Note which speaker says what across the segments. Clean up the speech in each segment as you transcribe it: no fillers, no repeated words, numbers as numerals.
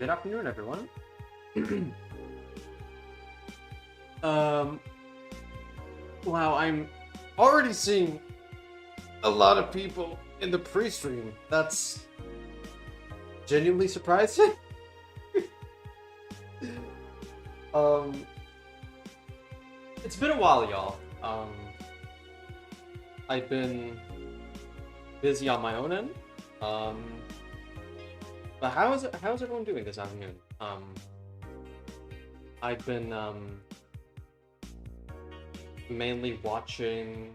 Speaker 1: Good afternoon, everyone. Wow, I'm already seeing a lot of people in the pre-stream. That's genuinely surprising. It's been a while, y'all. I've been busy on my own end. But how's everyone doing this afternoon? I've been mainly watching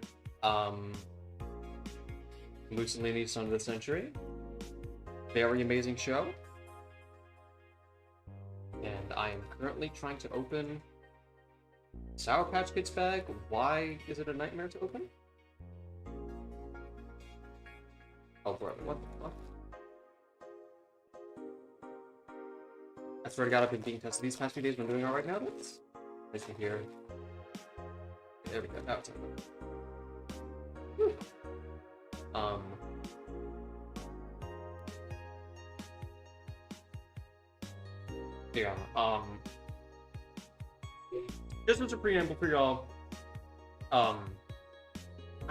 Speaker 1: Mussolini's Son of the Century. Very amazing show. And I am currently trying to open Sour Patch Kids bag. Why is it a nightmare to open? Oh, bro, what the fuck? I swear to God, I've been being tested these past few days. I'm doing alright now. Let's see here. There we go. Now it's open. Whew. Yeah. This was a preamble for y'all. I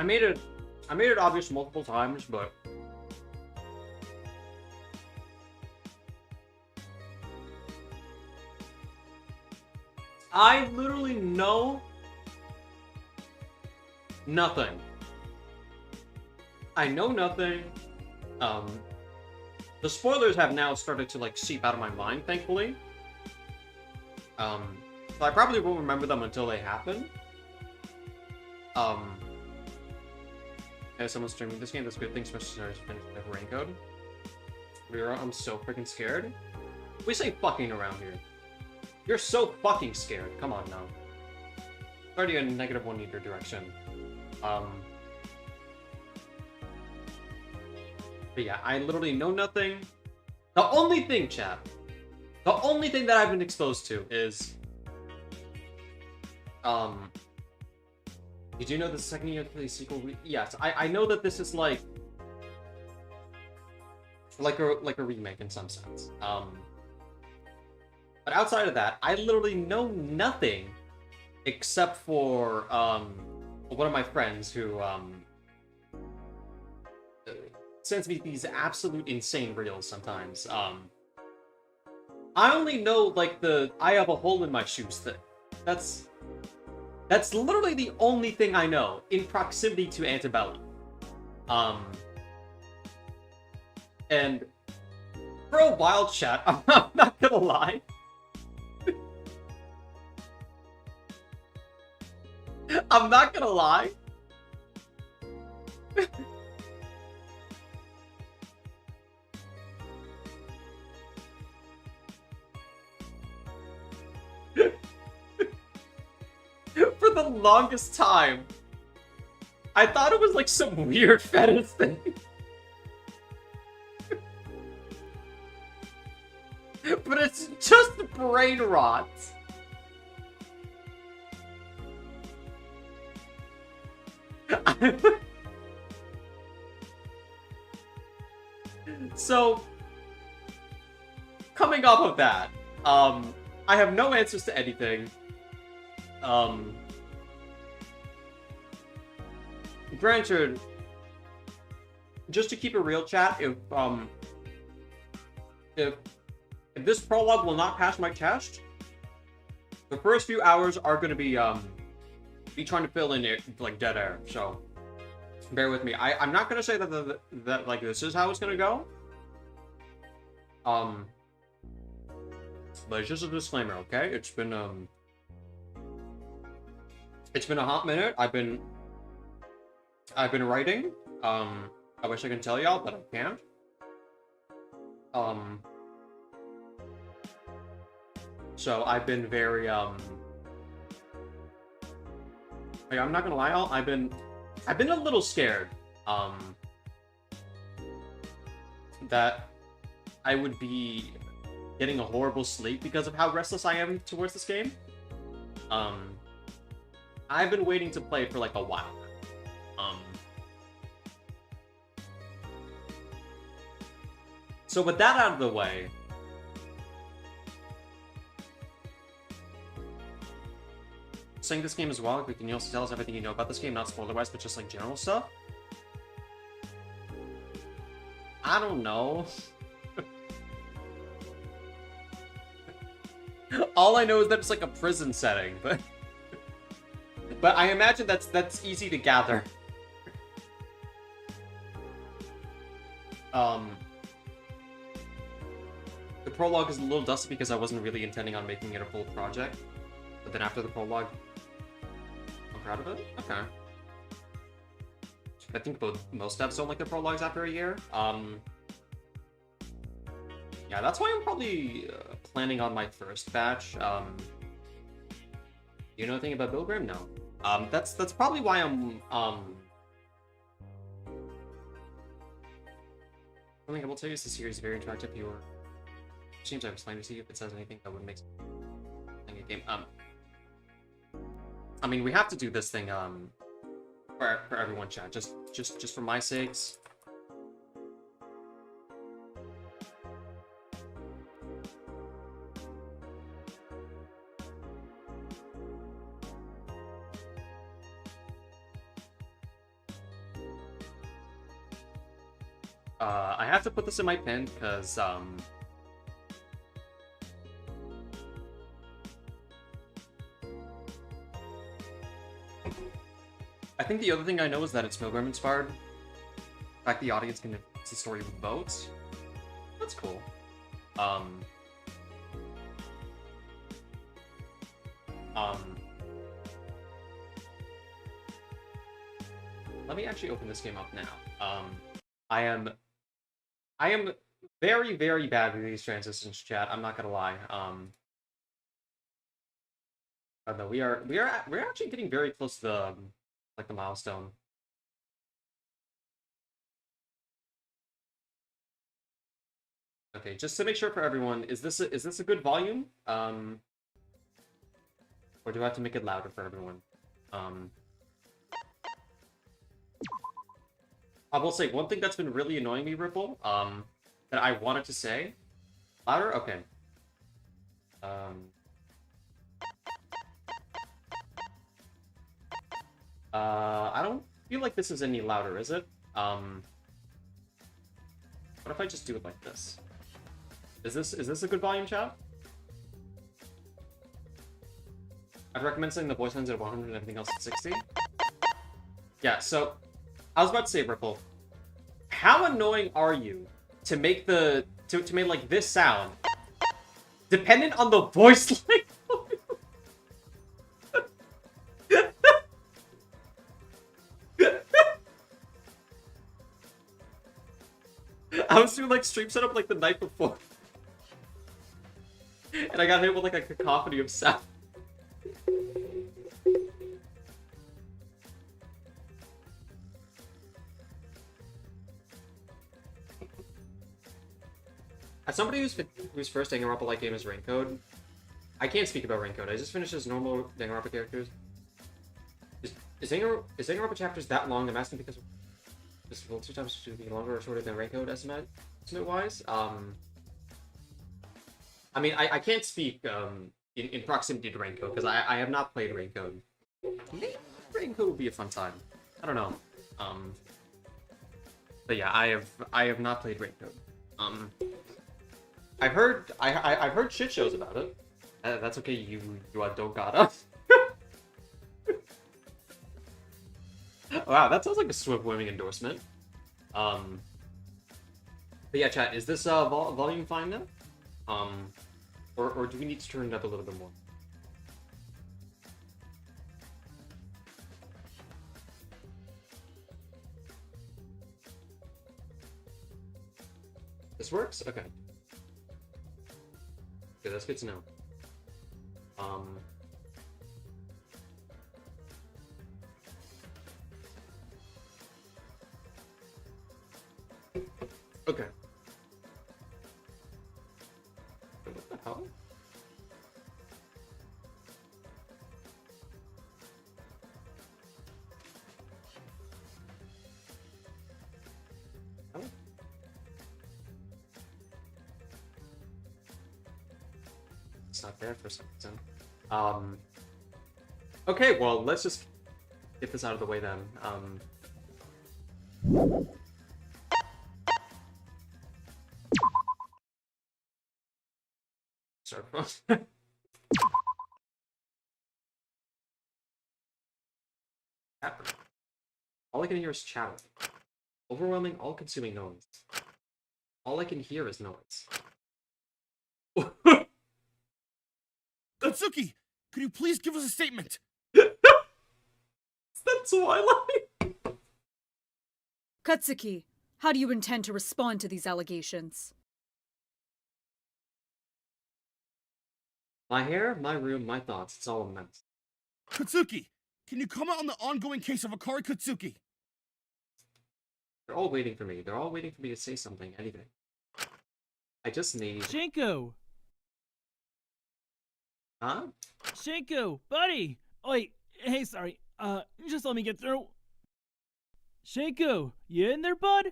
Speaker 1: made it obvious multiple times, but I literally know nothing. I know nothing. The spoilers have now started to like seep out of my mind, thankfully. So I probably won't remember them until they happen. As someone's streaming this game, that's a good thing, especially since I finished the rain code. I'm so freaking scared. We say fucking around here. You're so fucking scared. Come on now. Already a -1 in either direction. But yeah, I literally know nothing. The only thing, chat, the only thing that I've been exposed to is, did you know the second year play sequel? Yes, I know that this is like a remake in some sense. But outside of that, I literally know nothing except for one of my friends who sends me these absolute insane reels sometimes. I only know like the I have a hole in my shoes thing. That's literally the only thing I know in proximity to Antebellum. And for a while, chat, I'm not gonna lie. I'm not gonna lie. For the longest time, I thought it was like some weird fetish thing. But it's just brain rot. So, coming off of that, I have no answers to anything. Granted, just to keep it real, chat, if this prologue will not pass my test, the first few hours are going to be trying to fill in it like dead air. So bear with me. I'm not going to say that like this is how it's going to go. But it's just a disclaimer, okay? It's been a hot minute. I've been writing. I wish I could tell y'all, but I can't. So I've been very like, I'm not gonna lie, y'all. I've been a little scared. That I would be getting a horrible sleep because of how restless I am towards this game. I've been waiting to play for like a while now. So with that out of the way, saying this game as well? Like, can you also tell us everything you know about this game? Not spoiler-wise, but just, like, general stuff? I don't know. All I know is that it's, like, a prison setting, but... But I imagine that's easy to gather. The prologue is a little dusty because I wasn't really intending on making it a full project. But then after the prologue, I'm proud of it? Okay. I think most devs don't like their prologues after a year. Yeah, that's why I'm probably planning on my first batch. You know anything about Pilgrim? No. That's probably why I'm something I will tell you is the series is very interactive. Your seems I explained to see if it says anything that would make playing a game. I mean, we have to do this thing for everyone, chat. Just for my sakes. I have to put this in my pen because I think the other thing I know is that it's Pilgrim inspired. In fact, the audience can influence the story with votes. That's cool. Let me actually open this game up now. I am very, very bad with these transitions, chat. I'm not gonna lie. No, we're actually getting very close to the like the milestone. Okay, just to make sure for everyone, is this a good volume? Or do I have to make it louder for everyone? I will say one thing that's been really annoying me, Ripple, that I wanted to say. Louder? Okay. I don't feel like this is any louder, is it? What if I just do it like this? Is this a good volume, chat? I'd recommend setting the voice lines at 100 and everything else at 60. Yeah, so I was about to say, Ripple, how annoying are you to make to make like this sound dependent on the voice line? I was doing like stream setup like the night before, and I got hit with like a cacophony of sound. As somebody whose first Danganronpa like game is Raincode, I can't speak about Raincode. I just finished his normal Danganronpa characters. Is Danganronpa chapters that long? I'm asking because this will 2 times should be longer or shorter than Raincode estimate wise. I mean, I can't speak in proximity to Raincode because I have not played Raincode. Maybe Raincode would be a fun time. I don't know. But yeah, I have not played Raincode. I've heard shit shows about it. That's okay. You don't gotta. Wow, that sounds like a swift-swimming endorsement. But yeah, chat, is this volume fine now? Or do we need to turn it up a little bit more? This works? Okay. Okay, that's good to know. Okay. What the hell? Oh. It's not there for some reason. Okay, well, let's just get this out of the way then. Start from. All I can hear is chatter. Overwhelming, all-consuming noise. All I can hear is noise.
Speaker 2: Katsuki, could you please give us a statement?
Speaker 1: That's Twilight.
Speaker 3: Katsuki, how do you intend to respond to these allegations?
Speaker 1: My hair, my room, my thoughts, it's all immense.
Speaker 2: Katsuki, can you comment on the ongoing case of Akari Katsuki?
Speaker 1: They're all waiting for me. They're all waiting for me to say something, anything. I just need...
Speaker 4: Shinku!
Speaker 1: Huh?
Speaker 4: Shinku! Buddy! Wait, hey, sorry. Just let me get through. Shinku, you in there, bud?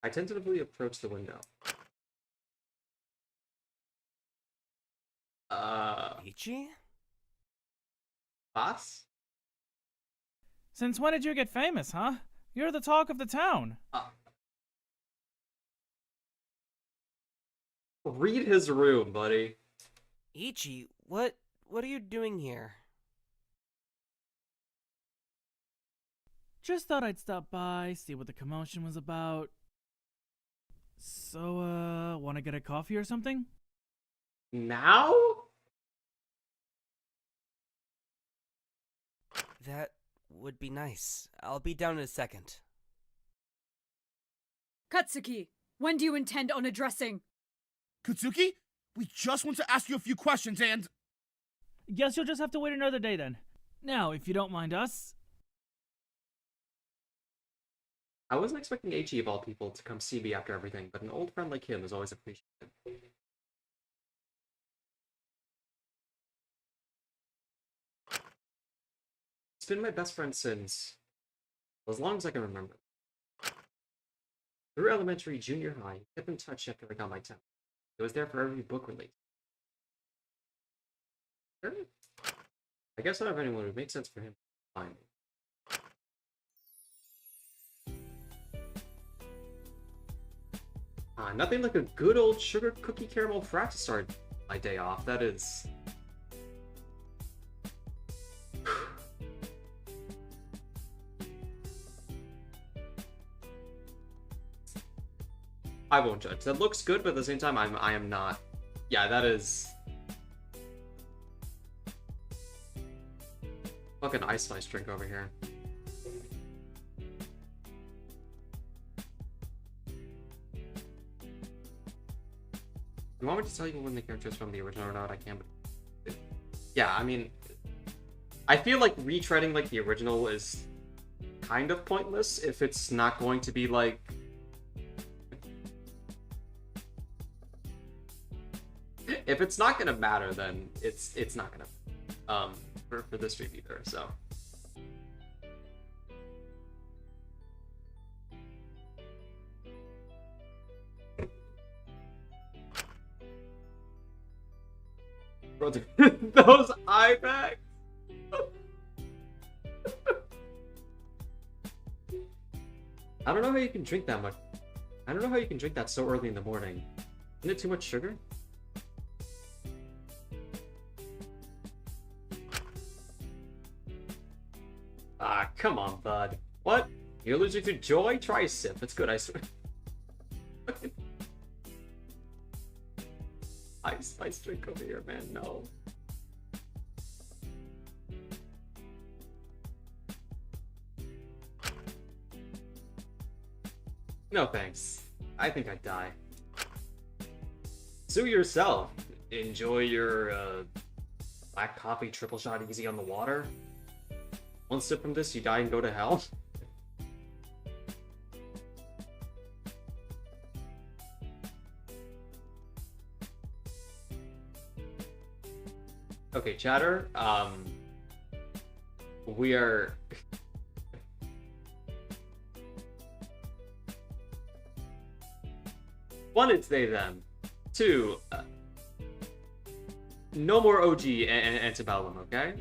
Speaker 1: I tentatively approach the window.
Speaker 5: Ichi?
Speaker 1: Boss?
Speaker 4: Since when did you get famous, huh? You're the talk of the town.
Speaker 1: Read his room, buddy.
Speaker 5: Ichi, what are you doing here?
Speaker 4: Just thought I'd stop by, see what the commotion was about. So, wanna get a coffee or something?
Speaker 1: Now?
Speaker 5: That would be nice. I'll be down in a second.
Speaker 3: Katsuki, when do you intend on addressing?
Speaker 2: Katsuki, we just want to ask you a few questions and...
Speaker 4: Guess you'll just have to wait another day then. Now, if you don't mind us.
Speaker 1: I wasn't expecting HE of all people to come see me after everything, but an old friend like him is always appreciated. It's been my best friend since... as long as I can remember. Through elementary, junior high, kept in touch after I got my 10th. It was there for every book release. Sure. I guess not of anyone would make sense for him to find me. Nothing like a good old sugar cookie caramel frappe to start my day off. That is... I won't judge. That looks good, but at the same time, I am not. Yeah, that is... fucking ice spice drink over here. You want me to tell you when the characters from the original or not? I can, but... yeah, I mean... I feel like retreading, like, the original is kind of pointless if it's not going to be, like... if it's not gonna matter, then it's not gonna for this stream either. So bro, those eye bags. I don't know how you can drink that much. I don't know how you can drink that so early in the morning. Isn't it too much sugar? Ah, come on, bud. What? You're allergic to joy? Try a sip. It's good, I swear. Ice spice drink over here, man. No. No thanks. I think I'd die. Sue yourself. Enjoy your black coffee triple shot easy on the water. One sip from this, you die and go to hell. Okay, chatter. We are... One, it's they, them. Two, no more OG and Antebellum, okay?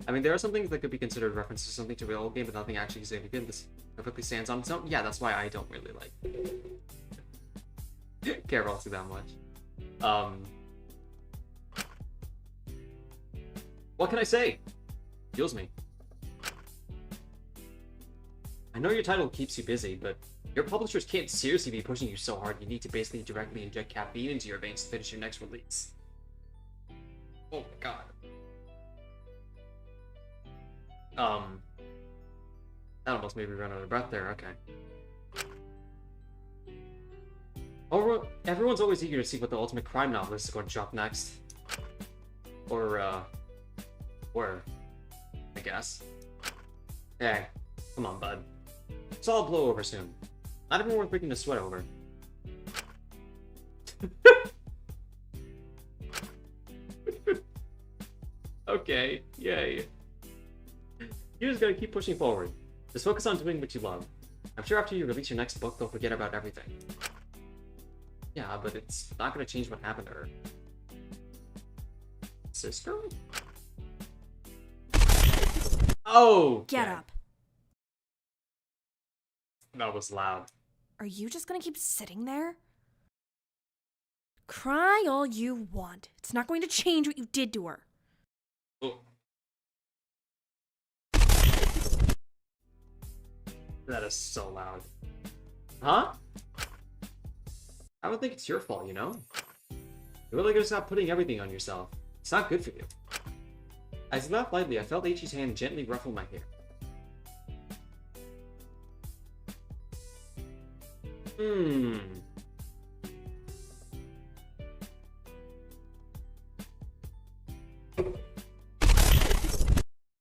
Speaker 1: I mean, there are some things that could be considered references to something to a real game, but nothing actually significant. This perfectly stands on its own. Yeah, that's why I don't really like care about it that much. What can I say? Kills me. I know your title keeps you busy, but your publishers can't seriously be pushing you so hard. You need to basically directly inject caffeine into your veins to finish your next release. Oh my god. That almost made me run out of breath there, okay. Everyone's always eager to see what the ultimate crime novelist is going to drop next. Or, I guess. Hey, come on, bud. It's all blow over soon. Not even worth breaking a sweat over. Okay, yay. You just gotta keep pushing forward. Just focus on doing what you love. I'm sure after you release your next book, they'll forget about everything. Yeah, but it's not gonna change what happened to her. Sister? Oh!
Speaker 6: Get up.
Speaker 1: That was loud.
Speaker 6: Are you just gonna keep sitting there? Cry all you want. It's not going to change what you did to her.
Speaker 1: Oh. That is so loud. Huh? I don't think it's your fault, you know? You're really gonna stop putting everything on yourself. It's not good for you. As I laughed lightly, I felt Ichi's hand gently ruffle my hair.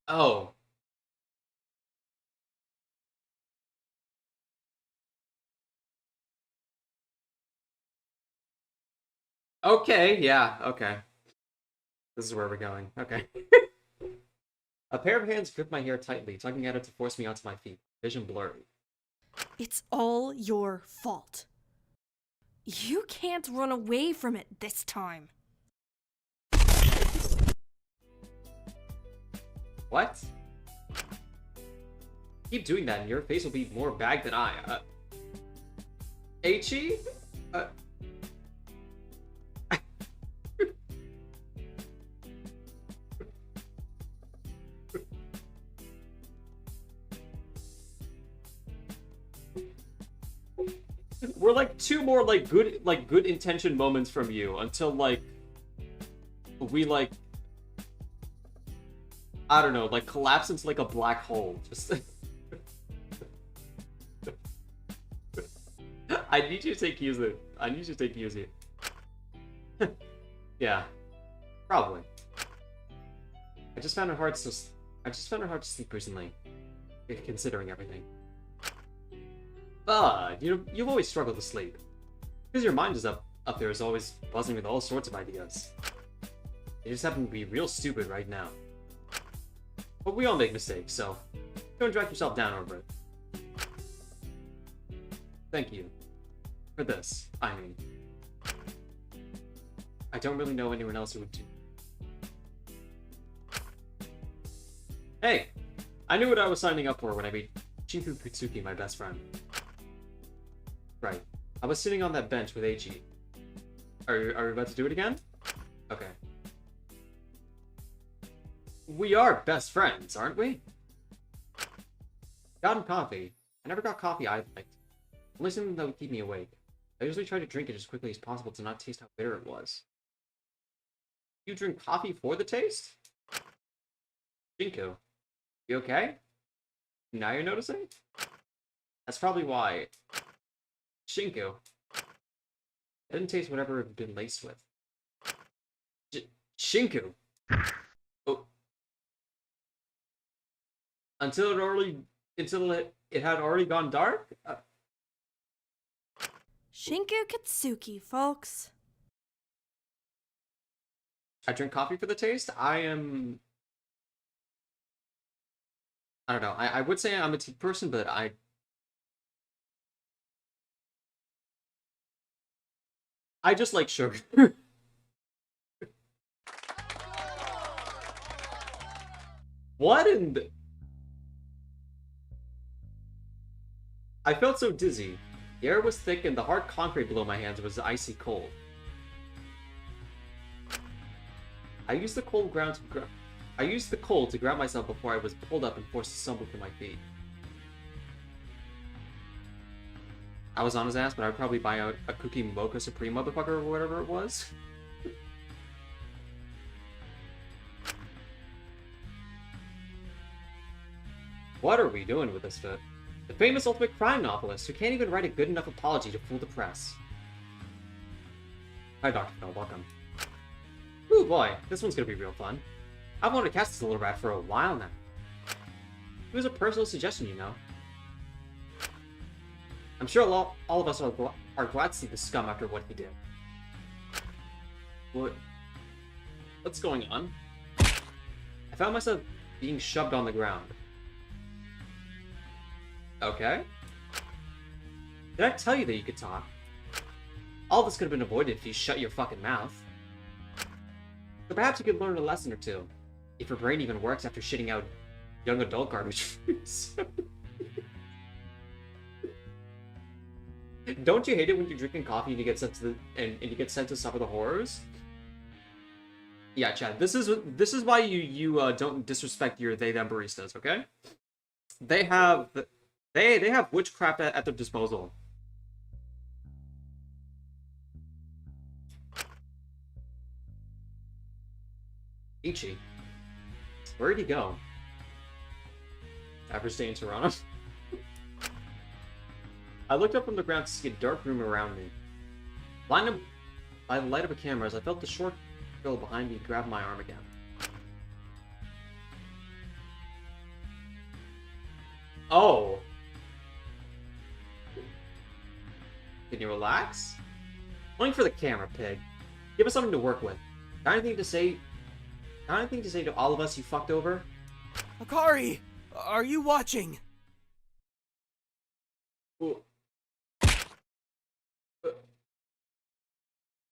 Speaker 1: Oh. Okay, yeah, okay. This is where we're going. Okay. A pair of hands gripped my hair tightly, tugging at it to force me onto my feet. Vision blurry.
Speaker 6: It's all your fault. You can't run away from it this time.
Speaker 1: What? Keep doing that and your face will be more bagged than I. Ichi? We're like two more good intention moments from you until we I don't know, collapse into a black hole. Just I need you to take Yuzu. I need you to take Yuzu. Yeah. Probably. I just found it hard to sleep recently, considering everything. But you've always struggled to sleep. Because your mind is up there is always buzzing with all sorts of ideas. You just happen to be real stupid right now. But we all make mistakes, so don't drag yourself down over it. Thank you. For this, I mean. I don't really know anyone else who would do. Hey! I knew what I was signing up for when I made Shinku Kutsuki my best friend. Right. I was sitting on that bench with Eiichi. Are we about to do it again? Okay. We are best friends, aren't we? Gotten coffee. I never got coffee I liked. Only something that would keep me awake. I usually try to drink it as quickly as possible to not taste how bitter it was. You drink coffee for the taste? Shinku, you okay? Now you're noticing? That's probably why. Shinku. It didn't taste whatever it had been laced with. Shinku! Oh. Until it had already gone dark?
Speaker 6: Shinku Katsuki, folks.
Speaker 1: I drink coffee for the taste? I don't know. I would say I'm a tea person, but I just like sugar. What in the... I felt so dizzy. The air was thick and the hard concrete below my hands was icy cold. I used the cold to grab myself before I was pulled up and forced to stumble to my feet. I was on his ass, but I'd probably buy out a cookie mocha supreme motherfucker or whatever it was. What are we doing with this fit? The famous ultimate crime novelist who can't even write a good enough apology to fool the press. Hi, Dr. Phil, welcome. Ooh boy, this one's gonna be real fun. I've wanted to cast this little rat for a while now. It was a personal suggestion, you know. I'm sure all of us are glad to see the scum after what he did. What's going on? I found myself being shoved on the ground. Okay. Did I tell you that you could talk? All this could have been avoided if you shut your fucking mouth. So perhaps you could learn a lesson or two. If your brain even works after shitting out young adult garbage foods. Don't you hate it when you're drinking coffee and you get sent to you get sent to suffer the horrors? Yeah, Chad. This is why you don't disrespect your they/them baristas, okay? They have witchcraft at their disposal. Ichi. Where'd he go? Average day in Toronto? I looked up from the ground to see a dark room around me. Blinded by the light of a camera, as I felt the short girl behind me grab my arm again. Oh. Can you relax? Waiting for the camera, pig. Give us something to work with. Got anything to say? Got anything to say to all of us you fucked over?
Speaker 5: Akari, are you watching?
Speaker 1: Ooh.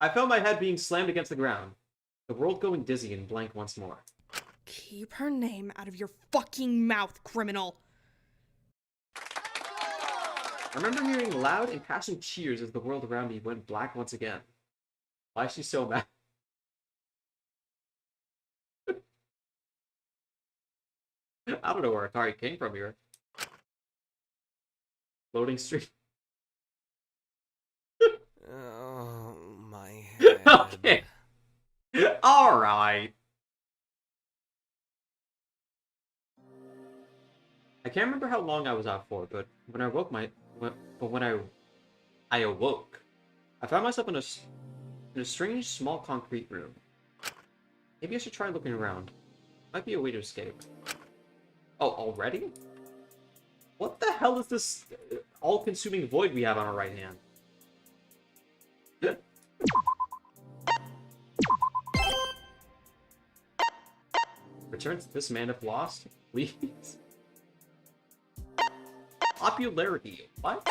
Speaker 1: I felt my head being slammed against the ground. The world going dizzy and blank once more.
Speaker 6: Keep her name out of your fucking mouth, criminal.
Speaker 1: I remember hearing loud, impassioned cheers as the world around me went black once again. Why is she so mad? I don't know where Akari came from here. Loading stream.
Speaker 5: Oh, my head.
Speaker 1: Okay. Alright. I can't remember how long I was out for, but when I woke I awoke, I found myself in a strange, small concrete room. Maybe I should try looking around. Might be a way to escape. Oh, already? What the hell is this all-consuming void we have on our right hand? Return to this man if lost, please. Popularity. What?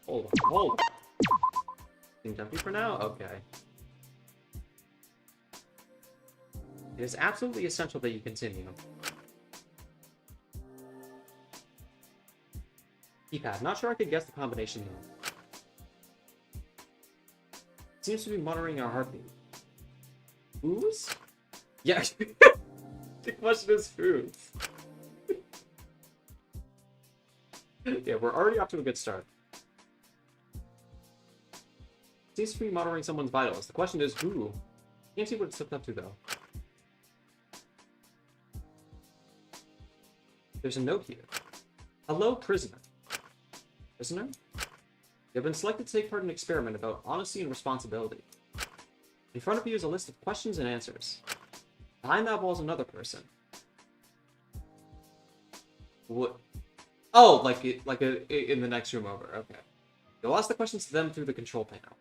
Speaker 1: Hold on. Seems empty for now? Okay. It is absolutely essential that you continue. Keypad. Not sure I could guess the combination though. Seems to be monitoring our heartbeat. Whose? Yeah. The question is whose? Yeah, we're already off to a good start. Seems to be monitoring someone's vitals. The question is who? Can't see what it's hooked up to though. There's a note here. Hello, prisoner. Prisoner? You have been selected to take part in an experiment about honesty and responsibility. In front of you is a list of questions and answers. Behind that wall is another person. What? Oh, like in the next room over. Okay. You'll ask the questions to them through the control panel.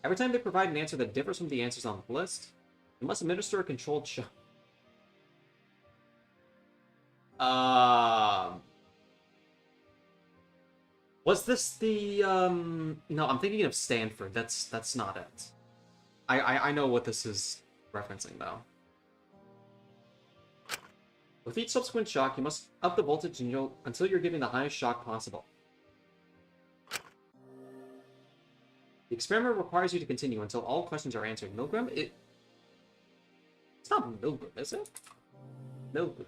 Speaker 1: Every time they provide an answer that differs from the answers on the list, you must administer a controlled shock. What Was this the, No, I'm thinking of Stanford. That's not it. I know what this is referencing, though. With each subsequent shock, you must up the voltage until you're getting the highest shock possible. The experiment requires you to continue until all questions are answered. Milgram? It's not Milgram, is it? Milgram.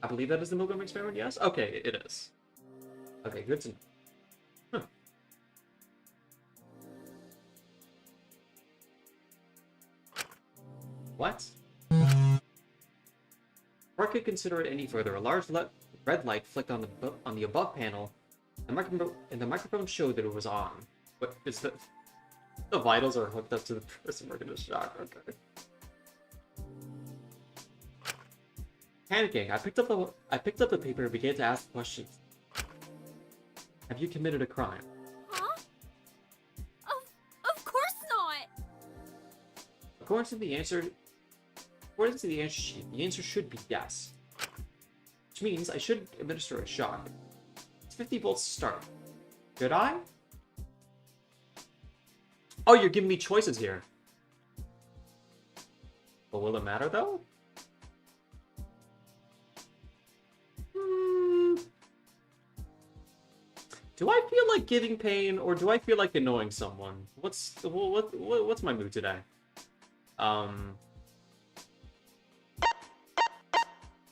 Speaker 1: I believe that is the Milgram experiment, yes? Okay, it is. Okay, good to know. Huh. What? Before I could consider it any further, a large red light flicked on the above panel, and the microphone showed that it was on. But it's the vitals are hooked up to the person we're gonna shock. Okay. Panicking, I picked up the paper and began to ask questions. Have you committed a crime?
Speaker 6: Huh? Of course not!
Speaker 1: According to the answer sheet, the answer should be yes. Which means I should administer a shock. It's 50 volts to start. Should I? Oh, you're giving me choices here. But will it matter, though? Do I feel like giving pain, or do I feel like annoying someone? What's my mood today? You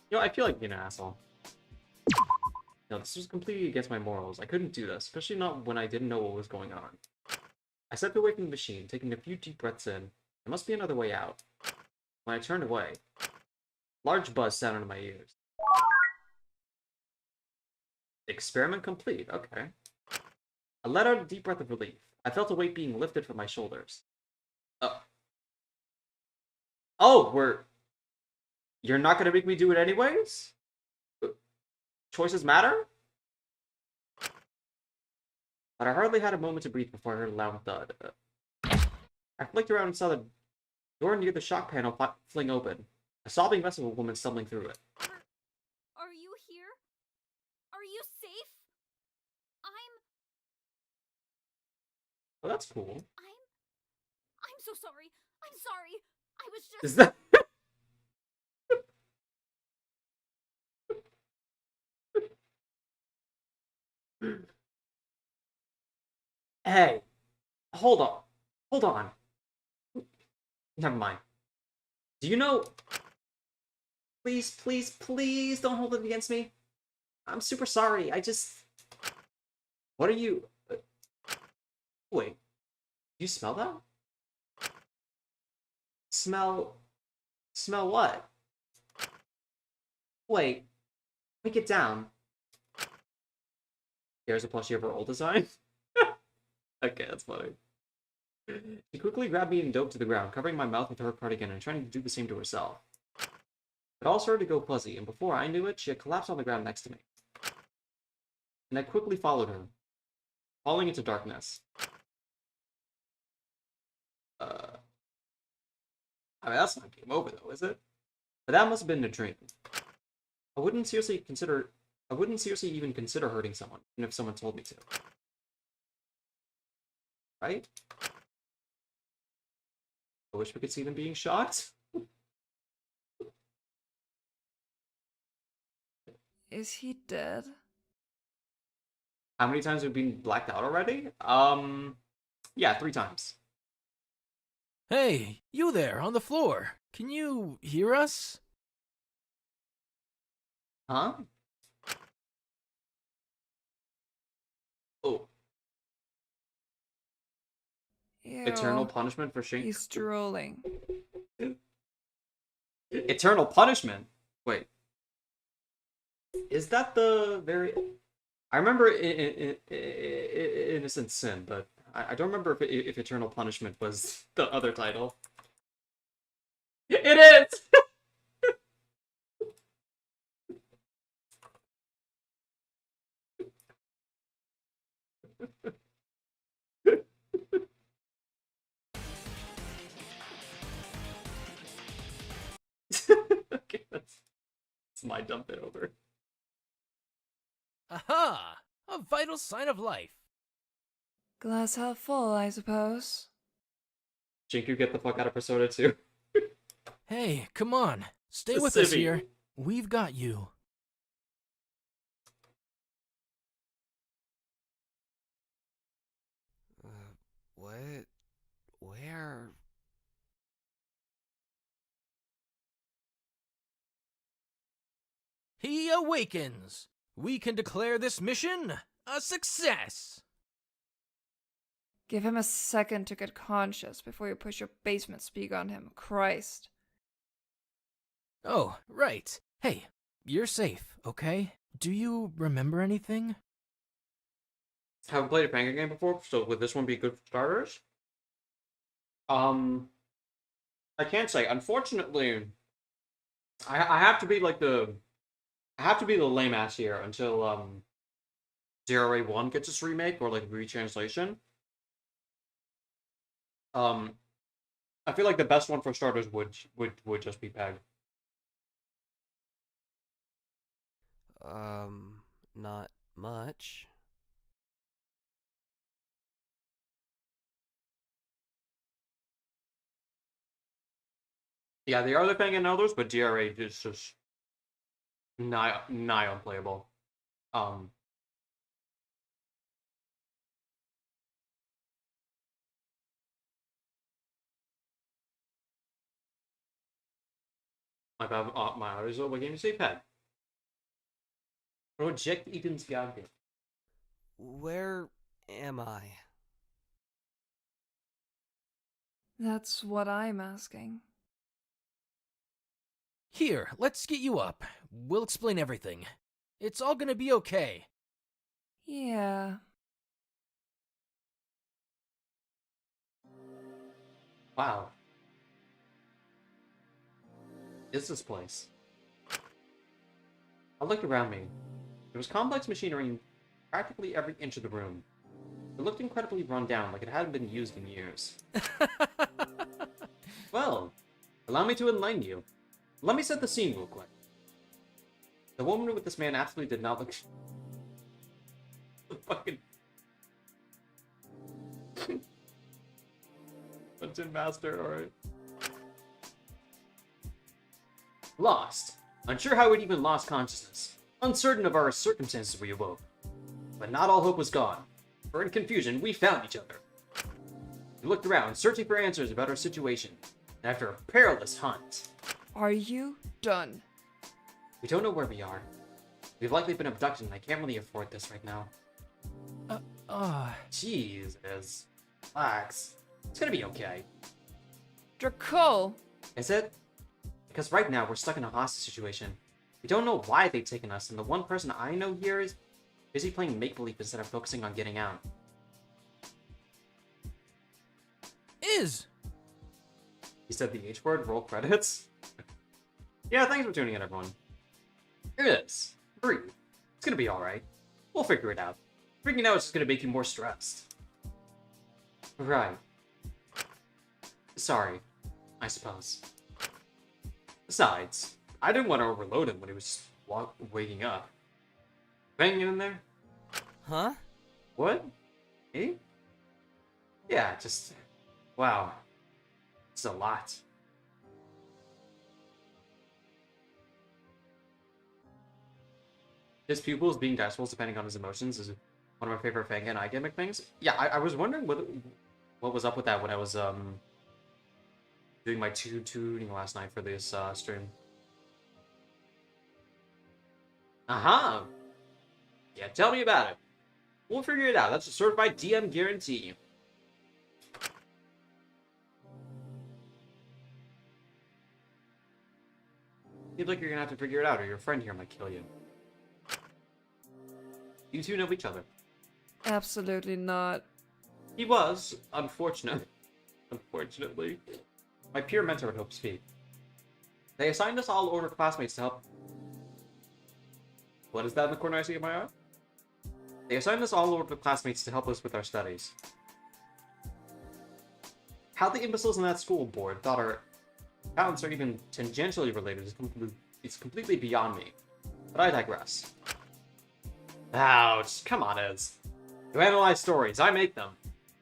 Speaker 1: know, I feel like being an asshole. No, this was completely against my morals. I couldn't do this, especially not when I didn't know what was going on. I stepped away from the machine, taking a few deep breaths in. There must be another way out. When I turned away, a large buzz sounded in my ears. Experiment complete. Okay. I let out a deep breath of relief. I felt a weight being lifted from my shoulders. Oh, you're not gonna make me do it anyways? Choices matter? But I hardly had a moment to breathe before I heard a loud thud. I flicked around and saw the door near the shock panel fling open. A sobbing mess of a woman stumbling through it.
Speaker 6: Are you here? Are you safe?
Speaker 1: Oh, that's cool.
Speaker 6: I'm so sorry. I'm sorry. I was just...
Speaker 1: Is that... Hey, hold on. Hold on. Never mind. Do you know... Please, please, please don't hold it against me. I'm super sorry. I just... What are you... Wait. Do you smell that? Smell what? Wait. Break it down. Here's a plushie of her old design. Okay, that's funny. She quickly grabbed me and dove to the ground, covering my mouth with her cardigan and trying to do the same to herself. It all started to go fuzzy, and before I knew it, she had collapsed on the ground next to me. And I quickly followed her, falling into darkness. I mean, that's not game over, though, is it? But that must have been a dream. I wouldn't seriously even consider hurting someone, even if someone told me to. Right? I wish we could see them being shot.
Speaker 7: Is he dead?
Speaker 1: How many times have we been blacked out already? Yeah, 3 times.
Speaker 8: Hey, you there on the floor. Can you hear us?
Speaker 1: Huh? Oh.
Speaker 7: Ew,
Speaker 1: Eternal punishment for Shink.
Speaker 7: he's drooling.
Speaker 1: Eternal punishment? Wait. Is that the very... I remember Innocent Sin, but I don't remember if Eternal Punishment was the other title. It is! Okay, that's my dump it over.
Speaker 8: Aha! A vital sign of life.
Speaker 7: Glass half full, I suppose.
Speaker 1: Jinku, get the fuck out of Persona 2.
Speaker 8: Hey, come on. Stay with us
Speaker 1: Civvy.
Speaker 8: here. We've got you.
Speaker 5: What? Where?
Speaker 8: He awakens. We can declare this mission a success.
Speaker 7: Give him a second to get conscious before you push your basement speak on him. Christ.
Speaker 8: Oh, right. Hey, you're safe, okay? Do you remember anything?
Speaker 1: Haven't played a Panga game before, so would this one be good for starters? I can't say. Unfortunately, I have to be like I have to be the lame ass here until Zero A 1 gets its remake or like retranslation. I feel like the best one for starters would just be Peg.
Speaker 5: Not much.
Speaker 1: Yeah, they are the Panga and others, but DRA is just nigh unplayable. My bad, my audio is what game you say, Peg? Project Eden's Garden.
Speaker 5: Where am I?
Speaker 7: That's what I'm asking.
Speaker 8: Here, let's get you up. We'll explain everything. It's all gonna be okay.
Speaker 7: Yeah.
Speaker 1: Wow. Is this place? I looked around me. There was complex machinery in practically every inch of the room. It looked incredibly run down, like it hadn't been used in years. Well, allow me to enlighten you. Let me set the scene real quick. The woman with this man absolutely did not look... fucking... Dungeon Master, alright. Lost. Unsure how we'd even lost consciousness. Uncertain of our circumstances we awoke. But not all hope was gone. For in confusion, we found each other. We looked around, searching for answers about our situation. And after a perilous hunt...
Speaker 7: Are you done?
Speaker 1: We don't know where we are. We've likely been abducted, and I can't really afford this right now. Jesus. Relax. It's gonna be okay.
Speaker 7: Dracul!
Speaker 1: Is it? Because right now, we're stuck in a hostage situation. We don't know why they've taken us, and the one person I know here is busy playing make-believe instead of focusing on getting out.
Speaker 8: Is!
Speaker 1: He said the H word, roll credits? Yeah, thanks for tuning in, everyone. Here it is. Breathe. It's gonna be alright. We'll figure it out. Freaking out is just gonna make you more stressed. Right. Sorry, I suppose. Besides, I didn't want to overload him when he was waking up. Banging in there?
Speaker 5: Huh?
Speaker 1: What? Me? Yeah, just... Wow. It's a lot. His pupils being decimals depending on his emotions is one of my favorite Fanga and eye gimmick things. Yeah, I was wondering what was up with that when I was doing my tuning last night for this stream. Aha! Yeah, tell me about it. We'll figure it out. That's a certified DM guarantee. Seems like you're gonna have to figure it out, or your friend here might kill you. You two know each other.
Speaker 7: Absolutely not.
Speaker 1: He was, unfortunately, my peer mentor would hope to speak. They assigned us all older classmates to help. What is that in the corner I see of my eye? They assigned us all older classmates to help us with our studies. How the imbeciles in that school board thought our talents are even tangentially related is completely beyond me. But I digress. Ouch. Come on, Ez. You analyze stories. I make them.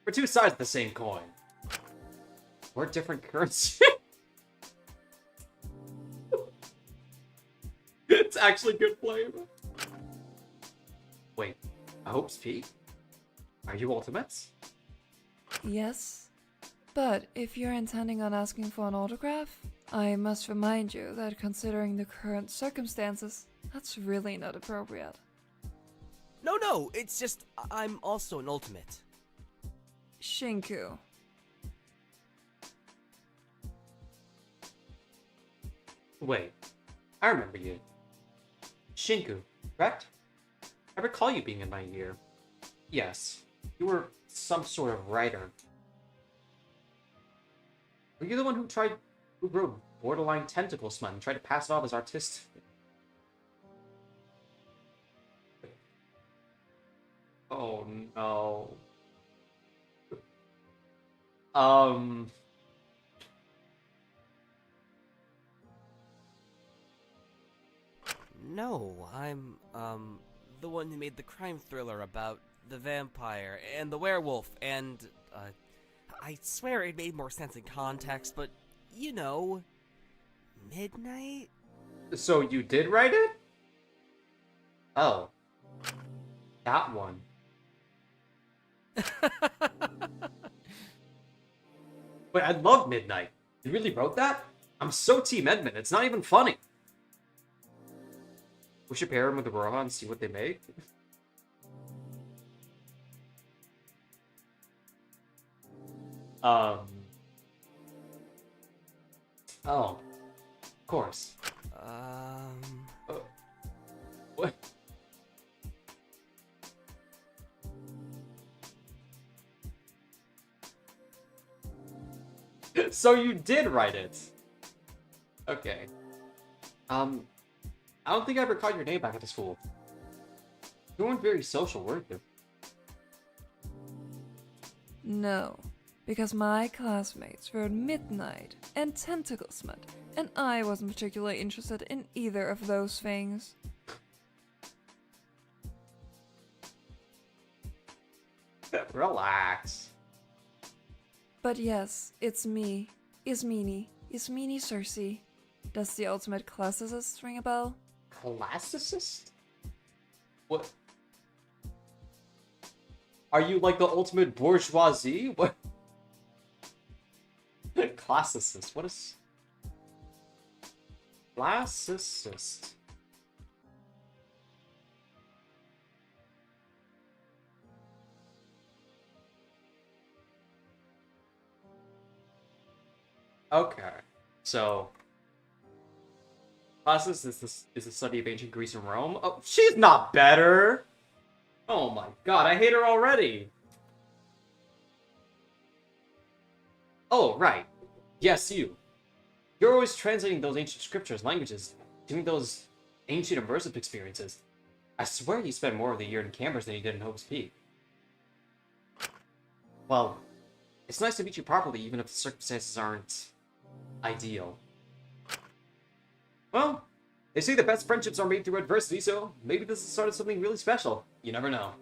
Speaker 1: We're two sides of the same coin. We're different currency. It's actually good flavor. Wait. I hope's P? Are you ultimates?
Speaker 7: Yes. But if you're intending on asking for an autograph, I must remind you that considering the current circumstances, that's really not appropriate.
Speaker 5: No, it's just I'm also an ultimate.
Speaker 7: Shinku.
Speaker 1: Wait. I remember you. Shinku, correct? I recall you being in my year. Yes. You were some sort of writer. Were you the one who wrote borderline tentacle smut and tried to pass it off as artistic? Oh no.
Speaker 5: No, I'm, the one who made the crime thriller about the vampire and the werewolf, and, I swear it made more sense in context, but, you know, midnight?
Speaker 1: So you did write it? Oh. That one. Wait, I love Midnight. You really wrote that? I'm so Team Edmund, it's not even funny. We should pair him with Aurora and see what they make. Oh. Of course. What? So you did write it. Okay. I don't think I ever caught your name back at the school. You weren't very social, were you?
Speaker 7: No, because my classmates wrote Midnight and Tentacle Smut, and I wasn't particularly interested in either of those things.
Speaker 1: Relax.
Speaker 7: But yes, it's me, Ismini Cersei. Does the ultimate classicist ring a bell?
Speaker 1: Classicist? What? Are you like the ultimate bourgeoisie? What? Classicist. What is... Classicist. Okay. So... Classicist is the study of ancient Greece and Rome. Oh, she's not better! Oh my god, I hate her already! Oh, right. Yes, you. You're always translating those ancient scriptures, languages, doing those ancient immersive experiences. I swear you spent more of the year in Cambridge than you did in Hope's Peak. Well, it's nice to meet you properly, even if the circumstances aren't ideal. Well, they say the best friendships are made through adversity, so maybe this is the start of something really special. You never know.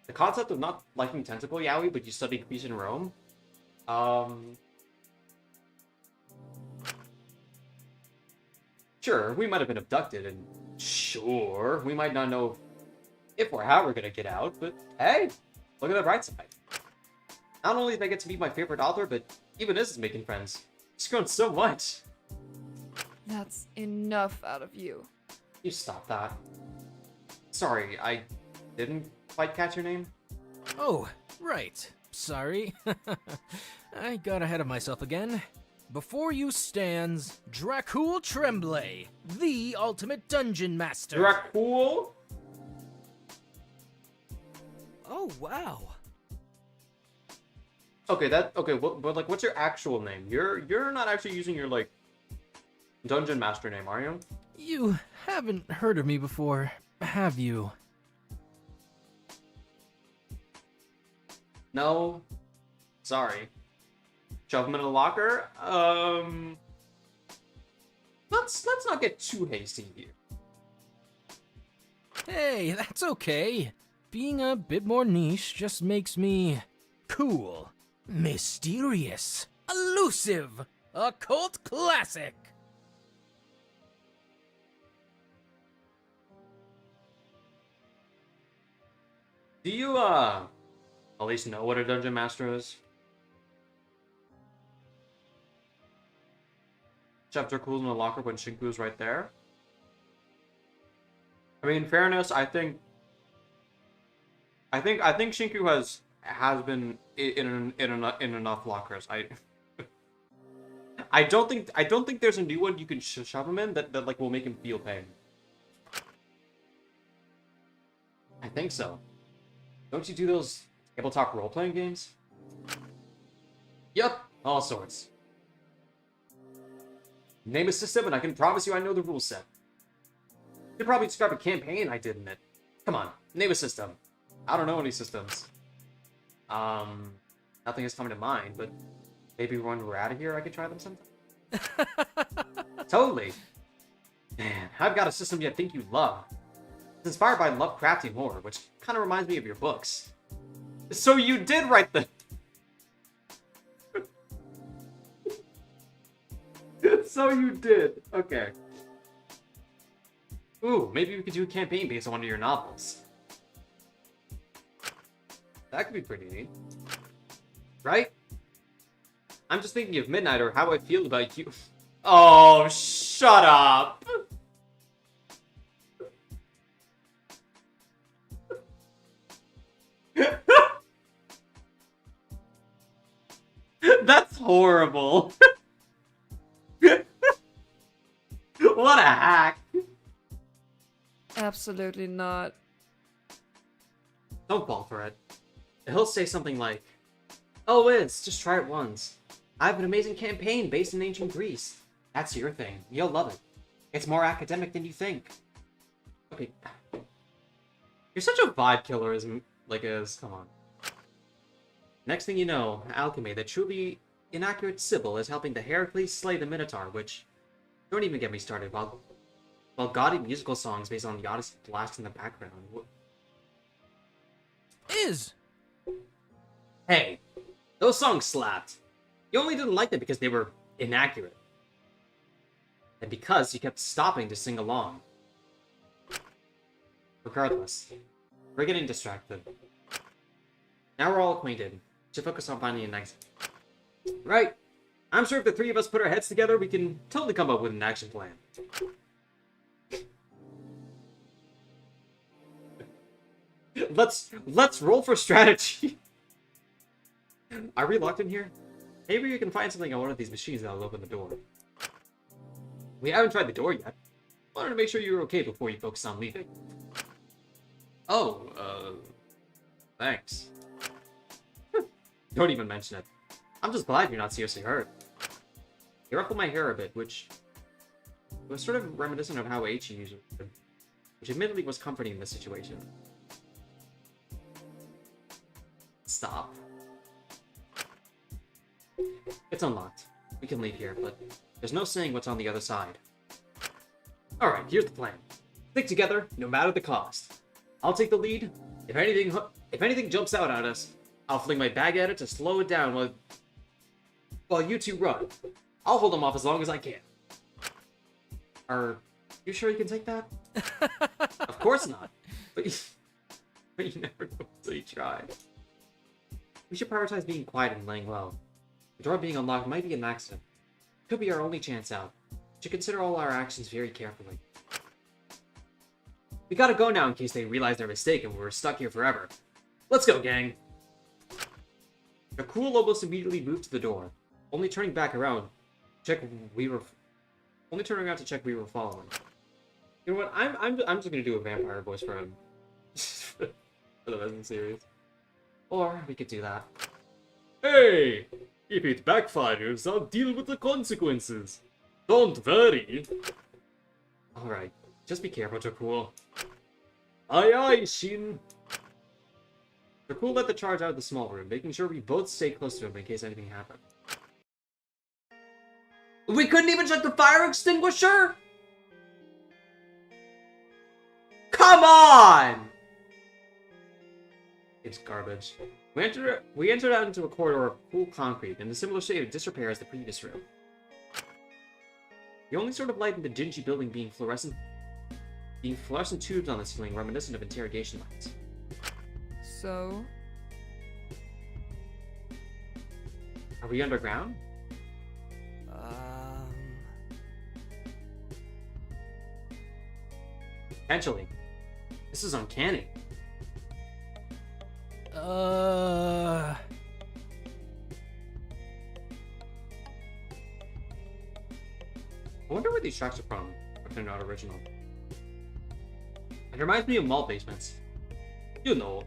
Speaker 1: The concept of not liking tentacle yaoi, but you studied Greece and Rome? Sure, we might have been abducted, and sure, we might not know if or how we're gonna get out, but hey, look at the bright side. Not only did I get to meet my favorite author, but even this is making friends. She's grown so much.
Speaker 7: That's enough out of you.
Speaker 1: You stop that. Sorry, I didn't quite catch your name.
Speaker 8: Oh, right. Sorry. I got ahead of myself again. Before you stands Dracul Tremblay, the ultimate dungeon master.
Speaker 1: Dracul?
Speaker 5: Oh, wow.
Speaker 1: Okay, but like, what's your actual name? You're not actually using your like dungeon master name, are you?
Speaker 8: You haven't heard of me before, have you?
Speaker 1: No. Sorry. Shove him in a locker? Let's not get too hasty here.
Speaker 8: Hey, that's okay. Being a bit more niche just makes me cool, mysterious, elusive, a cult classic.
Speaker 1: Do you, at least know what a dungeon master is? Chapter cool in the locker when Shinku's right there. I mean, in fairness, I think Shinku has been in enough lockers. I don't think there's a new one you can shove him in that like will make him feel pain. I think so. Don't you do those tabletop role-playing games? Yup, all sorts. Name a system, and I can promise you I know the rule set. You could probably describe a campaign I did in it. Come on, name a system. I don't know any systems. Nothing is coming to mind, but maybe when we're out of here, I could try them sometime. Totally. Man, I've got a system you think you love. It's inspired by Lovecraftian horror, which kind of reminds me of your books. So you did write the... So you did. Okay. Ooh, maybe we could do a campaign based on one of your novels. That could be pretty neat. Right? I'm just thinking of Midnight or how I feel about you. Oh, shut up! That's horrible. What a hack.
Speaker 7: Absolutely not.
Speaker 1: Don't fall for it. He'll say something like, "Oh, it's just try it once. I have an amazing campaign based in ancient Greece. That's your thing. You'll love it. It's more academic than you think." Okay. You're such a vibe killer as come on. Next thing you know, alchemy, the truly inaccurate Sybil, is helping the Heracles slay the Minotaur, which... Don't even get me started, while gaudy musical songs based on the Odyssey blast in the background.
Speaker 8: Is.
Speaker 1: Hey, those songs slapped. You only didn't like them because they were inaccurate. And because you kept stopping to sing along. Regardless, we're getting distracted. Now we're all acquainted. Should focus on finding an exit. Right. I'm sure if the three of us put our heads together, we can totally come up with an action plan. Let's roll for strategy. Are we locked in here? Maybe we can find something on one of these machines that'll open the door. We haven't tried the door yet. Wanted to make sure you were okay before you focus on leaving. Oh, thanks. Don't even mention it. I'm just glad you're not seriously hurt. You ruffled my hair a bit, which was sort of reminiscent of how H usually did, which admittedly was comforting in this situation. Stop. It's unlocked. We can leave here, but there's no saying what's on the other side. Alright, here's the plan. Stick together, no matter the cost. I'll take the lead. If anything jumps out at us, I'll fling my bag at it to slow it down while you two run. I'll hold them off as long as I can. Are you sure you can take that? Of course not. But you never know until you try. We should prioritize being quiet and laying low. The door being unlocked might be an accident. Could be our only chance out. We should consider all our actions very carefully. We gotta go now in case they realize their mistake and we're stuck here forever. Let's go, gang! The cool almost immediately moved to the door, only turning back around to check we were following. You know what? I'm just gonna do a vampire voice for him for the rest of the series. Or we could do that. Hey! If it backfires, I'll deal with the consequences. Don't worry. Alright, just be careful, Dracul. Aye aye, Shin. Dracul led the charge out of the small room, making sure we both stay close to him in case anything happened. We couldn't even check the fire extinguisher? Come on! on! It's garbage. We entered out into a corridor of cool concrete in a similar state of disrepair as the previous room. The only sort of light in the dingy building being fluorescent tubes on the ceiling reminiscent of interrogation lights.
Speaker 7: So?
Speaker 1: Are we underground? Potentially. This is uncanny.
Speaker 8: Uh...
Speaker 1: I wonder where these tracks are from, if they're not original. It reminds me of mall basements. You know,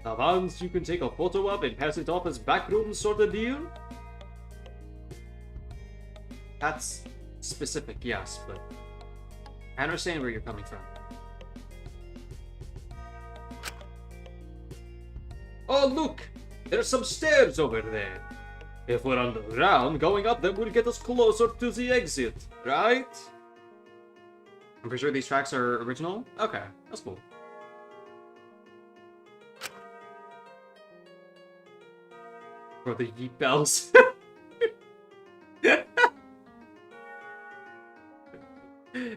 Speaker 1: the ones you can take a photo of and pass it off as backroom sort of deal? That's specific, yes, but I understand where you're coming from. Oh, look! There's some stairs over there. If we're underground, going up them will get us closer to the exit, right? I'm pretty sure these tracks are original. Okay, that's cool. For the yeet bells.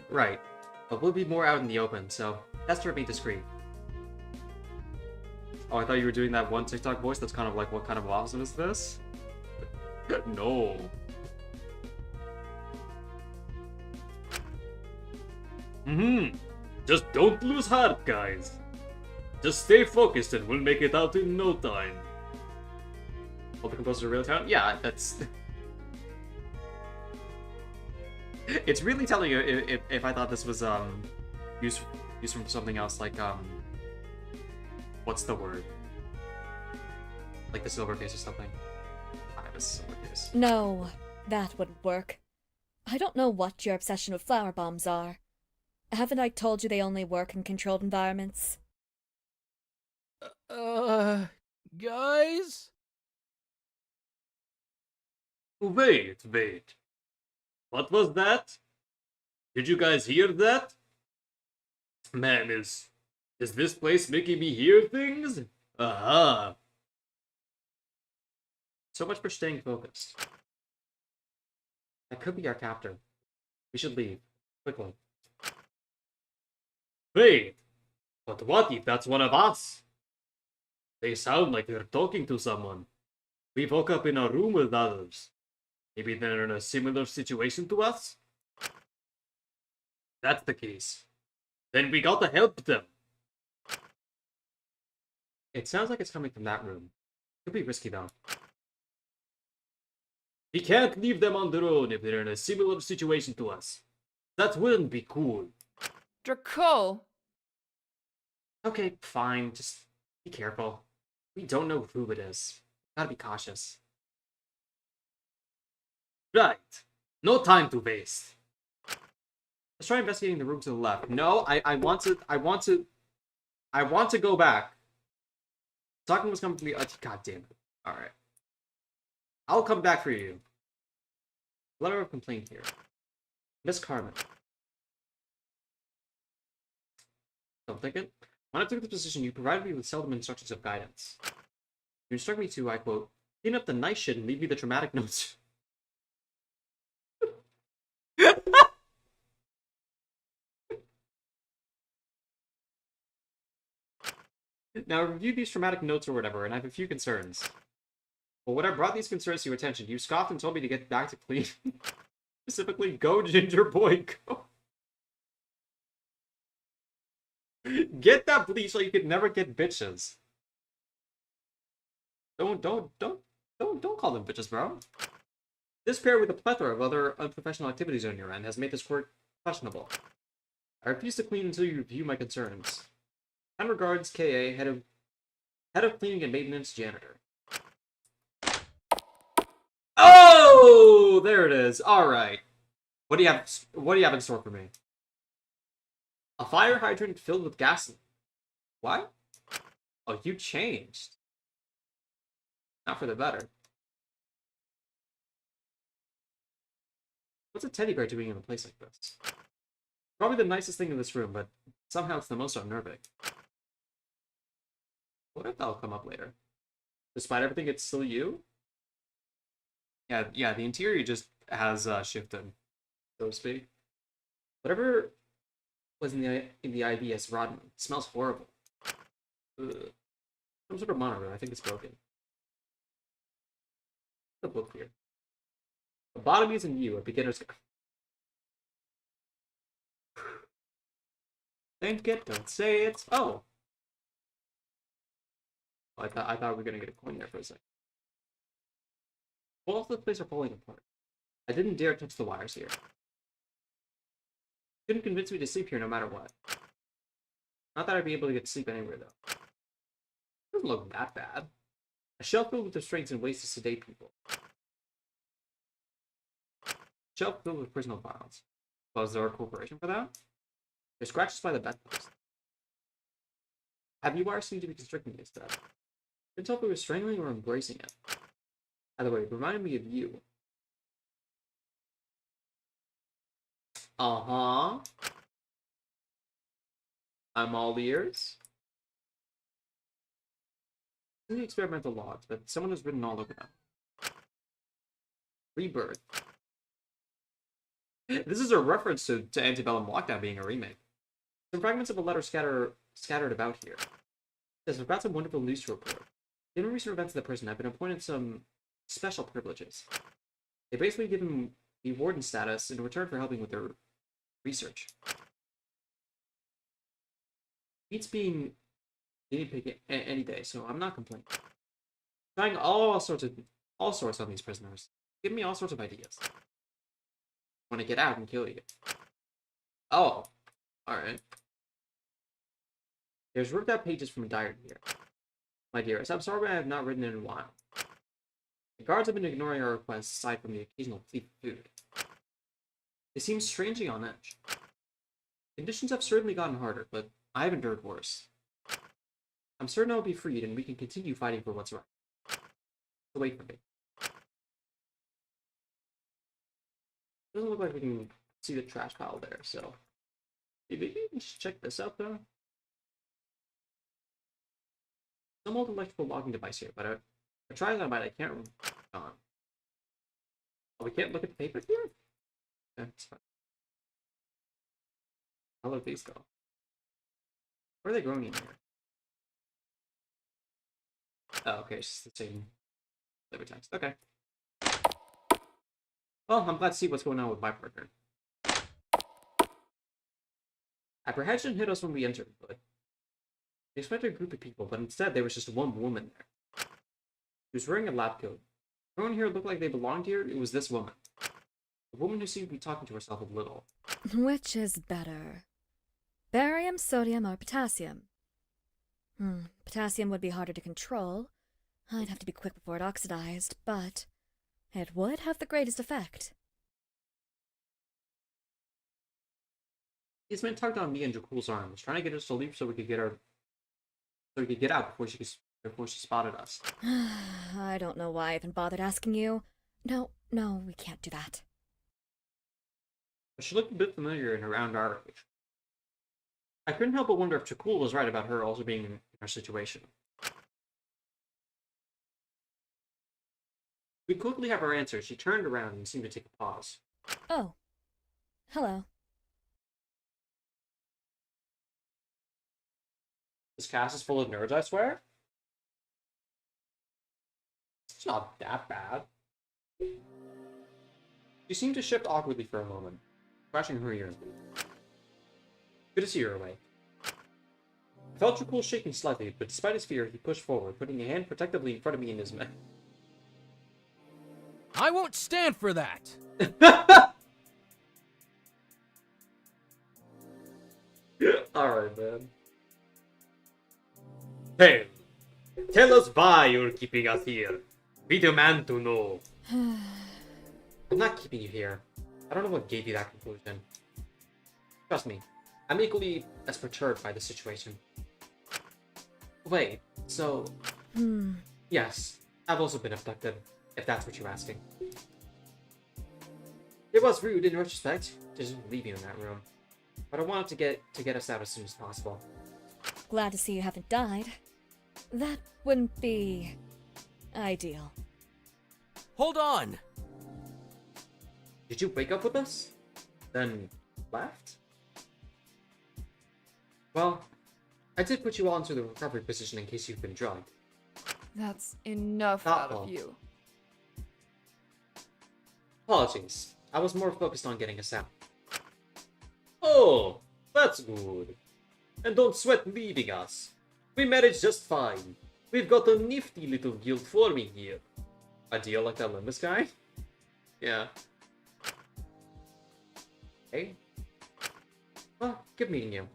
Speaker 1: Right. But we'll be more out in the open, so that's to remain discreet. Oh, I thought you were doing that one TikTok voice that's kind of like, what kind of awesome is this? No. Just don't lose heart, guys. Just stay focused and we'll make it out in no time. All the composers of real town? Yeah, that's... It's really telling you if I thought this was, used from something else, like, what's the word? Like the silver case or something. I have a silver case.
Speaker 9: No, that wouldn't work. I don't know what your obsession with flower bombs are. Haven't I told you they only work in controlled environments?
Speaker 8: Guys?
Speaker 1: Wait. What was that? Did you guys hear that? Man, is this place making me hear things? Aha! So much for staying focused. That could be our captor. We should leave. Quickly. Wait! But what if that's one of us? They sound like they're talking to someone. We woke up in a room with others. Maybe they're in a similar situation to us? That's the case. Then we gotta help them. It sounds like it's coming from that room. Could be risky though. We can't leave them on their own if they're in a similar situation to us. That wouldn't be cool.
Speaker 7: Draco!
Speaker 1: Okay, fine. Just be careful. We don't know who it is. Gotta be cautious. Right. No time to waste. Let's try investigating the room to the left. No, I want to go back. Talking was coming to me. God damn it. Alright. I'll come back for you. Letter of complaint here. Miss Carmen. Don't think it. When I took this position, you provided me with seldom instructions of guidance. You instruct me to, I quote, clean up the nice shit and leave me the traumatic notes. Now review these traumatic notes or whatever, and I have a few concerns. Well, when I brought these concerns to your attention, you scoffed and told me to get back to clean. Specifically, go ginger boy, go. Get that bleach so you could never get bitches. Don't call them bitches, bro. This pair with a plethora of other unprofessional activities on your end has made this work questionable. I refuse to clean until you review my concerns. Kind regards, K.A., head of cleaning and maintenance janitor. Oh, there it is. All right. What do you have in store for me? A fire hydrant filled with gasoline. What? Oh, you changed. Not for the better. What's a teddy bear doing in a place like this? Probably the nicest thing in this room, but Somehow it's the most unnerving. What if that'll come up later? Despite everything, it's still you? Yeah, the interior just has shifted, so to speak. Whatever was in the IBS Rodman smells horrible. Ugh. Some sort of monitor, I think it's broken. The book here. Lobotomies and you, a beginner's guide. Think it, don't say it. Oh. I thought we were gonna get a coin there for a second. Walls of the place are falling apart. I didn't dare touch the wires here. Couldn't convince me to sleep here no matter what. Not that I'd be able to get to sleep anywhere though. Doesn't look that bad. A shelf filled with restraints and ways to sedate people. Shelf filled with personal files. Was there a corporation for that? There's scratches by the bedpost. Have you wires seem to be constricting me instead? Couldn't tell if it was strangling or embracing it. Either way, it reminded me of you. Uh-huh. I'm all ears. In the experimental logs, but someone has written all over them. Rebirth. This is a reference to Antebellum Lockdown being a remake. Some fragments of a letter scattered about here. It says, I've got some wonderful news to report. Given recent events of the prison, I've been appointed some special privileges. They basically given me Warden status in return for helping with their research. Beats being guinea pig any day, so I'm not complaining. Trying all sorts on these prisoners. Give me all sorts of ideas. Want to get out and kill you. Oh, alright. There's ripped out pages from a diary here. My dearest, I'm sorry I have not written in a while. The guards have been ignoring our requests aside from the occasional plea for food. They seem strangely on edge. Conditions have certainly gotten harder, but I have endured worse. I'm certain I'll be freed and we can continue fighting for what's right. So wait for me. Doesn't look like we can see the trash pile there, so maybe we can just check this out though. Some old electrical logging device here, but I tried that, but I can't remember. Oh, we can't look at the paper here? That's fine. How look these go? Where are they growing in here? Oh, okay, it's the same flavor text. Okay. Well, I'm glad to see what's going on with my partner. Apprehension hit us when we entered, but they expected a group of people, but instead there was just one woman there. She was wearing a lab coat. Everyone here looked like they belonged here. It was this woman. A woman who seemed to be talking to herself a little.
Speaker 9: Which is better? Barium, sodium, or potassium? Potassium would be harder to control. I'd have to be quick before it oxidized, but it would have the greatest effect.
Speaker 1: These men tugged on me and Jakul's arms, trying to get us to leave so we could get out before she spotted us.
Speaker 9: I don't know why I even bothered asking you. No, we can't do that.
Speaker 1: But she looked a bit familiar and around our age. I couldn't help but wonder if Jakul was right about her also being in our situation. We quickly have our answer. She turned around and seemed to take a pause.
Speaker 9: Oh. Hello.
Speaker 1: This cast is full of nerds, I swear. It's not that bad. She seemed to shift awkwardly for a moment, scratching her ears. Good to see her awake. I felt Jakul shaking slightly, but despite his fear, he pushed forward, putting a hand protectively in front of me and his men.
Speaker 8: I won't stand for that!
Speaker 1: Alright, man. Hey, tell us why you're keeping us here. We demand to know. I'm not keeping you here. I don't know what gave you that conclusion. Trust me, I'm equally as perturbed by the situation. Wait, so... Yes, I've also been abducted, if that's what you're asking. It was rude in retrospect to just leave you in that room. but I wanted to get us out as soon as possible.
Speaker 9: Glad to see you haven't died. That wouldn't be ideal.
Speaker 5: Hold on!
Speaker 1: Did you wake up with us? Then left? Well, I did put you all into the recovery position in case you've been drugged.
Speaker 7: That's enough out of you.
Speaker 1: Apologies. I was more focused on getting us out. Oh, that's good. And don't sweat leaving us. We managed just fine. We've got a nifty little guild forming here. A deal like that Limbus guy? Yeah. Hey? Well, good meeting you.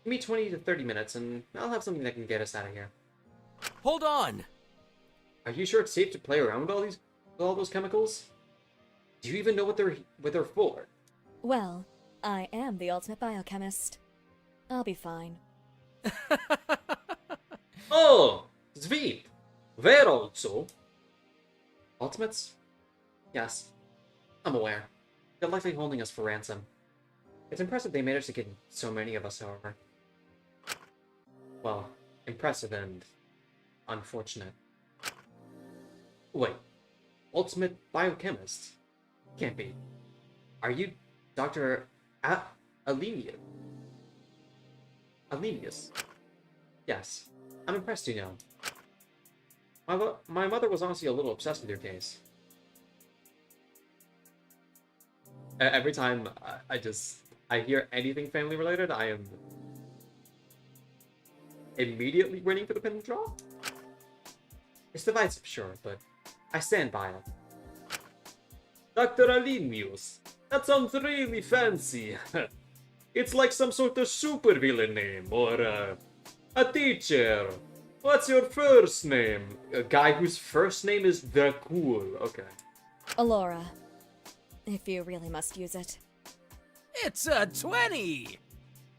Speaker 1: Give me 20 to 30 minutes and I'll have something that can get us out of here.
Speaker 5: Hold on!
Speaker 1: Are you sure it's safe to play around with all those chemicals? Do you even know what they're for?
Speaker 9: Well, I am the ultimate biochemist. I'll be fine.
Speaker 1: Oh, Zweep! Where also? Ultimates? Yes, I'm aware. They're likely holding us for ransom. It's impressive they managed to get so many of us, however. Well, impressive and unfortunate. Wait, ultimate biochemist? Can't be. Are you Dr. Alenius? Yes, I'm impressed, you know. My mother was honestly a little obsessed with your case. Every time I hear anything family related, I am immediately running for the pen and draw. It's divisive, sure, but I stand by it. Dr. Alenius, that sounds really fancy. It's like some sort of supervillain name, or a teacher. What's your first name? A guy whose first name is The Cool. Okay.
Speaker 9: Alora, if you really must use it.
Speaker 8: It's a 20!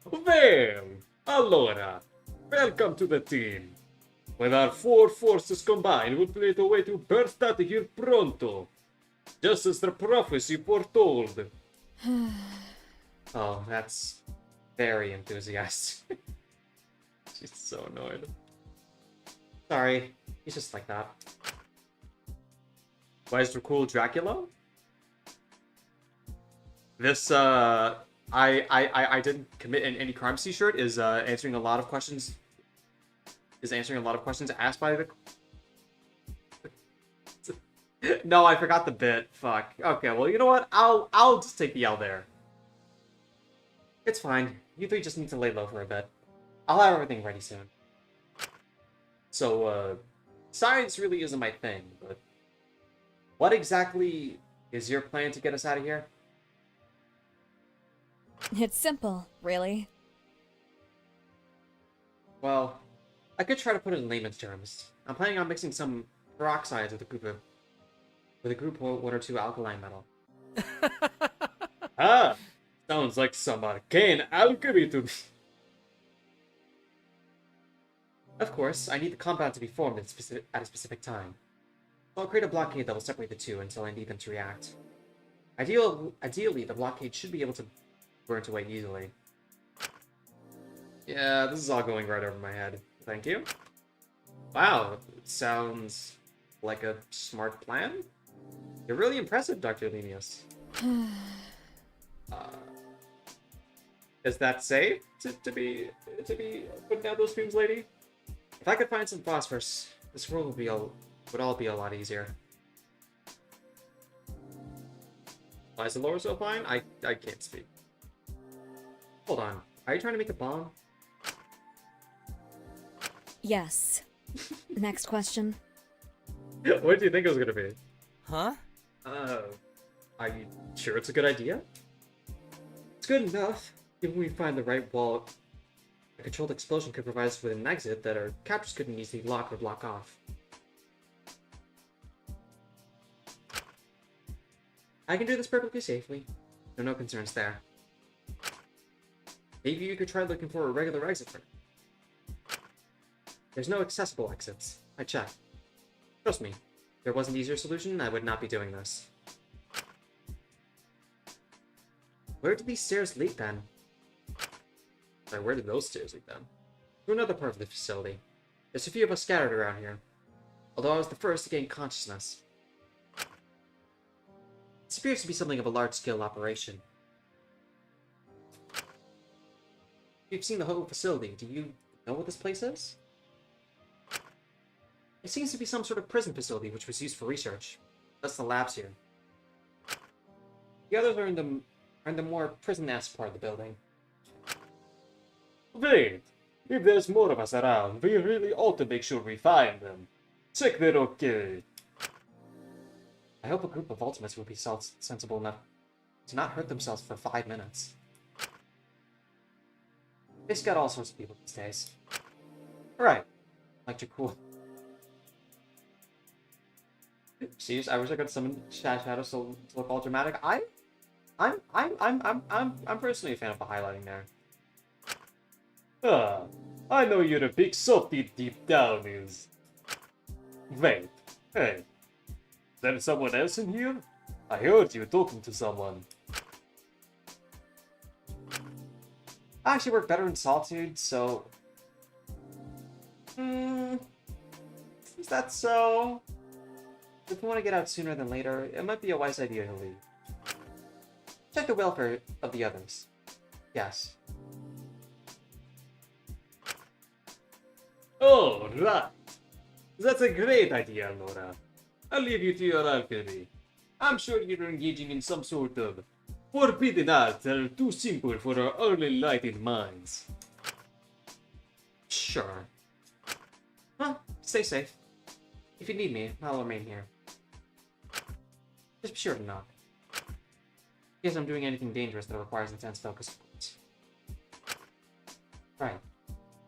Speaker 1: Well, Alora, welcome to the team. When our four forces combine, we'll find a way to burst out of here pronto. Just as the prophecy foretold. Oh, that's very enthusiastic. She's so annoyed. Sorry, he's just like that. Why is the cool Dracula? This I didn't commit any crimes t-shirt is answering a lot of questions. Is answering a lot of questions asked by the. No, I forgot the bit. Fuck. Okay, well, you know what? I'll just take the L there. It's fine. You three just need to lay low for a bit. I'll have everything ready soon. So, science really isn't my thing, but what exactly is your plan to get us out of here?
Speaker 9: It's simple, really.
Speaker 1: Well, I could try to put it in layman's terms. I'm planning on mixing some peroxides with a group 1 or 2 alkaline metal. Ah, sounds like some arcane alchemy to me. Of course, I need the compound to be formed at a specific time. So I'll create a blockade that will separate the two until I need them to react. Ideally, the blockade should be able to burn away easily. Yeah, this is all going right over my head. Thank you. Wow, it sounds like a smart plan. You're really impressive, Dr. Alenius. Is that safe to be putting out those fumes, lady? If I could find some phosphorus, this world would all be a lot easier. Why is the lower so fine? I can't speak. Hold on. Are you trying to make a bomb?
Speaker 9: Yes. Next question.
Speaker 1: What do you think it was gonna be?
Speaker 5: Huh?
Speaker 1: Are you sure it's a good idea? It's good enough. If we find the right wall, a controlled explosion could provide us with an exit that our captors couldn't easily lock or block off. I can do this perfectly safely. No concerns there. Maybe you could try looking for a regular exit for it. There's no accessible exits. I checked. Trust me, if there was an easier solution, I would not be doing this. Where do these stairs lead then? Right, where did those stairs lead then? To another part of the facility. There's a few of us scattered around here. Although I was the first to gain consciousness. This appears to be something of a large-scale operation. You've seen the whole facility. Do you know what this place is? It seems to be some sort of prison facility which was used for research. That's the labs here. The others are in the more prison-esque part of the building.
Speaker 10: Wait! If there's more of us around, we really ought to make sure we find them. Check they're okay.
Speaker 1: I hope a group of Ultimates will be sensible enough to not hurt themselves for 5 minutes. They've got all sorts of people these days. Alright. Like you're cool. Jeez, I wish I could summon shadows to look all dramatic. I'm personally a fan of the highlighting there.
Speaker 10: Ah, I know you're a big softie deep down is. Wait, hey. Is there someone else in here? I heard you talking to someone.
Speaker 1: I actually work better in solitude, so... is that so? If we want to get out sooner than later, it might be a wise idea to leave. Check the welfare of the others. Yes.
Speaker 10: Oh, right. That's a great idea, Laura. I'll leave you to your alchemy. I'm sure you're engaging in some sort of forbidden arts that are too simple for our early enlightened minds.
Speaker 1: Sure. Well, stay safe. If you need me, I'll remain here. Just be sure to knock. In case I'm doing anything dangerous that requires intense focus. Right.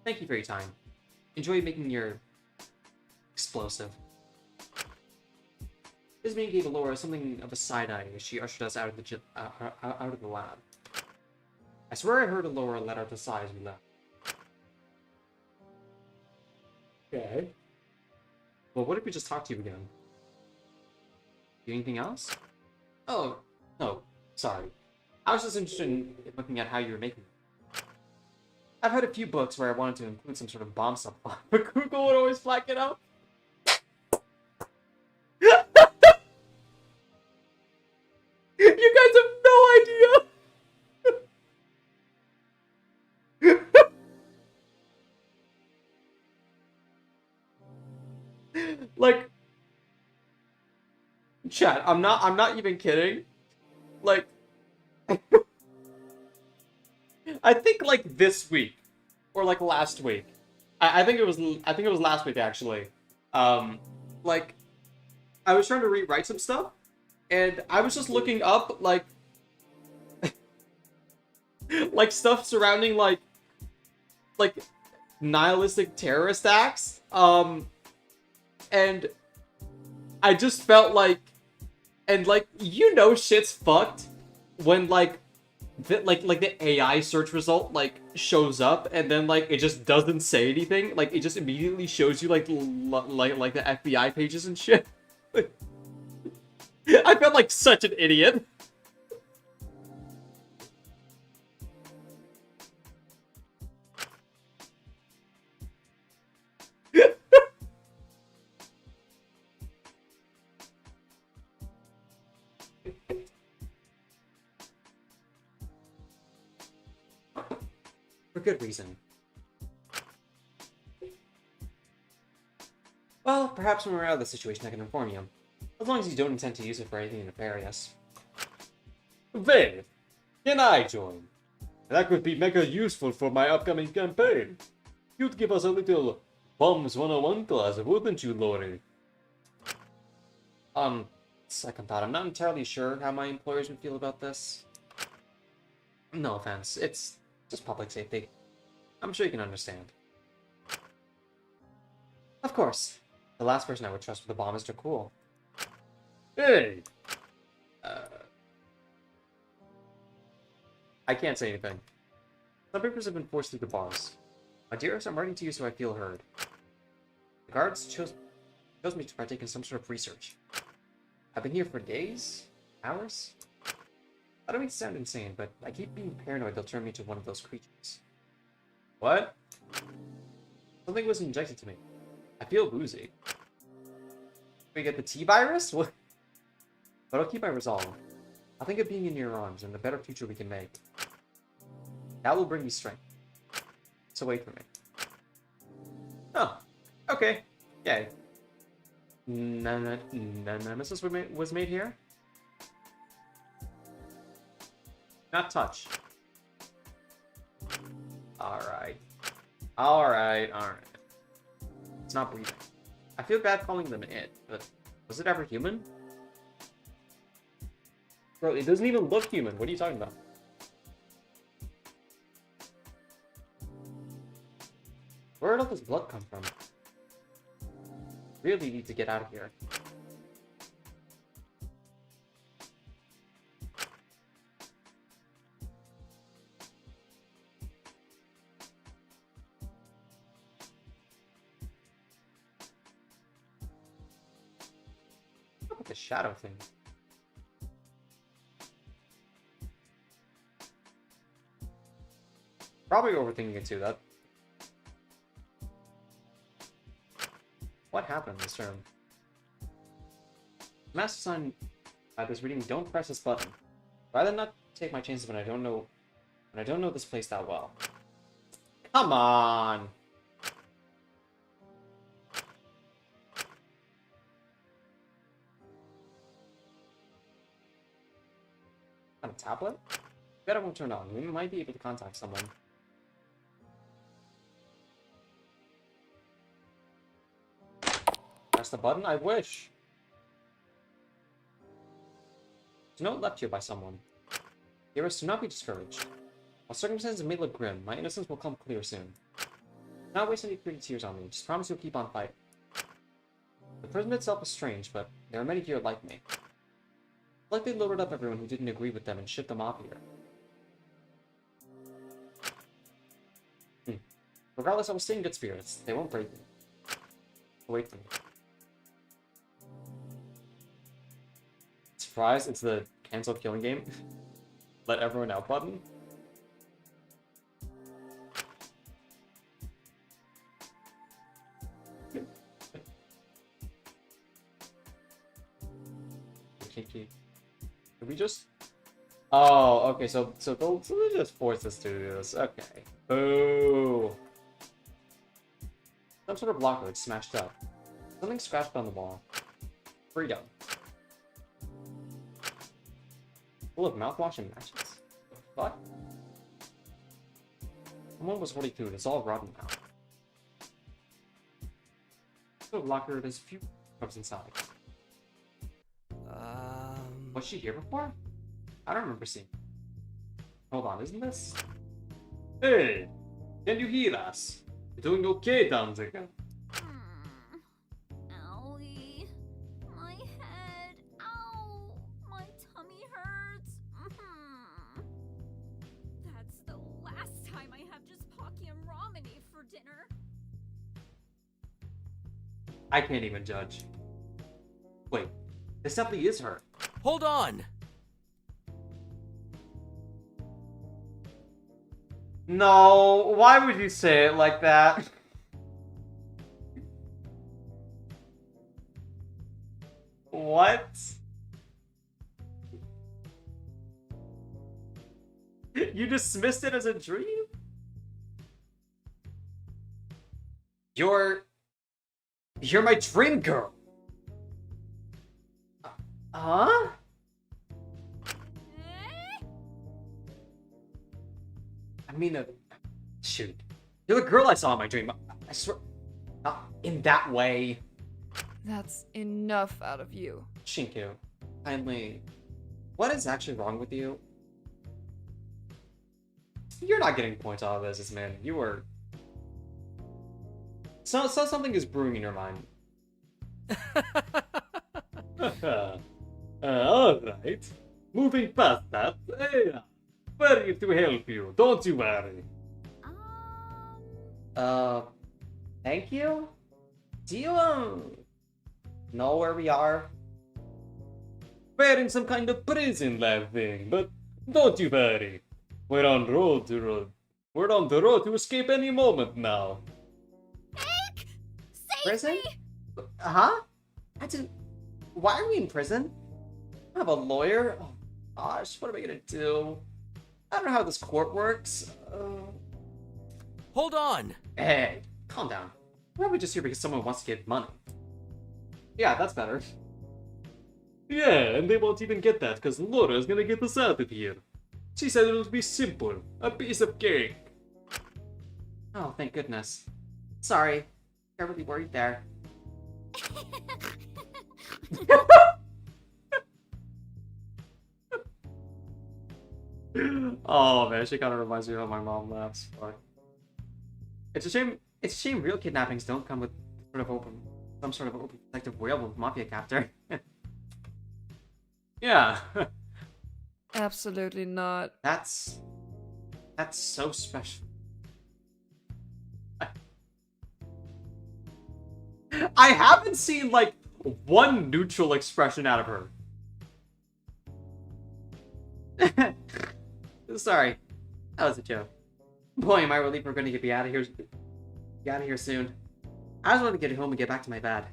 Speaker 1: Thank you for your time. Enjoy making your explosive. This meeting gave Laura something of a side-eye as she ushered us out of the lab. I swear I heard Laura let out a sigh as we left.
Speaker 10: Okay.
Speaker 1: Well, what if we just talk to you again? Do anything else? Oh, no. Sorry. I was just interested in looking at how you were making it. I've had a few books where I wanted to include some sort of bomb subplot, but Google would always flag it out. You guys have no idea. Like, chat, I'm not even kidding. Like, I think like this week or like last week. I think it was last week actually. Like I was trying to rewrite some stuff and I was just looking up like like stuff surrounding like nihilistic terrorist acts. And I just felt like, and like, you know shit's fucked when like the AI search result like shows up and then like it just doesn't say anything. Like it just immediately shows you like the FBI pages and shit. I felt like such an idiot. For good reason. Well, perhaps when we're out of the situation I can inform you. As long as you don't intend to use it for anything nefarious.
Speaker 10: Well, can I join? That could be mega useful for my upcoming campaign. You'd give us a little Bombs 101 class, wouldn't you, Lori?
Speaker 1: Second thought, I'm not entirely sure how my employers would feel about this. No offense, it's just public safety. I'm sure you can understand. Of course. The last person I would trust with a bomb is Mr. Cool.
Speaker 10: Hey!
Speaker 1: I can't say anything. Some papers have been forced through the bars. My dearest, I'm writing to you so I feel heard. The guards chose me to partake in some sort of research. I've been here for days? Hours? I don't mean to sound insane, but I keep being paranoid they'll turn me to one of those creatures. What? Something was injected to me. I feel woozy. We get the T-virus? What? But I'll keep my resolve. I'll think of being in your arms and the better future we can make. That will bring me strength. So wait for me. Oh, okay. Yeah. Nemesis was made here? Not touch. Alright. Alright. It's not breathing. I feel bad calling them it, but was it ever human? Bro, it doesn't even look human. What are you talking about? Where did all this blood come from? Really need to get out of here. Look at the shadow thing. Probably overthinking it too. That. What happened this term? Master sign at this reading, don't press this button. Rather not take my chances when I don't know this place that well. Come on. On a tablet? Bet it won't turn on. We might be able to contact someone. Press the button? I wish. There's a note left here by someone. Heroes, do not be discouraged. While circumstances may look grim, my innocence will come clear soon. Do not waste any pretty tears on me. Just promise you'll keep on fighting. The prison itself is strange, but there are many here like me. It's like they loaded up everyone who didn't agree with them and shipped them off here. Regardless, I will stay in good spirits. They won't break me. Wait for me. Surprise, it's the cancel killing game. Let everyone out button. Kiki. Did we just... Oh, okay, so they just force us to do this. Okay. Boo! Some sort of blocker that's smashed up. Something scratched on the wall. Freedom. Full of mouthwash and matches. What? Someone was 42, it's all rotten now. So locker, there's a few drugs inside. Was she here before? I don't remember seeing. Hold on, isn't this? Hey! Can you hear us? You're doing okay down there.
Speaker 11: Owie. My head. Ow. My tummy hurts. That's the last time I have just Pocky and ramen for dinner.
Speaker 1: I can't even judge. Wait, this definitely is her.
Speaker 5: Hold on!
Speaker 1: No, why would you say it like that? What? You dismissed it as a dream? You're my dream girl. Huh? I mean, shoot. You're the girl I saw in my dream. I swear. Not in that way.
Speaker 7: That's enough out of you.
Speaker 1: Shinku, kindly. What is actually wrong with you? You're not getting points out of this, man. You were. So something is brewing in your mind. Alright. Moving past that. Ready to help you, don't you worry. Thank you? Do you, know where we are? We're in some kind of prison lab thing, but don't you worry. We're on road to
Speaker 10: We're on the road to escape any moment now.
Speaker 11: Nick! Save
Speaker 1: Prison?
Speaker 11: me!
Speaker 1: Huh? I didn't. Why are we in prison? I have a lawyer. Oh gosh, what am I gonna do? I don't know how this court works.
Speaker 5: Hold on!
Speaker 1: Hey, calm down. Why are we just here because someone wants to get money? Yeah, that's better.
Speaker 10: Yeah, and they won't even get that because Laura is gonna get us out of here. She said it'll be simple, a piece of cake.
Speaker 1: Oh, thank goodness. Sorry, got really worried there. Oh man, she kind of reminds me of how my mom laughs. Fuck. It's a shame. It's a shame real kidnappings don't come with some sort of open protective werewolf mafia captor. Yeah,
Speaker 7: Absolutely not.
Speaker 1: that's so special. I haven't seen like one neutral expression out of her. Sorry, that was a joke. Boy, am I relieved we're gonna be out of here. Be out of here soon. I just want to get home and get back to my bed.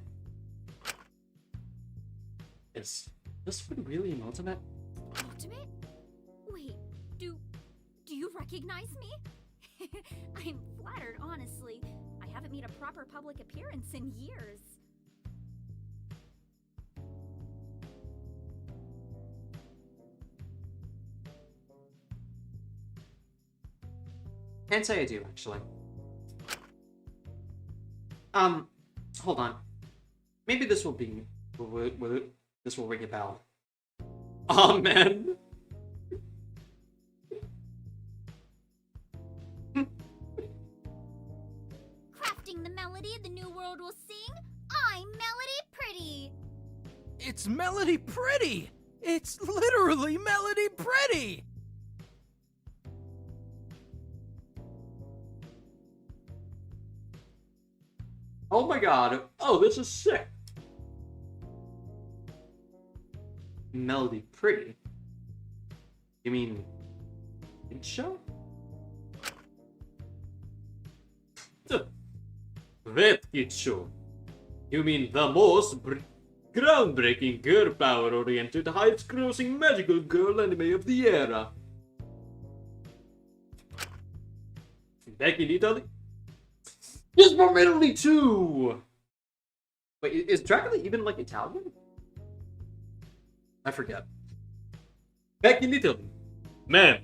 Speaker 1: Is this one really an ultimate?
Speaker 11: Ultimate? Wait, do you recognize me? I'm flattered, honestly. I haven't made a proper public appearance in years.
Speaker 1: Can't say I do, actually. Hold on. Maybe this will be... this will ring a bell. Amen.
Speaker 11: Crafting the melody the new world will sing, I'm Melody Pretty.
Speaker 8: It's Melody Pretty! It's literally Melody Pretty!
Speaker 1: Oh my god. Oh, this is sick. Melody Pretty? You mean... in show?
Speaker 10: That kid show. You mean the most groundbreaking girl power-oriented, highest-grossing magical girl anime of the era. Back in Italy?
Speaker 1: Yes, from Italy too! Wait, is Dracula even like Italian? I forget.
Speaker 10: Back in Italy. Man,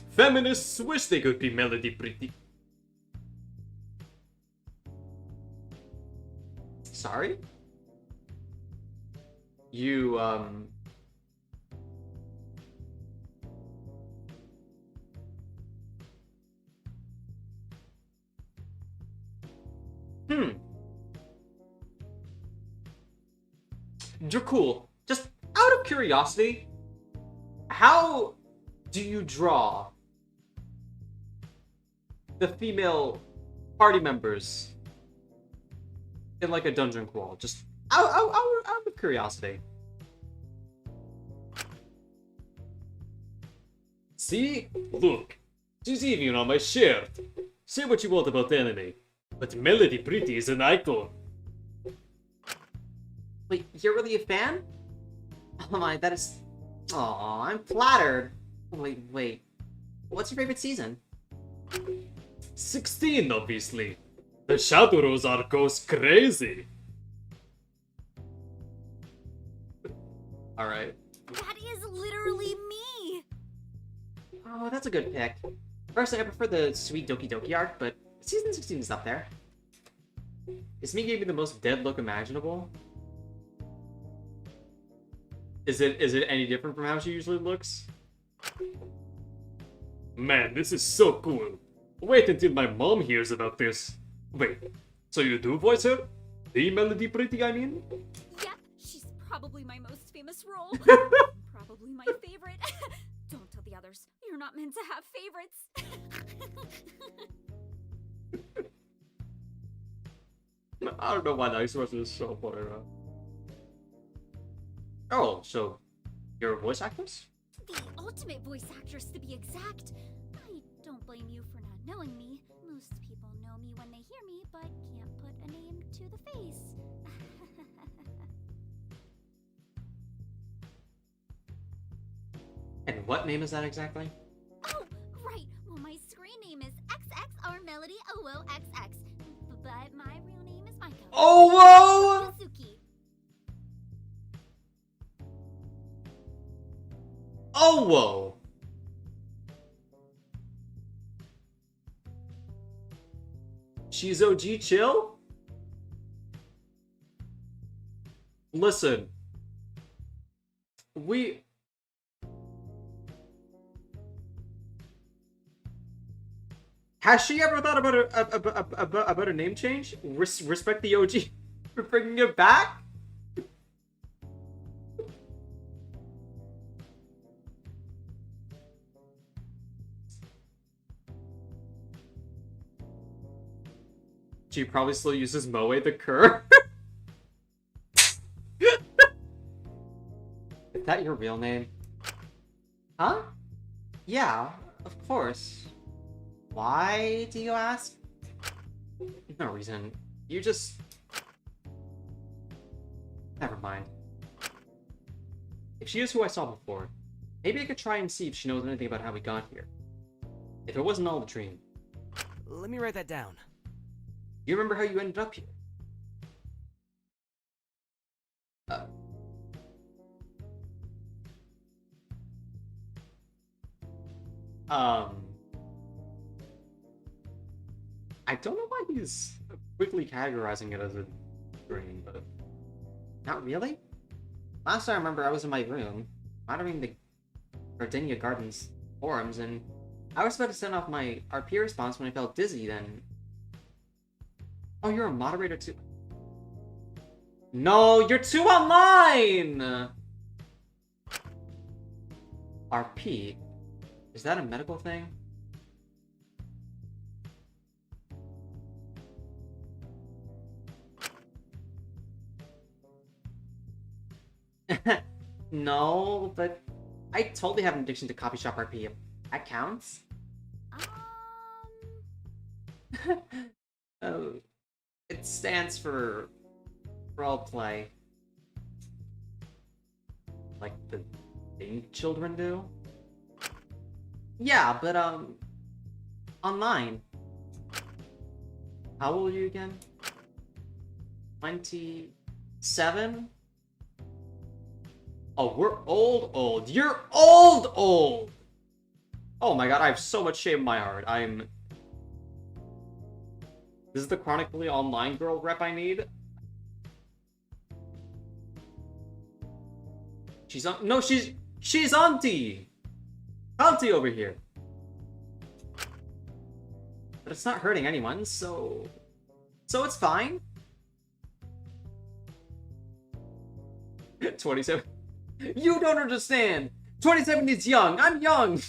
Speaker 10: feminists wish they could be Melody Pretty.
Speaker 1: Sorry? You, You're cool. Just out of curiosity, how do you draw the female party members in like a dungeon crawl? Just out of curiosity.
Speaker 10: See? Look. She's even on my shirt. Say what you want about anime, but Melody Pretty is an icon.
Speaker 1: Wait, you're really a fan? Oh my, that is... Aw, I'm flattered. Wait. What's your favorite season?
Speaker 10: 16, obviously. The Shadow Rose arc goes crazy.
Speaker 1: Alright.
Speaker 11: That is literally me.
Speaker 1: Oh, that's a good pick. Personally, I prefer the sweet Doki Doki arc, but season 16 is up there. Is me gave me the most dead look imaginable? Is it any different from how she usually looks?
Speaker 10: Man, this is so cool. Wait until my mom hears about this. Wait, so you do voice her? The Melody Pretty, I mean?
Speaker 11: Yep, she's probably my most famous role. Probably my favorite. Don't tell the others. You're not meant to have favorites.
Speaker 1: I don't know why that expression is so funny. Oh, so you're a voice actress?
Speaker 11: The ultimate voice actress, to be exact. I don't blame you for not knowing me, most people know me when they hear me, but can't put a name to the face.
Speaker 1: And what name is that exactly?
Speaker 11: Oh, right. Well, my screen name is XXR Melody XX, but my real name is Micah.
Speaker 1: Oh, whoa!
Speaker 11: Suki.
Speaker 1: Oh, whoa! She's OG chill? Listen. Has she ever thought about a name change? Respect the OG for bringing it back? She probably still uses Moe the Cur. Is that your real name? Huh? Yeah, of course. Why do you ask? No reason. You just... Never mind. If she is who I saw before, maybe I could try and see if she knows anything about how we got here. If it wasn't all a dream.
Speaker 5: Let me write that down.
Speaker 1: You remember how you ended up here? I don't know why he's quickly categorizing it as a dream, but not really. Last I remember, I was in my room, monitoring the Gardenia Gardens forums, and I was about to send off my RP response when I felt dizzy, then... Oh, you're a moderator too? No, you're too online! RP? Is that a medical thing? No, but I totally have an addiction to copy shop RP. That counts? It stands for roleplay. Like the thing children do? Yeah, but online. How old are you again? 27? Oh, we're old. You're old! Oh my god, I have so much shame in my heart. This is the chronically online girl rep I need? She's on- No, she's Auntie! Auntie over here! But it's not hurting anyone, so it's fine. 27. You don't understand! 27 is young! I'm young!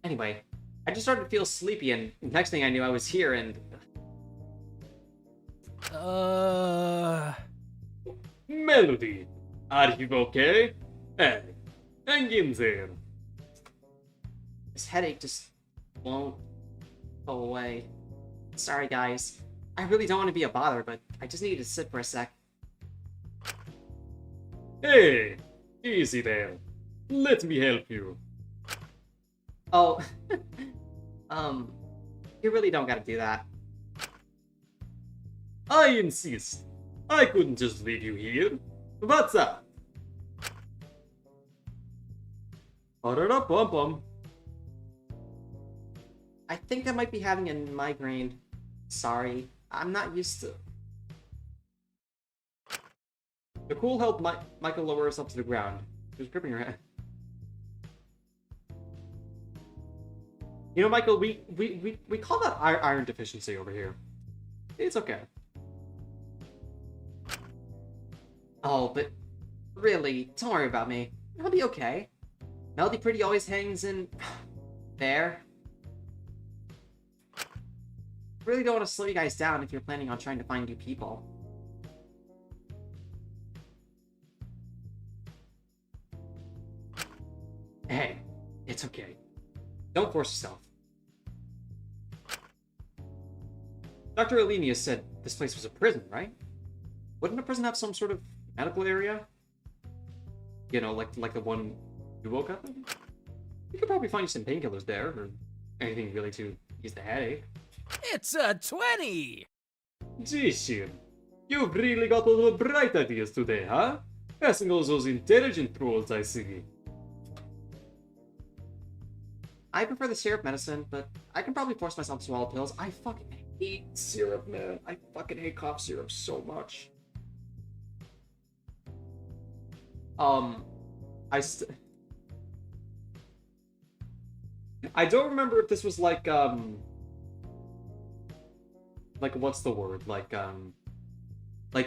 Speaker 1: Anyway. I just started to feel sleepy, and next thing I knew I was here, and... Melody! Are you okay? Hey, hang in there. This headache just won't go away. Sorry, guys. I really don't want to be a bother, but I just need to sit for a sec. Hey! Easy there. Let me help you. Oh. You really don't gotta do that. I insist. I couldn't just leave you here. What's up? Ba-da-da-bum-bum. I think I might be having a migraine. Sorry, I'm not used to... Nicole helped Michael lower herself to the ground. She was gripping her hand. You know, Michael, we call that iron deficiency over here. It's okay. Oh, but really, don't worry about me. I'll be okay. Melody Pretty always hangs in... there. Really don't want to slow you guys down if you're planning on trying to find new people. Hey, it's okay. Don't force yourself. Dr. Alenia said this place was a prison, right? Wouldn't a prison have some sort of medical area? You know, like the one you woke up in? You could probably find some painkillers there, or anything really to ease the headache.
Speaker 8: It's a 20!
Speaker 10: Jishin, you've really got all the bright ideas today, huh? Passing all those intelligent trolls, I see.
Speaker 1: I prefer the syrup medicine, but I can probably force myself to swallow pills. I fucking hate syrup, man. I fucking hate cough syrup so much. I don't remember if this was like what's the word? Like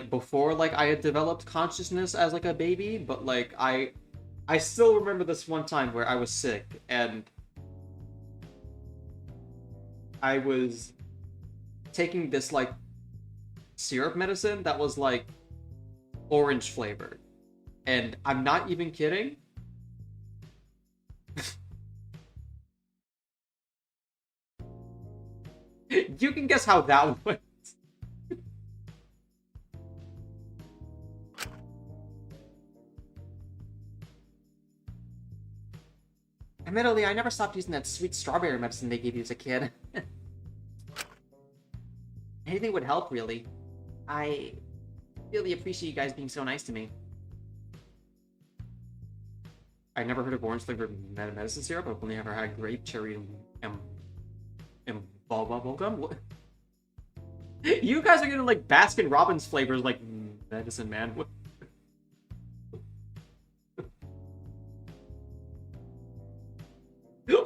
Speaker 1: before, like, I had developed consciousness as, like, a baby, but, like, I still remember this one time where I was sick, and I was taking this, like, syrup medicine that was, like, orange flavored. And I'm not even kidding. You can guess how that went. Admittedly, I never stopped using that sweet strawberry medicine they gave you as a kid. Anything would help, really. I really appreciate you guys being so nice to me. I never heard of orange flavored medicine syrup. I've only ever had grape, cherry, and bubble gum. What? You guys are getting like Baskin Robbins flavors, like medicine, man. What?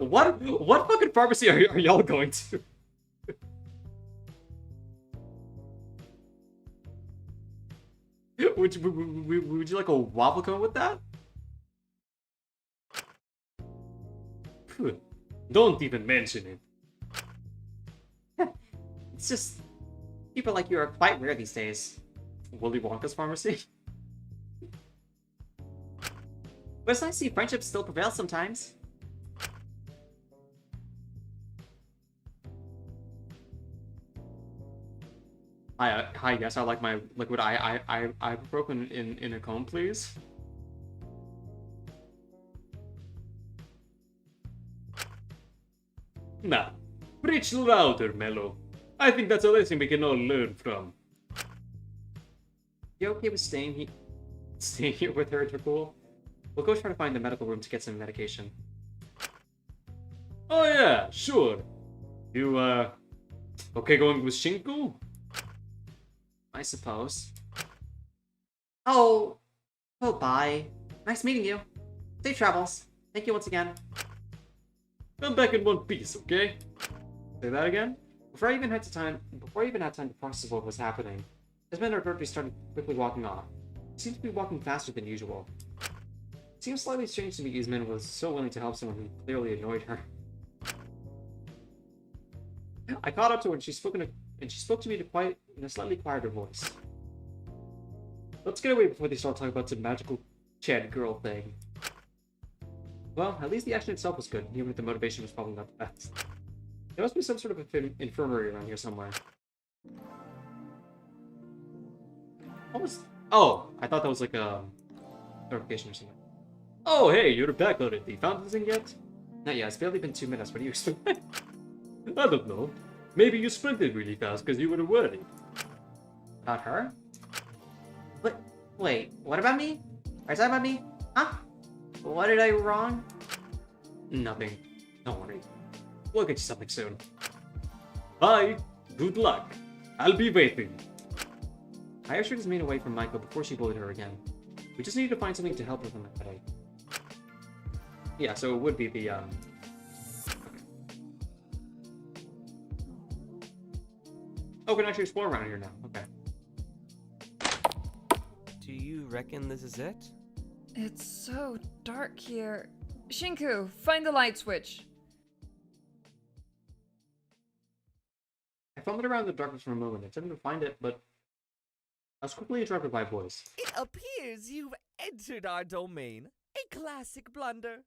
Speaker 1: What fucking pharmacy are y'all going to? Would you like a waffle cone with that?
Speaker 10: Don't even mention it.
Speaker 1: It's just people like you are quite rare these days.
Speaker 10: Willy Wonka's pharmacy?
Speaker 1: But it's nice to see friendship still prevail sometimes.
Speaker 10: Hi, yes, I like my liquid ibuprofen in a cone, please. Now, preach louder, Mello. I think that's a lesson we can all learn from.
Speaker 1: You okay with staying here with her, Interpool? We'll go try to find the medical room to get some medication.
Speaker 10: Oh yeah, sure. You, okay going with Shinku?
Speaker 1: I suppose. Oh, bye. Nice meeting you. Safe travels. Thank you once again.
Speaker 10: Come back in one piece, okay?
Speaker 1: Say that again? Before I even had time to process what was happening, this man abruptly started quickly walking off. He seemed to be walking faster than usual. It seemed slightly strange to me Yasmin was so willing to help someone who clearly annoyed her. I caught up to her and she spoke to me in a slightly quieter voice. Let's get away before they start talking about some magical Chad girl thing. Well, at least the action itself was good, even if the motivation was probably not the best. There must be some sort of infirmary around here somewhere. What was... Oh, I thought that was like a notification or something.
Speaker 10: Oh, hey, you're back already. Found this thing yet?
Speaker 1: Not yet, it's barely been 2 minutes. What do you expect?
Speaker 10: I don't know. Maybe you sprinted really fast because you were worried.
Speaker 1: About her? Wait, what about me? Are you talking about me? Huh? What did I do wrong? Nothing. Don't worry. We'll get you something soon.
Speaker 10: Bye. Good luck. I'll be waiting.
Speaker 1: I ushered Yasmin away from Michael before she bullied her again. We just needed to find something to help her from the headache. Yeah, so it would be the, Oh, we can actually explore around here now. Okay.
Speaker 5: Do you reckon this is it?
Speaker 7: It's so dark here. Shinku, find the light switch.
Speaker 1: I fumbled around in the darkness for a moment, attempting to find it, but I was quickly interrupted by a voice.
Speaker 12: It appears you've entered our domain. A classic blunder.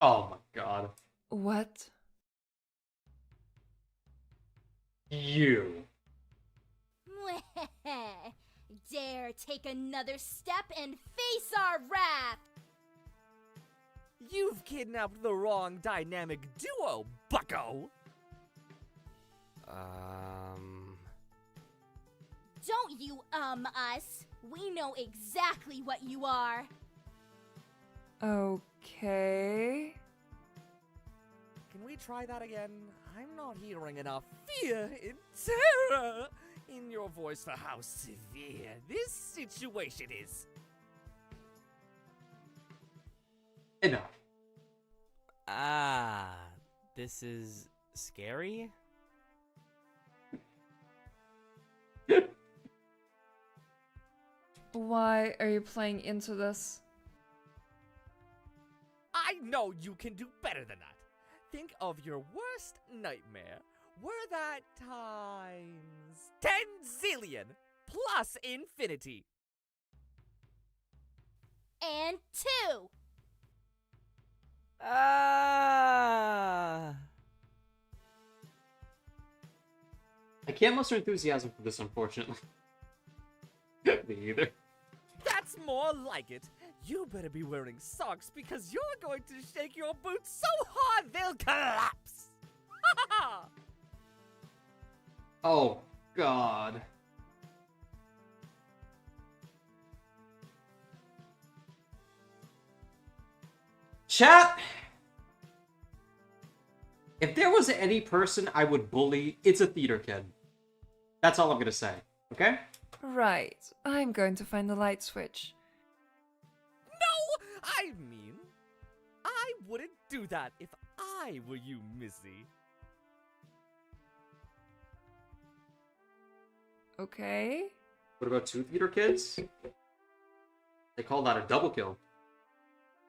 Speaker 1: Oh my god.
Speaker 7: What?
Speaker 1: You.
Speaker 11: Dare take another step and face our wrath!
Speaker 5: You've kidnapped the wrong dynamic duo, bucko!
Speaker 11: Don't you us! We know exactly what you are!
Speaker 7: Okay.
Speaker 5: Can we try that again? I'm not hearing enough fear and terror in your voice for how severe this situation is.
Speaker 1: Enough.
Speaker 5: Ah, this is scary?
Speaker 7: Why are you playing into this?
Speaker 5: I know you can do better than that. Think of your worst nightmare. Were that times 10 zillion plus infinity.
Speaker 11: And 2!
Speaker 5: Ah.
Speaker 1: I can't muster enthusiasm for this, unfortunately. Me either.
Speaker 5: That's more like it. You better be wearing socks because you're going to shake your boots so hard they'll collapse.
Speaker 1: Oh, God. Chat! If there was any person I would bully, it's a theater kid. That's all I'm gonna say, okay?
Speaker 7: Right. I'm going to find the light switch.
Speaker 5: No! I mean, I wouldn't do that if I were you, Missy.
Speaker 7: Okay.
Speaker 1: What about 2 theater kids? They call that a double kill.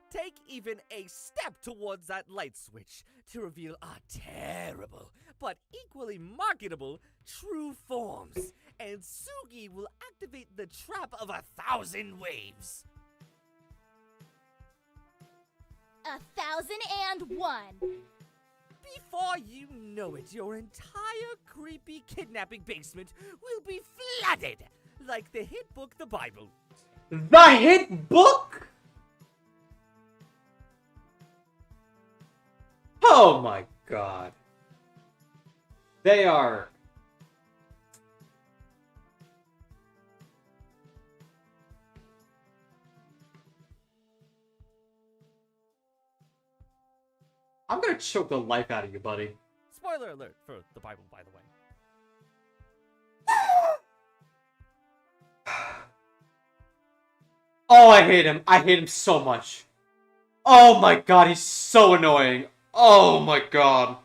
Speaker 5: Take even a step towards that light switch to reveal our terrible but equally marketable true forms, and Sugi will activate the trap of 1,000 waves.
Speaker 11: 1,001!
Speaker 5: Before you know it, your entire creepy kidnapping basement will be flooded like the hit book The Bible.
Speaker 1: The hit book?! Oh my god. They are... I'm gonna choke the life out of you, buddy.
Speaker 5: Spoiler alert for The Bible, by the way.
Speaker 1: Oh, I hate him. I hate him so much. Oh my god, he's so annoying. Oh my god.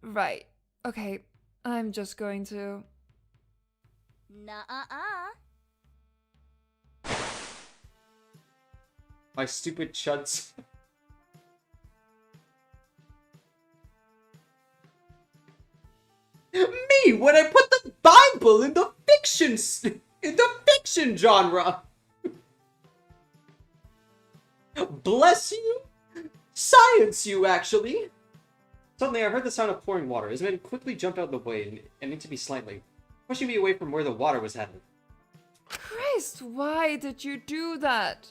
Speaker 7: Right. Okay. I'm just going to...
Speaker 11: Nuh-uh-uh.
Speaker 1: My stupid chuds. Me, when I put the Bible in the fiction genre. Bless you. Science you, actually. Suddenly, I heard the sound of pouring water. His men quickly jumped out of the way and into me slightly, pushing me away from where the water was headed.
Speaker 7: Christ, why did you do that?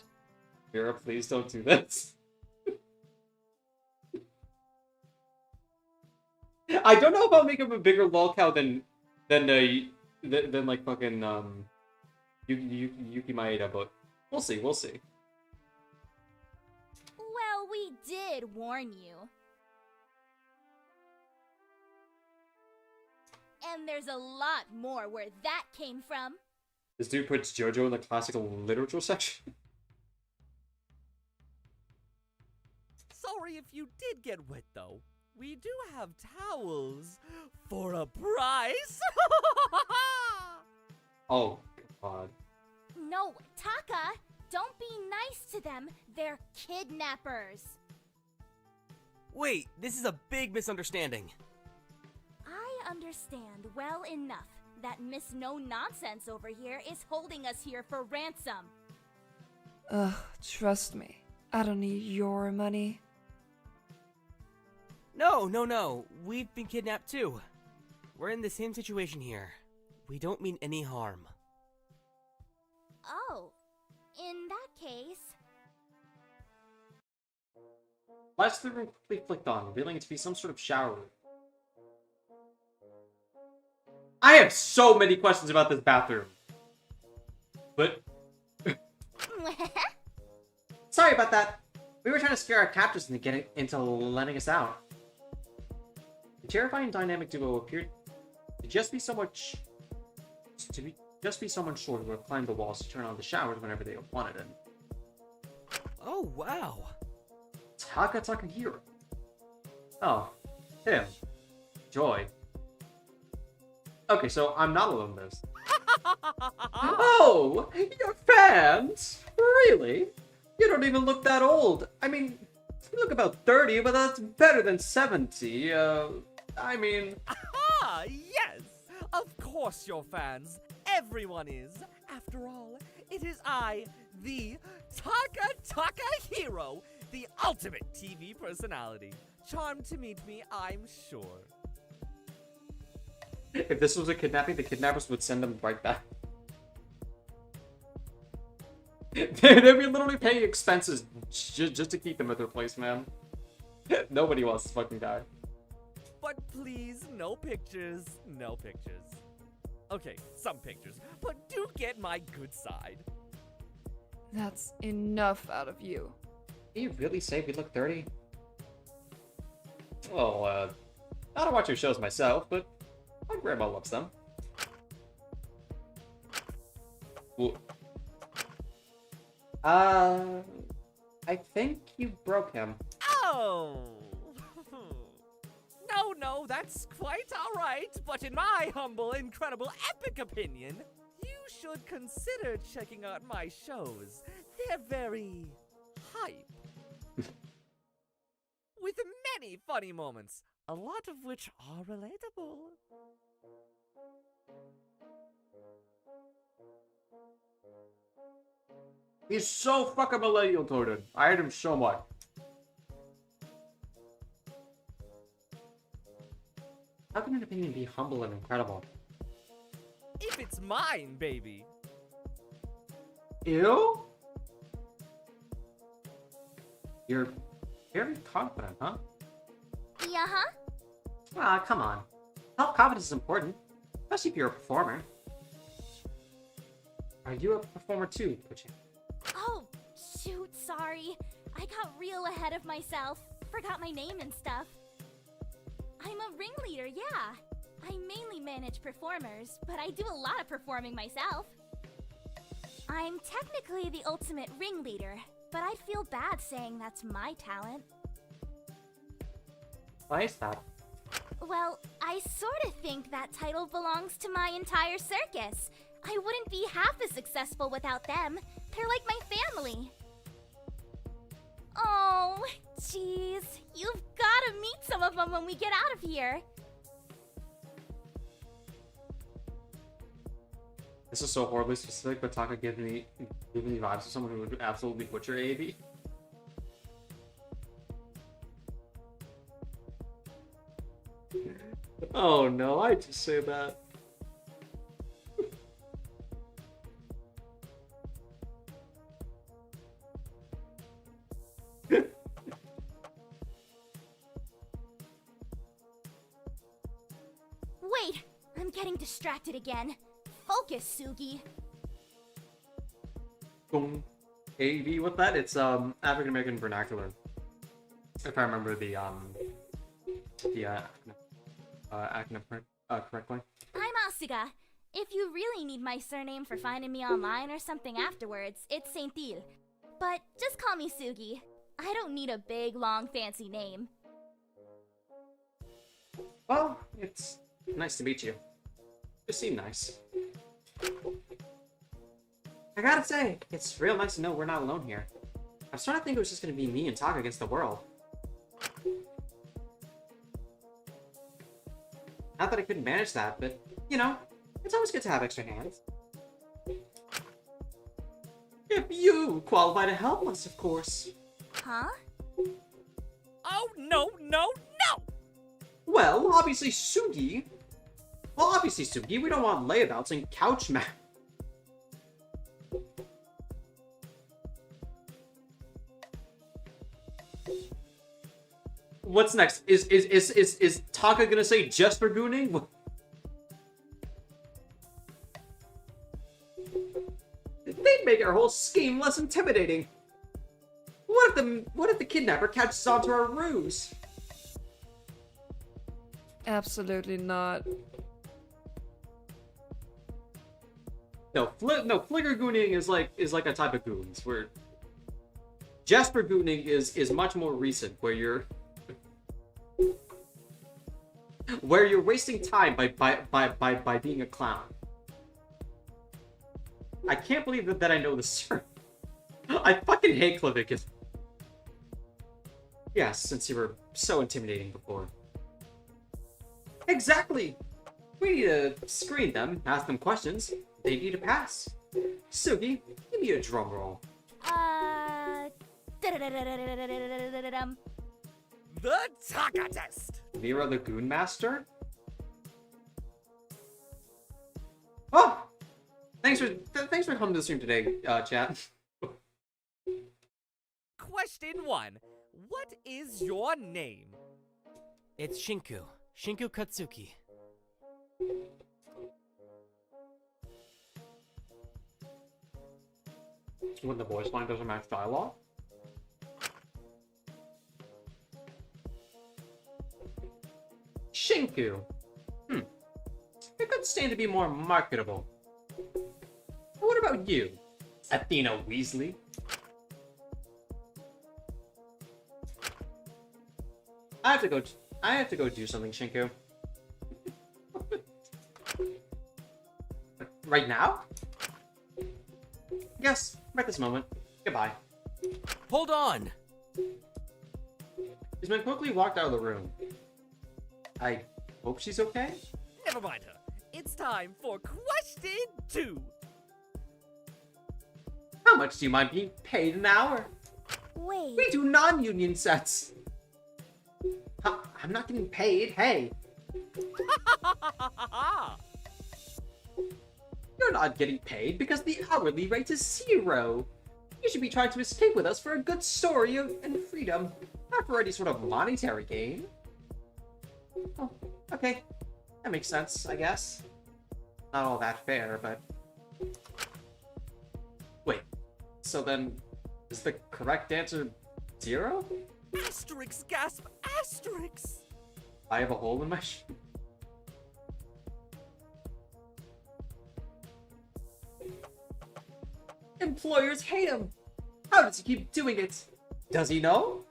Speaker 1: Mira, please don't do this. I don't know if I'll make him a bigger lolcow than like fucking Yuki Maeda, but we'll see, we'll see.
Speaker 11: Well, we did warn you. And there's a lot more where that came from.
Speaker 1: This dude puts JoJo in the classical literature section.
Speaker 5: Sorry if you did get wet, though. We do have towels for a price.
Speaker 1: Oh, God.
Speaker 11: No, Taka, don't be nice to them. They're kidnappers.
Speaker 5: Wait, this is a big misunderstanding.
Speaker 11: I understand well enough. that Miss No Nonsense over here is holding us here for ransom.
Speaker 7: Ugh, trust me. I don't need your money.
Speaker 5: No. We've been kidnapped too. We're in the same situation here. We don't mean any harm.
Speaker 11: Oh, in that case...
Speaker 1: Lights to the room quickly flicked on, revealing it to be some sort of shower room. I have so many questions about this bathroom. But... Sorry about that. We were trying to scare our captors into letting us out. The terrifying dynamic duo appeared to just be someone short who would climb the walls to turn on the showers whenever they wanted it.
Speaker 5: Oh, wow.
Speaker 1: Takaya. Oh, him. Joy. Okay, so I'm not alone in this. Oh, you're fans? Really? You don't even look that old. I mean, you look about 30, but that's better than 70. I mean...
Speaker 12: Aha! Yes! Of course you're fans. Everyone is. After all, it is I, the Takaya, the ultimate TV personality. Charmed to meet me, I'm sure.
Speaker 1: If this was a kidnapping, the kidnappers would send them right back. They'd be literally paying expenses just to keep them at their place, man. Nobody wants to fucking die.
Speaker 12: But please, no pictures, no pictures. Okay, some pictures, but do get my good side.
Speaker 7: That's enough out of you.
Speaker 1: Do you really say we look 30? Well, I don't watch your shows myself, but my grandma loves them. Ooh. I think you broke him.
Speaker 12: Oh! No, that's quite alright, but in my humble, incredible, epic opinion, you should consider checking out my shows. They're very hype. With many funny moments, a lot of which are relatable.
Speaker 1: He's so fucking millennial, Jordan. I hate him so much. How can an opinion be humble and incredible?
Speaker 12: If it's mine, baby.
Speaker 1: Ew? You're very confident, huh?
Speaker 11: Yeah-huh.
Speaker 1: Ah, come on. Self-confidence is important, especially if you're a performer. Are you a performer too, Pucci?
Speaker 11: Oh, shoot, sorry. I got real ahead of myself. Forgot my name and stuff. I'm a ringleader, yeah. I mainly manage performers, but I do a lot of performing myself. I'm technically the ultimate ringleader, but I feel bad saying that's my talent.
Speaker 1: Why is that?
Speaker 11: Well, I sort of think that title belongs to my entire circus. I wouldn't be half as successful without them. They're like my family. Oh, jeez. You've gotta meet some of them when we get out of here.
Speaker 1: This is so horribly specific, but Taka giving me vibes of someone who would absolutely butcher AV. Oh no, I just say that.
Speaker 11: Wait, I'm getting distracted again. Focus, Sugi.
Speaker 1: Boom. AV with that? It's African American vernacular. If I remember the acronym correctly.
Speaker 11: I'm Asuga. If you really need my surname for finding me online or something afterwards, it's Saint-Il. But just call me Sugi. I don't need a big, long, fancy name.
Speaker 1: Well, it's nice to meet you. You seem nice. I gotta say, it's real nice to know we're not alone here. I was starting to think it was just gonna be me and Taka against the world. Not that I couldn't manage that, but, you know, it's It's always good to have extra hands. If you qualify to help us, of course.
Speaker 11: Huh?
Speaker 12: Oh, no, no, no!
Speaker 1: Well, obviously, Sugi, we don't want layabouts and couch What's next? Is Taka gonna say just for gooning? They'd make our whole scheme less intimidating. What if the kidnapper catches on to our ruse?
Speaker 7: Absolutely not.
Speaker 1: No, flicker gooning is like a type of goons where Jasper gooning is much more recent, where you're wasting time by being a clown. I can't believe that I know this term. I fucking hate Clavicus. Yes, since you were so intimidating before. Exactly! We need to screen them, ask them questions. They need to pass. Sugi, give me a drum roll.
Speaker 12: The Taka test!
Speaker 1: Mira the Goon Master? Oh! Thanks for coming to the stream today, chat.
Speaker 12: Question 1. What is your name?
Speaker 5: It's Shinku. Shinku Katsuki.
Speaker 1: When the voice line doesn't match dialogue? Shinku. It could stand to be more marketable. What about you, Athena Weasley? I have to go do something, Shinku. Right now? Yes, right this moment. Goodbye.
Speaker 5: Hold on!
Speaker 1: She's been quickly walked out of the room. I hope she's okay?
Speaker 12: Never mind her. It's time for question 2.
Speaker 1: How much do you mind being paid an hour?
Speaker 11: Wait.
Speaker 1: We do non-union sets. I'm not getting paid, hey. You're not getting paid because the hourly rate is 0. You should be trying to escape with us for a good story and freedom, not for any sort of monetary gain. Oh, okay. That makes sense, I guess. Not all that fair, but... Wait, so then, is the correct answer 0?
Speaker 12: Asterix, gasp, asterix!
Speaker 1: I have a hole in my shoe. Employers hate him! How does he keep doing it? Does he know?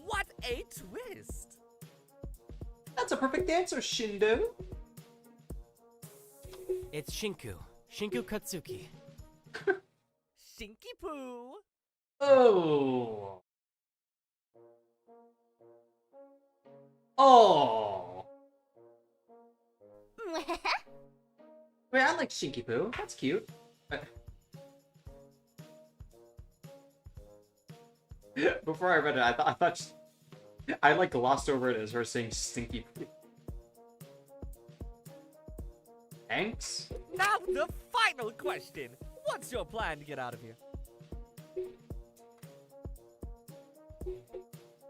Speaker 12: What a twist!
Speaker 1: That's a perfect answer, Shindo.
Speaker 5: It's Shinku. Shinku Katsuki.
Speaker 12: Shinky Poo!
Speaker 1: Oh. Oh. Wait, I like Shinky Poo. That's cute. Before I read it, I thought I like glossed over it as her saying stinky poo. Thanks.
Speaker 12: Now the final question. What's your plan to get out of here?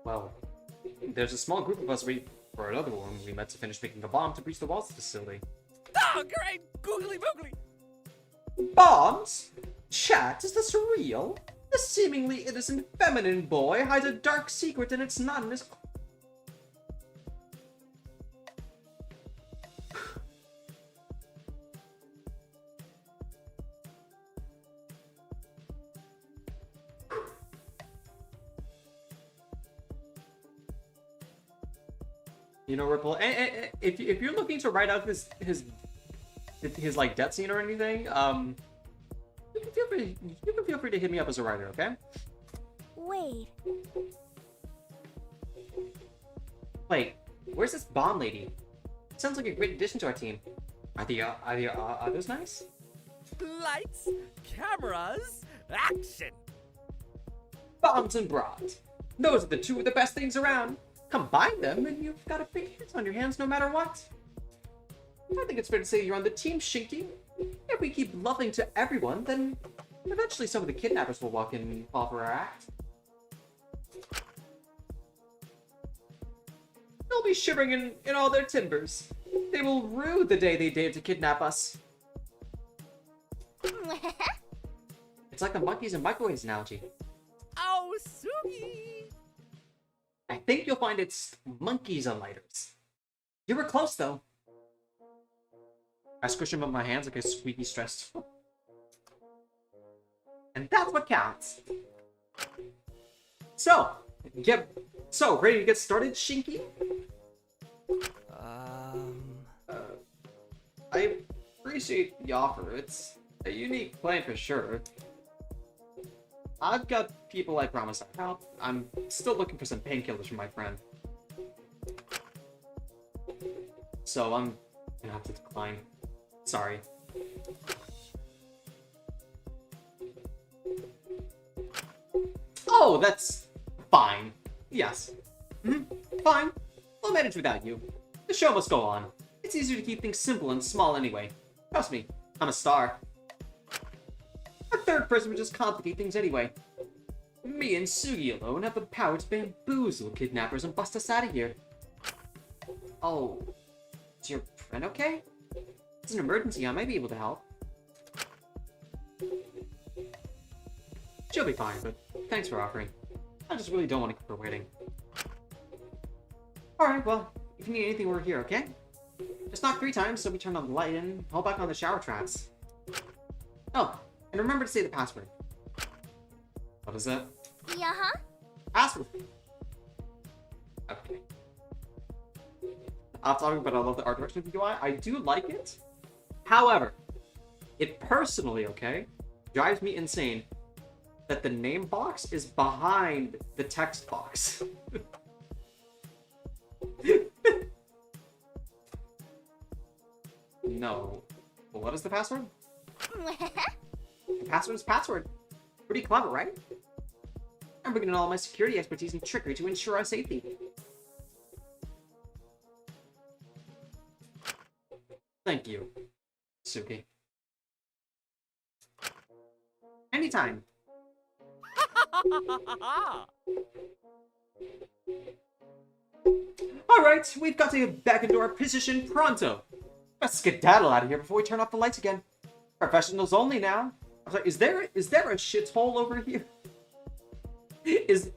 Speaker 1: Well, there's a small group of us waiting for another one we met to finish making a bomb to breach the walls of the facility.
Speaker 12: Oh, great! Googly boogly!
Speaker 1: Bombs? Chat, is this real? This seemingly innocent feminine boy hides a dark secret and it's not in his... You know, Ripple, if you're looking to write out his like death scene or anything, you can feel free to hit me up as a writer, okay?
Speaker 11: Wait.
Speaker 1: Wait, Where's this bomb lady? Sounds like a great addition to our team. Are the others nice?
Speaker 12: Lights, cameras, action!
Speaker 1: Bombs and bras. Those are the two of the best things around. Combine them and you've got a big hit on your hands no matter what. I think it's fair to say you're on the team, Shinky. If we keep loving to everyone, then eventually some of the kidnappers will walk in and fall for our act. They'll be shivering in all their timbers. They will rue the day they dared to kidnap us. It's like the monkeys and microwaves analogy.
Speaker 12: Oh, Sugi!
Speaker 1: I think you'll find it's monkeys and lighters. You were close, though. I squish him up my hands like a squeaky stressed. And that's what counts. So, ready to get started, Shinky? I appreciate the offer. It's a unique plan for sure. I've got people I promised I'd help. I'm still looking for some painkillers for my friend. So I'm gonna have to decline. Sorry. Oh, that's fine. Yes. Fine. We'll manage without you. The show must go on. It's easier to keep things simple and small anyway. Trust me, I'm a star. A third person would just complicate things anyway. Me and Sugi alone have the power to bamboozle kidnappers and bust us out of here. Oh, is your friend okay? It's an emergency, I might be able to help. She'll be fine, but thanks for offering. I just really don't want to keep her waiting. Alright, well, if you need anything, we're here, okay? Just knock 3 times so we turn on the light and hold back on the shower traps. Oh, and remember to say the password. What is that?
Speaker 11: Yeah-huh.
Speaker 1: Password. Okay. I'm talking about I love the art direction of the UI. I do like it. However, it personally, okay, drives me insane that the name box is behind the text box. No. Well, what is the password? The password is password. Pretty clever, right? I'm bringing in all my security expertise and trickery to ensure our safety. Thank you, Suki. Anytime. Alright, we've got to get back into our position pronto. Let's skedaddle out of here before we turn off the lights again. Professionals only now. I'm sorry, is there a shithole over here?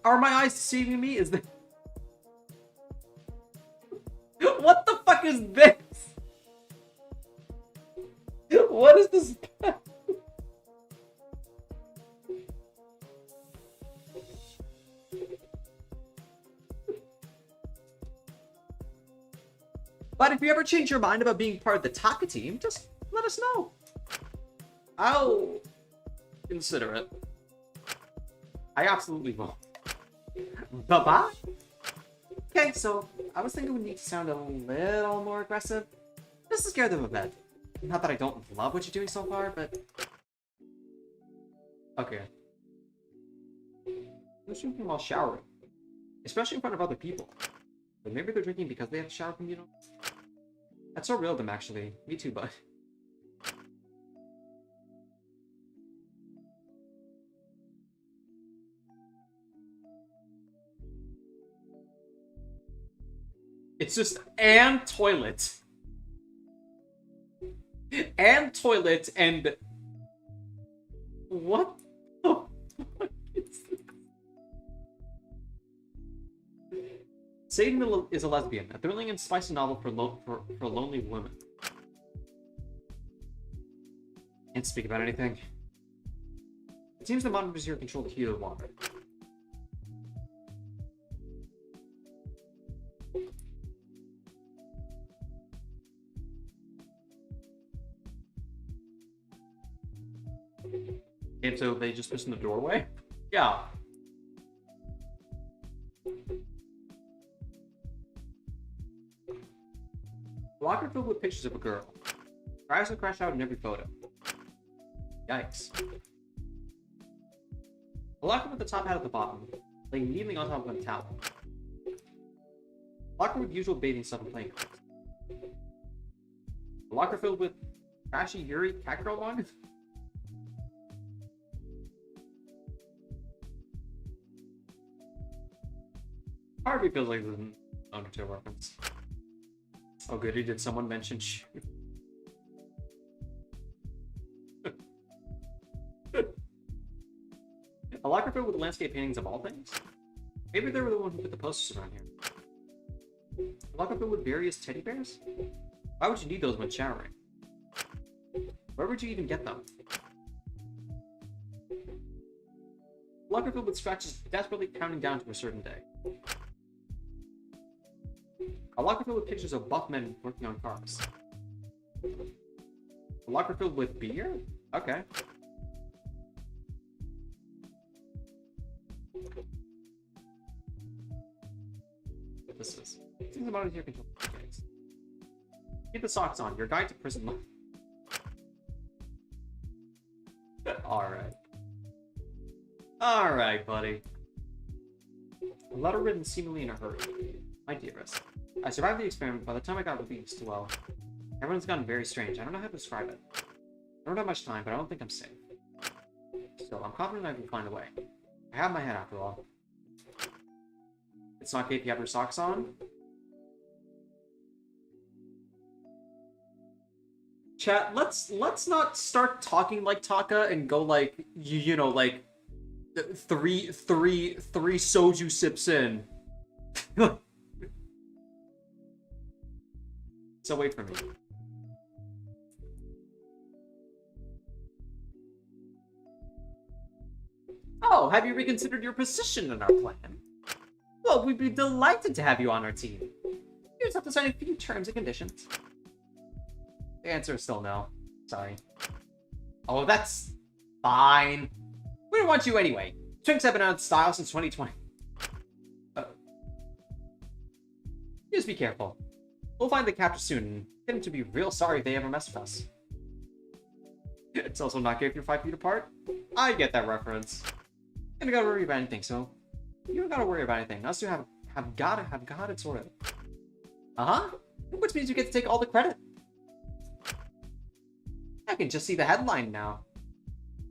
Speaker 1: Are my eyes deceiving me? Is there... What the fuck is this? What is this? But if you ever change your mind about being part of the Taka team, just let us know. I'll consider it. I absolutely will. Bye-bye. Okay, so I was thinking we need to sound a little more aggressive. Just to scare them a bit. Not that I don't love what you're doing so far, but... Okay. They're drinking while showering. Especially in front of other people. But maybe they're drinking because they have to shower from, you know? That's so real of them, actually. Me too, bud. It's just, and toilet. And toilet, and... What the fuck is this? Satan is a lesbian, a thrilling and spicy novel for lonely women. Can't speak about anything. It seems the monitors here control the heat of the water. And so they just pissed in the doorway? Yeah. pictures of a girl. Her eyes will crash out in every photo. Yikes. A locker with the top hat at the bottom, laying kneeling on top of a towel. A locker with usual bathing stuff and playing cards. A locker filled with trashy Yuri cat girl manga. Part of me feels like this is an Undertale reference. Oh goody, did someone mention shoot? A locker filled with landscape paintings of all things? Maybe they were the one who put the posters around here. A locker filled with various teddy bears? Why would you need those when showering? Where would you even get them? A locker filled with scratches desperately counting down to a certain day. A locker filled with pictures of buff men working on cars. A locker filled with beer? Okay. What this is. Things about it here control. Keep the socks on. Your guide to prison life. Alright. Alright, buddy. A letter written seemingly in a hurry. My dearest. I survived the experiment. By the time I got released, well, everyone's gotten very strange. I don't know how to describe it. I don't have much time, but I don't think I'm safe. Still, I'm confident I can find a way. I have my head after all. It's not gay if you have your socks on. Chat, let's not start talking like Taka and go like you know like three soju sips in. So wait for me. Oh, have you reconsidered your position in our plan? Well, we'd be delighted to have you on our team. You just have to sign a few terms and conditions. The answer is still no. Sorry. Oh, that's fine. We don't want you anyway. Twinks have been out of style since 2020. Just be careful. We'll find the captor soon and get them to be real sorry if they ever mess with us. It's also not gay if you're 5 feet apart. I get that reference. You don't gotta worry about anything, so you don't gotta worry about anything. Us two have got it sorted. Uh-huh. Which means you get to take all the credit. I can just see the headline now.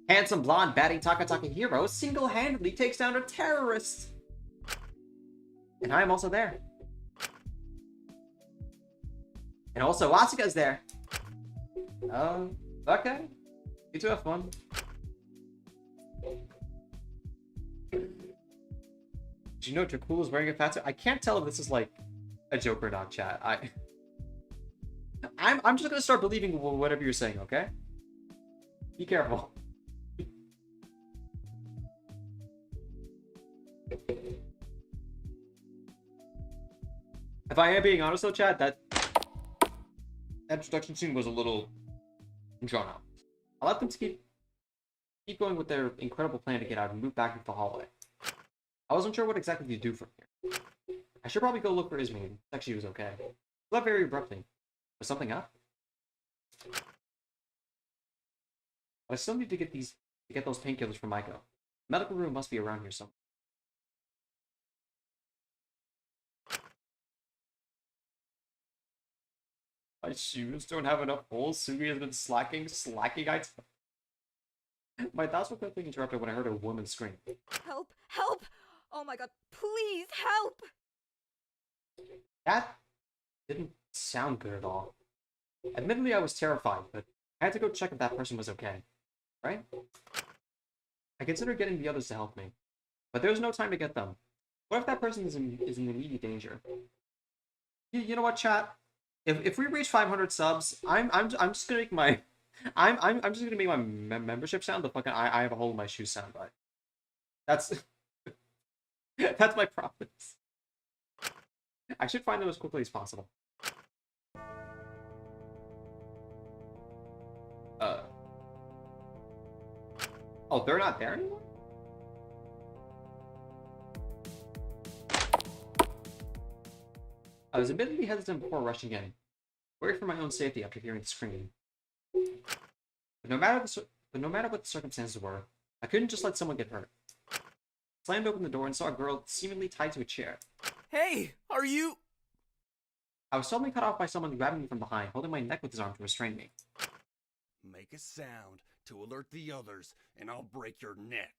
Speaker 1: Handsome blonde batting Taka hero single-handedly takes down a terrorist. And I'm also there. And also Asuka's there. Oh, okay. You two have fun. Did you know Dracul is wearing a fat suit? I can't tell if this is like a joke or not, chat. I'm just gonna start believing whatever you're saying, okay? Be careful. If I am being honest though, chat, that introduction scene was a little drawn out. I let them to keep going with their incredible plan to get out and move back into the hallway. I wasn't sure what exactly to do from here. I should probably go look for Izumi. Check she was okay. Left very abruptly. Was something up? But I still need to get those painkillers from Maiko. The medical room must be around here somewhere. My shoes don't have enough holes. Sugi has been slacking. My thoughts were quickly interrupted when I heard a woman scream.
Speaker 6: Help! Help! Oh my god, please help!
Speaker 1: That didn't sound good at all. Admittedly, I was terrified, but I had to go check if that person was okay. Right? I considered getting the others to help me, but there was no time to get them. What if that person is in immediate danger? You know what, chat? If we reach 500 subs, I'm just gonna make my I'm just gonna make my membership sound the fucking I have a hole in my shoe sound bite. That's that's my promise. I should find them as quickly as possible. Oh, they're not there anymore? I was admittedly hesitant before rushing in. worried for my own safety after hearing the screaming. But no matter what the circumstances were, I couldn't just let someone get hurt. I slammed open the door and saw a girl seemingly tied to a chair.
Speaker 5: Hey, are you...
Speaker 1: I was suddenly cut off by someone grabbing me from behind, holding my neck with his arm to restrain me.
Speaker 2: Make a sound to alert the others, and I'll break your neck.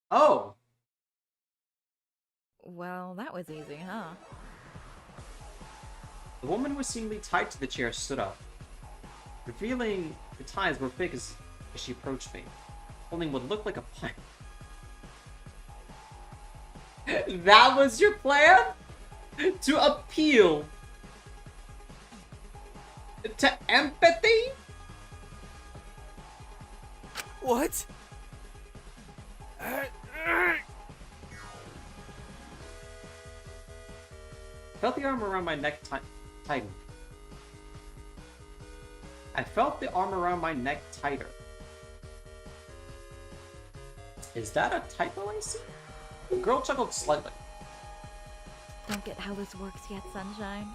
Speaker 1: Oh!
Speaker 13: Well, that was easy, huh?
Speaker 1: The woman who was seemingly tied to the chair stood up, revealing the ties were fake as she approached me, holding what looked like a pipe. That was your plan? To appeal to empathy?
Speaker 5: What?
Speaker 1: Felt the arm around my neck tighten. I felt the arm around my neck tighter. Is that a typo I see? The girl chuckled slightly.
Speaker 13: Don't get how this works yet, Sunshine.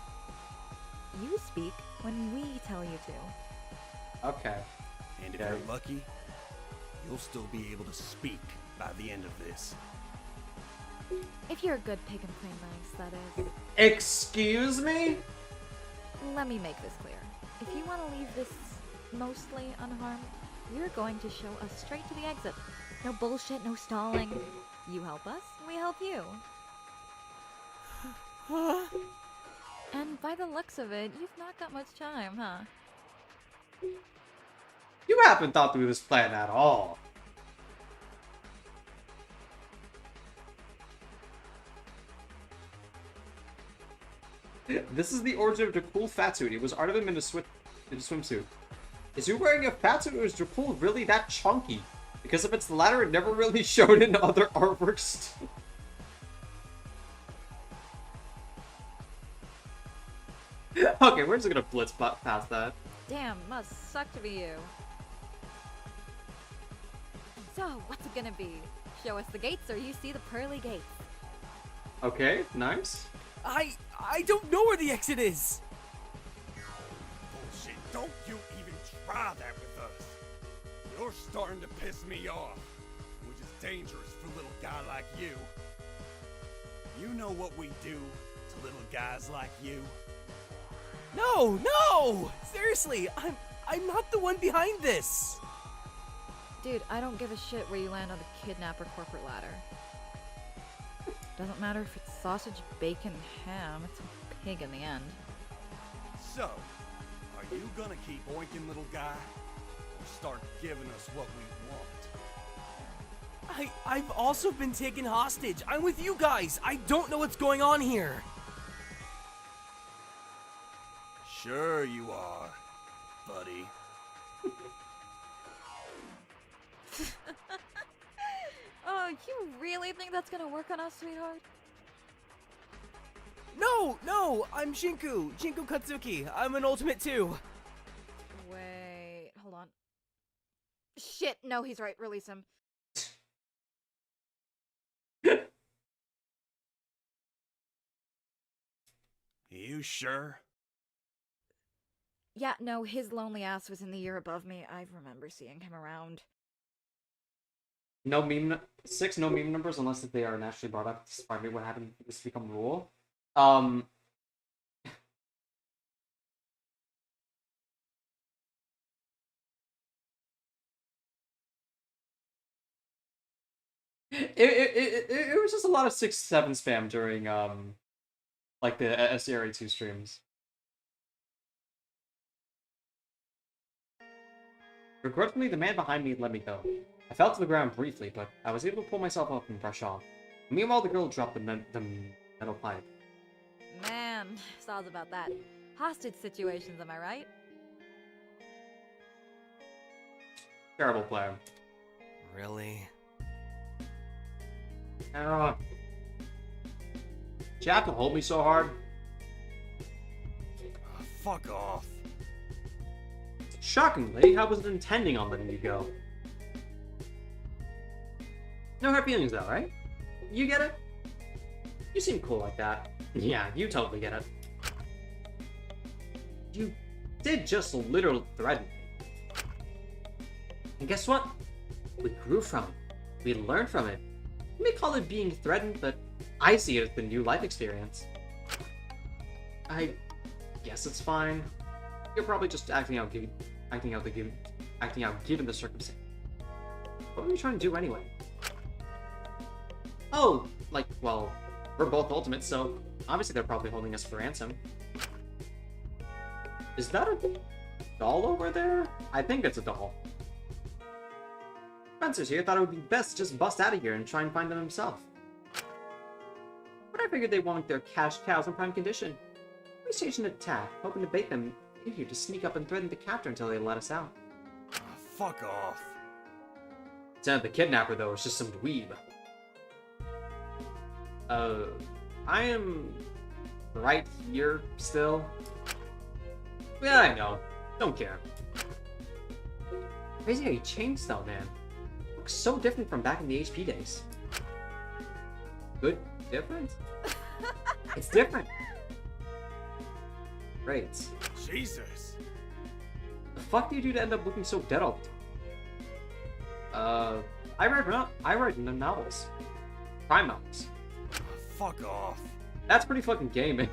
Speaker 13: You speak when we tell you to.
Speaker 1: Okay.
Speaker 2: And if you're lucky, you'll still be able to speak by the end of this.
Speaker 13: If you're a good pig and play nice, that is.
Speaker 1: Excuse me?
Speaker 13: Let me make this clear. If you want to leave this mostly unharmed, we're going to show us straight to the exit. No bullshit, no stalling. You help us, we help you. And by the looks of it, you've not got much time, huh?
Speaker 1: You haven't thought through this plan at all. This is the origin of Dracul fatsuit. It was arted him in a swimsuit. Is he wearing a fatsuit, or is Dracul really that chunky? Because if it's the latter, it never really showed in other artworks. Okay, we're just gonna blitz past that.
Speaker 13: Damn, must suck to be you. So, what's it gonna be? Show us the gates or you see the pearly gates?
Speaker 1: Okay, nice.
Speaker 5: I don't know where the exit is!
Speaker 2: Bullshit, don't you even try that with us. You're starting to piss me off, which is dangerous for a little guy like you. You know what we do to little guys like you?
Speaker 5: No, no! Seriously, I'm not the one behind this!
Speaker 13: Dude, I don't give a shit where you land on the kidnapper corporate ladder. Doesn't matter if it's sausage, bacon, ham, it's a pig in the end.
Speaker 2: So, are you gonna keep oinking, little guy? Or start giving us what we want?
Speaker 5: I've also been taken hostage. I'm with you guys. I don't know what's going on here.
Speaker 2: Sure you are, buddy.
Speaker 13: Oh, you really think that's gonna work on us, sweetheart?
Speaker 5: No, I'm Shinku Katsuki. I'm an ultimate too.
Speaker 13: Wait, hold on. Shit, no, he's right. Release him.
Speaker 2: You sure?
Speaker 13: Yeah, no, his lonely ass was in the year above me. I remember seeing him around.
Speaker 1: No meme, 6 no meme numbers unless they are naturally brought up. This is probably what happened. This become rule. It was just a lot of 6-7 spam during like the SCRA 2 streams. Regretfully, the man behind me let me go. I fell to the ground briefly, but I was able to pull myself up and brush off. Meanwhile, the girl dropped the metal pipe.
Speaker 13: Man, thoughts about that. Hostage situations, am I right?
Speaker 1: Terrible plan.
Speaker 5: Really?
Speaker 1: Did you have to hold me so hard?
Speaker 2: Fuck off.
Speaker 1: Shockingly, I wasn't intending on letting you go. No hard feelings though, right? You get it? You seem cool like that. Yeah, you totally get it. You did just literally threaten me. And guess what? We grew from it. We learned from it. You may call it being threatened, but I see it as the new life experience. I guess it's fine. You're probably just acting out given the circumstance. What were you trying to do anyway? Oh, like, well, we're both ultimates, so obviously they're probably holding us for ransom. Is that a doll over there? I think it's a doll. Spencer's here, thought it would be best to just bust out of here and try and find them himself. But I figured they wanted their cash cows in prime condition. We staged an attack, hoping to bait them in here to sneak up and threaten the captor until they let us out.
Speaker 2: Fuck off.
Speaker 1: It's not the kidnapper though, it's just some dweeb. I am right here still. Yeah, I know. Don't care. Crazy how he changed though, man. Looks so different from back in the HP days. Good? Different? It's different. Great.
Speaker 2: Jesus.
Speaker 1: The fuck do you do to end up looking so dead all the time? I read novels. Crime novels.
Speaker 2: Fuck off.
Speaker 1: That's pretty fucking gay, man.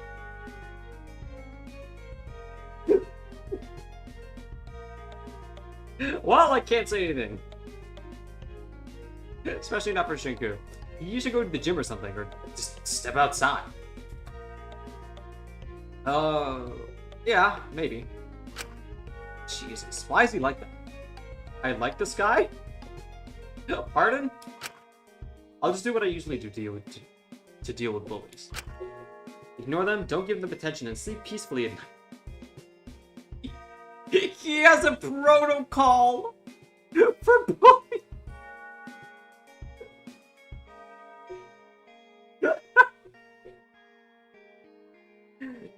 Speaker 1: Well, I can't say anything. Especially not for Shinku. You should go to the gym or something, or just step outside. Yeah, maybe. Jesus, why is he like that? I like this guy? Pardon? I'll just do what I usually do to deal with bullies. Ignore them, don't give them attention, and sleep peacefully at night. He has a protocol for bullies.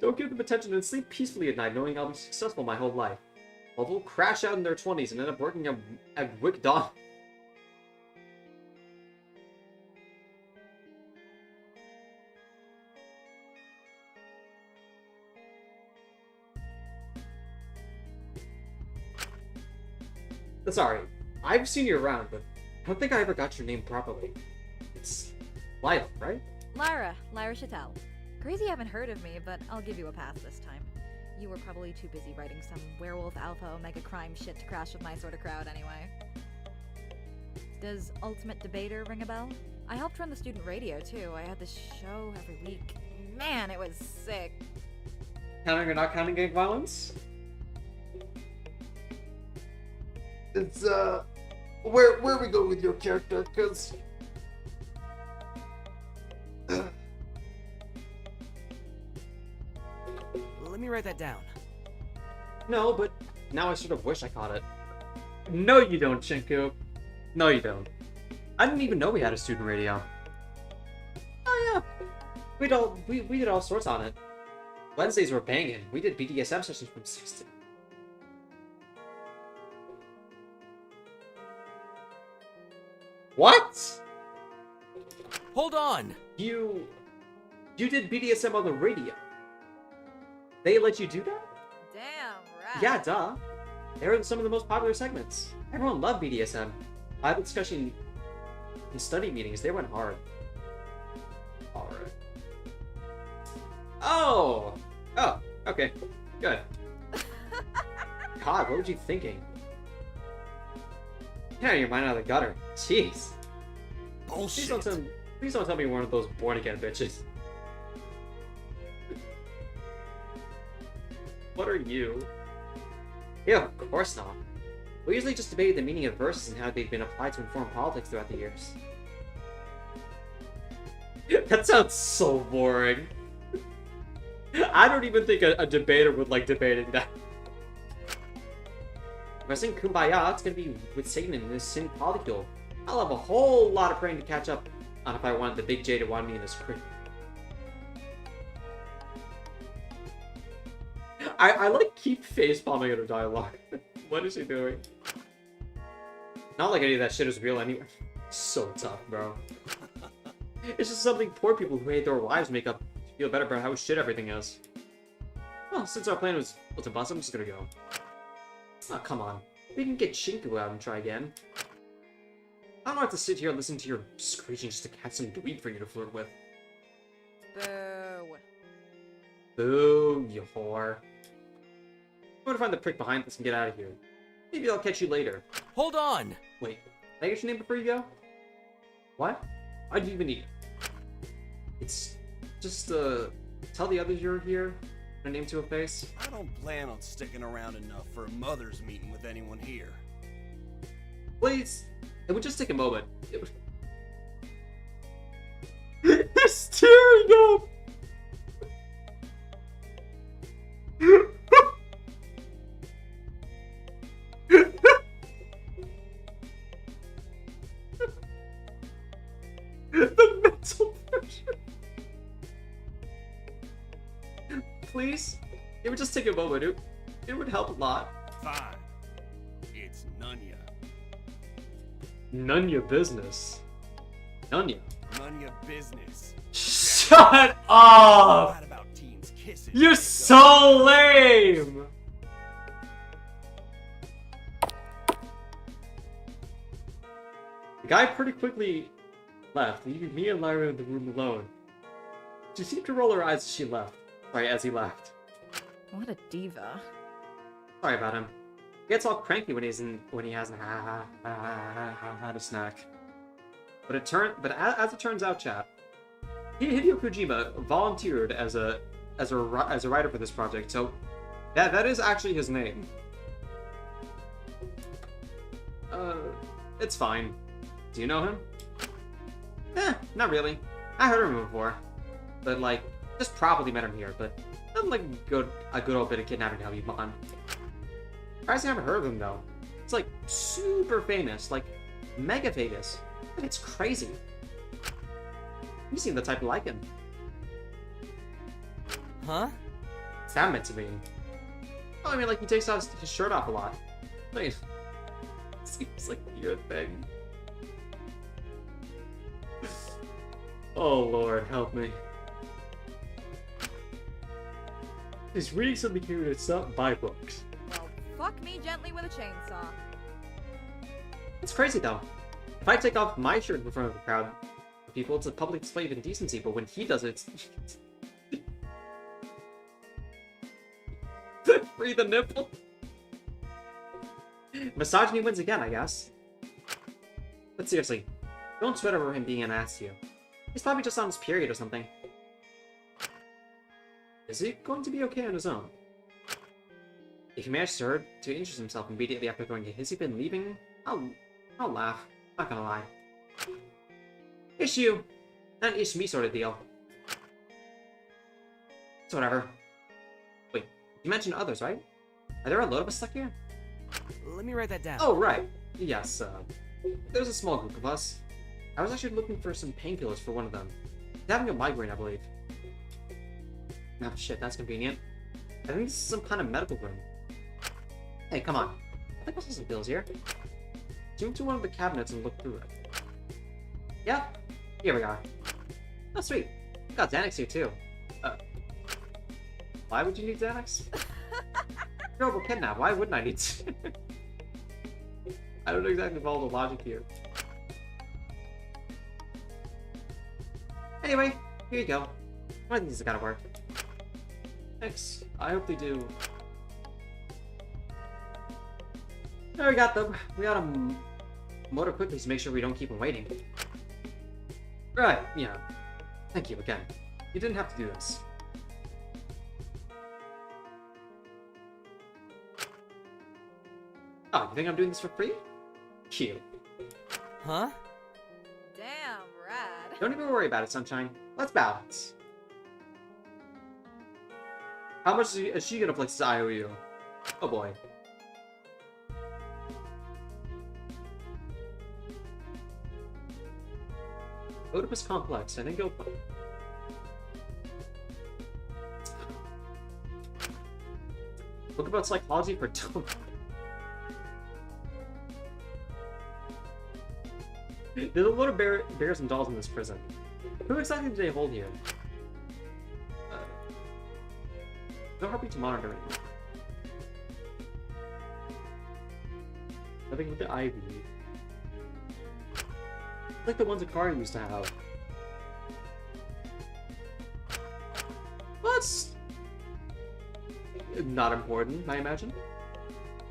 Speaker 1: Don't give them attention and sleep peacefully at night, knowing I'll be successful my whole life. Although crash out in their 20s and end up working at Wick Dawn. Sorry, I've seen you around, but I don't think I ever got your name properly. It's Lila, right?
Speaker 13: Lyra Chattel. Crazy you haven't heard of me, but I'll give you a pass this time. You were probably too busy writing some werewolf alpha omega crime shit to crash with my sort of crowd anyway. Does Ultimate Debater ring a bell? I helped run the student radio too. I had this show every week. Man, it was sick.
Speaker 1: Counting or not counting gang violence? It's, where we go with your character, because...
Speaker 5: Let me write that down.
Speaker 1: No, but now I sort of wish I caught it. No, you don't, Shinku. No, you don't. I didn't even know we had a student radio. Oh, yeah. We did all sorts on it. Wednesdays were banging. We did BDSM sessions from 6 to... What?
Speaker 5: Hold on!
Speaker 1: You did BDSM on the radio? They let you do that?
Speaker 13: Damn right.
Speaker 1: Yeah, duh. They were some of the most popular segments. Everyone loved BDSM. Bible discussion and study meetings, they went hard. Alright. Oh! Oh, okay. Good. God, what were you thinking? Get out of your mind out of the gutter. Jeez.
Speaker 2: Bullshit.
Speaker 1: Please don't tell me you're one of those born-again bitches. What are you? Yeah, of course not. We usually just debated the meaning of verses and how they've been applied to inform politics throughout the years. That sounds so boring. I don't even think a debater would like debating that. If I sing Kumbaya, it's gonna be with Satan in this sin polycule. I'll have a whole lot of praying to catch up on if I wanted the big J to want me in this creep. I like keep face palming at her dialogue. What is he doing? Not like any of that shit is real anyway. So tough, bro. It's just something poor people who hate their wives make up feel better about how shit everything is. Well, since our plan was to bust, I'm just gonna go. Oh, come on. We can get Shinku out and try again. I don't have to sit here and listen to your screeching just to catch some dweeb for you to flirt with.
Speaker 13: Boo.
Speaker 1: Boo, you whore. I'm gonna find the prick behind this and get out of here. Maybe I'll catch you later.
Speaker 5: Hold on!
Speaker 1: Wait, can I get your name before you go? What? I didn't even need it. It's just, tell the others you're here. A name to a face.
Speaker 2: I don't plan on sticking around enough for a mother's meeting with anyone here.
Speaker 1: Please. It would just take a moment. It would... He's tearing up! The mental pressure. Please? It would just take a moment. It would help a lot.
Speaker 2: Fine. It's Nunya.
Speaker 1: None your business. None ya.
Speaker 2: None your business.
Speaker 1: Shut up!
Speaker 2: About teens kissing.
Speaker 1: You're so lame! The guy pretty quickly left, leaving me and Lyra in the room alone. She seemed to roll her eyes as she left. Sorry, as he left.
Speaker 13: What a diva.
Speaker 1: Sorry about him. He gets all cranky when he hasn't had a snack. But as it turns out, chat, Hideo Kojima volunteered as a writer for this project, so that is actually his name. It's fine. Do you know him? Not really. I heard of him before, but like just probably met him here. But nothing like a good old bit of kidnapping to help you on. I actually haven't heard of him though. It's like super famous, like mega famous. But it's crazy. You seem the type to like him.
Speaker 5: Huh?
Speaker 1: What's that meant to mean? Oh, I mean, like he takes his shirt off a lot. Wait, seems like your thing. Oh Lord, help me. He's reading something here that's not my books.
Speaker 13: Well, fuck me gently with a chainsaw.
Speaker 1: It's crazy though. If I take off my shirt in front of a crowd of people, it's a public display of indecency, but when he does it, it's... Free the nipple? Misogyny wins again, I guess. But seriously, don't sweat over him being an ass to you. He's probably just on his period or something. Is he going to be okay on his own? If he manages to interest himself immediately after going, has he been leaving? I'll laugh. Not gonna lie. It's you. Not an it's me sort of deal. It's whatever. Wait, you mentioned others, right? Are there a load of us stuck here?
Speaker 5: Let me write that down.
Speaker 1: Oh, right. Yes, there's a small group of us. I was actually looking for some painkillers for one of them. He's having a migraine, I believe. Oh shit, that's convenient. I think this is some kind of medical room. Hey, come on. I think I saw some pills here. Zoom to one of the cabinets and look through it. Yep, here we are. Oh, sweet. We got Xanax here, too. Why would you need Xanax? Terrible kidnap. Why wouldn't I need to? I don't exactly follow the logic here. Anyway, here you go. One of these has gotta work. Thanks. I hope they do. There, we got them. We gotta motor quickly to make sure we don't keep them waiting. Right, yeah. Thank you again. You didn't have to do this. Oh, you think I'm doing this for free? Cute.
Speaker 5: Huh?
Speaker 13: Damn, rad.
Speaker 1: Don't even worry about it, Sunshine. Let's balance. How much is she gonna flex his IOU? Oh boy. Oedipus complex, and then go. Book about psychology for There's a lot of bears and dolls in this prison. Who exactly do they hold here? No heartbeat to monitor anymore. Nothing with the IV. Like the ones Takaya used to have. That's not important, I imagine.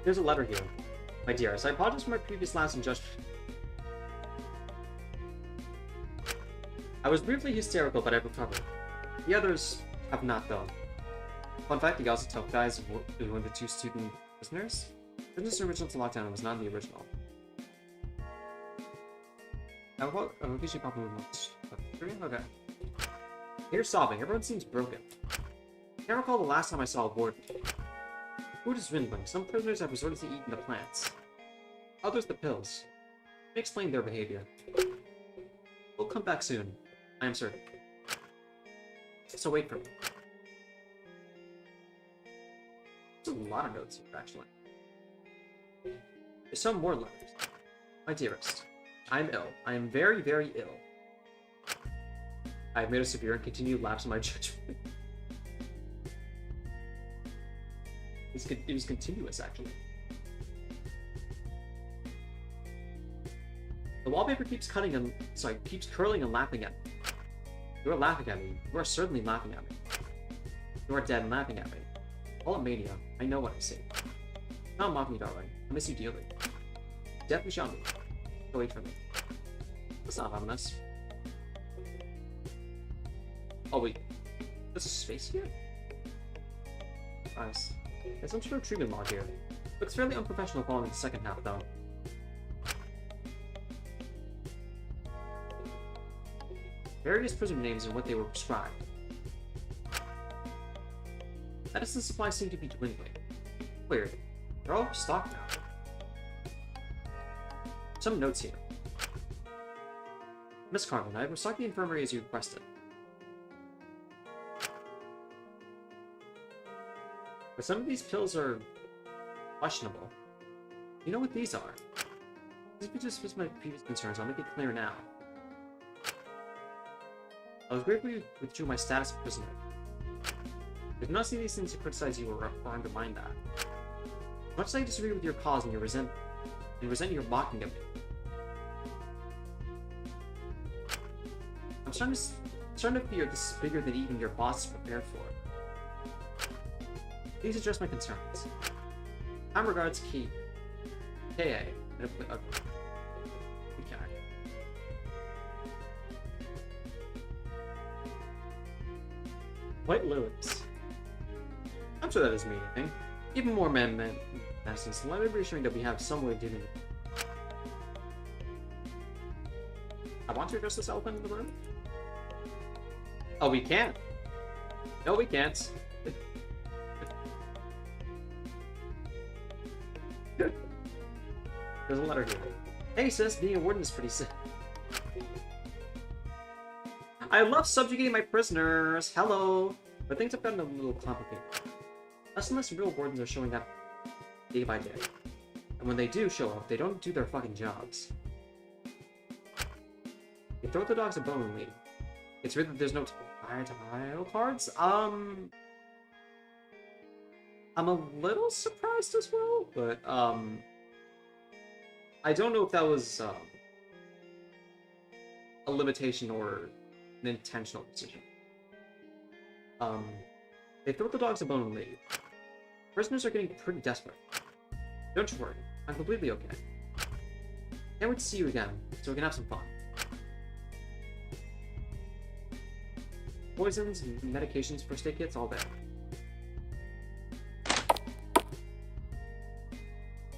Speaker 1: There's a letter here. My dearest, I apologize for my previous lapse in judgment. I was briefly hysterical, but I've recovered. The others have not, though. Fun fact, the also tough guys were one of the 2 student prisoners. Prisoners original to Lockdown was not in the original. I usually pop movements. Okay. Here's sobbing. Everyone seems broken. I can't recall the last time I saw a Warden. Food is dwindling. Some prisoners have resorted to eating the plants. Others the pills. Let me explain their behavior. We'll come back soon. I am certain. So wait for me. There's a lot of notes here, actually. There's some more letters. My dearest, I am ill. I am very, very ill. I have made a severe and continued lapse in my judgment. It was continuous, actually. The wallpaper keeps keeps curling and laughing at me. You are laughing at me. You are certainly laughing at me. You are dead and laughing at me. Call it mania. I know what I see. Don't mock me, darling. I miss you dearly. Death we shall meet. Go wait for me. That's not ominous. Oh wait. There's a space here? Nice. There's some sort of treatment log here. Looks fairly unprofessional following the second half, though. Various prisoner names and what they were prescribed. Medicine supplies seem to be dwindling. Weird. They're all stocked now. Some notes here. Miss Carmen, I have restocked the infirmary as you requested. But some of these pills are questionable. You know what these are? These dismiss my previous concerns. I'll make it clear now. I was gratefully withdrew my status of prisoner. I do not see these things to criticize you or undermine that. Much as I disagree with your cause and resent your mocking of me. I'm starting to fear this is bigger than even your boss is prepared for. Please address my concerns. Kind regards, K.A. White Lilies. I'm sure that doesn't mean anything. Even more medicines. Let me be reassuring that we have some way of dealing with it. I want to address this elephant in the room. Oh, we can't. No, we can't. There's a letter here. Hey sis, being a warden is pretty sick. I love subjugating my prisoners. Hello. But things have gotten a little complicated. Less and less real wardens are showing up day by day. And when they do show up, they don't do their fucking jobs. They throw the dogs a bone and leave. It's weird that there's no title cards. I'm a little surprised as well, but I don't know if that was a limitation or an intentional decision. They throw the dogs a bone and leave. Prisoners are getting pretty desperate. Don't you worry, I'm completely okay. Can't wait to see you again, so we can have some fun. Poisons, medications, first aid kits, all there.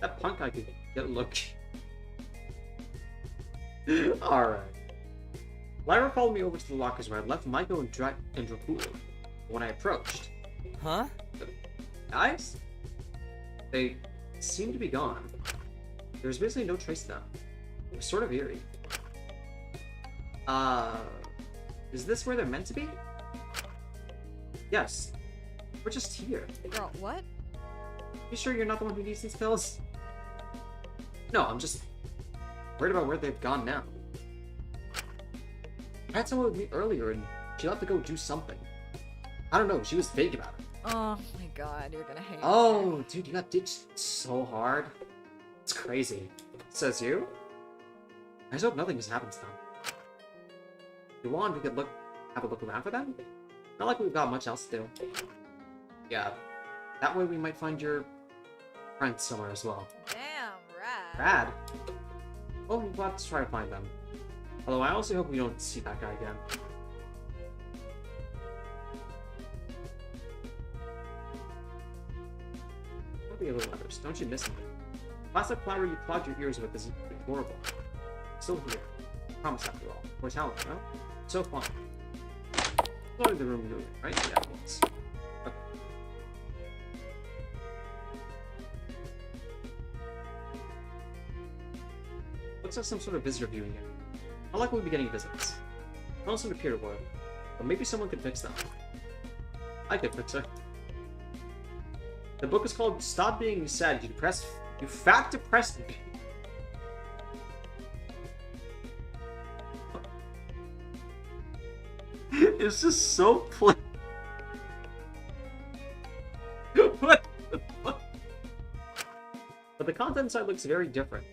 Speaker 1: That punk guy could get look. Alright. Lyra followed me over to the lockers where I left Maiko and Dracul. When I approached.
Speaker 5: Huh?
Speaker 1: Guys? They seem to be gone. There's basically no trace of them. It was sort of eerie. Is this where they're meant to be? Yes. We're just here.
Speaker 13: Girl, what?
Speaker 1: You sure you're not the one who needs these pills? No, I'm just worried about where they've gone now. I had someone with me earlier and she left to go do something. I don't know, she was vague about it.
Speaker 13: Oh my god, you're gonna hate me.
Speaker 1: Oh, dude, you got ditched so hard. It's crazy. Says you? I just hope nothing has happened to them. If you want, we could have a look around for them. Not like we've got much else to do. Yeah. That way we might find your friends somewhere as well.
Speaker 13: Damn, rad.
Speaker 1: Rad? Well, we'll have to try to find them. Although I also hope we don't see that guy again. Be a little letters. Don't you miss him? Plastic flower you clog your ears with is adorable. Still here. Promise after all. Or talent, no? So fun. Probably the room you're in, right? Yeah, it was. Okay. Looks like some sort of visitor viewing here. Not like we'll be getting visits. None doesn't appear to work. But maybe someone could fix them. I could fix it. The book is called Stop Being Sad, You Fat Depressed It's just so plain. What the fuck? But the content inside looks very different.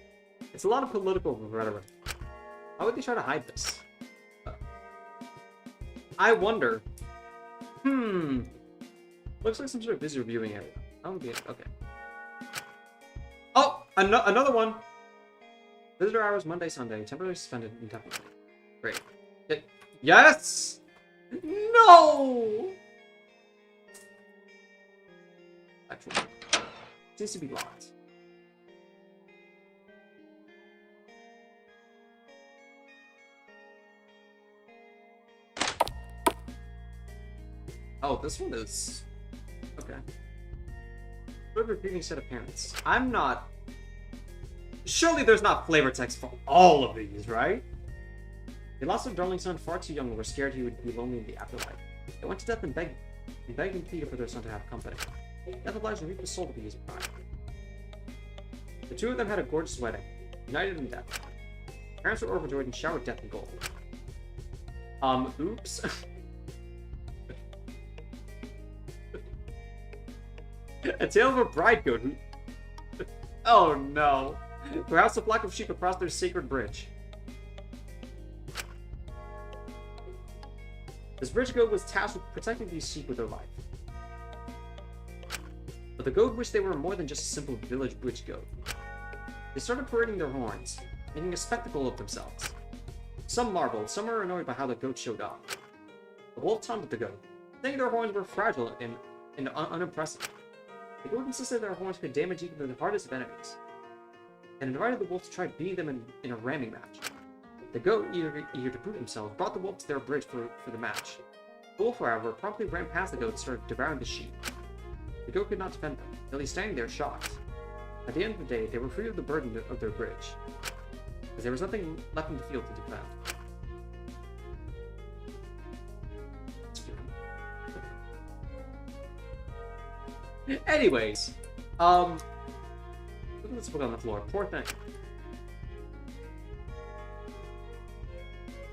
Speaker 1: It's a lot of political rhetoric. How would they try to hide this? I wonder. Looks like some sort of visitor viewing area. That would be it. Okay. Oh! Another one! Visitor hours Monday, Sunday. Temporarily suspended indefinitely. Great. Yes! No! Actually, seems to be locked. Oh, this one is... Okay. Sort of repeating set of parents. I'm not... Surely there's not flavor text for all of these, right? They lost their darling son far too young and were scared he would be lonely in the afterlife. They went to death and begged and pleaded for their son to have company. Death obliged to reap the soul to be his bride. The two of them had a gorgeous wedding, united in death. Parents were overjoyed and showered death in gold. Oops. A tale of a bride goat who... Oh no. Perhaps a flock of sheep across their sacred bridge. This bridge goat was tasked with protecting these sheep with their life. But the goat wished they were more than just a simple village bridge goat. They started parading their horns, making a spectacle of themselves. Some marveled, some were annoyed by how the goat showed up. The wolf taunted the goat, saying their horns were fragile and unimpressive. The goat insisted their horns could damage even the hardest of enemies, and invited the wolf to try beating them in a ramming match. The goat, eager to prove himself, brought the wolf to their bridge for the match. The wolf, however, promptly ran past the goat and started devouring the sheep. The goat could not defend them, merely standing there shocked. At the end of the day, they were free of the burden of their bridge, as there was nothing left in the field to defend. Anyways, look at this book on the floor. Poor thing.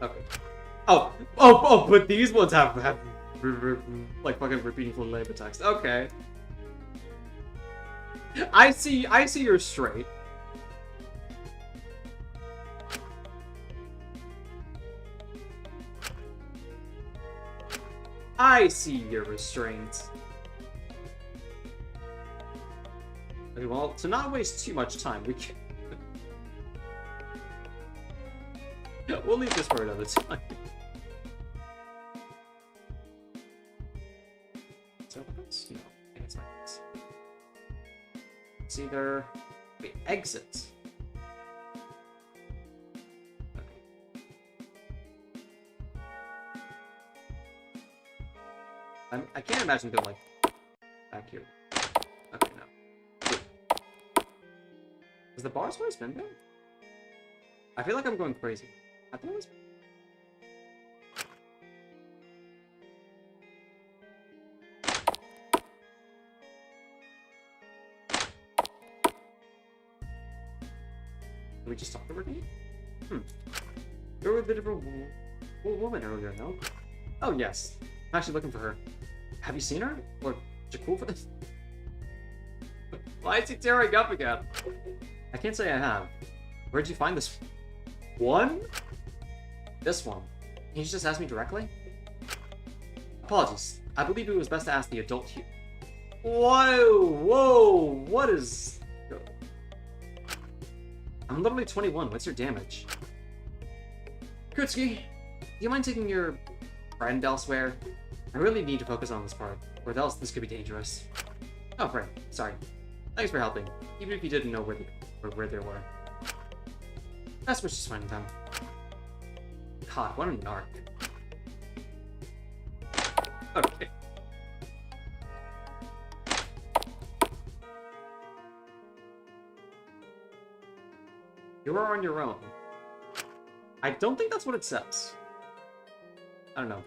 Speaker 1: Okay. Oh, but these ones have like fucking repeating full labor text. Okay. I see you're straight. I see your restraint. Okay, well, to not waste too much time, we can... We'll leave this for another time. So this? No, I think it's like this. It's either... Wait, exit. Okay. I can't imagine going like back here. Okay, no. Wait. Has the bar always been there? I feel like I'm going crazy. I thought it was... Did we just talk over here? You were a bit of a woman earlier, no? Oh, yes. I'm actually looking for her. Have you seen her? Or You're cool for this? Why is he tearing up again? I can't say I have. Where'd you find this one? This one. Can you just ask me directly? Apologies. I believe it was best to ask the adult here. Whoa! What is... I'm literally 21. What's your damage? Kurtski, do you mind taking your friend elsewhere? I really need to focus on this part, or else this could be dangerous. Oh, friend. Sorry. Thanks for helping, even if you didn't know where they were. That's what's just finding them. God, what a narc. Okay. You are on your own. I don't think that's what it says. I don't know.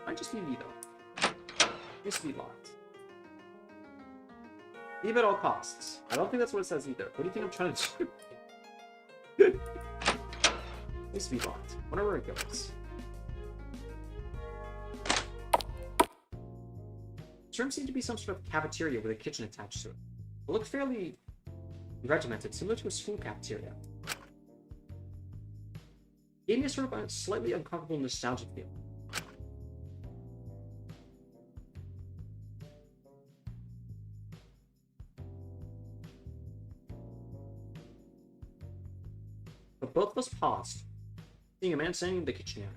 Speaker 1: Might just be me though. Used to be locked. Leave at all costs. I don't think that's what it says either. What do you think I'm trying to do? Used to be locked. Wonder where it goes. This room seemed to be some sort of cafeteria with a kitchen attached to it. It looked fairly regimented, similar to a school cafeteria. Gave me a sort of a slightly uncomfortable nostalgic feel. But both of us paused, seeing a man standing in the kitchen area.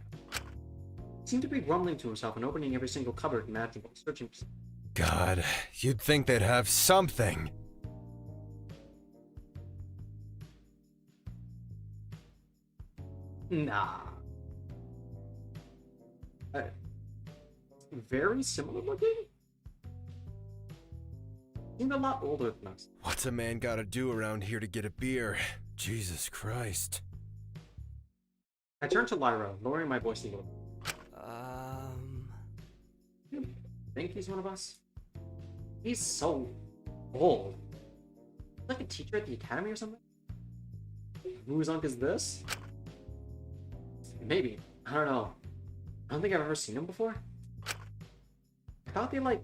Speaker 1: He seemed to be grumbling to himself and opening every single cupboard imaginable, searching for something.
Speaker 14: God, you'd think they'd have something.
Speaker 1: Nah. Very similar looking? Seemed a lot older than us.
Speaker 14: What's a man gotta do around here to get a beer? Jesus Christ.
Speaker 1: I turned to Lyra, lowering my voice a little. You think he's one of us? He's so old. He's like a teacher at the academy or something? Whose unk is this? Maybe. I don't know. I don't think I've ever seen him before. I thought they, like,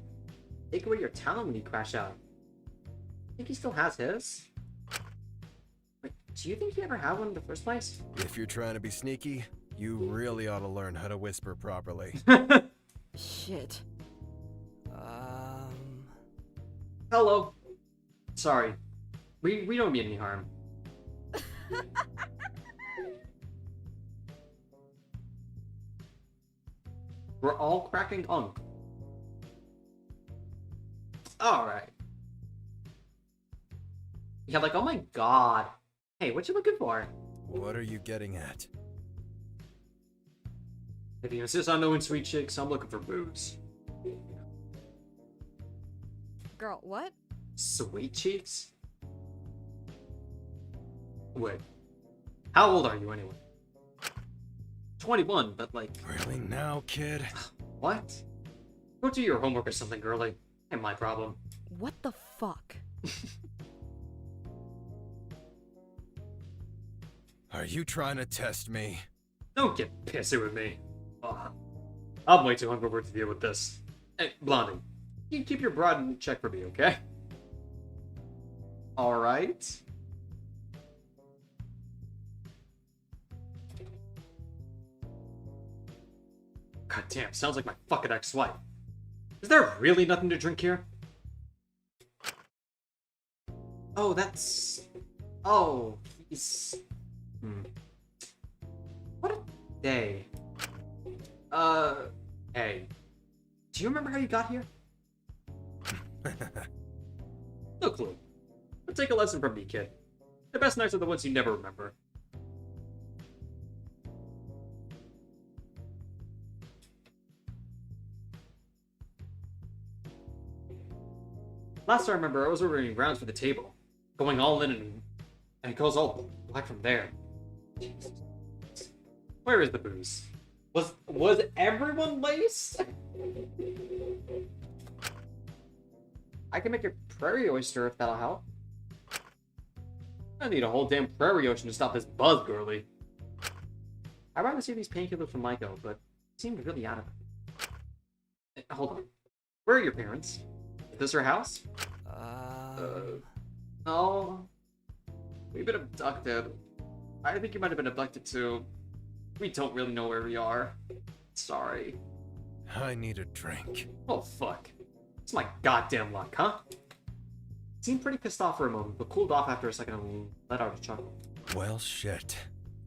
Speaker 1: take away your talent when you crash out. I think he still has his. Wait, do you think he ever had one in the first place?
Speaker 14: If you're trying to be sneaky, you really ought to learn how to whisper properly.
Speaker 13: Shit.
Speaker 1: Hello. Sorry. We don't mean any harm. We're all cracking unk. Alright. Yeah, like, oh my god. Hey, what you looking for?
Speaker 14: What are you getting at?
Speaker 1: If you insist on knowing sweet chicks, I'm looking for booze.
Speaker 13: Girl, what?
Speaker 1: Sweet cheeks? Wait. How old are you anyway? 21, but like...
Speaker 14: Really now, kid?
Speaker 1: What? Go do your homework or something, girly. Ain't my problem.
Speaker 13: What the fuck?
Speaker 14: Are you trying to test me?
Speaker 1: Don't get pissy with me. Ugh. I'm way too hungover to deal with this. Hey, Blondie, you keep your broad in check for me, okay? Alright. God damn, sounds like my fucking ex-wife. Is there really nothing to drink here? Oh, that's... Oh, he's... What a day. Hey. Do you remember how you got here? No clue. But take a lesson from me, kid. The best nights are the ones you never remember. Last I remember, I was ordering rounds for the table. Going all in and it goes all black from there. Jesus. Where is the booze? Was everyone laced? I can make a prairie oyster if that'll help. I need a whole damn prairie ocean to stop this buzz, girly. I'd rather see these painkillers from Maiko, but it seemed really out of it. Hold on. Where are your parents? this her house?
Speaker 5: Um...
Speaker 1: No. We've been abducted. I think you might have been abducted too. We don't really know where we are. Sorry.
Speaker 14: I need a drink.
Speaker 1: Oh, fuck. It's my goddamn luck, huh? Seemed pretty pissed off for a moment, but cooled off after a second and let out a chuckle.
Speaker 14: Well, shit.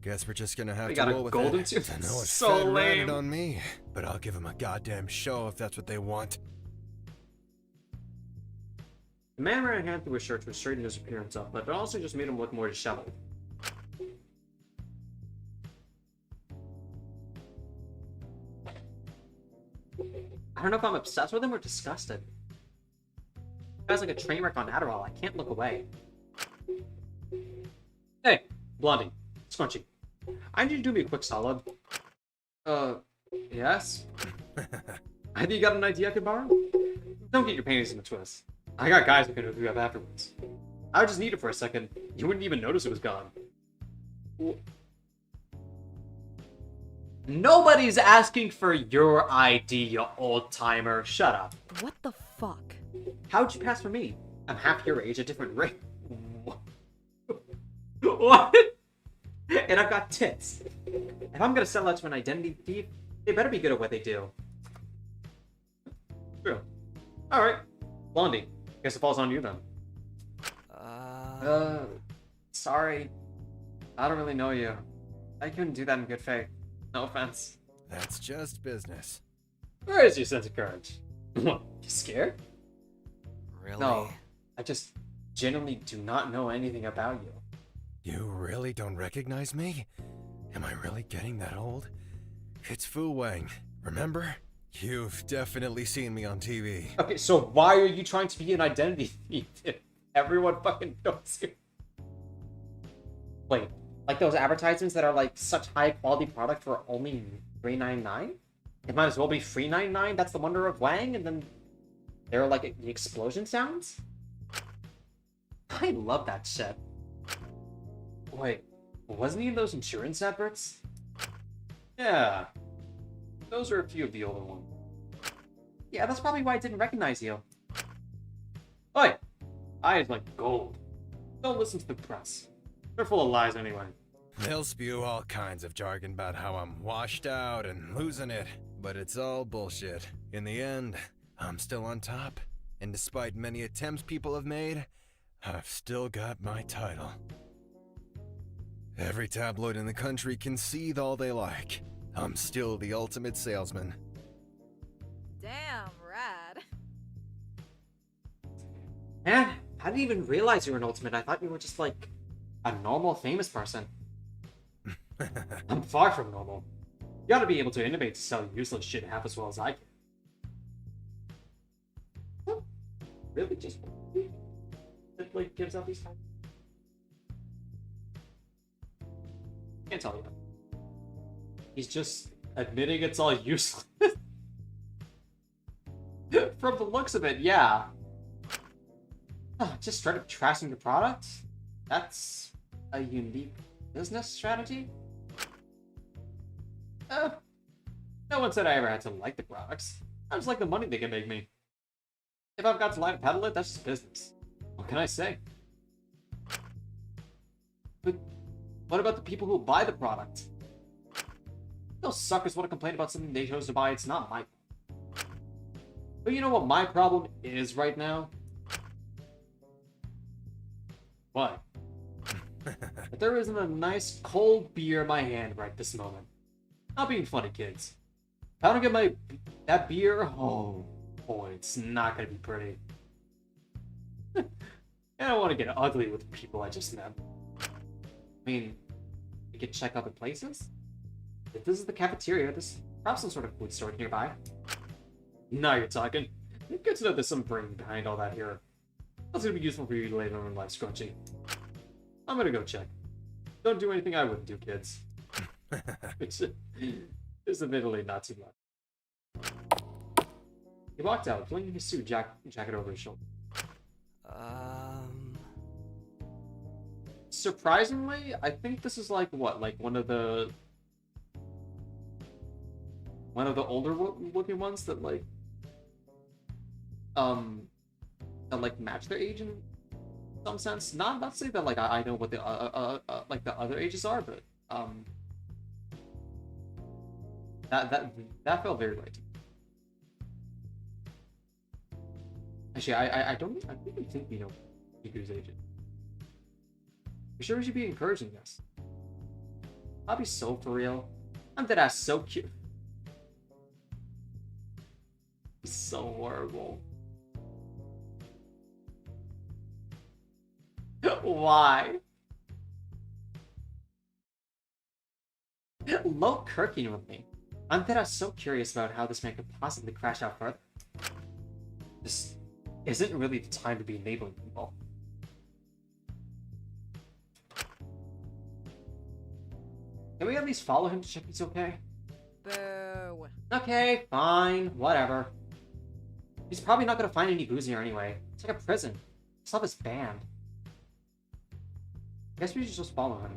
Speaker 14: Guess we're just gonna have
Speaker 1: We
Speaker 14: to
Speaker 1: got a
Speaker 14: roll with
Speaker 1: golden
Speaker 14: it.
Speaker 1: tooth?
Speaker 14: I know it's
Speaker 1: So
Speaker 14: fed
Speaker 1: lame.
Speaker 14: ratted on me, but I'll give them a goddamn show if that's what they want.
Speaker 1: The man ran a hand through his shirt to straighten his appearance up, but it also just made him look more disheveled. I don't know if I'm obsessed with him or disgusted. The guy's like a train wreck on Adderall. I can't look away. Hey, Blondie. Scrunchy. I need you to do me a quick solid. Yes? I think you got an idea I could borrow? Don't get your panties in a twist. I got guys who can hook you up afterwards. I would just need it for a second. You wouldn't even notice it was gone. Nobody's asking for your ID, you old timer. Shut up.
Speaker 3: What the fuck?
Speaker 1: How'd you pass for me? I'm half your age, a different race. What? And I've got tits. If I'm gonna sell out to an identity thief, they better be good at what they do. True. Alright. Blondie. Guess it falls on you then. Sorry. I don't really know you. I couldn't do that in good faith. No offense.
Speaker 14: That's just business.
Speaker 1: Where is your sense of courage? What? You scared?
Speaker 5: Really?
Speaker 1: No. I just genuinely do not know anything about you.
Speaker 14: You really don't recognize me? Am I really getting that old? It's Fu Wang, remember? You've definitely seen me on TV.
Speaker 1: Okay, so why are you trying to be an identity thief if everyone fucking knows you? Wait, like those advertisements that are like such high quality product for only $3.99? It might as well be $3.99. That's the wonder of Wang, and then there are like the explosion sounds. I love that shit. Wait, wasn't he in those insurance adverts? Yeah, those are a few of the older ones. Yeah, that's probably why I didn't recognize you. Oi! Eyes like gold. Don't listen to the press. They're full of lies anyway.
Speaker 14: They'll spew all kinds of jargon about how I'm washed out and losing it, but it's all bullshit. In the end, I'm still on top, and despite many attempts people have made, I've still got my title. Every tabloid in the country can seethe all they like. I'm still the ultimate salesman.
Speaker 13: Damn, rad.
Speaker 1: Man, I didn't even realize you were an ultimate. I thought you were just like a normal famous person. I'm far from normal. You gotta be able to innovate to sell useless shit half as well as I can. Really? Just that like gives out these times? Can't tell you. He's just admitting it's all useless. From the looks of it, yeah. Just straight up trashing the product? That's a unique business strategy? No one said I ever had to like the products. I just like the money they can make me. If I've got to lie to peddle it, that's just business. What can I say? But what about the people who buy the product? Those suckers want to complain about something they chose to buy. It's not my problem. But you know what my problem is right now? What? That there isn't a nice cold beer in my hand right this moment. Not being funny, kids. If I don't get that beer, oh boy, it's not gonna be pretty. I don't want to get ugly with people I just met. I mean, we could check other places. If this is the cafeteria, there's perhaps some sort of food store nearby. Now you're talking. Good to know there's some brain behind all that here. That's gonna be useful for you later on in life, Scrunchy. I'm gonna go check. Don't do anything I wouldn't do, kids. It's admittedly not too much. He walked out, flinging his suit jacket over his shoulder. Surprisingly, I think this is like what, like one of the older looking ones that like that like match their age in some sense. Not to say that like I know what the like the other ages are, but that felt very right. Actually, I don't even think we know Hiku's age. I'm sure we should be encouraging this. I'll be so for real. I'm dead ass so cute. So horrible. Why? Low Kirking with me. I'm dead ass so curious about how this man could possibly crash out further. This isn't really the time to be enabling people. Can we at least follow him to check he's okay?
Speaker 13: Boo.
Speaker 1: Okay, fine, whatever. He's probably not gonna find any booze here anyway. It's like a prison. Stuff is banned. Guess we should just follow him.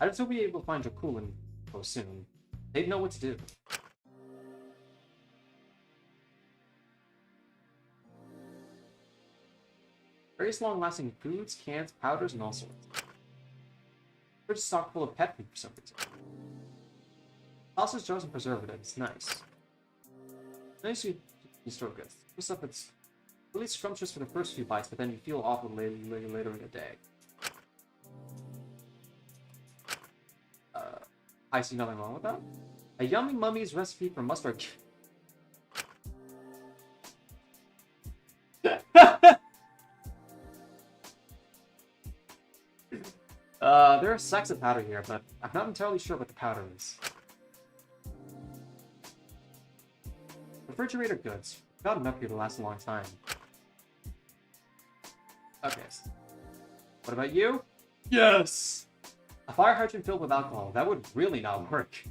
Speaker 1: I'd still be able to find Dracul and go soon. They'd know what to do. Various long-lasting foods, cans, powders, and all sorts. Fridge stock full of pet food for some reason. Sausage jars and preservatives, nice. Nice you store goods. This stuff it's really scrumptious for the first few bites, but then you feel awful later in the day. I see nothing wrong with that. A yummy mummy's recipe for mustard. There's sacks of powder here, but I'm not entirely sure what the powder is. Refrigerator goods. Got enough here to last a long time. Okay. What about you? Yes! A fire hydrant filled with alcohol. That would really not work.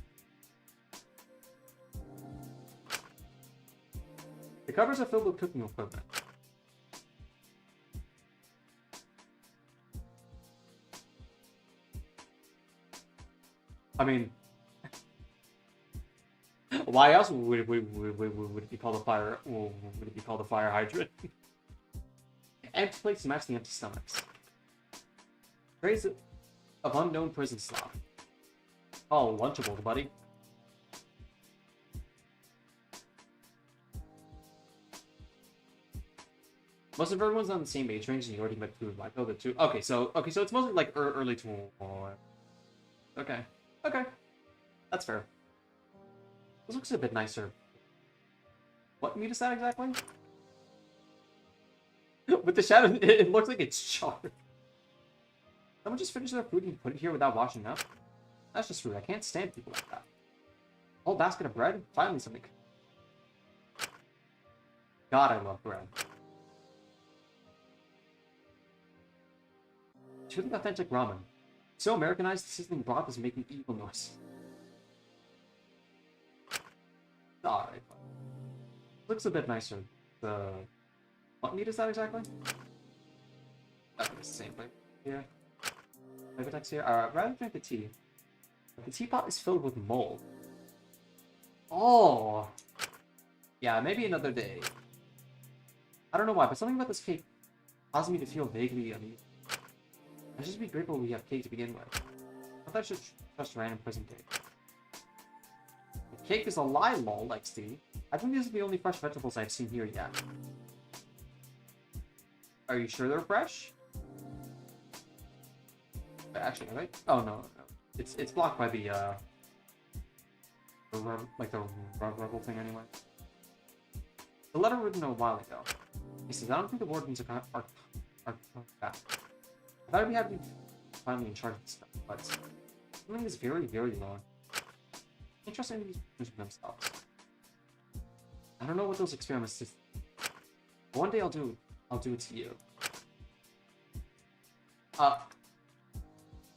Speaker 1: The cupboards are filled with cooking equipment. I mean, why else would it be called a fire? Would it be called a fire hydrant? Empty plates match the empty stomachs. Trays of unknown prison slop. Oh, lunchable, buddy. Most of everyone's on the same age range, and you already met food. Like, oh, the two. Okay, so it's mostly like early to. Okay. Okay. That's fair. This looks a bit nicer. What meat is that exactly? With the shadow, it looks like it's charred. Someone just finished their food and put it here without washing up? That's just rude. I can't stand people like that. Whole basket of bread? Finally something. God, I love bread. Truly authentic ramen. So Americanized, the sizzling broth is making evil noise. Alright. Looks a bit nicer. What meat is that exactly? Okay, it's the same thing. Yeah. Flavor text here. Alright, rather drink the tea. The teapot is filled with mold. Oh! Yeah, maybe another day. I don't know why, but something about this cake caused me to feel vaguely uneasy. I'd just be grateful we have cake to begin with. I thought I should trust random prison cake. The cake is a lie, lol, like Steve. I think these are the only fresh vegetables I've seen here yet. Are you sure they're fresh? Actually, are they? Oh no. It's blocked by the rebel thing anyway. The letter written a while ago. He says, I don't think the Wardens are back. I thought we had to be finally in charge of this stuff, but something is very, very wrong. Interesting these for themselves. I don't know what those experiments is. But one day I'll do it to you.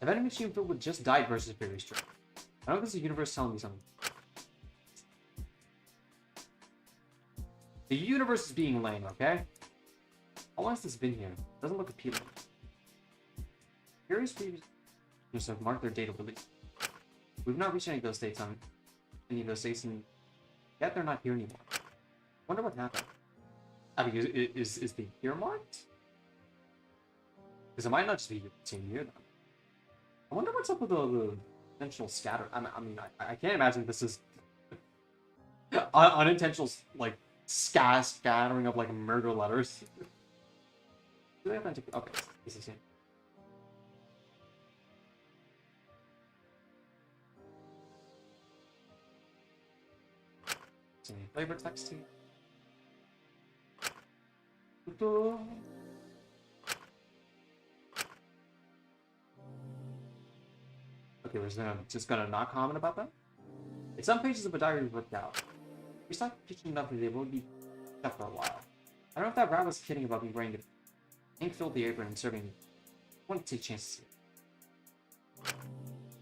Speaker 1: If any machine filled with just died versus very straight. I don't think this is the universe telling me something. The universe is being lame, okay? How long has this been here? Doesn't look appealing. Various previous users have marked their date of release. We've not reached any of those dates and yet they're not here anymore. Wonder what happened. I mean, is the year marked? Because it might not just be the same year, then. I wonder what's up with the intentional scatter. I mean, I can't imagine this is unintentional, like, scattering of, like, murder letters. Do they have that? Okay, this is it. Any flavor texting? Okay, we're just gonna not comment about that. It's some pages of a diary ripped out. We stopped teaching enough that they will be stuck for a while. I don't know if that rat was kidding about me wearing the ink-filled the apron and serving. I want to take chances here.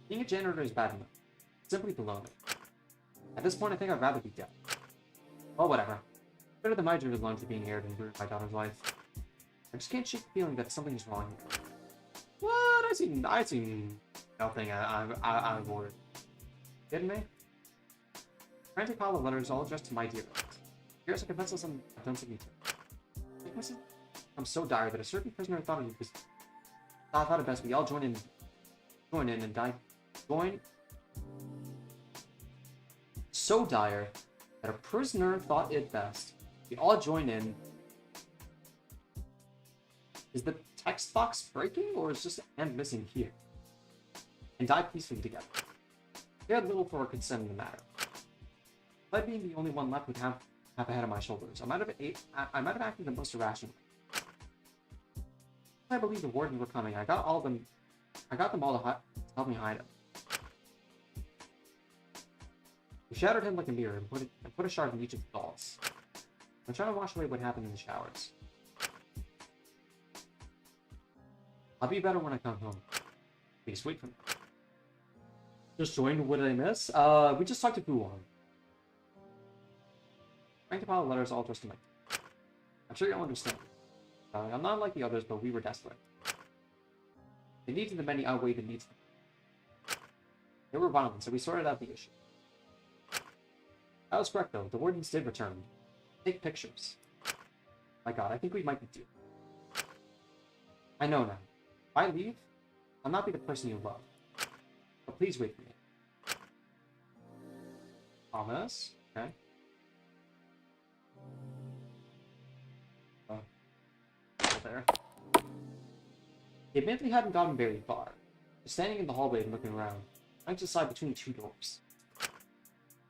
Speaker 1: Being a janitor is bad enough. Simply below me. At this point, I think I'd rather be dead. Well, whatever. Better than my dirty laundry being aired and ruined my daughter's life. I just can't shake the feeling that something's wrong here. What? I see nothing out of order. Kidding me? Frantic pile of letters all addressed to my dear. Here's a confess I've done something to. I'm so dire that a certain prisoner thought it best we all join in and die. So dire that a prisoner thought it best we all join in. Is the text box breaking, or is just an end missing here? And die peacefully together. We had little for consent in the matter. By being the only one left with half a head on my shoulders, I might have acted the most irrational. I believe the Warden were coming. I got them all to help me hide him. We shattered him like a mirror and put a shard in each of the dolls. I'm trying to wash away what happened in the showers. I'll be better when I come home. Please wait for me. Just joined. What did I miss? We just talked to Buon. Ranked a pile of letters all addressed to my. I'm sure you'll understand. I'm not like the others, but we were desperate. The needs of the many outweigh the needs of the many. They were violent, so we sorted out the issue. That was correct, though. The Wardens did return. Take pictures. My god, I think we might be due. I know now. If I leave, I'll not be the person you love. But please wait for me. Promise? Okay. There. He admittedly hadn't gotten very far. Just standing in the hallway and looking around, trying to decide between two doors.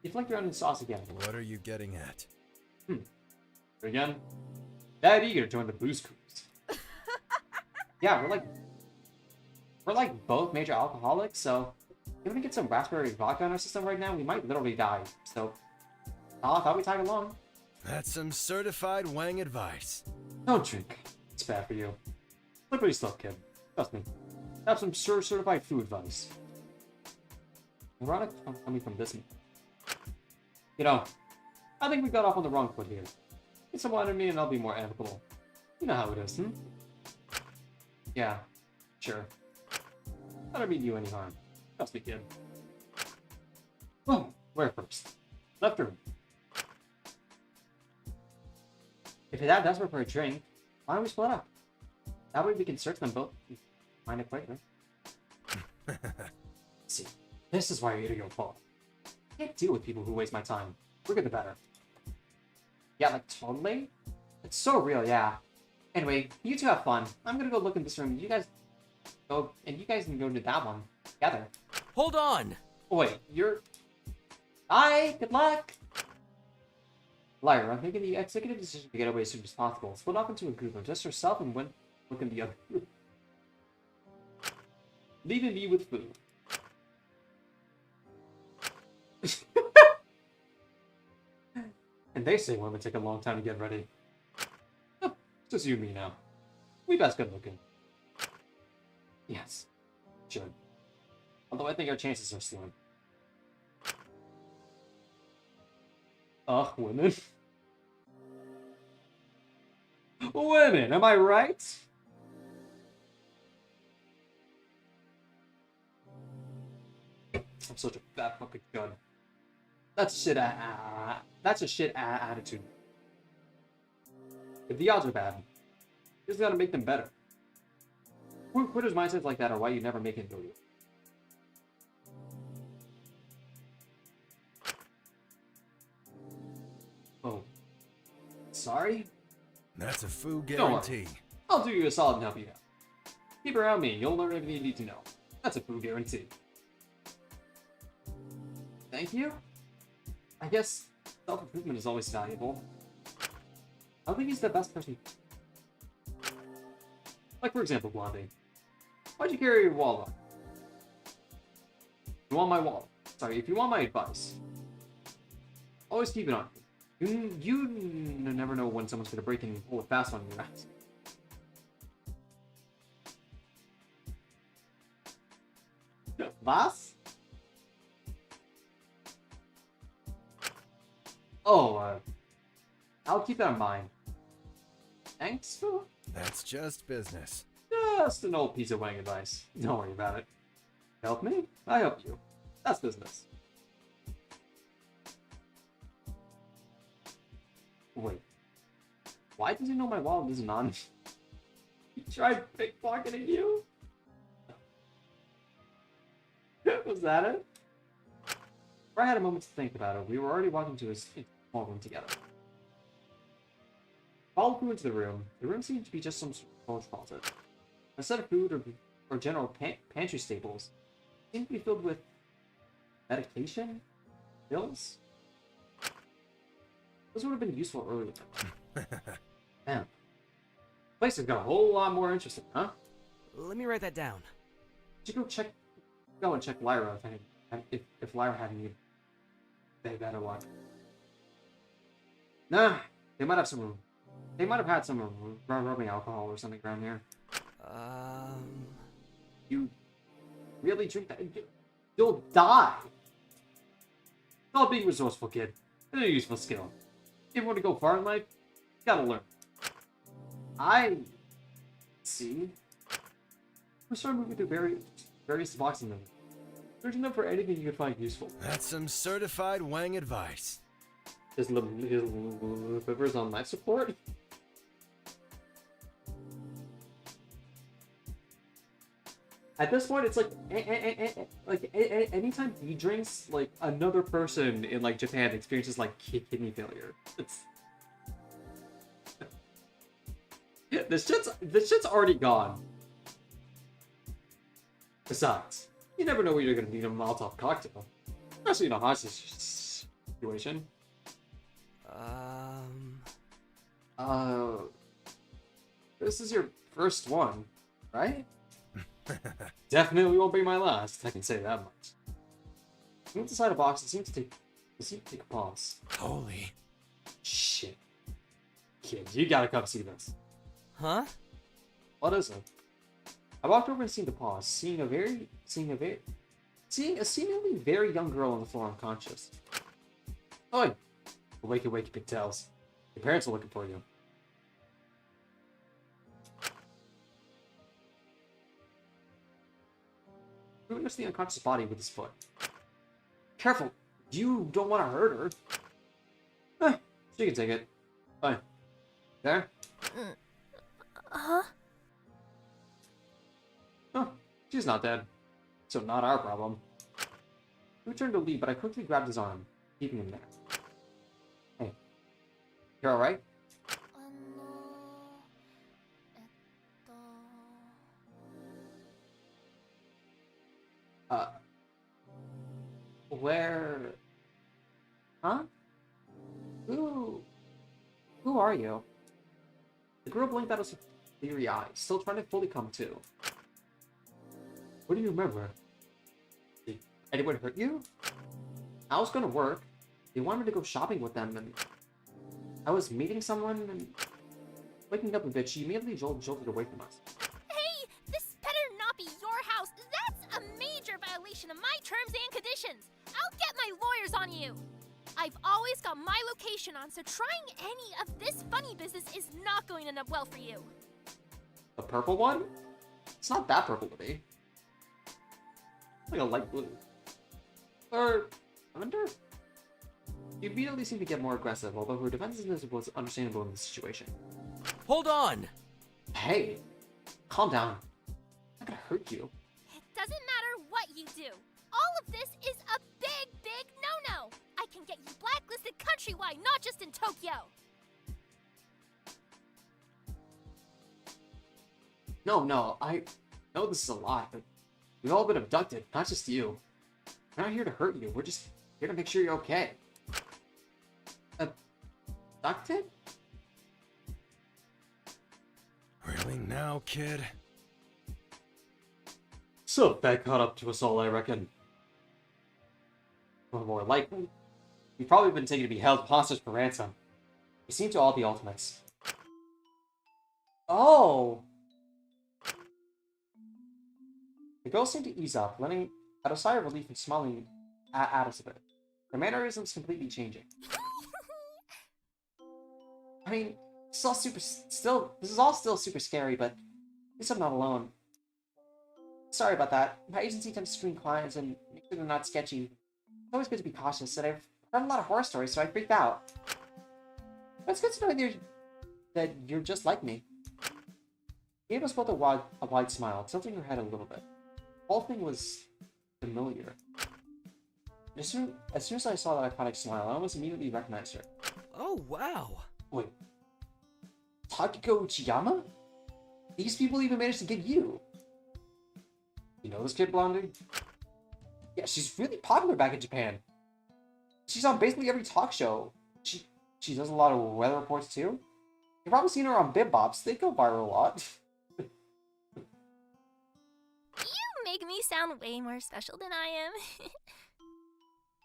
Speaker 1: He flicked around in the sauce again.
Speaker 14: What are you getting at?
Speaker 1: Again? That eager to join the booze cruise. Yeah, we're like both major alcoholics, so if we get some raspberry vodka in our system right now, we might literally die. So I thought we'd tag along.
Speaker 14: That's some certified Wang advice.
Speaker 1: Don't drink. It's bad for you. Slippery stuff, kid. Trust me. Have some certified food advice. Ironic coming from this man. You know, I think we got off on the wrong foot here. Get someone in me and I'll be more amicable. You know how it is, Yeah, sure. I don't mean you any harm. Trust me, kid. Well, where first? Left or right? If you're that desperate for a drink, why don't we split up? That way we can search them both and find it quicker. See, this is why you're your fault. I can't deal with people who waste my time. Quicker the better. Yeah, like totally? It's so real, yeah. Anyway, you two have fun. I'm gonna go look in this room. You guys can go to that one together.
Speaker 5: Hold on!
Speaker 1: Oh, wait, Bye! Good luck! Lyra, I'm making the executive decision to get away as soon as possible. Split off into a group of just yourself and look in the other group. Leaving me with food. And they say women take a long time to get ready. Oh, it's just you and me now. We best good looking. Yes, sure. Although I think our chances are slim. Women? Women, am I right? I'm such a fat fucking gun. That's a shit attitude. If the odds are bad, you just gotta make them better. Quitters' mindsets like that are why you never make it through. Oh. Sorry?
Speaker 14: That's a foo
Speaker 1: Don't worry.
Speaker 14: guarantee.
Speaker 1: I'll do you a solid and help you out. Keep around me, you'll learn everything you need to know. That's a foo guarantee. Thank you? I guess self-improvement is always valuable. I don't think he's the best person. Like, for example, Blondie. Why'd you carry your wallet? If you want my wallet. Sorry, if you want my advice, always keep it on you. You never know when someone's gonna break in and pull a fast one on your ass. Was? Oh, I'll keep that in mind. Thanks, Phil.
Speaker 14: That's just business.
Speaker 1: Just an old piece of wang advice. Don't worry about it. Help me, I help you. That's business. Wait. Why does he know my wallet isn't on? He tried pickpocketing you? Was that it? I had a moment to think about it. We were already walking to his small room together. Followed through into the room. The room seemed to be just some sort of storage closet. Instead of food or general pantry staples, it seemed to be filled with medication? Pills? Those would have been useful earlier. Damn. Place has got a whole lot more interesting, huh?
Speaker 5: Let me write that down.
Speaker 1: Did you go and check Lyra if Lyra had any better luck? Nah, they might have some. They might have had some rubbing alcohol or something around here. You really drink that? You'll die. Not being resourceful, kid. It's a useful skill. If you want to go far in life, you gotta learn. I see. We started moving through various boxes in them. Searching them for anything you could find useful.
Speaker 14: That's some certified wang advice.
Speaker 1: His livers on life support? At this point, it's like anytime he drinks, like another person in like Japan experiences like kidney failure. It's this shit's already gone. Besides, you never know when you're gonna need a Molotov cocktail, especially in a hostage situation. This is your first one, right? Definitely won't be my last, I can say that much. Move inside a box, it seems to take a pause.
Speaker 14: Holy
Speaker 1: shit. Kid, you gotta come see this.
Speaker 5: Huh?
Speaker 1: What is it? I walked over and seen the pause, seeing a seemingly very young girl on the floor unconscious. Oi! Wakey, big tails. Your parents are looking for you. He witnessed the unconscious body with his foot. Careful! You don't want to hurt her. She can take it. Fine. There?
Speaker 11: Huh?
Speaker 1: Oh, she's not dead. So not our problem. We turned to leave, but I quickly grabbed his arm, keeping him there. Hey. You're alright? Where... Huh? Who are you? The girl blinked out of her bleary eyes, still trying to fully come to. What do you remember? Did anyone hurt you? I was gonna work. They wanted me to go shopping with them, and I was meeting someone, and waking up a bit, she immediately jolted away from us.
Speaker 11: Hey, this better not be your house. That's a major violation of my terms and conditions. I'll get my lawyers on you. I've always got my location on, so trying any of this funny business is not going to end up well for you.
Speaker 1: The purple one? It's not that purple to me. Like a light blue. Or lavender? She immediately seemed to get more aggressive, although her defensiveness was understandable in the situation.
Speaker 5: hold on!
Speaker 1: Hey, calm down. I'm not gonna hurt you.
Speaker 11: It doesn't matter what you do. All of this is a big, big no-no. I can get you blacklisted countrywide, not just in Tokyo.
Speaker 1: No, I know this is a lot, but we've all been abducted, not just you. We're not here to hurt you, we're just here to make sure you're okay. Abducted?
Speaker 14: Really now, kid?
Speaker 1: So that caught up to us all, I reckon. Or more likely, we've probably been taken to be held hostage for ransom. We seem to all be ultimates. Oh! The girl seemed to ease up, letting out a sigh of relief and smiling at us a bit. Her mannerisms completely changing. I mean, this is all still super scary, but at least I'm not alone. Sorry about that. My agency tends to screen clients and make sure they're not sketchy. It's always good to be cautious, and I've heard a lot of horror stories, so I freaked out. But it's good to know that you're just like me. She gave us both a wide smile, tilting her head a little bit. The whole thing was familiar. As soon as I saw that iconic smile, I almost immediately recognized her.
Speaker 5: Oh, wow.
Speaker 1: Wait. Takiko Uchiyama? These people even managed to get you. You know this kid, Blondie? Yeah, she's really popular back in Japan. She's on basically every talk show. She does a lot of weather reports too. You've probably seen her on Bib Bops. They go viral a lot.
Speaker 11: You make me sound way more special than I am.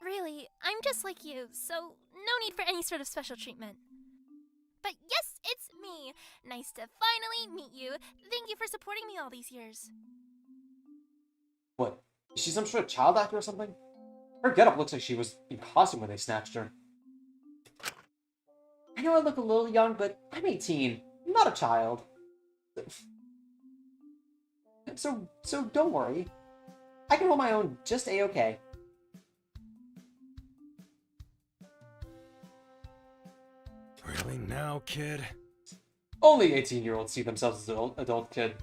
Speaker 11: Really, I'm just like you, so no need for any sort of special treatment. But yes, it's me. Nice to finally meet you. Thank you for supporting me all these years.
Speaker 1: What? Is she some sort of child actor or something? Her getup looks like she was in costume when they snatched her. I know I look a little young, but I'm 18. I'm not a child. So don't worry. I can hold my own just a-okay.
Speaker 14: Really now, kid?
Speaker 1: Only 18-year-olds see themselves as an adult kid.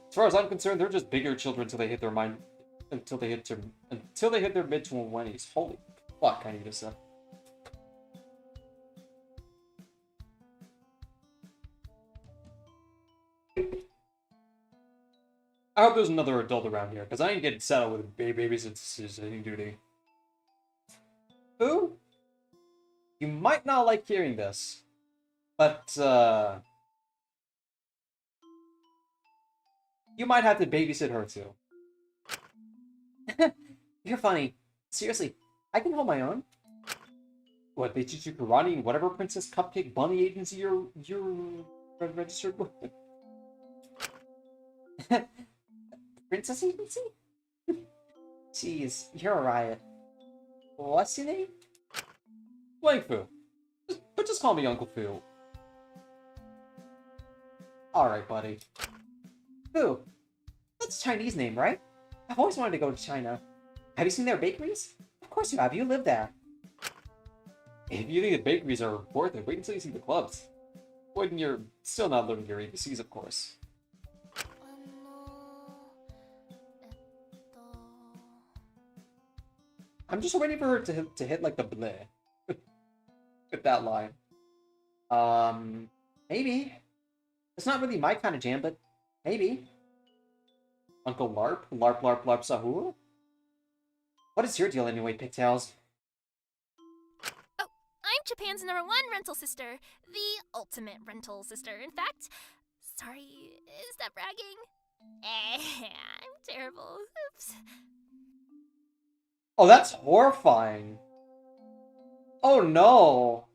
Speaker 1: As far as I'm concerned, they're just bigger children until they hit their mid-20s. Holy fuck, I need to say. I hope there's another adult around here, because I ain't getting settled with babysitting duty. Who? You might not like hearing this, but, you might have to babysit her too. You're funny. Seriously, I can hold my own. What, they teach you karate in whatever Princess Cupcake Bunny agency you're registered with? Princess agency? Jeez, you're a riot. What's your name? Blank Fu. But just call me Uncle Fu. Alright, buddy. Fu. That's a Chinese name, right? I've always wanted to go to China. Have you seen their bakeries? Of course you have, you live there. If you think the bakeries are worth it, wait until you see the clubs. When you're still not learning your ABCs, of course. I'm just waiting for her to hit like the bleh. With that line. Maybe. It's not really my kind of jam, but maybe. Uncle Larp? Larp, larp, larp, sahur? What is your deal anyway, Pigtails?
Speaker 11: Oh, I'm Japan's #1 rental sister. The ultimate rental sister, in fact. Sorry, is that bragging? I'm terrible. Oops.
Speaker 1: Oh, that's horrifying. Oh no.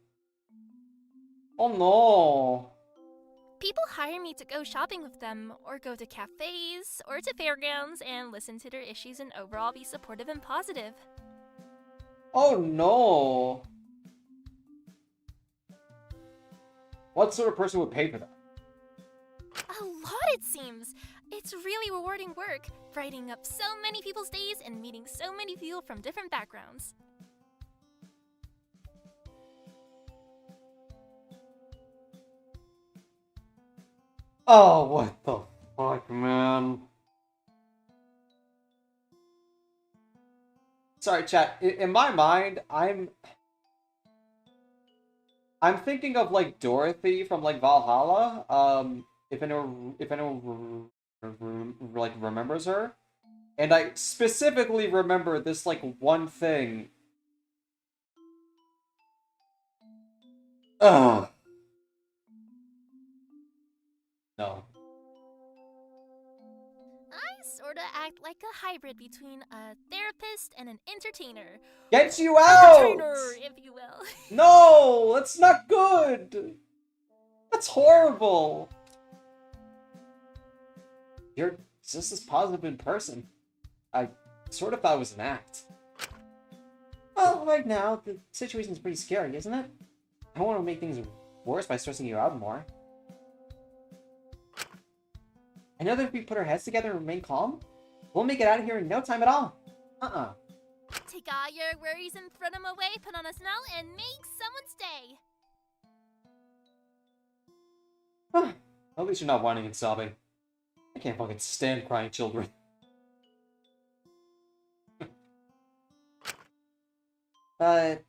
Speaker 1: Oh no.
Speaker 11: People hire me to go shopping with them, or go to cafes, or to fairgrounds, and listen to their issues and overall be supportive and positive.
Speaker 1: Oh no. What sort of person would pay for that?
Speaker 11: A lot, it seems. It's really rewarding work, brightening up so many people's days and meeting so many people from different backgrounds.
Speaker 1: Oh, what the fuck, man? Sorry, chat. In my mind, I'm thinking of like Dorothy from like Valhalla. If anyone like remembers her, and I specifically remember this like one thing. Ugh. No.
Speaker 15: I sorta act like a hybrid between a therapist and an entertainer.
Speaker 1: Get you out!
Speaker 15: Entertainer, if you will.
Speaker 1: No, that's not good. That's horrible. You're just as positive in person. I sort of thought it was an act. Well, right now, the situation's pretty scary, isn't it? I don't want to make things worse by stressing you out more. I know that if we put our heads together and remain calm, we'll make it out of here in no time at all.
Speaker 15: Take all your worries and throw them away, put on a smile, and make someone stay.
Speaker 1: At least you're not whining and sobbing. I can't fucking stand crying children. But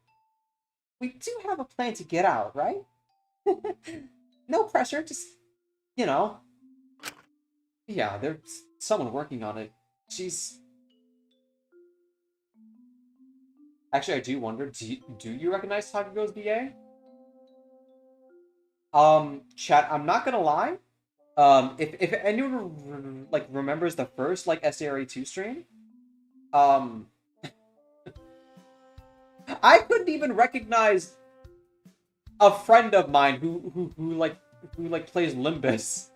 Speaker 1: we do have a plan to get out, right? No pressure, just, you know. Yeah, there's someone working on it. She's... Actually, I do wonder, do you recognize Takago's BA? Chat, I'm not gonna lie. If anyone like remembers the first like SARA2 stream, I couldn't even recognize a friend of mine who plays Limbus.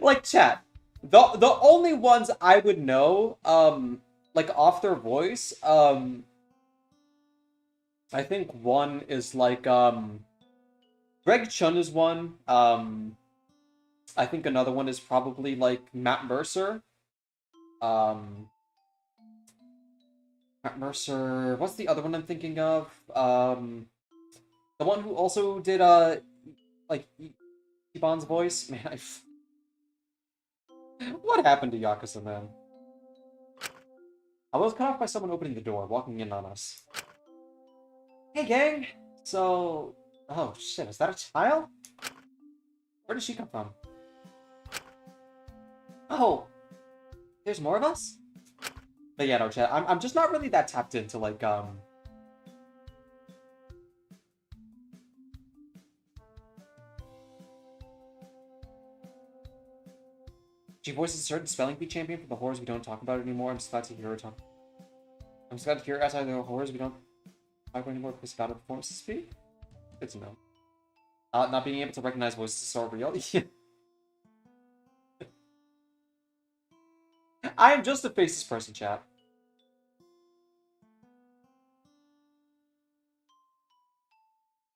Speaker 1: Like, chat, the only ones I would know, like, off their voice, I think one is, like, Greg Chun is one, I think another one is probably, like, Matt Mercer, Matt Mercer, what's the other one I'm thinking of? The one who also did, like, Iban's voice? Man, what happened to Yakuza, man? I was cut off by someone opening the door, walking in on us. Hey, gang! So... Oh, shit, is that a child? Where did she come from? Oh! There's more of us? But yeah, no, chat, I'm just not really that tapped into, like, She voices a certain spelling bee champion for the horrors we don't talk about anymore. I'm just glad to hear her talk. I'm just glad to hear outside the horrors we don't talk about anymore because about a performance to speak. Good to know. Not being able to recognize voices is so real. I am just a faceless person, chat.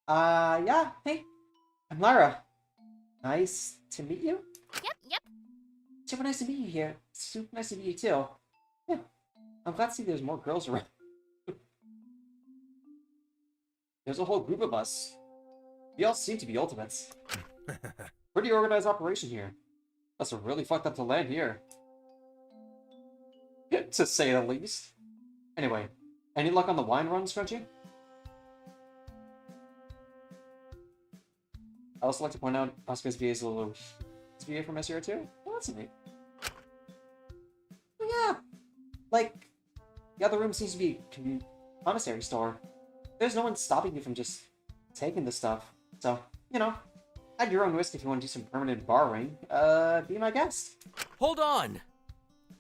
Speaker 1: Yeah, hey. I'm Lara. Nice to meet you.
Speaker 15: Yep.
Speaker 1: Super nice to meet you here. Super nice to meet you too. Yeah, I'm glad to see there's more girls around. There's a whole group of us. We all seem to be ultimates. Pretty organized operation here. Must have really fucked up to land here. To say the least. Anyway, any luck on the wine run, Scrunchy? I also like to point out Oscar's VA is a little VA from SR2. Well, that's neat. Oh, yeah. Like, the other room seems to be a commissary store. There's no one stopping you from just taking the stuff. So, you know, at your own risk if you want to do some permanent borrowing, be my guest.
Speaker 5: Hold on!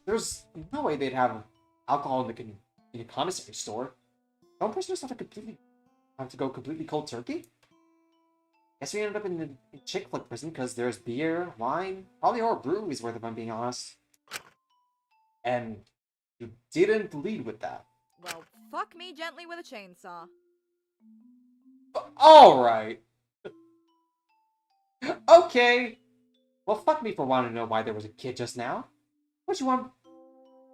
Speaker 1: There's no way they'd have alcohol in a commissary store. Don't prisoners have to go completely cold turkey? Guess we ended up in the chick flick prison because there's beer, wine, probably more breweries worth if I'm being honest. And you didn't lead with that.
Speaker 16: Well, fuck me gently with a chainsaw.
Speaker 1: Alright. Okay. Well, fuck me for wanting to know why there was a kid just now. What you want?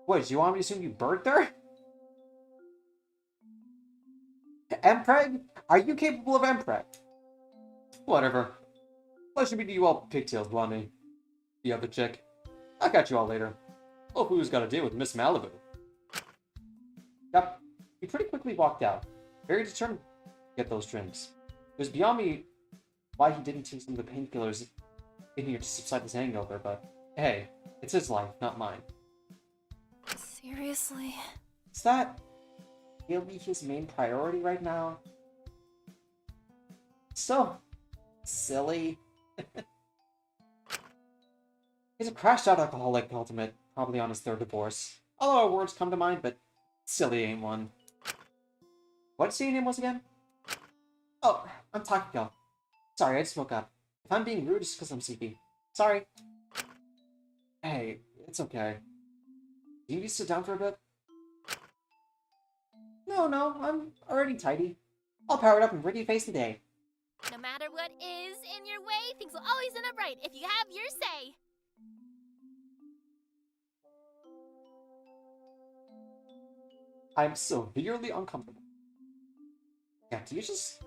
Speaker 1: What, do you want me to assume you birthed her? Mpreg? Are you capable of Mpreg? Whatever. Pleasure meeting you all, pigtails, Blondie. The other chick. I'll catch you all later. Look who's got to deal with Miss Malibu. Yep. He pretty quickly walked out, very determined to get those drinks. It was beyond me why he didn't take some of the painkillers in here to subside his hangover, but hey, it's his life, not mine.
Speaker 6: Seriously?
Speaker 1: Is that really his main priority right now? So silly. He's a crashed out alcoholic ultimate, probably on his third divorce. A lot of words come to mind, but silly ain't one. What his name was again? Oh, I'm Takaya. Sorry, I just woke up. If I'm being rude, it's because I'm sleepy. Sorry. Hey, it's okay. Do you need to sit down for a bit? No, I'm already tidy. I'll power it up and ready to face the day.
Speaker 15: No matter what is in your way, things will always end up right if you have your say.
Speaker 1: I'm severely uncomfortable. Yeah, do you just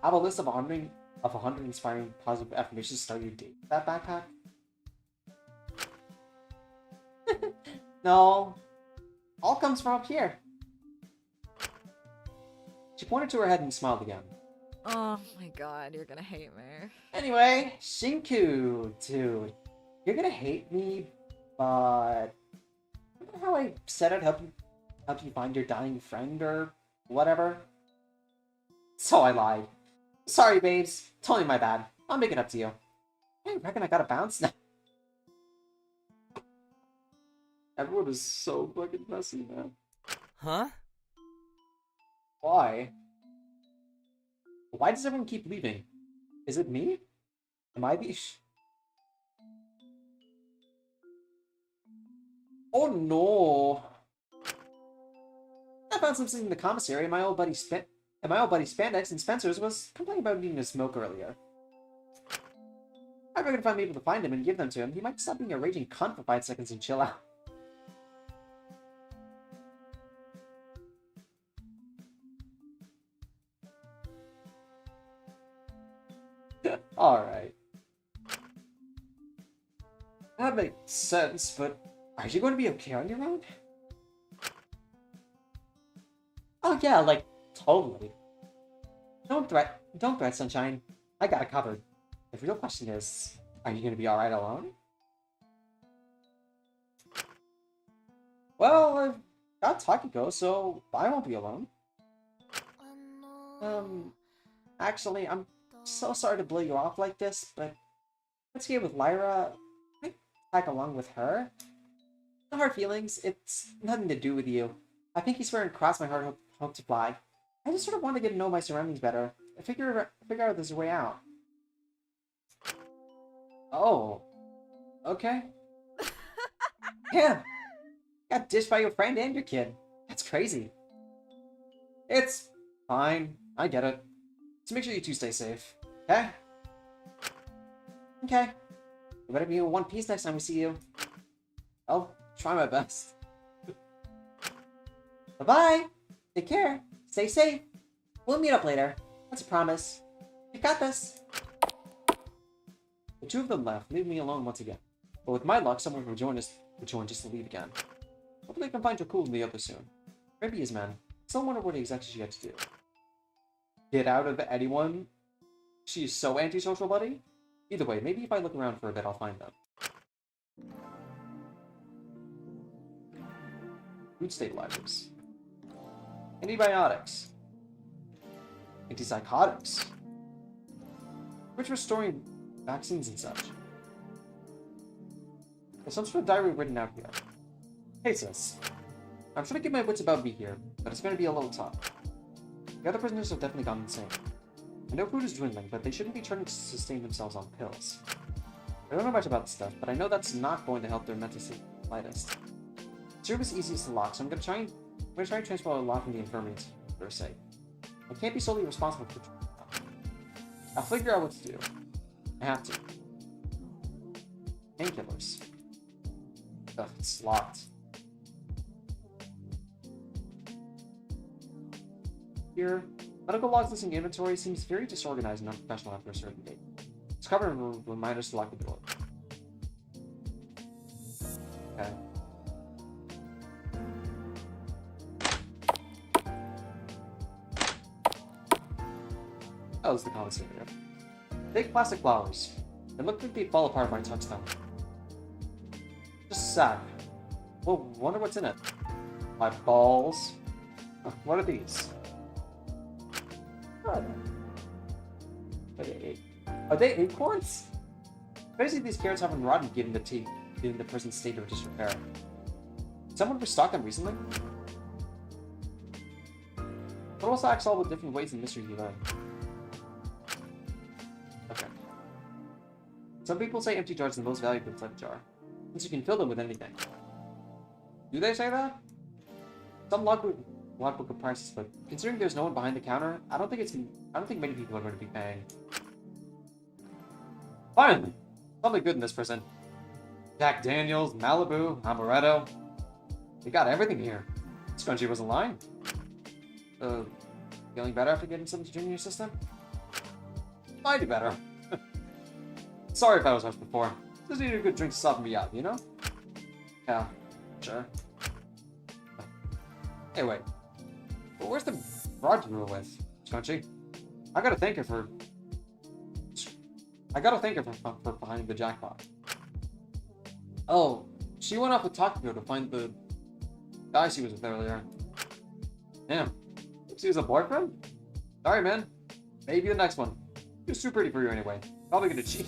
Speaker 1: have a list of 100 inspiring positive affirmations to start your date with that backpack? No. All comes from up here. She pointed to her head and smiled again.
Speaker 16: Oh my god, you're gonna hate me.
Speaker 1: Anyway, Shinku, dude. You're gonna hate me, but... Remember how I said I'd help you find your dying friend or whatever? So I lied. Sorry, babes. Totally my bad. I'll make it up to you. I reckon I gotta bounce now. Everyone is so fucking messy, man.
Speaker 5: Huh?
Speaker 1: Why? Why does everyone keep leaving? Is it me? Am I the... Oh no! I found something in the commissary, and my old buddy Spandex and Spencer's was complaining about needing a smoke earlier. I reckon if I'm able to find him and give them to him, he might stop being a raging cunt for 5 seconds and chill out. Alright. That makes sense, but are you going to be okay on your own? Oh yeah, like, totally. Don't threat, Sunshine. I got it covered. The real question is, are you going to be alright alone? Well, I've got Takiko, so I won't be alone. Actually, I'm so sorry to blow you off like this, but let's get with Lyra. I tag along with her. No hard feelings. It's nothing to do with you. I think he's swearing cross my heart hope to fly. I just sort of want to get to know my surroundings better. Figure out there's a way out. Oh. Okay. Yeah. Got dished by your friend and your kid. That's crazy. It's fine. I get it. So make sure you two stay safe. Okay? Okay. You better be in one piece next time we see you. I'll try my best. Bye-bye! Take care. Stay safe. We'll meet up later. That's a promise. You got this. The two of them left, leaving me alone once again. But with my luck, someone would join just to leave again. Hopefully I can find Dracul and the other soon. Maybe his men. Still wonder what exactly she had to do. Get out of anyone? She's so antisocial, buddy? Either way, maybe if I look around for a bit, I'll find them. Food stabilizers. Antibiotics. Antipsychotics. Which restoring vaccines and such. There's some sort of diary written out here. Hey sis. I'm trying to get my wits about me here, but it's going to be a little tough. The other prisoners have definitely gone insane. I know food is dwindling, but they shouldn't be trying to sustain themselves on pills. I don't know much about this stuff, but I know that's not going to help their mental state the slightest. This room is easiest to lock, so I'm going to try and transfer a lock from the infirmary for their sake. I can't be solely responsible for I'll figure out what to do. I have to. Painkillers. Ugh, it's locked. Here, medical logs listing inventory seems very disorganized and unprofessional after a certain date. It's covered and remind us to lock the door. Okay. Oh, this is the commissary area. Big plastic flowers. They look like they'd fall apart if I touch them. Just a sack. Well, wonder what's in it. My balls. What are these? Oh. Are they acorns? Basically, these carrots haven't rotten given the present state of disrepair. Did someone restock them recently? Little sacks all with different ways and mysteries you learn. Okay. Some people say empty jars are the most valuable type of jar, since you can fill them with anything. Do they say that? Some logbook of prices, but considering there's no one behind the counter, I don't think many people are going to be paying. Finally! Something good in this prison. Jack Daniels, Malibu, Amaretto. We got everything here. Scrunchy wasn't lying. Feeling better after getting something to drink in your system? Mighty better. Sorry if I was harsh before. Just need a good drink to soften me up, you know? Yeah, sure. Hey, wait. But where's the broad you were with, Scrunchy? I gotta thank her for finding the jackpot. Oh, she went off with Takaya to find the guy she was with earlier. Damn. She was a boyfriend? Sorry, man. Maybe the next one. He was too pretty for you anyway. Probably gonna cheat.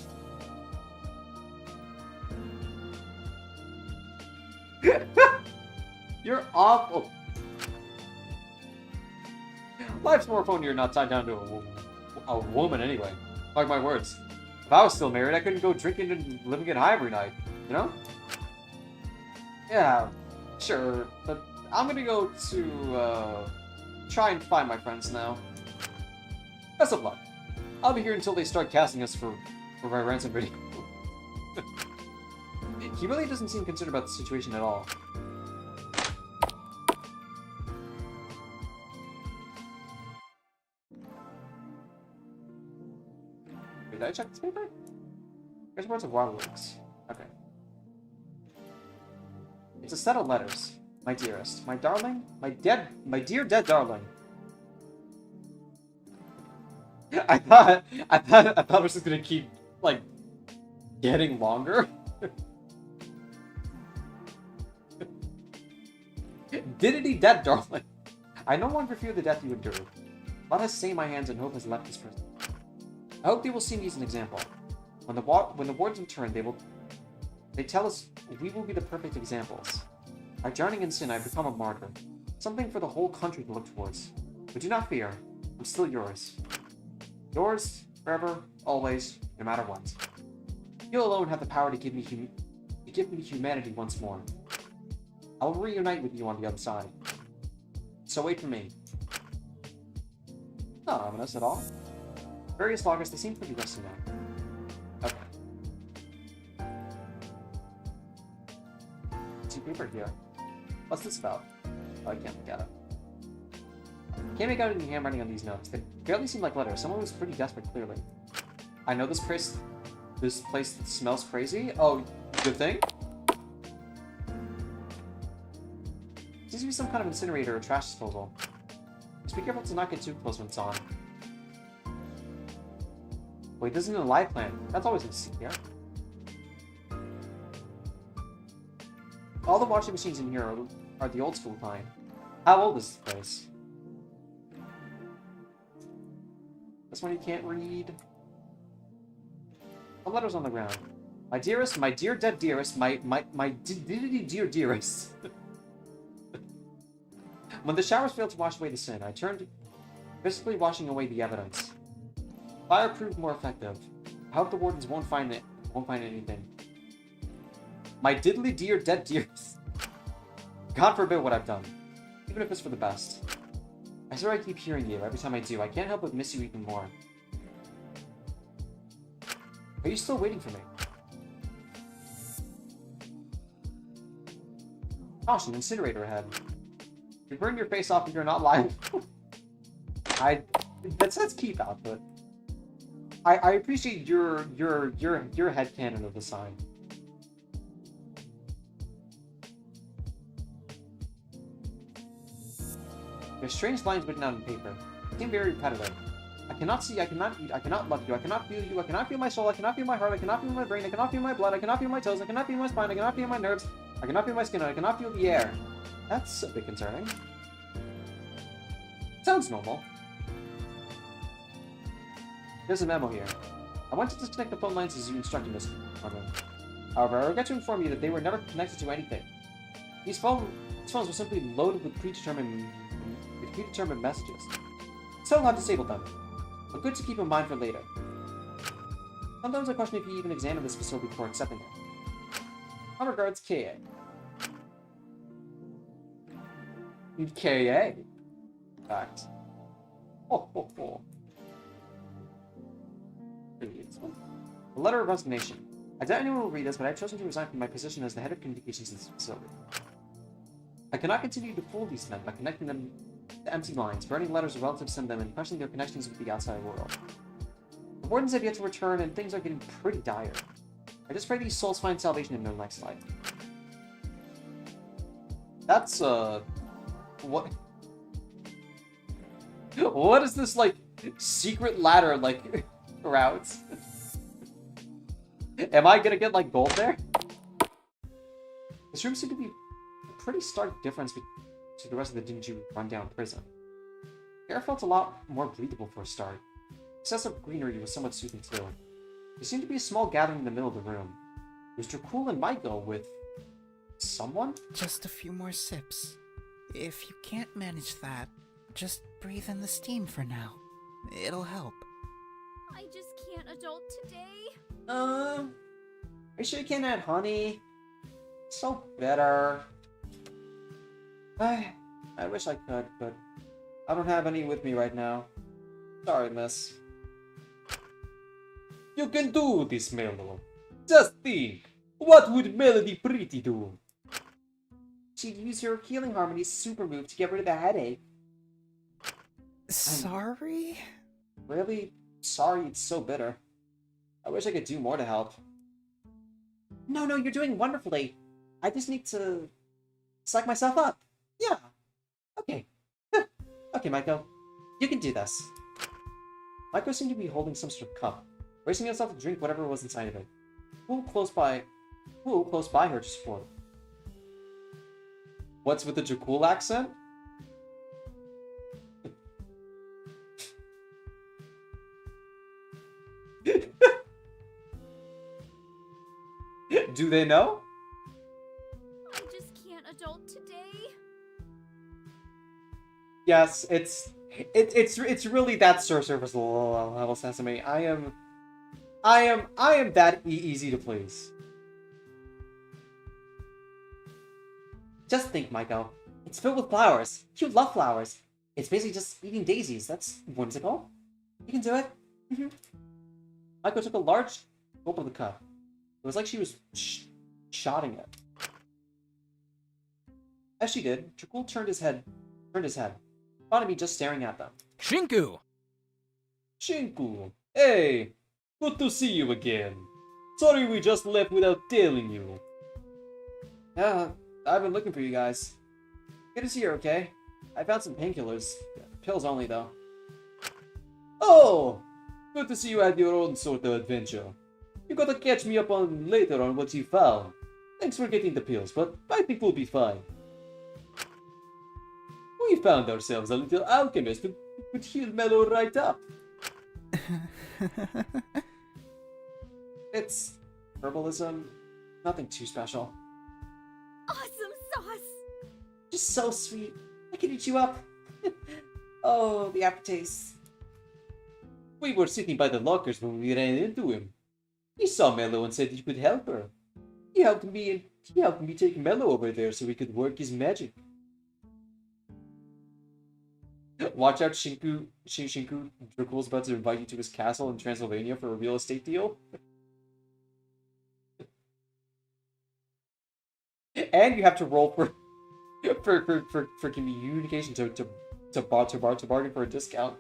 Speaker 1: You're awful. Life's more fun when you're not tied down to a woman anyway. Mark my words. If I was still married, I couldn't go drinking and living it high every night. You know? Yeah, sure. But I'm gonna go to, try and find my friends now. Best of luck. I'll be here until they start casting us for my ransom video. He really doesn't seem concerned about the situation at all. Did I check this paper? Here's words of waterworks. Okay. It's a set of letters. My dearest, my darling, my dear dead darling. I thought it was just gonna keep, like, getting longer. Diddity dead darling. I no longer fear the death you endured. Let us stay my hands and hope has left this prison. I hope they will see me as an example. When the Wardens return, they tell us we will be the perfect examples. By drowning in sin, I've become a martyr. Something for the whole country to look towards. But do not fear. I'm still yours. Yours, forever, always, no matter what. You alone have the power to give me humanity once more. I will reunite with you on the other side. So wait for me. Not ominous at all. Various loggers, they seem pretty rusty now. Okay. See paper here. What's this about? Oh, I can't look at it. Can't make out any handwriting on these notes. They barely seem like letters. Someone was pretty desperate, clearly. I know this place smells crazy. Oh, good thing? Seems to be some kind of incinerator or trash disposal. Just be careful to not get too close when it's on. Wait, this isn't a live plant. That's always a secret. All the washing machines in here are the old school kind. How old is this place? This one you can't read. The letters on the ground. My dearest, my dear dead dearest, my dear dearest. When the showers failed to wash away the sin, I turned, physically washing away the evidence. Fire proved more effective. I hope the Wardens won't find anything. My diddly dear dead dearest. God forbid what I've done. Even if it's for the best. I swear I keep hearing you. Every time I do, I can't help but miss you even more. Are you still waiting for me? Caution, incinerator ahead. You burn your face off if you're not lying. That's keep out, but I appreciate your headcanon of the sign. There's strange lines written out on paper. They seem very repetitive. I cannot see, I cannot eat, I cannot love you, I cannot feel you, I cannot feel my soul, I cannot feel my heart, I cannot feel my brain, I cannot feel my blood, I cannot feel my toes, I cannot feel my spine, I cannot feel my nerves, I cannot feel my skin, I cannot feel the air. That's a bit concerning. Sounds normal. There's a memo here. I want to disconnect the phone lines as you instructed, Mr. Warden. However, I regret to inform you that they were never connected to anything. These phones were simply loaded with predetermined messages. So I've disabled them, but good to keep in mind for later. Sometimes I question if you even examined this facility before accepting it. On regards, K.A. K.A. Fact. Oh. A letter of resignation. I doubt anyone will read this, but I've chosen to resign from my position as the head of communications in this facility. I cannot continue to fool these men by connecting them to empty lines, burning letters of relatives send them, and questioning their connections with the outside world. The wardens have yet to return, and things are getting pretty dire. I just pray these souls find salvation in their next life. That's, what? What is this, like, secret ladder, like, routes? Am I gonna get, like, gold there? This room seemed to be a pretty stark difference to the rest of the dingy rundown prison. The air felt a lot more breathable for a start. Excessive greenery was somewhat soothing too. There seemed to be a small gathering in the middle of the room. It was Dracul and Michael with... someone?
Speaker 17: Just a few more sips. If you can't manage that, just breathe in the steam for now. It'll help.
Speaker 11: I just can't adult today.
Speaker 1: Are you sure you can't add honey? So bitter. I wish I could, but I don't have any with me right now. Sorry, miss. You can do this, Melo. Just think. What would Melody Pretty do? She'd use her healing harmony super move to get rid of the headache.
Speaker 17: Sorry?
Speaker 1: Really sorry it's so bitter. I wish I could do more to help. No, you're doing wonderfully. I just need to psych myself up. Yeah. Okay. Okay, Maiko. You can do this. Maiko seemed to be holding some sort of cup, bracing himself to drink whatever was inside of it. Who close by her just for? What's with the Dracul accent? Do they know?
Speaker 11: I just can't adult today.
Speaker 1: Yes, it's really that surface level Sesame. I am that easy to please. Just think, Michael. It's filled with flowers. You love flowers. It's basically just eating daisies. That's whimsical. You can do it. Michael took a large gulp of the cup. It was like she was shotting it. As she did, Dracul turned his head. Thought of me just staring at them.
Speaker 8: Shinku!
Speaker 10: Shinku! Hey! Good to see you again. Sorry we just left without telling you.
Speaker 1: Yeah, I've been looking for you guys. Good to see you're okay. I found some painkillers. Pills only, though.
Speaker 10: Oh! Good to see you had your own sort of adventure. You gotta catch me up on later on what you found. Thanks for getting the pills, but I think we'll be fine. We found ourselves a little alchemist who could heal Mellow right up.
Speaker 1: It's herbalism. Nothing too special.
Speaker 11: Awesome sauce!
Speaker 1: Just so sweet. I can eat you up. Oh, the aftertaste.
Speaker 10: We were sitting by the lockers when we ran into him. He saw Mello and said he could help her. He helped me take Mello over there so he could work his magic.
Speaker 1: Watch out, Shinku. Dracul's about to invite you to his castle in Transylvania for a real estate deal. And you have to roll for for communication to bargain for a discount.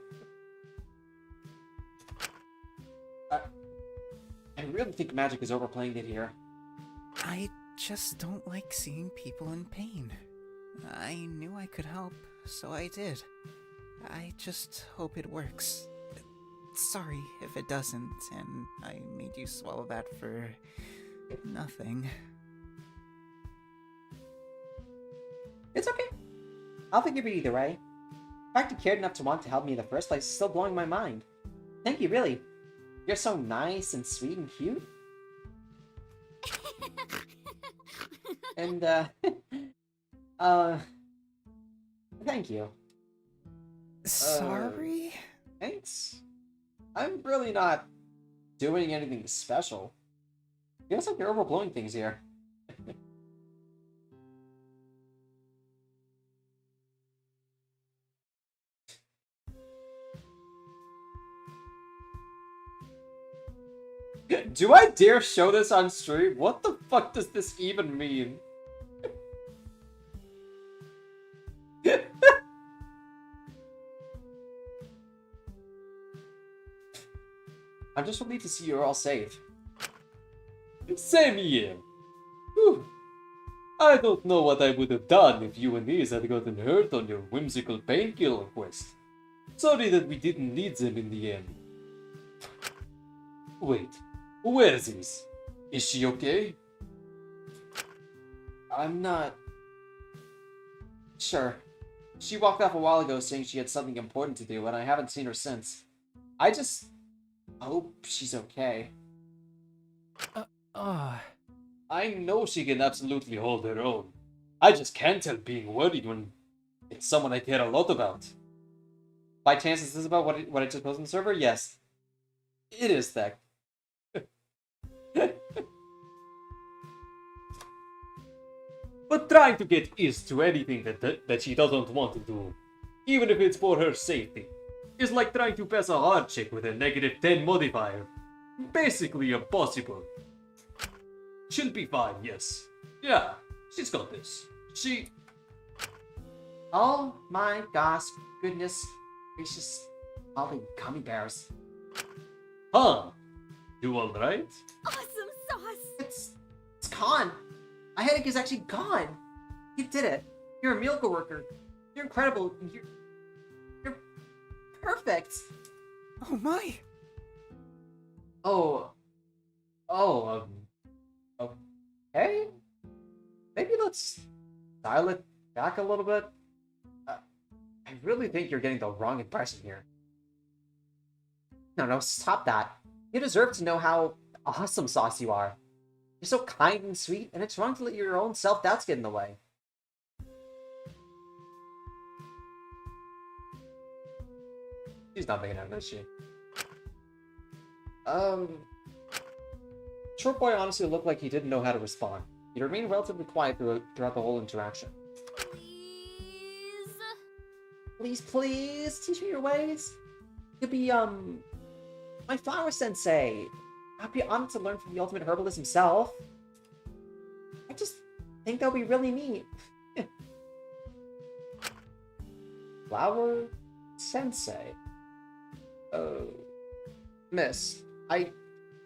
Speaker 1: I really think magic is overplaying it here.
Speaker 17: I just don't like seeing people in pain. I knew I could help, so I did. I just hope it works. Sorry if it doesn't, and I made you swallow that for nothing.
Speaker 18: It's okay. I'll forgive you either way. The fact you cared enough to want to help me in the first place is still blowing my mind. Thank you, really. You're so nice and sweet and cute. And, thank you.
Speaker 17: Sorry?
Speaker 1: Thanks. I'm really not doing anything special. Feels like you're overblowing things here. Do I dare show this on stream? What the fuck does this even mean? I'm just relieved to see you're all safe. Same here. Whew. I don't know what I would have done if you and these had gotten hurt on your whimsical painkiller quest. Sorry that we didn't need them in the end. Wait, where is this? Is she okay? I'm not sure. She walked off a while ago saying she had something important to do, and I haven't seen her since. I just hope she's okay. I know she can absolutely hold her own. I just can't help being worried when it's someone I care a lot about. By chance, is this about what I just posted on the server? Yes. It is that. But trying to get used to anything that she doesn't want to do, even if it's for her safety, is like trying to pass a hard check with a -10 modifier. Basically impossible. She'll be fine, yes. Yeah, she's got this.
Speaker 18: Oh my gosh, goodness gracious, all the gummy bears.
Speaker 1: Huh? You alright?
Speaker 11: Awesome sauce!
Speaker 18: It's gone. My headache is actually gone. You did it. You're a miracle worker. You're incredible. You're perfect.
Speaker 17: Oh my.
Speaker 1: Okay? Maybe let's dial it back a little bit. I really think you're getting the wrong impression here.
Speaker 18: No, stop that. You deserve to know how awesome sauce you are. You're so kind and sweet, and it's wrong to let your own self-doubts get in the way.
Speaker 1: She's not making out, is she? Short boy honestly looked like he didn't know how to respond. He remained relatively quiet throughout the whole interaction.
Speaker 18: Please, teach me your ways. You'll be, my flower sensei. I'd be honored to learn from the ultimate herbalist himself. I just think that would be really neat.
Speaker 1: Flower sensei? Miss, I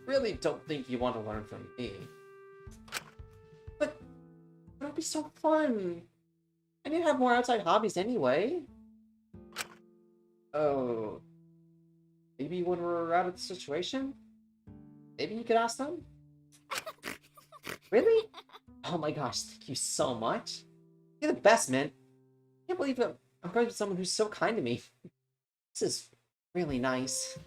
Speaker 1: really don't think you want to learn from me.
Speaker 18: But it would be so fun. I need to have more outside hobbies anyway.
Speaker 1: Oh, maybe when we're out of the situation? Maybe you could ask them?
Speaker 18: Really? Oh my gosh, thank you so much. You're the best, man. I can't believe I'm friends with someone who's so kind to me. This is really nice.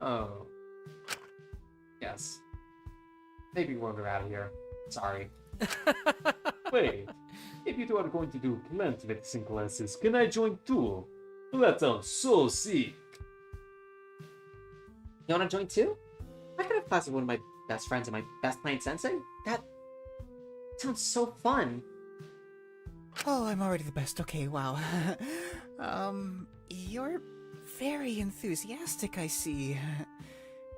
Speaker 1: Oh. Yes. Maybe when we're out of here. Sorry. Wait, if you two are going to do plant medicine classes, can I join too? That sounds so sick.
Speaker 18: You wanna join too? I could have class with one of my best friends and my best plant sensei. That sounds so fun.
Speaker 17: Oh, I'm already the best. Okay, wow. You're very enthusiastic, I see.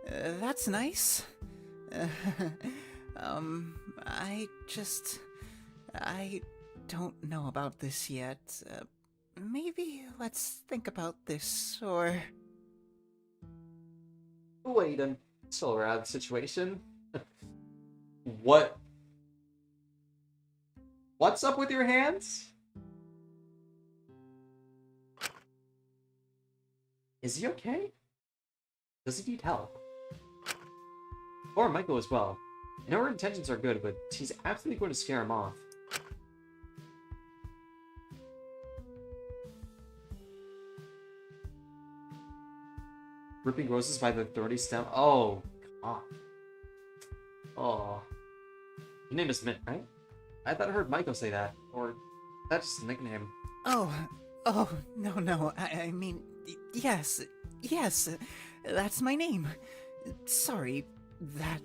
Speaker 17: That's nice. I don't know about this yet. Maybe let's think about this, or...
Speaker 1: Wait until we're out of the situation. What? What's up with your hands? Is he okay? Does he need help? Or Michael as well. I know her intentions are good, but she's absolutely going to scare him off. Ripping roses by the thorny stem. Oh, God. Oh. Your name is Mint, right? I thought I heard Michael say that. Or that's just a nickname.
Speaker 17: Oh, no, I mean, yes, that's my name. Sorry, that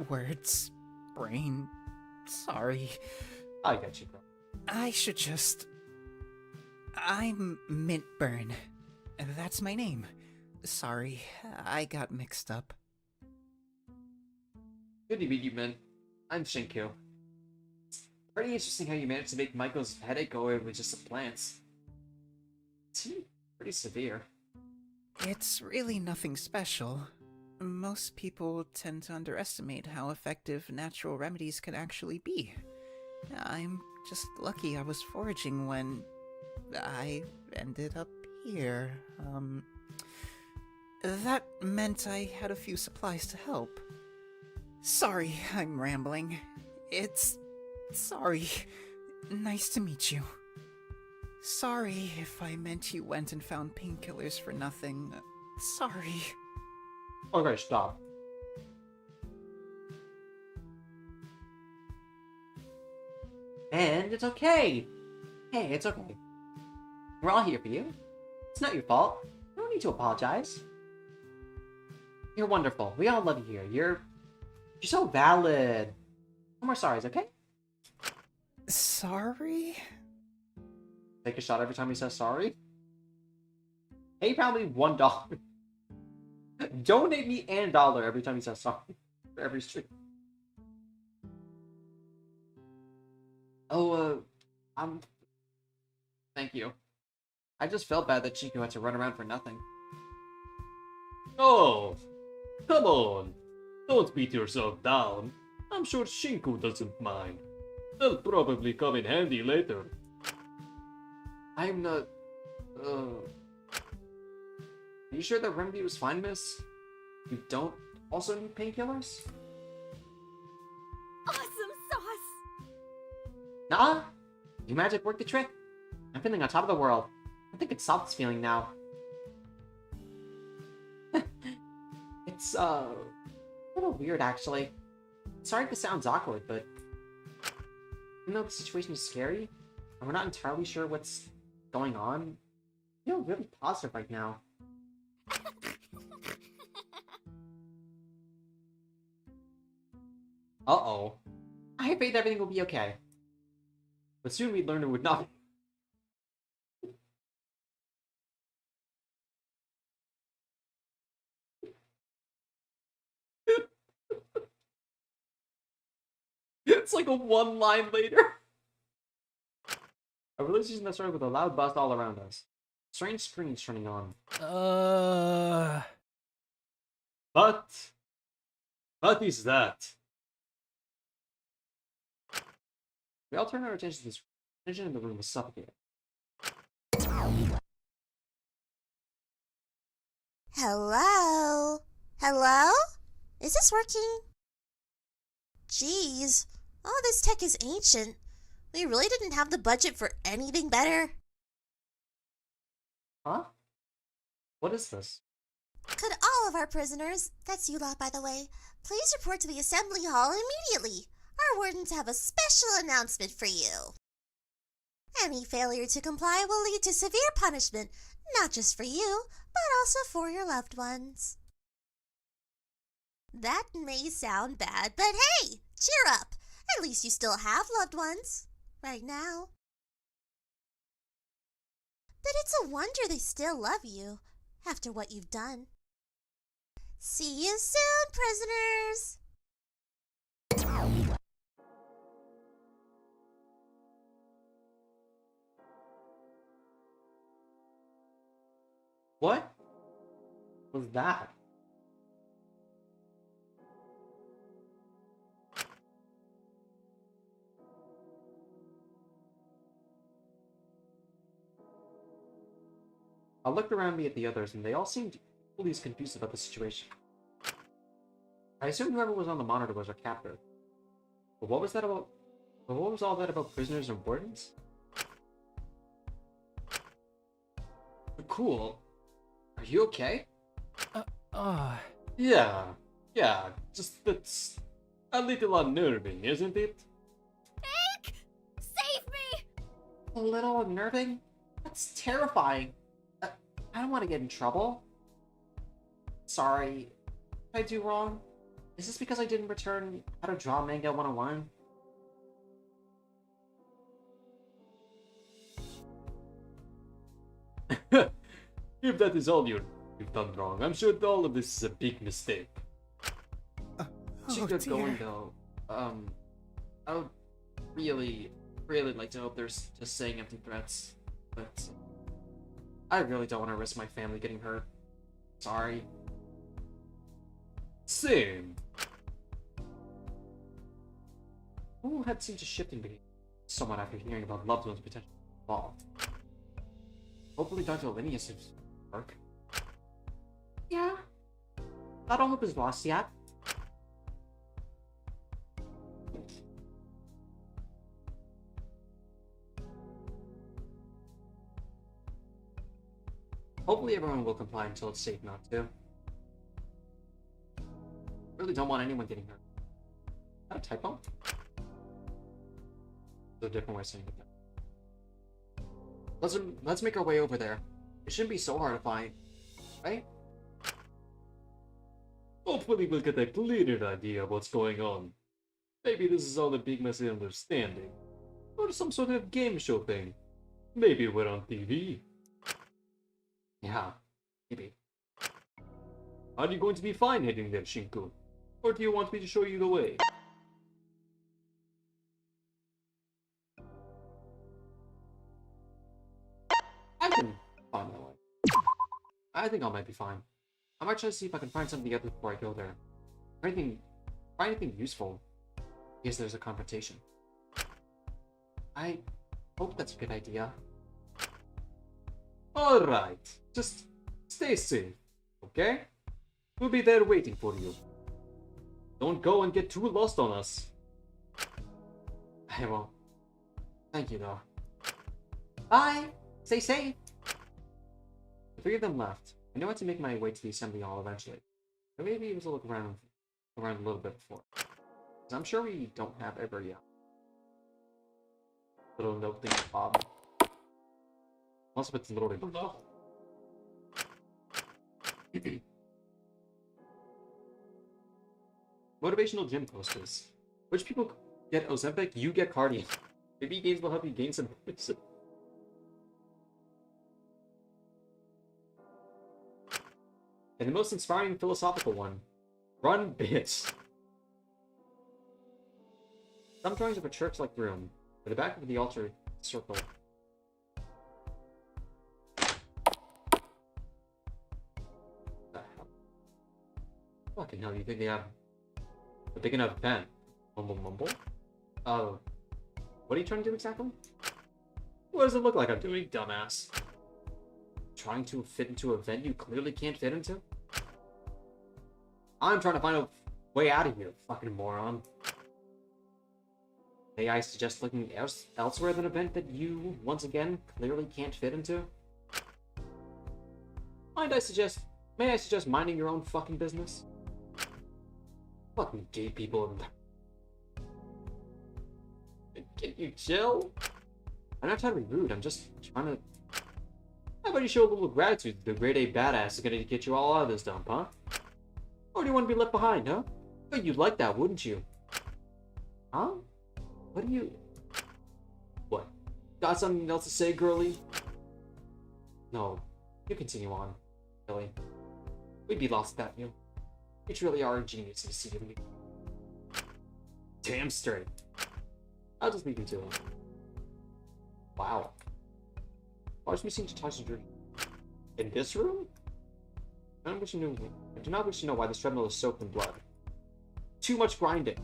Speaker 17: words, brain, sorry.
Speaker 1: I get you, bro.
Speaker 17: I should just... I'm Mintburn. That's my name. Sorry, I got mixed up.
Speaker 1: Good to meet you, Mint. I'm Shinku. Pretty interesting how you managed to make Michael's headache go away with just some plants. It seemed pretty severe.
Speaker 17: It's really nothing special. Most people tend to underestimate how effective natural remedies can actually be. I'm just lucky I was foraging when I ended up here. That meant I had a few supplies to help. Sorry, I'm rambling. Sorry. Nice to meet you. Sorry if I meant you went and found painkillers for nothing. Sorry.
Speaker 1: Okay, stop. And it's okay. Hey, it's okay. We're all here for you. It's not your fault. You don't need to apologize. You're wonderful. We all love you here. You're so valid. No more sorries, okay?
Speaker 17: Sorry?
Speaker 1: Take a shot every time he says sorry? Hey, probably $1. Donate me and $1 every time he says sorry. For every stream. Oh, thank you. I just felt bad that Chico had to run around for nothing.
Speaker 10: Oh, come on. Don't beat yourself down. I'm sure Shinku doesn't mind. They'll probably come in handy later.
Speaker 1: I'm not... Are you sure that remedy was fine, miss? You don't also need painkillers?
Speaker 11: Awesome sauce!
Speaker 1: Nah? Your magic worked the trick? I'm feeling on top of the world. I think it's stopped this feeling now. It's, a little weird, actually. Sorry if this sounds awkward, but... Even though the situation is scary, and we're not entirely sure what's going on, I feel really positive right now. Uh-oh. I have faith everything will be okay. But soon we'd learn it would not. It's like a one line later. A realization that started with a loud buzz all around us. Strange screens turning on.
Speaker 10: What is that?
Speaker 1: We all turned our attention to this. Tension in the room was suffocating.
Speaker 19: Hello? Hello? Is this working? Jeez, all this tech is ancient. We really didn't have the budget for anything better.
Speaker 1: Huh? What is this?
Speaker 19: Could all of our prisoners, that's you lot by the way, please report to the assembly hall immediately? Our wardens have a special announcement for you. Any failure to comply will lead to severe punishment, not just for you, but also for your loved ones. That may sound bad, but hey, cheer up. At least you still have loved ones. Right now. But it's a wonder they still love you, after what you've done. See you soon, prisoners!
Speaker 1: What was that? I looked around me at the others, and they all seemed equally as confused about the situation. I assumed whoever was on the monitor was our captor. But what was that about? But what was all that about prisoners and wardens? Cool. Are you okay? Yeah. Just that's a little unnerving, isn't it?
Speaker 11: Hank! Save me!
Speaker 18: A little unnerving? That's terrifying. I don't want to get in trouble. Sorry. What did I do wrong? Is this because I didn't return How to Draw Manga 101?
Speaker 10: If that is all you've done wrong, I'm sure all of this is a big mistake.
Speaker 1: To get going though, I would really like to hope there's just saying empty threats, but I really don't want to risk my family getting hurt. Sorry.
Speaker 10: Same.
Speaker 1: Who had seen a shifting behavior somewhat after hearing about loved ones potentially involved? Hopefully Dr. Linnaeus is work. Yeah. Not all hope is lost yet. Hopefully everyone will comply until it's safe not to. Really don't want anyone getting hurt. Is that a typo? There's a different way of saying it. Let's make our way over there. It shouldn't be so hard to find, right?
Speaker 10: Hopefully we'll get a clearer idea of what's going on. Maybe this is all a big misunderstanding. Or some sort of game show thing. Maybe we're on TV.
Speaker 1: Yeah, maybe.
Speaker 10: Are you going to be fine heading there, Shinku? Or do you want me to show you the way?
Speaker 1: I can find my way. I think I might be fine. I might try to see if I can find something else before I go there. Find anything useful. In case there's a confrontation. I hope that's a good idea.
Speaker 10: Alright, just stay safe, okay? We'll be there waiting for you. Don't go and get too lost on us.
Speaker 1: I won't. Thank you, though. Bye! Stay safe! The three of them left. I knew I had to make my way to the assembly hall eventually. But maybe able to look around a little bit before. Because I'm sure we don't have every little note thing at Bob. Most of it's literally motivational gym posters. Which people get Ozempic, you get cardio. Maybe games will help you gain some. And the most inspiring philosophical one. Run, bitch. Some drawings of a church-like room. At the back of the altar, circle. Fucking hell, you think they have a big enough event? Mumble mumble? What are you trying to do exactly? What does it look like I'm doing, dumbass? Trying to fit into an event you clearly can't fit into? I'm trying to find a way out of here, fucking moron. May I suggest looking elsewhere than an event that you, once again, clearly can't fit into? May I suggest minding your own fucking business? Fucking gay people and... Can you chill? I'm not trying to be rude, I'm just trying to... How about you show a little gratitude to the grade A badass is gonna get you all out of this dump, huh? Or do you want to be left behind, huh? Oh, you'd like that, wouldn't you? Huh? What do you... What? Got something else to say, girlie? No. You continue on, Billy. We'd be lost without you. You truly are a genius to see me. Damn straight. I'll just leave you to it. Wow. Watch me sing Tasha's dream. In this room? I do not wish to know why this treadmill is soaked in blood. Too much grinding.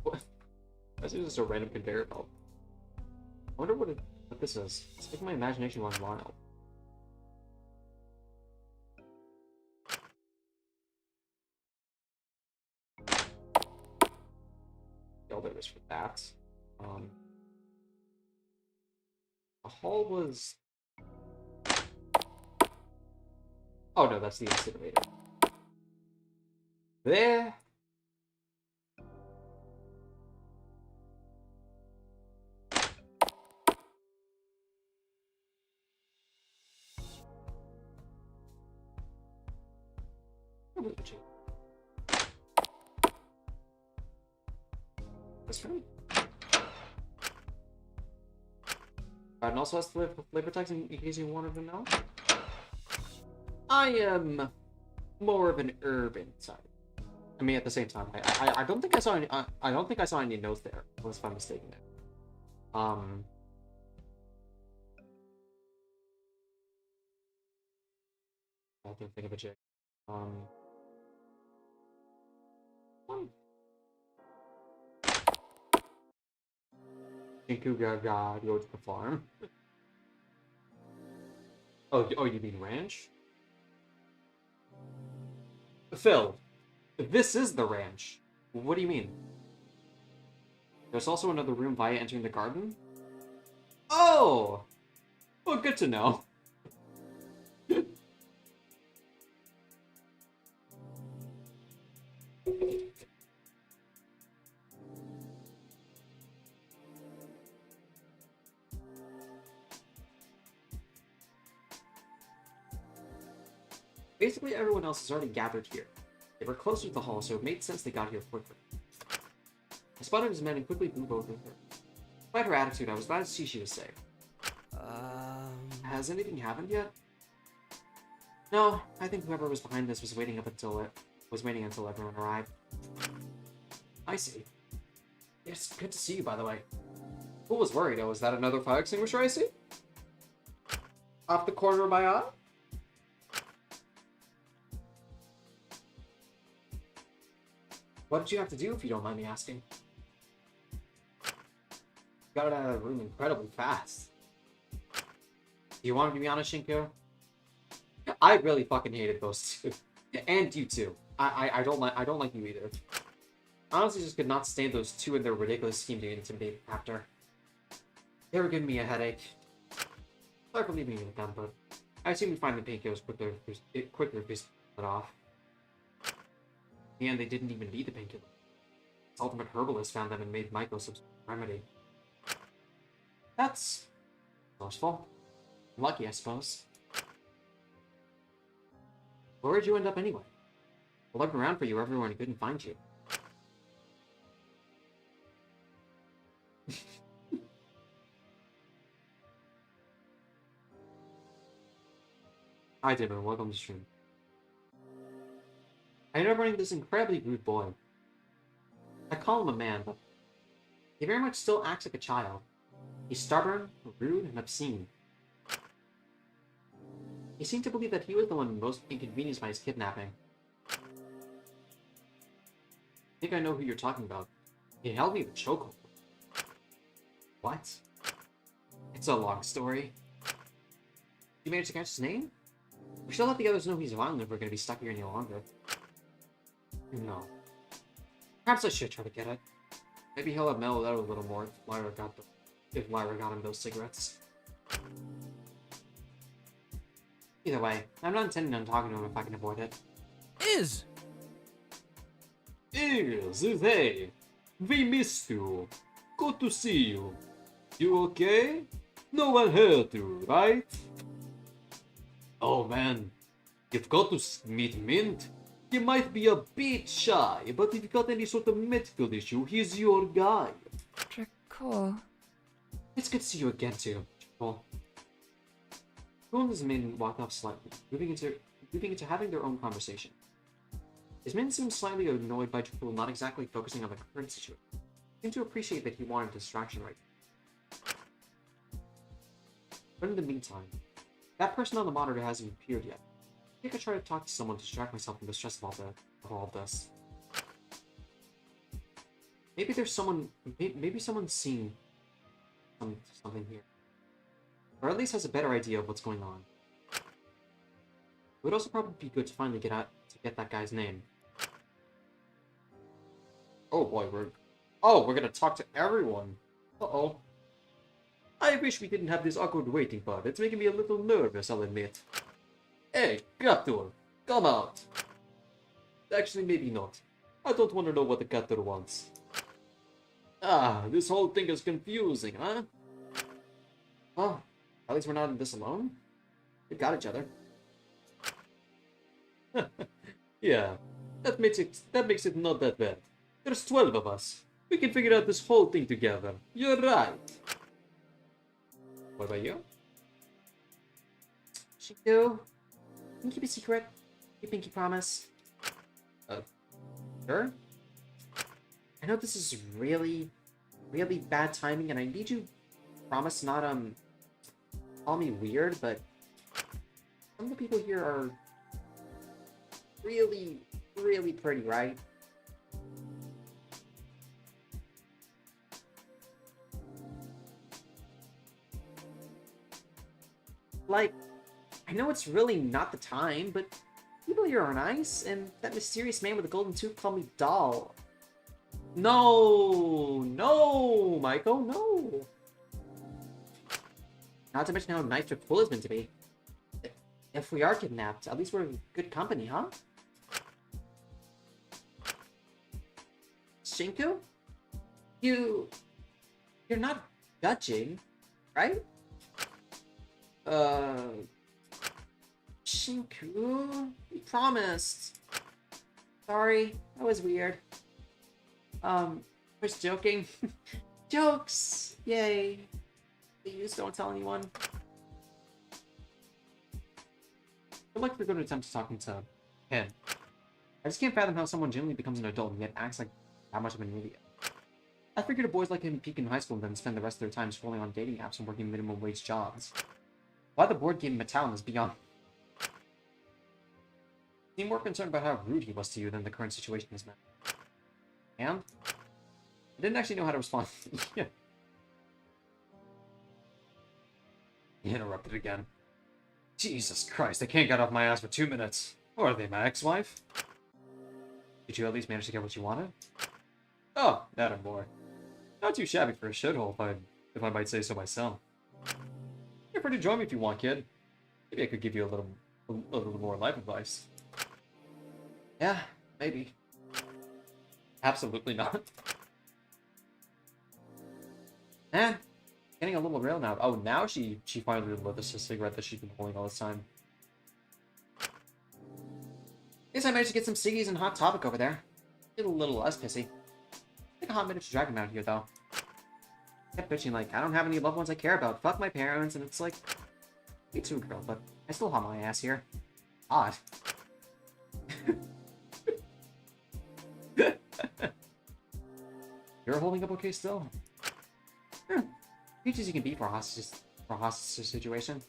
Speaker 1: What? This is just a random conveyor belt. I wonder what this is. It's making my imagination run wild. Oh, there is for that. The hall was... Oh no, that's the incinerator. There. That's right. And also has flavor text in case you wanted to know. I am more of an urban type. I mean, at the same time, I don't think I saw any. I don't think I saw any notes there, unless if I'm mistaken. I don't think of a chick. Shinku Gaga go to the farm. Oh, you mean ranch? Phil, this is the ranch. What do you mean? There's also another room via entering the garden? Oh! Well, good to know. Basically, everyone else has already gathered here. They were closer to the hall, so it made sense they got here quicker. I spotted his men and quickly moved over her. Despite her attitude, I was glad to see she was safe. Has anything happened yet? No, I think whoever was behind this was waiting until everyone arrived. I see. It's good to see you, by the way. Who was worried? Oh, is that another fire extinguisher I see? Off the corner of my eye? What did you have to do, if you don't mind me asking? Got it out of the room incredibly fast. Do you want me to be honest, Shinku? I really fucking hated those two. And you too. I don't like you either. I honestly just could not stand those two and their ridiculous scheme to intimidate the captor. They were giving me a headache. Sorry for leaving you with them, but I assume you find the painkillers quicker if they split it off. And they didn't even need the painkiller. This ultimate herbalist found them and made Michael some remedy. That's resourceful. Lucky, I suppose. Where'd you end up anyway? I looked around for you everywhere and couldn't find you. Hi, David. Welcome to the stream. I ended up running this incredibly rude boy. I call him a man, but he very much still acts like a child. He's stubborn, rude, and obscene. He seemed to believe that he was the one most inconvenienced by his kidnapping. I think I know who you're talking about. He held me with chokehold. What? It's a long story. You managed to catch his name? We should let the others know he's violent if we're going to be stuck here any longer. No. Perhaps I should try to get it. Maybe he'll have mellowed out a little more if Lyra got him those cigarettes. Either way, I'm not intending on talking to him if I can avoid it.
Speaker 8: Is,
Speaker 10: hey! We missed you. Good to see you. You okay? No one hurt you, right? Oh man, you've got to meet Mint. He might be a bit shy, but if you've got any sort of medical issue, he's your guy.
Speaker 7: Draco.
Speaker 10: It's good to see you again, too, Draco. Draco and his men walked off slightly, moving into having their own conversation. His men seemed slightly annoyed by Draco not exactly focusing on the current situation. They seemed to appreciate that he wanted distraction right now.
Speaker 1: But in the meantime, that person on the monitor hasn't appeared yet. I think I try to talk to someone to distract myself from the stress of all of this. Maybe there's someone, maybe someone's seen something here. Or at least has a better idea of what's going on. It would also probably be good to finally get that guy's name. Oh boy, we're gonna talk to everyone. Uh-oh. I wish we didn't have this awkward waiting part. It's making me a little nervous, I'll admit. Hey, captor, come out. Actually, maybe not. I don't want to know what the captor wants. Ah, this whole thing is confusing, huh? Well, at least we're not in this alone. We got each other. Yeah, that makes it not that bad. There's 12 of us. We can figure out this whole thing together. You're right. What about you? Chico, can you keep a secret? Your pinky promise. Sure? I know this is really, really bad timing, and I need you to promise not, call me weird, but some of the people here are really, really pretty, right? Like, I know it's really not the time, but people here are nice, and that mysterious man with the golden tooth called me doll. No, no, Michael, no. Not to mention how nice your pool has been to me. If we are kidnapped, at least we're in good company, huh? Shinku? You're not judging, right? Shinku, you promised. Sorry, that was weird. Just joking. Jokes! Yay. Please don't tell anyone. I'd like to go to attempt talking to him. I just can't fathom how someone genuinely becomes an adult and yet acts like that much of an idiot. I figured boys like him peak in high school and then spend the rest of their time scrolling on dating apps and working minimum wage jobs. Why the board game Metallic is beyond. Seem more concerned about how rude he was to you than the current situation is meant. And? I didn't actually know how to respond. Yeah. He interrupted again. Jesus Christ, I can't get off my ass for 2 minutes. Or are they my ex-wife? Did you at least manage to get what you wanted? Oh, that and more. Not too shabby for a shithole, if I might say so myself. You're free to join me if you want, kid. Maybe I could give you a little more life advice. Yeah, maybe. Absolutely not. Eh, getting a little real now. Oh, now she finally lit this cigarette that she's been holding all this time. Guess I managed to get some ciggies and Hot Topic over there. Get a little less pissy. Take a hot minute to drag him out here, though. Kept bitching like, I don't have any loved ones I care about. Fuck my parents, and it's like, me too, girl, but I still have my ass here. Odd. You're holding up okay still? Peach as you can be for a hostage situation.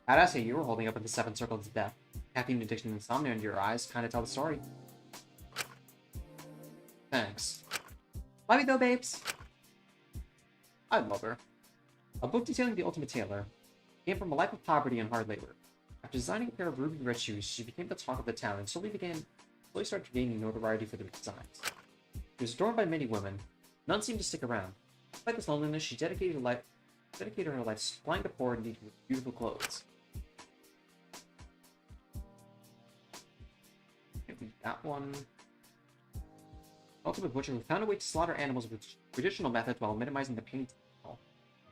Speaker 1: I'd say you were holding up in the 7 circles of death. Caffeine addiction and insomnia in your eyes kind of tell the story. Thanks. Love you though, babes. I love her. A book detailing the ultimate tailor came from a life of poverty and hard labor. After designing a pair of ruby red shoes, she became the talk of the town and slowly started gaining notoriety for their designs. She was adored by many women. None seemed to stick around. Despite this loneliness, she dedicated her life supplying the poor in need with beautiful clothes. That one. Ultimate Butcher, who found a way to slaughter animals with traditional methods while minimizing the pain.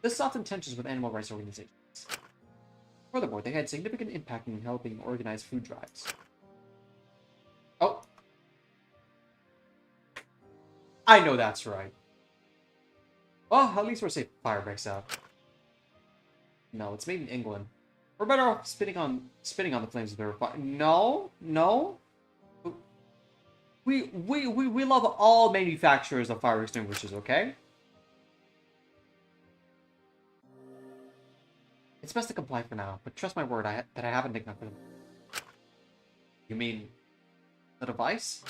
Speaker 1: This is often tensions with animal rights organizations. Furthermore, they had significant impact in helping organize food drives. Oh. I know that's right. Well, at least we're safe if fire breaks out. No, it's made in England. We're better off spitting on the flames of their fire. No, no. We love all manufacturers of fire extinguishers, okay? It's best to comply for now, but trust my word that I haven't neglected them. You mean the device?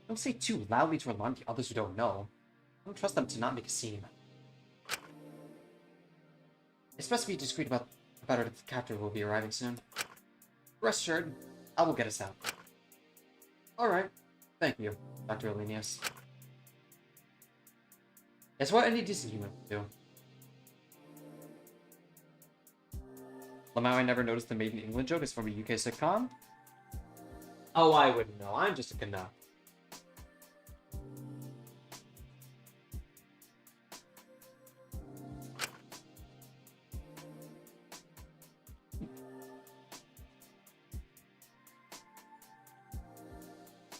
Speaker 1: Don't say too loudly to alarm the others who don't know. I don't trust them to not make a scene. It's best to be discreet about it if the captor will be arriving soon. Rest assured, I will get us out. Alright. Thank you, Dr. Alenius. It's what any decent human would do. Somehow I never noticed the Made in England joke is from a UK sitcom? Oh, I wouldn't know. I'm just a Canuck.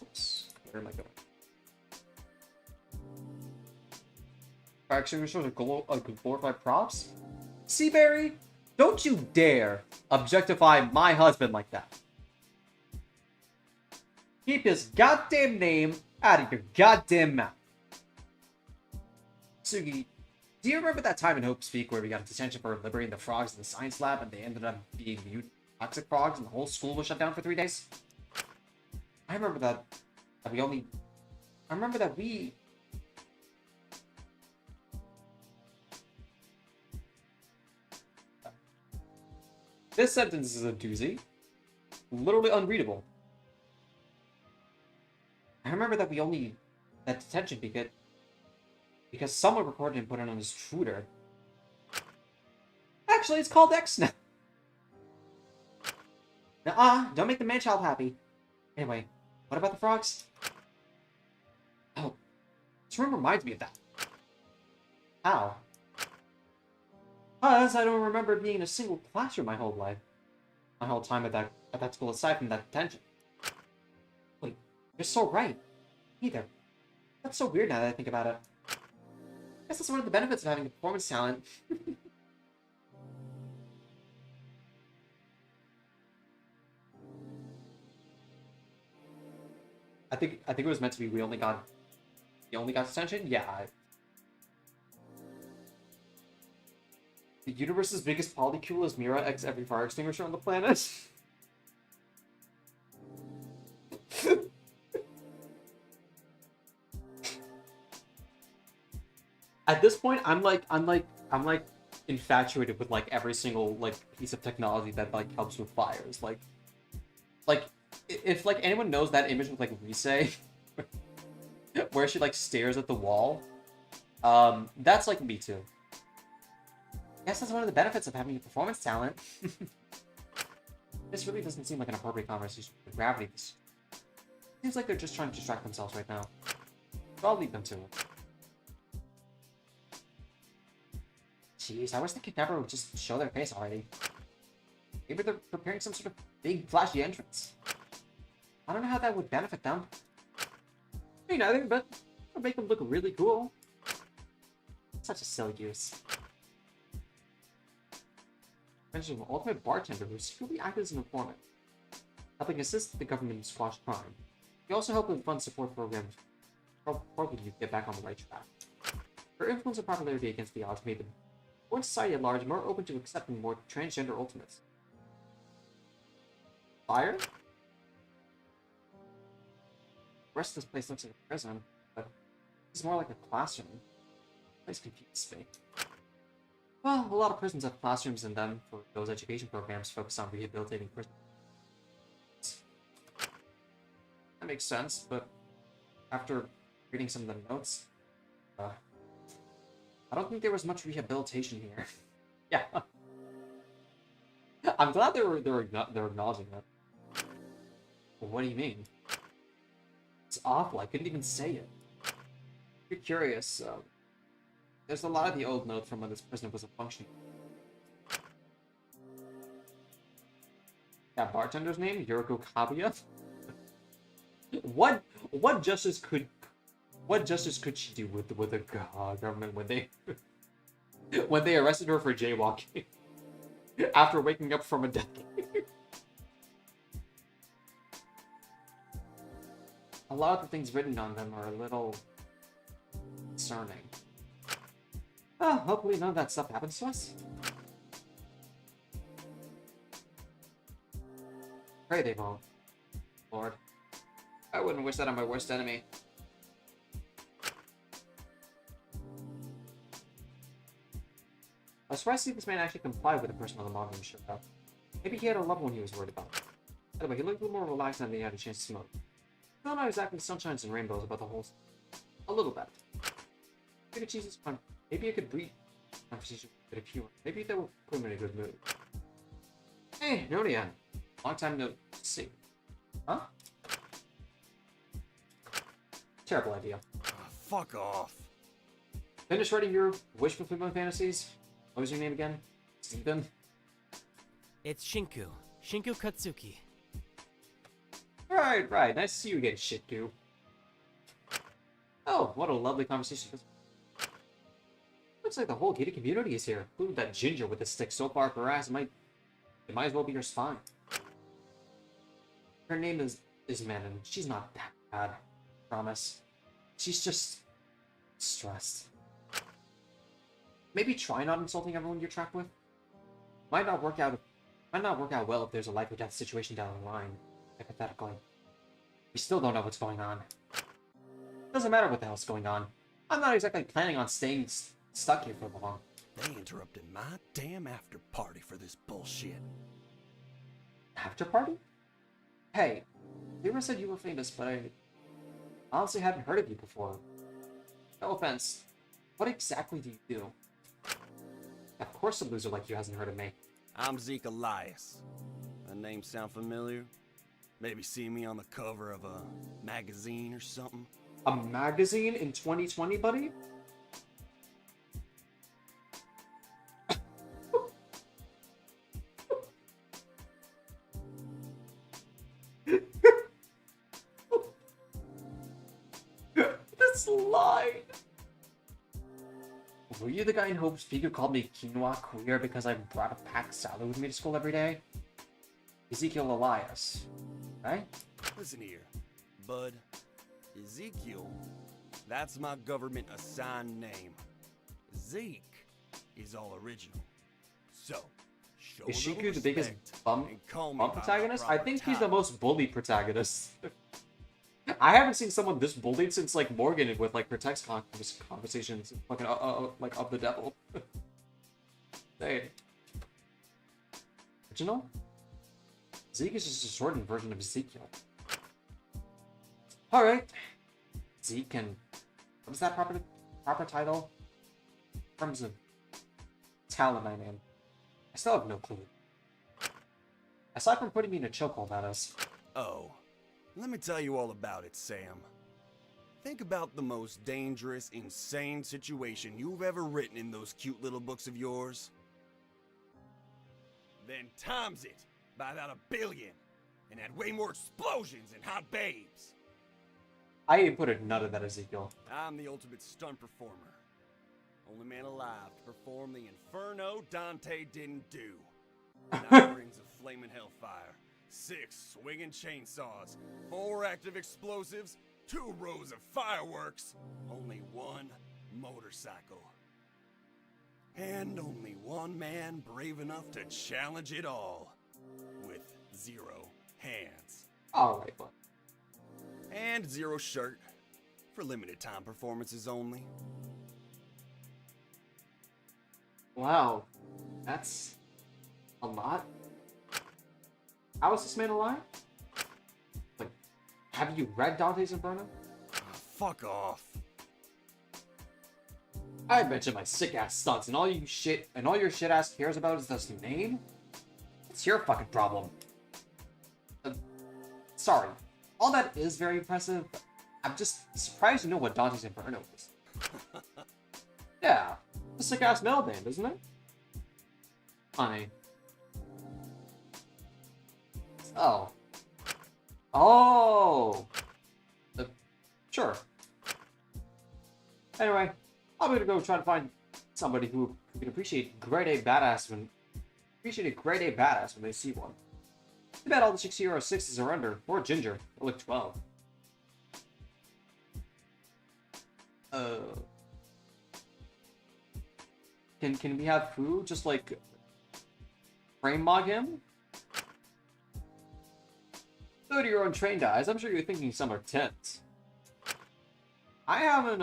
Speaker 1: Oops. Where am I going? Fire extinguishers are glorified props? Seaberry, don't you dare objectify my husband like that. Keep his goddamn name out of your goddamn mouth. Sugi, do you remember that time in Hope's Peak where we got detention for liberating the frogs in the science lab and they ended up being mutant toxic frogs and the whole school was shut down for 3 days? I remember that we This sentence is a doozy. Literally unreadable. I remember that that detention because someone recorded and put it on his Truder. Actually, it's called X now. Nuh-uh, don't make the man-child happy. Anyway, what about the frogs? Oh, this room reminds me of that. How? Because I don't remember being in a single classroom my whole life. My whole time at that school aside from that detention. Wait, you're so right. Neither. That's so weird now that I think about it. I guess that's one of the benefits of having a performance talent. I think it was meant to be we only got detention? Yeah. The universe's biggest polycule is Mira x every fire extinguisher on the planet. At this point, I'm like infatuated with like every single like piece of technology that like helps with fires. Like if like anyone knows that image with like Rise, where she like stares at the wall, that's like me too. I guess that's one of the benefits of having a performance talent. This really doesn't seem like an appropriate conversation with gravity. Seems like they're just trying to distract themselves right now. So I'll leave them to it. Jeez, I wish the Cadabra would just show their face already. Maybe they're preparing some sort of big, flashy entrance. I don't know how that would benefit them. Me neither, but it'll make them look really cool. Such a silly use. Mentioned an ultimate bartender who secretly acted as an informant, helping assist the government squash crime. He also helped with fund support programs to help youth get back on the right track. Her influence and popularity against the odds made the foreign society at large more open to accepting more transgender ultimates. Fire? The rest of this place looks like a prison, but it's more like a classroom. The place confuses me. Well, a lot of prisons have classrooms in them for those education programs focused on rehabilitating prisoners. That makes sense, but after reading some of the notes, I don't think there was much rehabilitation here. Yeah. I'm glad they're acknowledging that. Well, what do you mean? It's awful, I couldn't even say it. If you're curious, there's a lot of the old notes from when this prisoner was a functioning. That bartender's name, Yuriko Kabuya? What justice could she do with the government when they arrested her for jaywalking after waking up from a death? A lot of the things written on them are a little concerning. Well, hopefully none of that stuff happens to us. Pray they won't. Lord. I wouldn't wish that on my worst enemy. I was surprised to see this man actually complied with the person on the modern showed up. Maybe he had a loved one he was worried about. Anyway, he looked a little more relaxed than he had a chance to smoke. Still not exactly sunshines and rainbows about the whole... A little bit. Maybe Jesus fun. Maybe I could breathe conversation with a bit of humor. Maybe that would put him in a good mood. Hey, Nonia. Long time no see. Huh? Terrible idea.
Speaker 2: Fuck off.
Speaker 1: Finish writing your wish fulfillment fantasies? What was your name again? Steven?
Speaker 5: It's Shinku. Shinku Katsuki.
Speaker 1: Right. Nice to see you again, Shinku. Oh, what a lovely conversation. Looks like the whole gated community is here. Including that ginger with the stick so far up her ass, it might as well be your spine. Her name is Manon. She's not that bad. Promise. She's just stressed. Maybe try not insulting everyone you're trapped with. Might not work out well if there's a life or death situation down the line. Hypothetically. We still don't know what's going on. Doesn't matter what the hell's going on. I'm not exactly planning on staying stuck here for long.
Speaker 2: They interrupted my damn after party for this bullshit.
Speaker 1: After party? Hey, Lyra said you were famous, but I honestly hadn't heard of you before. No offense. What exactly do you do? Of course a loser like you hasn't heard of me.
Speaker 2: I'm Zeke Elias. That name sound familiar? Maybe see me on the cover of a magazine or something?
Speaker 1: A magazine in 2020, buddy? This line! Were you the guy in hopes Piku called me quinoa queer because I brought a packed salad with me to school every day? Ezekiel Elias, right?
Speaker 2: Listen here, bud. Ezekiel, that's my government-assigned name. Zeke is all original. So, show
Speaker 1: Is
Speaker 2: a little
Speaker 1: Shinku the biggest
Speaker 2: respect
Speaker 1: bum
Speaker 2: and call me by my
Speaker 1: protagonist? I
Speaker 2: proper
Speaker 1: think he's the
Speaker 2: title.
Speaker 1: most bullied protagonist. I haven't seen someone this bullied since like Morgan with like her text conversations, fucking like of the devil. Hey, original? Zeke is just a shortened version of Ezekiel. All right, Zeke and what is that proper title? In terms of talent, I mean, I still have no clue. Aside from putting me in a chokehold, that is.
Speaker 2: Oh, let me tell you all about it, Sam. Think about the most dangerous, insane situation you've ever written in those cute little books of yours. Then times it by about 1 billion, and add way more explosions and hot babes.
Speaker 1: I ain't put none of that, Ezekiel.
Speaker 2: I'm the ultimate stunt performer. Only man alive to perform the inferno Dante didn't do. 9 rings of flaming hellfire, 6 swinging chainsaws, 4 active explosives, 2 rows of fireworks, only 1 motorcycle. And only 1 man brave enough to challenge it all, with 0 hands.
Speaker 1: Alright, bud.
Speaker 2: And 0 shirt, for limited time performances only.
Speaker 1: Wow, that's a lot. How is this man alive? Like, have you read Dante's Inferno?
Speaker 2: Fuck off.
Speaker 1: I mentioned my sick ass stunts, and all your shit ass cares about is this name? It's your fucking problem. Sorry. All that is very impressive. I'm just surprised you know what Dante's Inferno is. Yeah, a sick ass metal band, isn't it? Funny. Oh. Oh! Sure. Anyway, I'm gonna go try to find somebody who can appreciate grade A badass when they see one. Too bad all the chicks here are 6s or under, or ginger, or like 12. Can we have food? Just like frame mog him?
Speaker 10: go to your own trained eyes, I'm sure you're thinking some are tense. I haven't,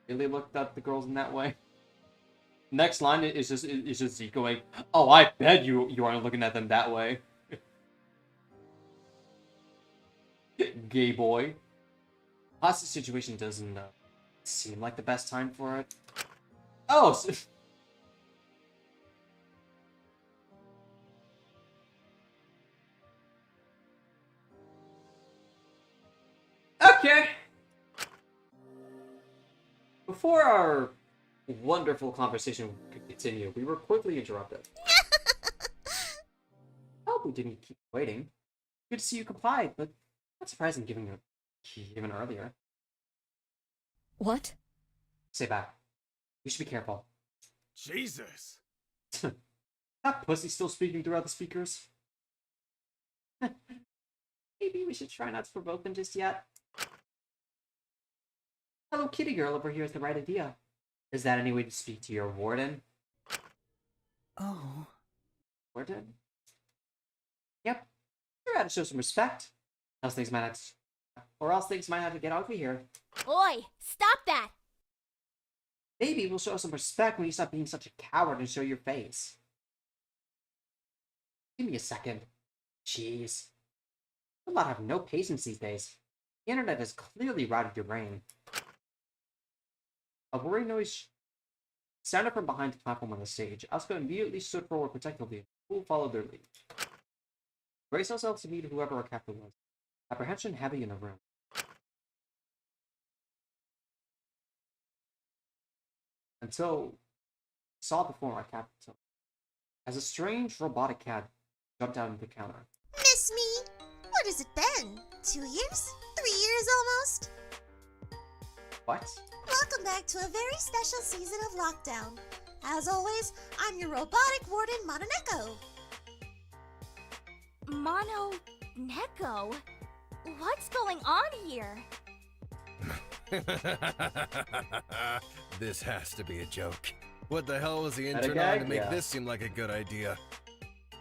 Speaker 10: really looked at the girls in that way. Next line is just Zeke going, oh, I bet you aren't looking at them that way. Gay boy. Hostage situation doesn't seem like the best time for it. Oh, so okay. Before our wonderful conversation could continue, we were quickly interrupted. Oh, we didn't keep waiting. Good to see you complied, but not surprising given your key even earlier.
Speaker 9: What?
Speaker 10: Say back. You should be careful.
Speaker 2: Jesus!
Speaker 10: That pussy still speaking throughout the speakers? Maybe we should try not to provoke them just yet. Hello Kitty Girl over here is the right idea. Is that any way to speak to your warden?
Speaker 17: Oh.
Speaker 10: Warden? Yep. You're to show some respect. Else things might have to get ugly here.
Speaker 11: Oi, stop that!
Speaker 10: Maybe we'll show some respect when you stop being such a coward and show your face. Give me a second. Jeez. A lot have no patience these days. The internet has clearly rotted your brain. A worried noise sounded from behind the platform on the stage. Asuka immediately stood forward protectively. Who followed their lead. Brace ourselves to meet whoever our captor was. Apprehension heavy in the room. Until saw the form our captain as a strange robotic cat jumped out of the counter.
Speaker 19: Miss me? What has it been? 2 years? 3 years almost?
Speaker 10: What?
Speaker 19: Welcome back to a very special season of Lockdown. As always, I'm your robotic warden, Mononeko.
Speaker 11: Neko? What's going on here?
Speaker 14: This has to be a joke. What the hell was the
Speaker 10: That a
Speaker 14: intern on
Speaker 10: gag?
Speaker 14: to make
Speaker 10: Yeah.
Speaker 14: this seem like a good idea?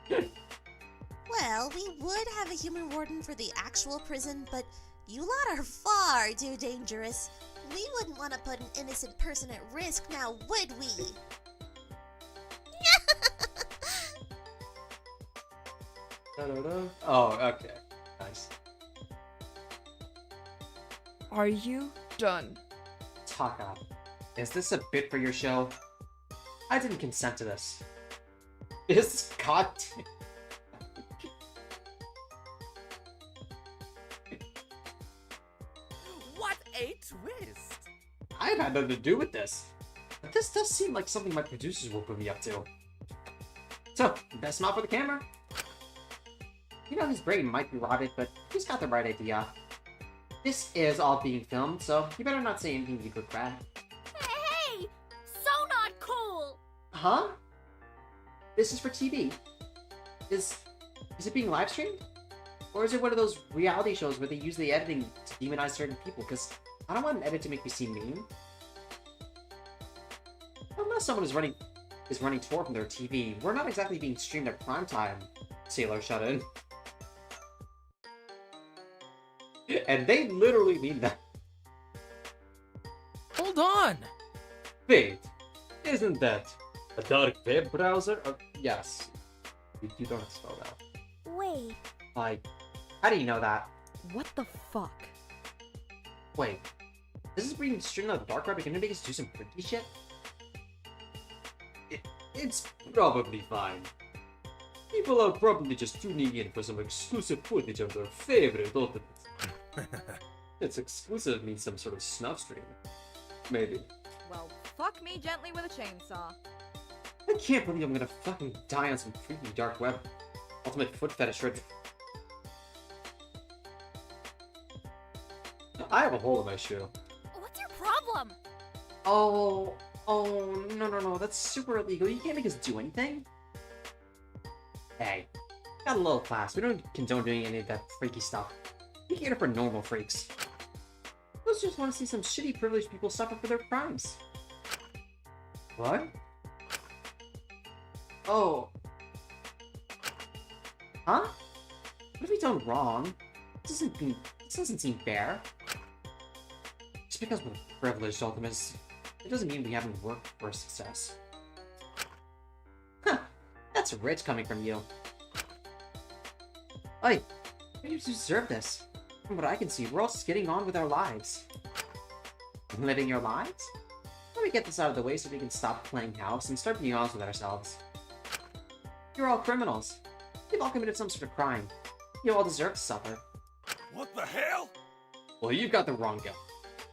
Speaker 19: Well, we would have a human warden for the actual prison, but you lot are far too dangerous. We wouldn't want to put an innocent person at risk now, would we?
Speaker 10: Oh, okay. Nice.
Speaker 7: Are you done?
Speaker 10: Taka, is this a bit for your show? I didn't consent to this. Is this goddamn...
Speaker 12: What a twist!
Speaker 10: I've had nothing to do with this. But this does seem like something my producers will put me up to. So, best smile for the camera. You know, his brain might be rotted, but he's got the right idea. This is all being filmed, so you better not say anything you regret.
Speaker 11: Hey! So not cool!
Speaker 10: Huh? This is for TV. Is it being live streamed? Or is it one of those reality shows where they use the editing to demonize certain people? Because I don't want an edit to make me seem mean. Unless someone is running toward from their TV, we're not exactly being streamed at prime time. Sailor shut in. And they literally mean that.
Speaker 8: Hold on!
Speaker 10: Wait, isn't that a dark web browser? Yes. You don't have to spell that.
Speaker 11: Wait.
Speaker 10: Like, how do you know that?
Speaker 16: What the fuck?
Speaker 10: Wait, this is being streamed on the dark web? Are you gonna make us do some freaky shit? It's probably fine. People are probably just tuning in for some exclusive footage of their favorite ultimates. It's exclusive means some sort of snuff stream. Maybe.
Speaker 16: Well, fuck me gently with a chainsaw.
Speaker 10: I can't believe I'm gonna fucking die on some creepy dark web. Ultimate foot fetish red. I have a hole in my shoe.
Speaker 11: What's your problem?
Speaker 10: Oh, no, that's super illegal. You can't make us do anything. Hey, got a little class. We don't condone doing any of that freaky stuff. We cater for normal freaks. Those just want to see some shitty privileged people suffer for their crimes. What? Oh. Huh?
Speaker 18: What have we done wrong? This doesn't seem fair. Just because we're privileged ultimates, it doesn't mean we haven't worked for success. Huh, that's rich coming from you. Oi, you deserve this. From what I can see, we're all just getting on with our lives. Living your lives? Let me get this out of the way so we can stop playing house and start being honest with ourselves. You're all criminals. You've all committed some sort of crime. You all deserve to suffer.
Speaker 2: What the hell?
Speaker 1: Well, you've got the wrong guy.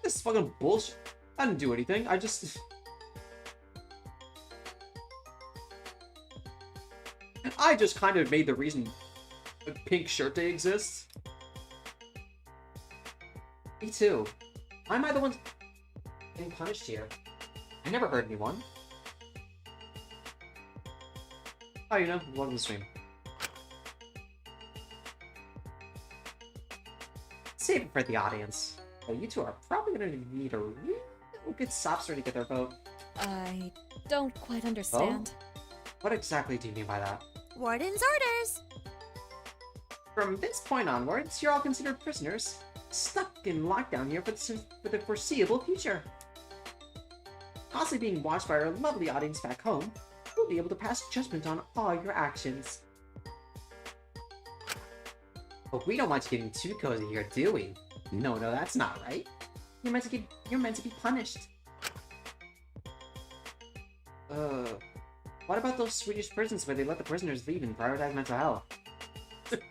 Speaker 1: This is fucking bullshit. I didn't do anything. I just... I just kind of made the reason the pink shirt day exists.
Speaker 18: Me too. Why am I the one getting punished here? I never hurt anyone.
Speaker 1: Oh, you know, welcome to the stream.
Speaker 18: Save it for the audience. Well, you two are probably gonna need a real good sob story to get their vote.
Speaker 9: I don't quite understand.
Speaker 18: Oh? What exactly do you mean by that?
Speaker 19: Warden's orders!
Speaker 18: From this point onwards, you're all considered prisoners, stuck in lockdown here for the foreseeable future. Constantly being watched by our lovely audience back home, we'll be able to pass judgment on all your actions. But we don't want you getting too cozy here, do we? No, that's not right. You're meant to be punished. What about those Swedish prisons where they let the prisoners leave and prioritize mental health?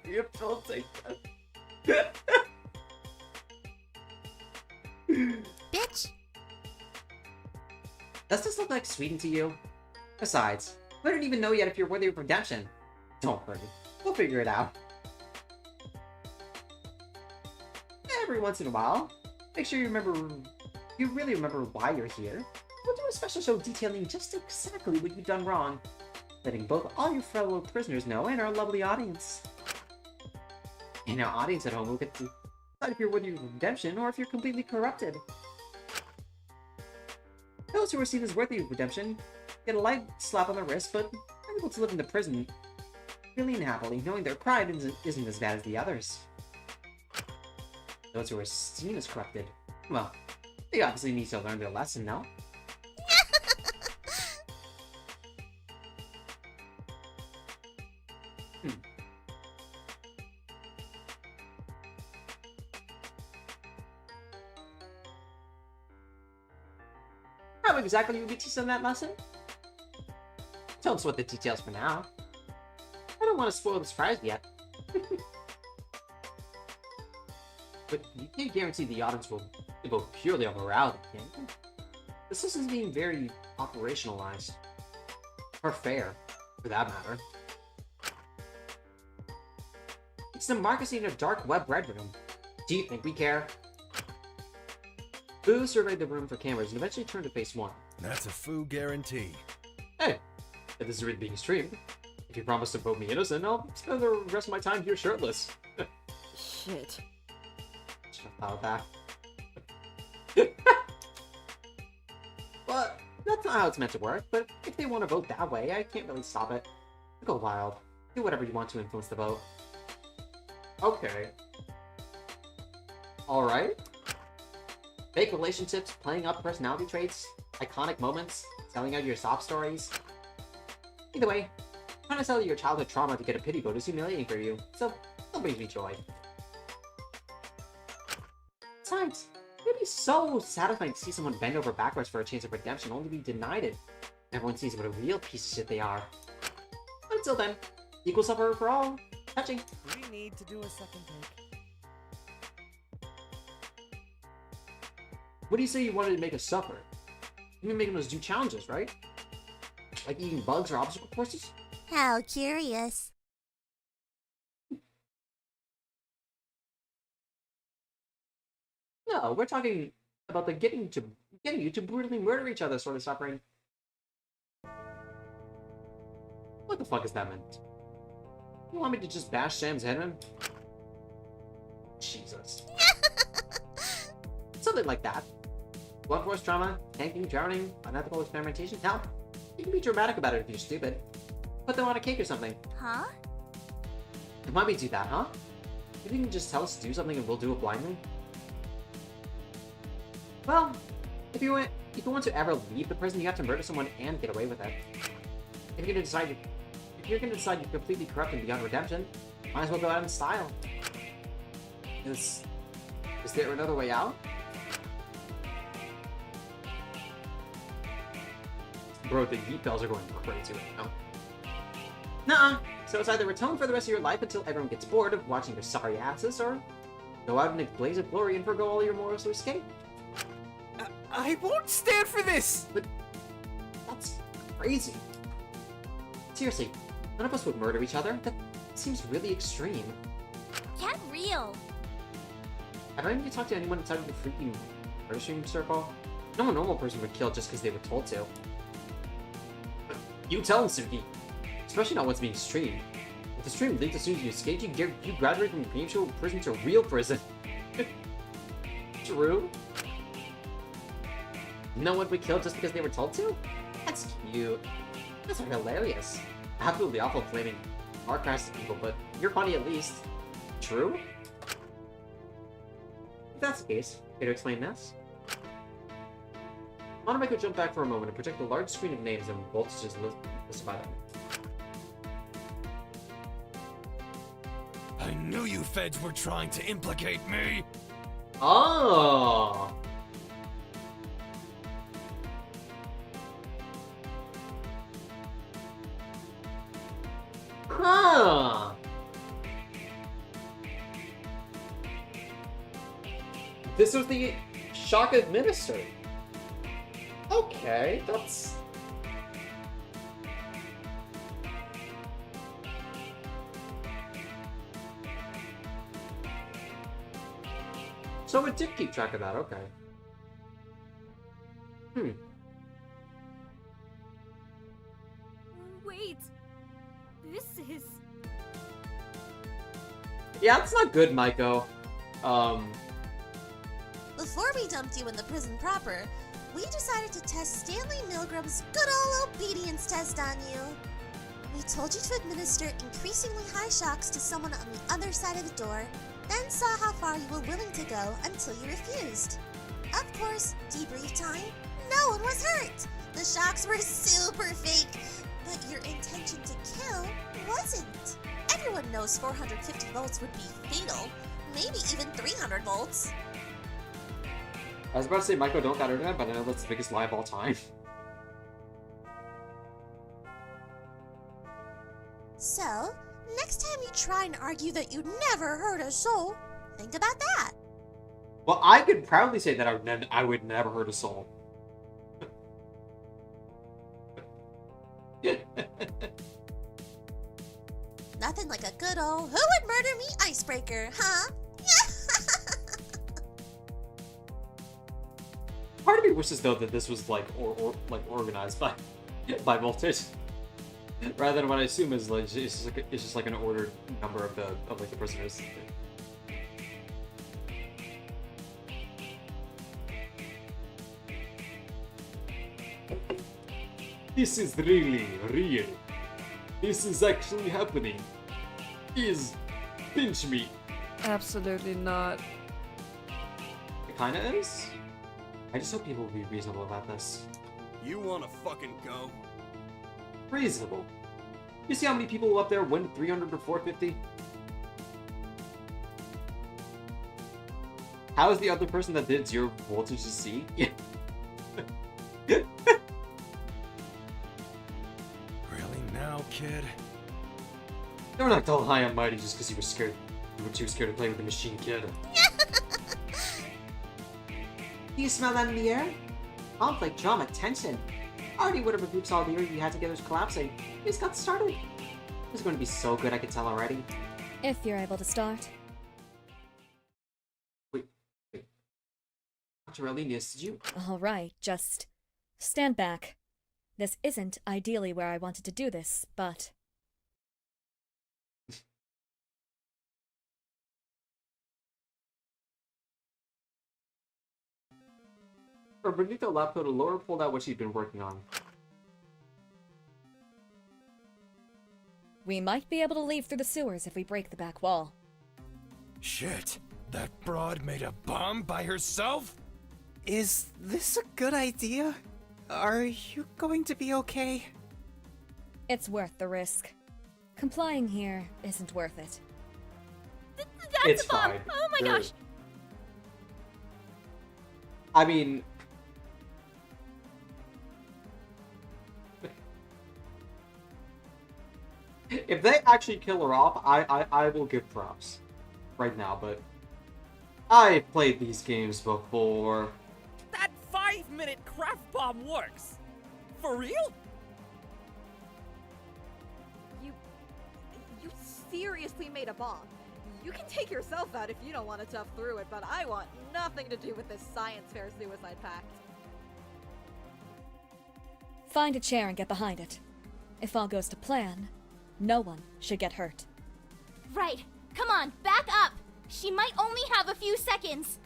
Speaker 1: You don't take that.
Speaker 19: Bitch!
Speaker 18: Does this look like Sweden to you? Besides, we don't even know yet if you're worthy of redemption. Don't worry, we'll figure it out. Every once in a while, make sure you really remember why you're here. We'll do a special show detailing just exactly what you've done wrong, letting both all your fellow prisoners know and our lovely audience. And our audience at home will get to decide if you're worthy of redemption or if you're completely corrupted. Those who are seen as worthy of redemption get a light slap on the wrist, but are able to live in the prison freely and happily, knowing their pride isn't as bad as the others. Those who are seen as corrupted, well, they obviously need to learn their lesson, no? How exactly will you teach them that lesson? Tell us what the details for now. I don't want to spoil the surprise yet. But you can't guarantee the audience will vote purely on morality, can you? The system's being very operationalized. Or fair, for that matter. It's democracy in a dark web red room. Do you think we care? Boo surveyed the room for cameras and eventually turned to face one.
Speaker 14: That's a foo guarantee.
Speaker 1: Hey, if this is really being streamed, if you promise to vote me innocent, I'll spend the rest of my time here shirtless.
Speaker 16: Shit.
Speaker 18: Should have thought of that. But that's not how it's meant to work, but if they want to vote that way, I can't really stop it. Go wild. Do whatever you want to influence the vote.
Speaker 1: Okay.
Speaker 18: Alright. Fake relationships, playing up personality traits, iconic moments, selling out your sob stories. Either way, trying to sell your childhood trauma to get a pity vote is humiliating for you, so don't bring me joy. Besides, it'd be so satisfying to see someone bend over backwards for a chance of redemption only to be denied it. Everyone sees what a real piece of shit they are. But until then, equal sufferer for all. Touching.
Speaker 12: We need to do a second take.
Speaker 1: What do you say you wanted to make us suffer? You mean making us do challenges, right? Like eating bugs or obstacle courses?
Speaker 19: How curious.
Speaker 18: No, we're talking about the getting you to brutally murder each other sort of suffering. What the fuck is that meant? You want me to just bash Sam's head in? Jesus. Something like that. Blunt force trauma, tanking, drowning, unethical experimentation. Hell, you can be dramatic about it if you're stupid. Put them on a cake or something.
Speaker 19: Huh?
Speaker 18: You want me to do that, huh? You can just tell us to do something and we'll do it blindly? Well, if you want to ever leave the prison, you have to murder someone and get away with it. If you're gonna decide you're completely corrupt and beyond redemption, might as well go out in style. Is there another way out? Bro, the heat bells are going crazy right now. Nuh-uh. So it's either atone for the rest of your life until everyone gets bored of watching your sorry asses, or go out in a blaze of glory and forgo all your morals to escape.
Speaker 17: I won't stand for this!
Speaker 18: But that's crazy. Seriously, none of us would murder each other. That seems really extreme.
Speaker 11: Get real.
Speaker 18: Have I even talked to anyone outside of the freaking murder stream circle? No normal person would kill just because they were told to. But you tell them, Suki. Especially not what's being streamed. If the stream leaked as soon as you escaped, you graduate from game show prison to real prison. True? No one would kill just because they were told to? That's cute. That's hilarious. Absolutely awful flaming car crash to people, but you're funny at least. True? If that's the case, care to explain this? Monomiko jump back for a moment and project the large screen of names and voltages listed by them.
Speaker 2: I knew you feds were trying to implicate me!
Speaker 18: Oh! Huh! This was the shock administered. Okay, that's... So it did keep track of that, okay.
Speaker 11: Wait. This is...
Speaker 18: Yeah, that's not good, Maiko.
Speaker 19: Before we dumped you in the prison proper, we decided to test Stanley Milgram's good old obedience test on you. We told you to administer increasingly high shocks to someone on the other side of the door, then saw how far you were willing to go until you refused. Of course, debrief time, no one was hurt. The shocks were super fake, but your intention to kill wasn't. Everyone knows 450 volts would be fatal, maybe even 300 volts.
Speaker 18: I was about to say, Maiko, don't got internet, but I know that's the biggest lie of all time.
Speaker 19: So, next time you try and argue that you'd never hurt a soul, think about that.
Speaker 18: Well, I could proudly say that I would never hurt a soul.
Speaker 19: Nothing like a good old "who would murder me" icebreaker, huh?
Speaker 18: Part of me wishes though that this was like organized by Voltage, rather than what I assume is like it's just like an ordered number of the prisoners. This is really real. This is actually happening. Pinch me.
Speaker 7: Absolutely not.
Speaker 18: It kinda is. I just hope people will be reasonable about this.
Speaker 2: You wanna fucking go?
Speaker 18: Reasonable? You see how many people up there win 300 or 450? How is the other person that did 0 voltage to see?
Speaker 14: Really now, kid?
Speaker 18: Don't act all high and mighty just because you were scared. You were too scared to play with the machine, kid. Do you smell that in the air? Conflict, drama, tension. Already whatever groups all the earth you had together is collapsing. We just got started. This is going to be so good, I can tell already.
Speaker 9: If you're able to start.
Speaker 18: Wait. Dr. Alenius, did you...
Speaker 9: Alright, just stand back. This isn't ideally where I wanted to do this, but...
Speaker 18: From beneath the lab coat, Laura pulled out what she'd been working on.
Speaker 9: We might be able to leave through the sewers if we break the back wall.
Speaker 14: Shit, that broad made a bomb by herself?
Speaker 17: Is this a good idea? Are you going to be okay?
Speaker 9: It's worth the risk. Complying here isn't worth it.
Speaker 11: That's
Speaker 1: It's
Speaker 11: a bomb!
Speaker 1: fine.
Speaker 11: Oh my
Speaker 1: You're-
Speaker 11: gosh!
Speaker 1: I mean... If they actually kill her off, I will give props. Right now, but... I've played these games before.
Speaker 12: That 5-minute craft bomb works! For real?
Speaker 13: You seriously made a bomb. You can take yourself out if you don't want to tough through it, but I want nothing to do with this science fair suicide pact.
Speaker 9: Find a chair and get behind it. If all goes to plan, no one should get hurt.
Speaker 11: Right. Come on, back up! She might only have a few seconds.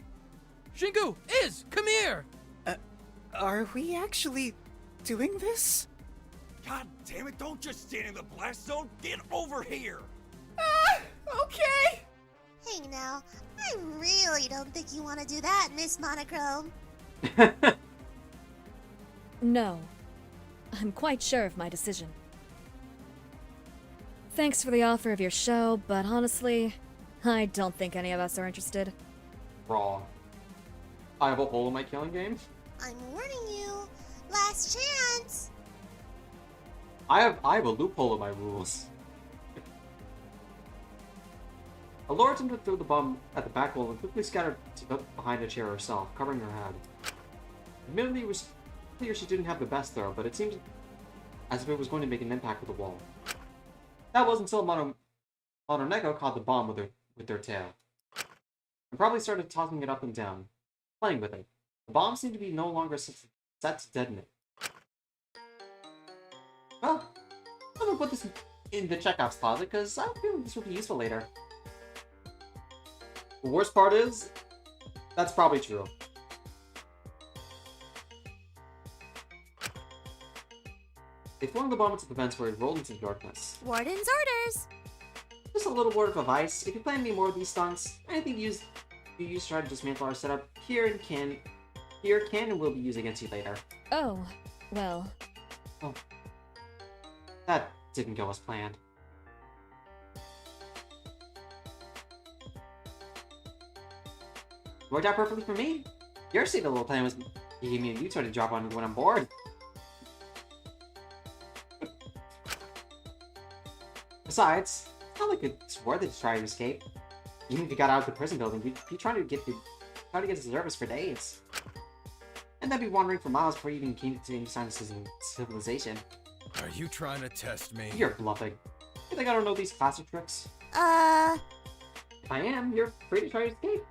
Speaker 8: Shinku, come here!
Speaker 17: Are we actually doing this?
Speaker 2: God damn it, don't just stand in the blast zone, get over here!
Speaker 17: Okay!
Speaker 19: Hey now, I really don't think you want to do that, Miss Monochrome.
Speaker 9: No. I'm quite sure of my decision. Thanks for the offer of your show, but honestly, I don't think any of us are interested.
Speaker 1: Wrong. I have a hole in my killing game.
Speaker 19: I'm warning you. Last chance.
Speaker 1: I have a loophole in my rules. Allura attempted to throw the bomb at the back wall and quickly scattered behind a chair herself, covering her head. Admittedly, it was clear she didn't have the best throw, but it seemed as if it was going to make an impact with the wall. That wasn't until Mononeko caught the bomb with their tail, and probably started tossing it up and down, playing with it. The bomb seemed to be no longer set to detonate. Well, I'm gonna put this in the checkoffs closet because I feel this will be useful later. The worst part is, that's probably true. They flung the bomb into the vents where it rolled into the darkness.
Speaker 19: Warden's orders.
Speaker 1: Just a little word of advice: if you plan any more of these stunts, anything you use to try to dismantle our setup here can and will be used against you later.
Speaker 9: Oh, well.
Speaker 1: Oh. That didn't go as planned. Worked out perfectly for me. Your secret little plan was you gave me a U-turn to drop on when I'm bored. Besides, it's not like it's worth it to try to escape. Even if you got out of the prison building, you'd be trying to get to service for days. And then be wandering for miles before you even came to any signs of civilization.
Speaker 14: Are you trying to test me?
Speaker 1: You're bluffing. You think I don't know these classic tricks? If I am, you're free to try to escape.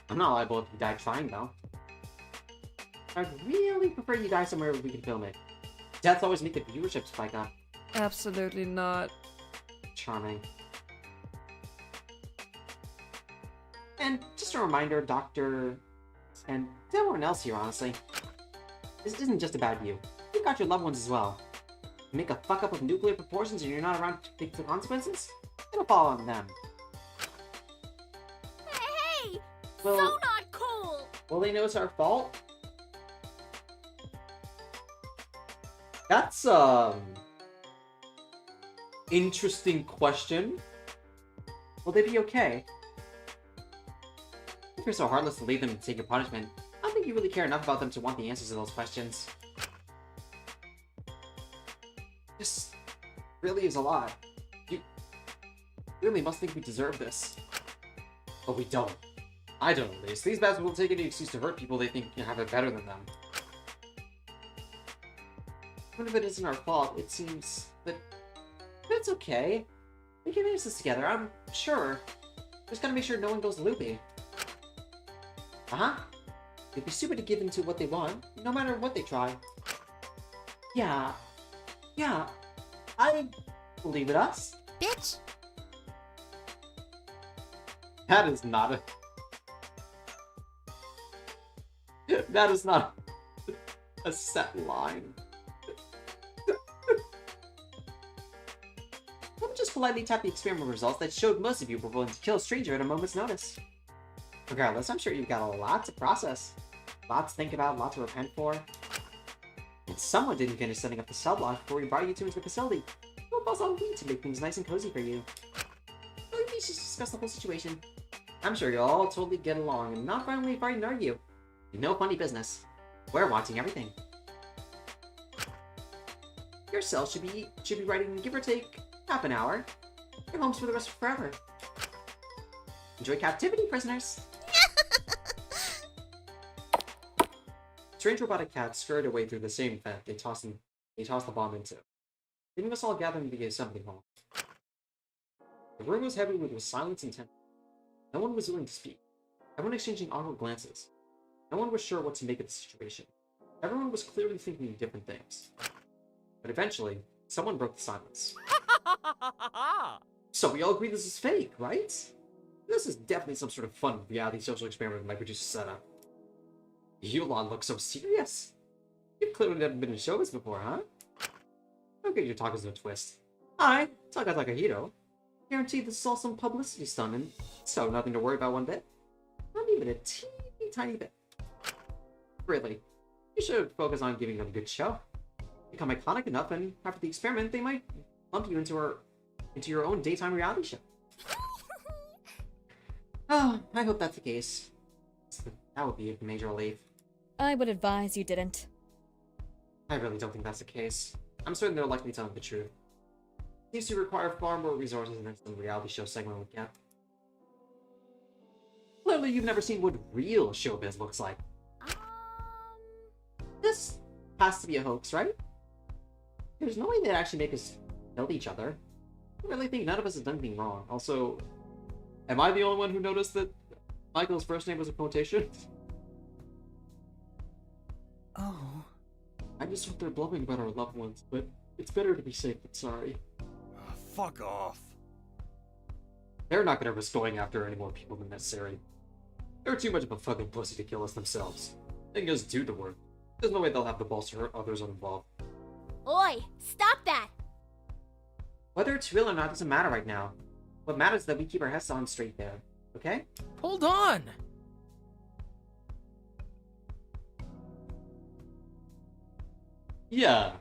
Speaker 1: I'm not liable if you die trying, though. I'd really prefer you die somewhere where we can film it. Deaths always make the viewership spike up.
Speaker 7: Absolutely not.
Speaker 1: Charming. And just a reminder, Doctor, and to everyone else here, honestly, this isn't just about you. You've got your loved ones as well. You make a fuck up of nuclear proportions and you're not around to take the consequences, it'll fall on them.
Speaker 11: Hey!
Speaker 1: Well,
Speaker 11: so not cool!
Speaker 1: Will they know it's our fault? That's, interesting question. Will they be okay? If you're so heartless to leave them to take your punishment, I don't think you really care enough about them to want the answers to those questions. This really is a lot. You really must think we deserve this. But we don't. I don't at least. These bastards will take any excuse to hurt people they think have it better than them. Even if it isn't our fault, it seems that it's okay. We can manage this together, I'm sure. Just gotta make sure no one goes loopy. Uh-huh. It'd be stupid to give them to what they want, no matter what they try. Yeah. I believe in us.
Speaker 19: Bitch.
Speaker 1: That is not that is not a set line. I'm just
Speaker 18: just politely tapped the experiment results that showed most of you were willing to kill a stranger at a moment's notice. Regardless, I'm sure you've got a lot to process. Lots to think about, lots to repent for. And someone didn't finish setting up the cell block before we brought you two into the facility. It falls on me to make things nice and cozy for you. Maybe we should discuss the whole situation. I'm sure you'll all totally get along and not finally fight and argue. No funny business. We're watching everything. Your cell should be writing, give or take, half an hour. Your homes for the rest of forever. Enjoy captivity, prisoners! Strange robotic cats scurried away through the same vent they tossed the bomb into, leaving us all gathered in the assembly hall. The room was heavy with silence and tension. No one was willing to speak. Everyone exchanging awkward glances. No one was sure what to make of the situation. Everyone was clearly thinking different things. But eventually, someone broke the silence. So we all agree this is fake, right? This is definitely some sort of fun reality social experiment my producer set up. You lot look so serious. You've clearly never been in showbiz before, huh? Don't get your talk as a twist. Hi, Takaya. Guarantee this is all some publicity stunt, and so nothing to worry about one bit. Not even a teeny tiny bit. Really, you should focus on giving them a good show. Become iconic enough, and after the experiment, they might lump you into your own daytime reality show. Oh, I hope that's the case. That would be a major relief.
Speaker 9: I would advise you didn't.
Speaker 18: I really don't think that's the case. I'm certain they're likely telling the truth. Seems to require far more resources than some reality show segment would get. Clearly, you've never seen what real showbiz looks like. This has to be a hoax, right? There's no way they'd actually make us kill each other. I really think none of us has done anything wrong. Also, am I the only one who noticed that Michael's first name was a quotation?
Speaker 17: Oh.
Speaker 18: I just hope they're blubbing about our loved ones, but it's better to be safe than sorry.
Speaker 2: Fuck off.
Speaker 18: They're not gonna risk going after any more people than necessary. They're too much of a fucking pussy to kill us themselves. They can just do the work. There's no way they'll have the balls to hurt others uninvolved.
Speaker 11: Oi, stop that!
Speaker 18: Whether it's real or not doesn't matter right now. What matters is that we keep our heads on straight there, okay?
Speaker 8: Hold on!
Speaker 10: Yeah,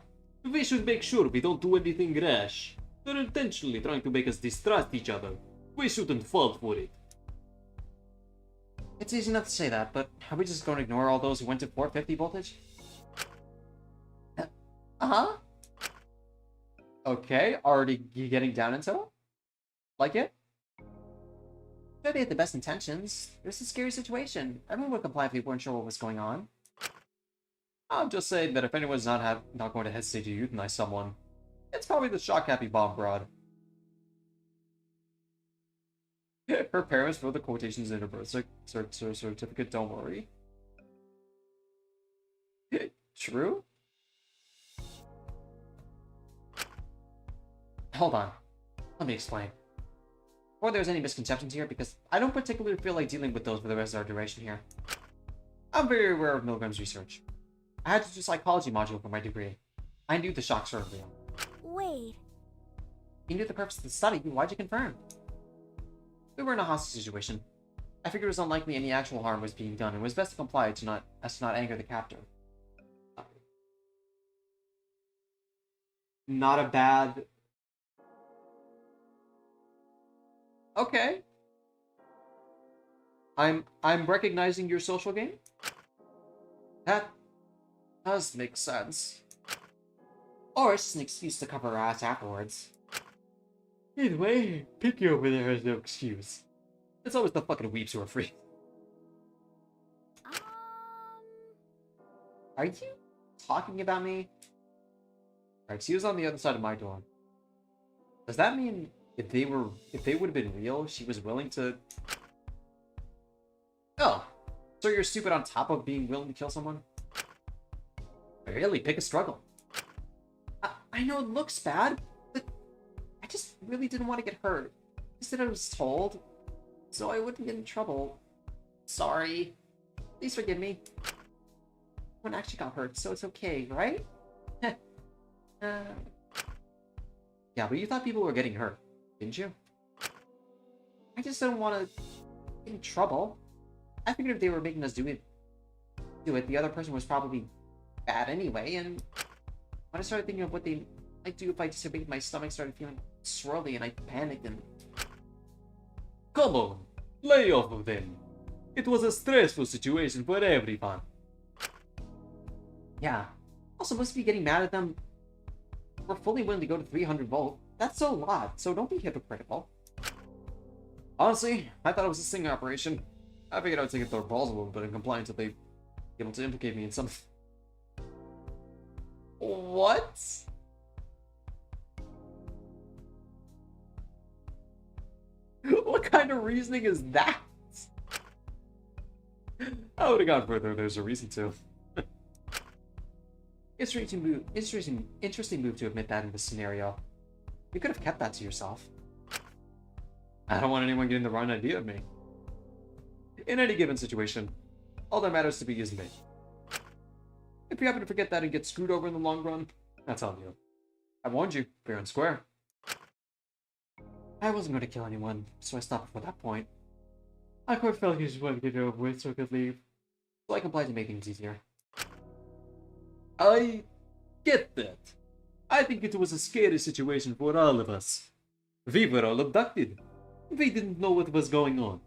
Speaker 10: we should make sure we don't do anything rash. They're intentionally trying to make us distrust each other. We shouldn't fall for it.
Speaker 18: It's easy enough to say that, but are we just going to ignore all those who went to 450 voltage? Uh-huh. Okay, already getting down into it? Like it? Maybe had the best intentions. This is a scary situation. Everyone would comply if they weren't sure what was going on.
Speaker 10: I'm just saying that if anyone's not going to hesitate to euthanize someone, it's probably the shock-happy bomb broad. Her parents wrote the quotations in her birth certificate, don't worry. True?
Speaker 18: Hold on. Let me explain. Before there's any misconceptions here, because I don't particularly feel like dealing with those for the rest of our duration here. I'm very aware of Milgram's research. I had to do psychology module for my degree. I knew the shocks were real.
Speaker 11: Wait.
Speaker 18: You knew the purpose of the study, why'd you confirm? We were in a hostage situation. I figured it was unlikely any actual harm was being done, and it was best to comply as to not anger the captor. Not a bad... Okay. I'm recognizing your social game? That does make sense. Or it's just an excuse to cover our ass afterwards. Either way, Picky over there has no excuse. It's always the fucking weeps who are free. Are you talking about me? Alright, she was on the other side of my door. Does that mean if they would have been real, she was willing to... Oh, so you're stupid on top of being willing to kill someone? Really, pick a struggle. I know it looks bad, but I just really didn't want to get hurt. Just that I was told, so I wouldn't get in trouble. Sorry. Please forgive me. No one actually got hurt, so it's okay, right? Yeah, but you thought people were getting hurt. Didn't you? I just didn't want to get in trouble. I figured if they were making us do it, the other person was probably bad anyway, and when I started thinking of what they might do if I disobeyed, my stomach started feeling swirly, and I panicked and...
Speaker 10: Come on, lay off of them. It was a stressful situation for everyone.
Speaker 18: Yeah. Also, must be getting mad at them. We're fully willing to go to 300 volt. That's a lot, so don't be hypocritical.
Speaker 10: Honestly, I thought it was a sting operation. I figured I would take it to their balls a little bit and comply until they be able to implicate me in something.
Speaker 18: What?
Speaker 10: What kind of reasoning is that? I would have gone further. There's a reason to.
Speaker 18: Interesting move to admit that in this scenario. You could have kept that to yourself.
Speaker 10: I don't want anyone getting the wrong idea of me. In any given situation, all that matters to me is me. If you happen to forget that and get screwed over in the long run, that's on you. I warned you, fair and square.
Speaker 18: I wasn't going to kill anyone, so I stopped before that point.
Speaker 10: I quite felt you just wanted to get it over with so I could leave.
Speaker 18: So I complied to make things easier.
Speaker 10: I get that. I think it was a scary situation for all of us. We were all abducted. We didn't know what was going on.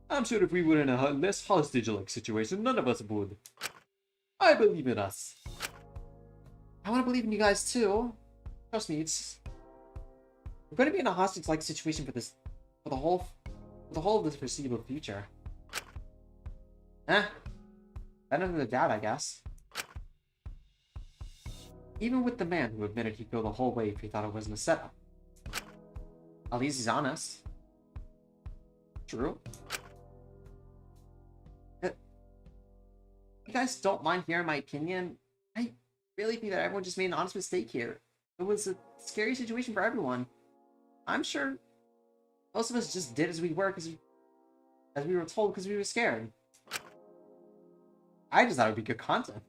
Speaker 10: I'm sure if we were in a less hostage-like situation, none of us would. I believe in us.
Speaker 18: I want to believe in you guys too. Trust me, we're going to be in a hostage-like situation for the whole of this foreseeable future. Better than the doubt, I guess. Even with the man who admitted he'd go the whole way if he thought it wasn't a setup. At least he's honest. True. You guys don't mind hearing my opinion? I really think that everyone just made an honest mistake here. It was a scary situation for everyone. I'm sure most of us just did as we were as we were told because we were scared. I just thought it would be good content.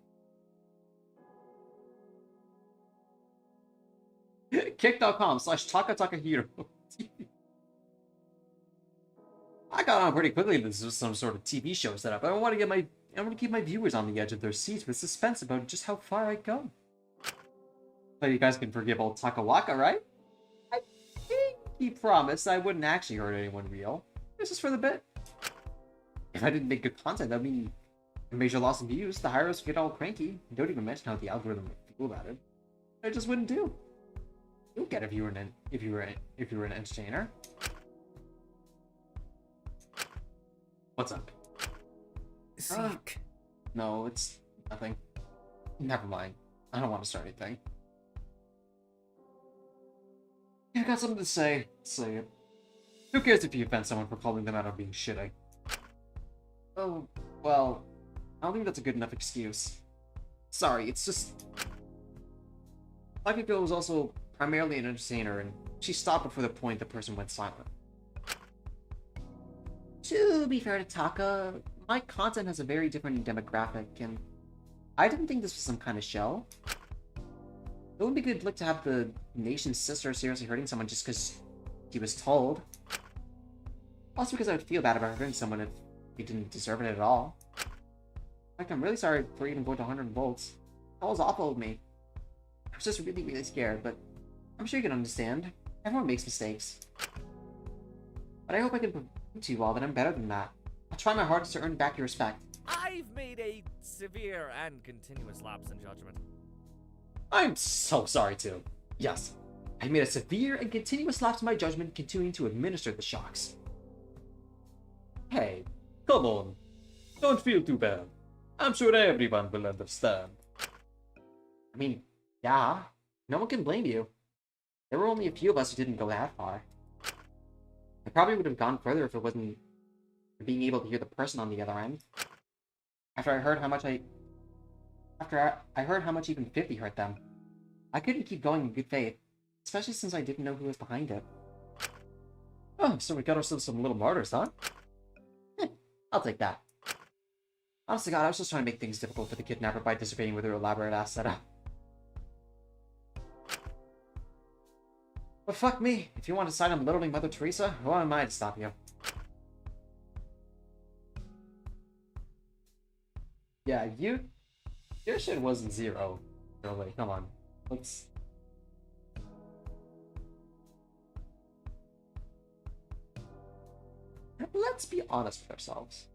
Speaker 10: Kick.com/TakaTakahiro. I got on pretty quickly. This was some sort of TV show setup. I want to keep my viewers on the edge of their seats with suspense about just how far I go. But you guys can forgive old Takawaka, right? I think he promised I wouldn't actually hurt anyone real. This is for the bit. If I didn't make good content, that would mean a major loss in views. The heroes get all cranky. Don't even mention how the algorithm would feel about it. I just wouldn't do. You'll get it if you were an entertainer. What's up?
Speaker 17: Seek.
Speaker 18: No, it's nothing. Never mind. I don't want to start anything.
Speaker 10: Yeah, I got something to say. Say it. Who cares if you offend someone for calling them out on being shitty?
Speaker 18: Oh, well, I don't think that's a good enough excuse. Sorry, it's just... Takiko was also primarily an entertainer, and she stopped before the point the person went silent. To be fair to Taka, my content has a very different demographic, and I didn't think this was some kind of show. It wouldn't be good look to have the nation's sister seriously hurting someone just because he was told. Also because I would feel bad about hurting someone if he didn't deserve it at all. In fact, I'm really sorry for even going to 100 volts. That was awful of me. I was just really, really scared, but I'm sure you can understand. Everyone makes mistakes. But I hope I can prove to you all that I'm better than that. I'll try my hardest to earn back your respect.
Speaker 12: I've made a severe and continuous lapse in judgment.
Speaker 10: I'm so sorry too. Yes, I made a severe and continuous lapse in my judgment, continuing to administer the shocks. Hey, come on. Don't feel too bad. I'm sure everyone will understand.
Speaker 18: I mean, yeah, no one can blame you. There were only a few of us who didn't go that far. I probably would have gone further if it wasn't for being able to hear the person on the other end. After I heard how much even 50 hurt them, I couldn't keep going in good faith, especially since I didn't know who was behind it.
Speaker 10: Oh, so we got ourselves some little martyrs, huh?
Speaker 18: I'll take that. Honest to God, I was just trying to make things difficult for the kidnapper by disobeying with her elaborate ass setup. But fuck me, if you want to decide on literally Mother Teresa, who am I to stop you? Yeah, your shit wasn't zero. Really, come on. Let's be honest with ourselves.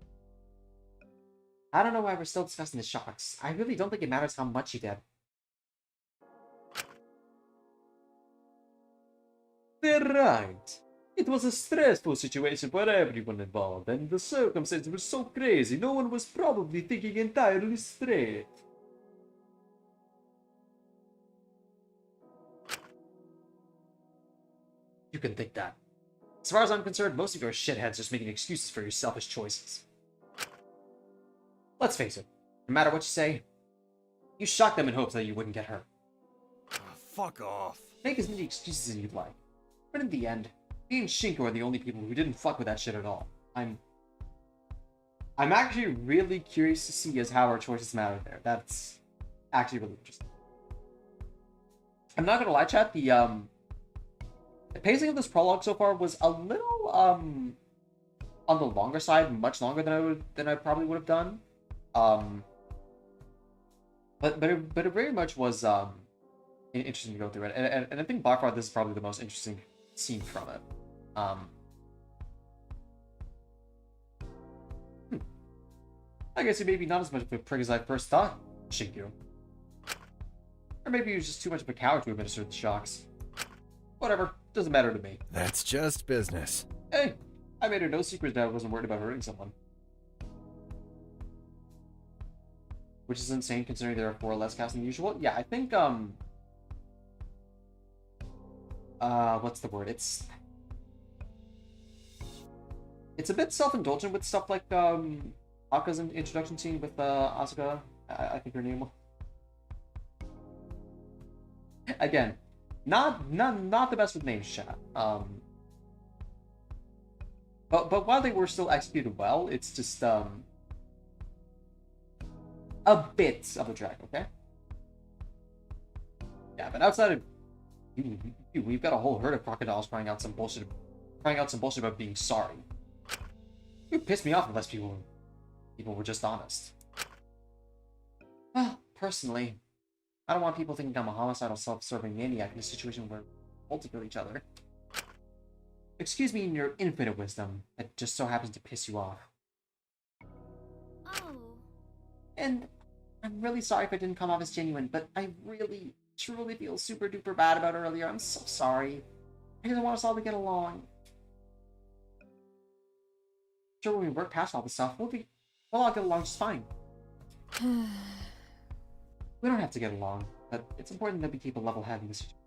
Speaker 18: I don't know why we're still discussing the shocks. I really don't think it matters how much you did. They're right. It was a stressful situation for everyone involved, and the circumstances were so crazy, no one was probably thinking entirely straight. You can think that. As far as I'm concerned, most of you are shitheads just making excuses for your selfish choices. Let's face it, no matter what you say, you shocked them in hopes that you wouldn't get hurt.
Speaker 2: Fuck off.
Speaker 18: Make as many excuses as you'd like. But in the end, me and Shinko are the only people who didn't fuck with that shit at all. I'm actually really curious to see as how our choices matter there. That's actually really interesting. I'm not gonna lie, chat, the pacing of this prologue so far was a little on the longer side, much longer than I probably would have done. But it very much was interesting to go through it, and I think by far this is probably the most interesting scene from it. I guess he may be not as much of a prick as I first thought, Shinku. Or maybe he was just too much of a coward to administer the shocks. Whatever, doesn't matter to me.
Speaker 14: That's just business.
Speaker 18: Hey, I made it no secret that I wasn't worried about hurting someone. Which is insane considering there are 4 less casts than usual. Yeah, I think, what's the word? It's a bit self-indulgent with stuff like, Aka's introduction scene with, Asuka. I think her name was. Again, not the best with names, chat. But while they were still executed well, it's just, a bit of a drag, okay? Yeah, but outside of we've got a whole herd of crocodiles crying out some bullshit about being sorry. It would piss me off unless people were just honest. Well, personally, I don't want people thinking I'm a homicidal, self-serving maniac in a situation where we all to kill each other. Excuse me in your infinite wisdom that just so happens to piss you off.
Speaker 11: Oh.
Speaker 18: And I'm really sorry if it didn't come off as genuine, but I really, truly feel super duper bad about earlier. I'm so sorry. I just want us all to get along. Sure, when we work past all this stuff, we'll all get along just fine. We don't have to get along, but it's important that we keep a level head in this situation.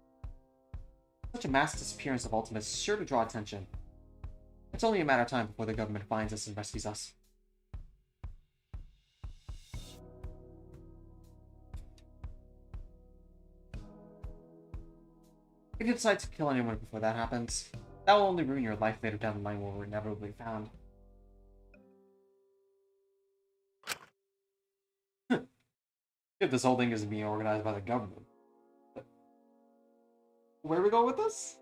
Speaker 18: Such a mass disappearance of Ultimate is sure to draw attention. It's only a matter of time before the government finds us and rescues us. If you decide to kill anyone before that happens, that will only ruin your life later down the line when we're inevitably found. If this whole thing isn't being organized by the government. But where we go with this?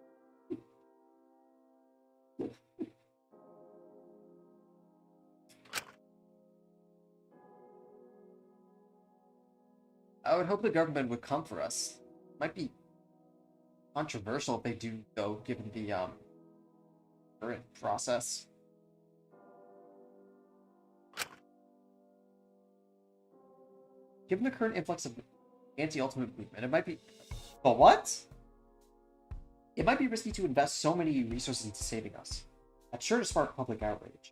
Speaker 18: I would hope the government would come for us. Might be controversial if they do, though, given the current process. Given the current influx of anti-ultimate movement, it might be... But what? It might be risky to invest so many resources into saving us. That's sure to spark public outrage.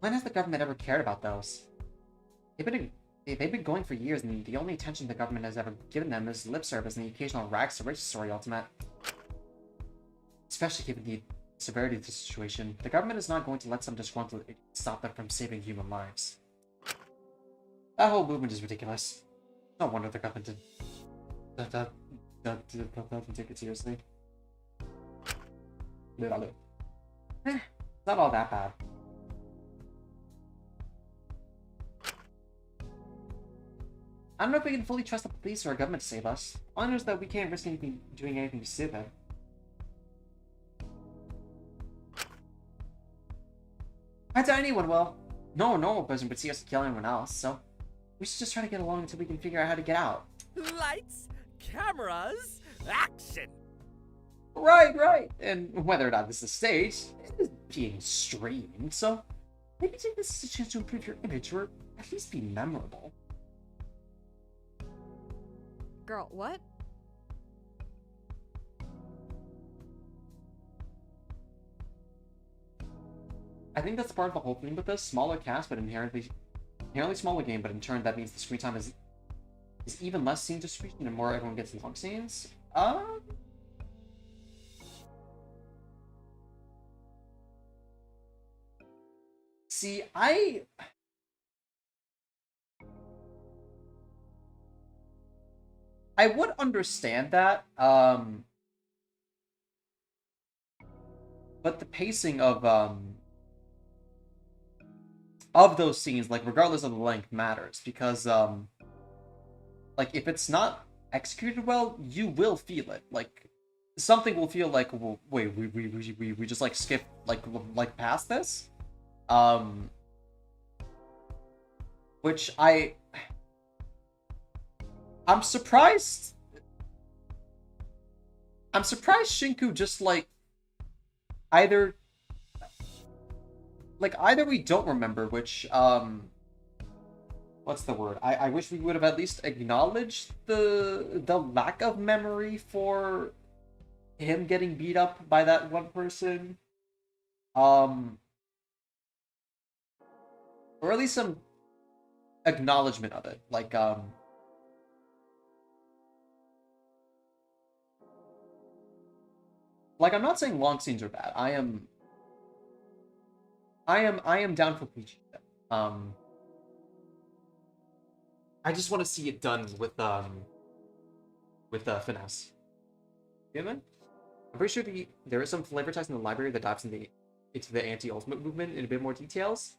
Speaker 18: When has the government ever cared about those? They've been going for years, and the only attention the government has ever given them is lip service and the occasional rags to riches story ultimate. Especially given the severity of the situation, the government is not going to let some disgruntled idiot stop them from saving human lives. That whole movement is ridiculous. No wonder the government doesn't take it seriously. It's not all that bad. I don't know if we can fully trust the police or our government to save us. All I know is that we can't risk doing anything stupid. If I tell anyone, well, no normal person would see us kill anyone else, so we should just try to get along until we can figure out how to get out.
Speaker 12: Lights, cameras, action!
Speaker 18: Right. And whether or not this is staged, it is being streamed, so maybe take this as a chance to improve your image or at least be memorable.
Speaker 13: Girl, what?
Speaker 18: I think that's part of the whole thing with this. Smaller cast, but inherently smaller game, but in turn that means the screen time is even less scene distribution and more everyone gets long scenes. See, I would understand that, but the pacing of those scenes, like, regardless of the length, matters, because, like, if it's not executed well, you will feel it. Like, something will feel like, well, wait, we just, like, skip, like, past this? Which I'm surprised Shinku just, like, either we don't remember, which, what's the word? I wish we would have at least acknowledged the lack of memory for him getting beat up by that one person. Or at least some acknowledgement of it. Like, I'm not saying long scenes are bad. I am down for preaching them. I just want to see it done with finesse. Yeah, man. I'm pretty sure there is some flavor text in the library that dives into the anti-ultimate movement in a bit more details.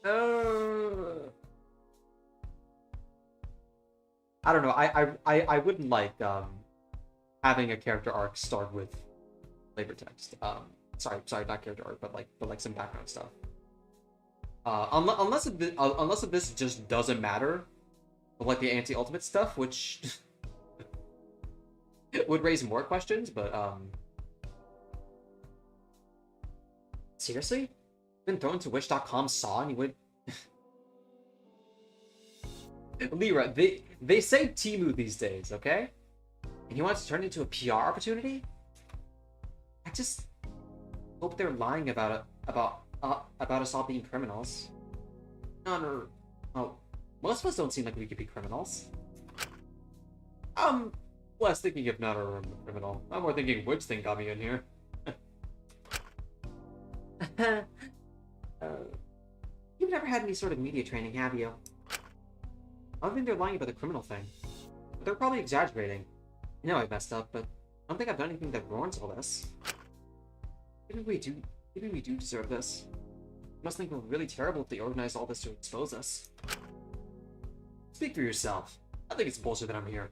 Speaker 18: I don't know. I wouldn't like having a character arc start with flavor text. Sorry, not character arc, but like some background stuff. Unless this just doesn't matter, like the anti-ultimate stuff, which would raise more questions. But seriously, been thrown to Wish.com saw and you would. Lyra, they say Temu these days, okay? And you want to turn it into a PR opportunity? I just hope they're lying about us all being criminals. No. Oh, most of us don't seem like we could be criminals. Less thinking of not a criminal. I'm more thinking which thing got me in here. You've never had any sort of media training, have you? I don't think they're lying about the criminal thing. But they're probably exaggerating. I know I messed up, but I don't think I've done anything that warrants all this. Maybe we do deserve this. I must think we're really terrible if they organized all this to expose us. Speak for yourself. I think it's bullshit that I'm here.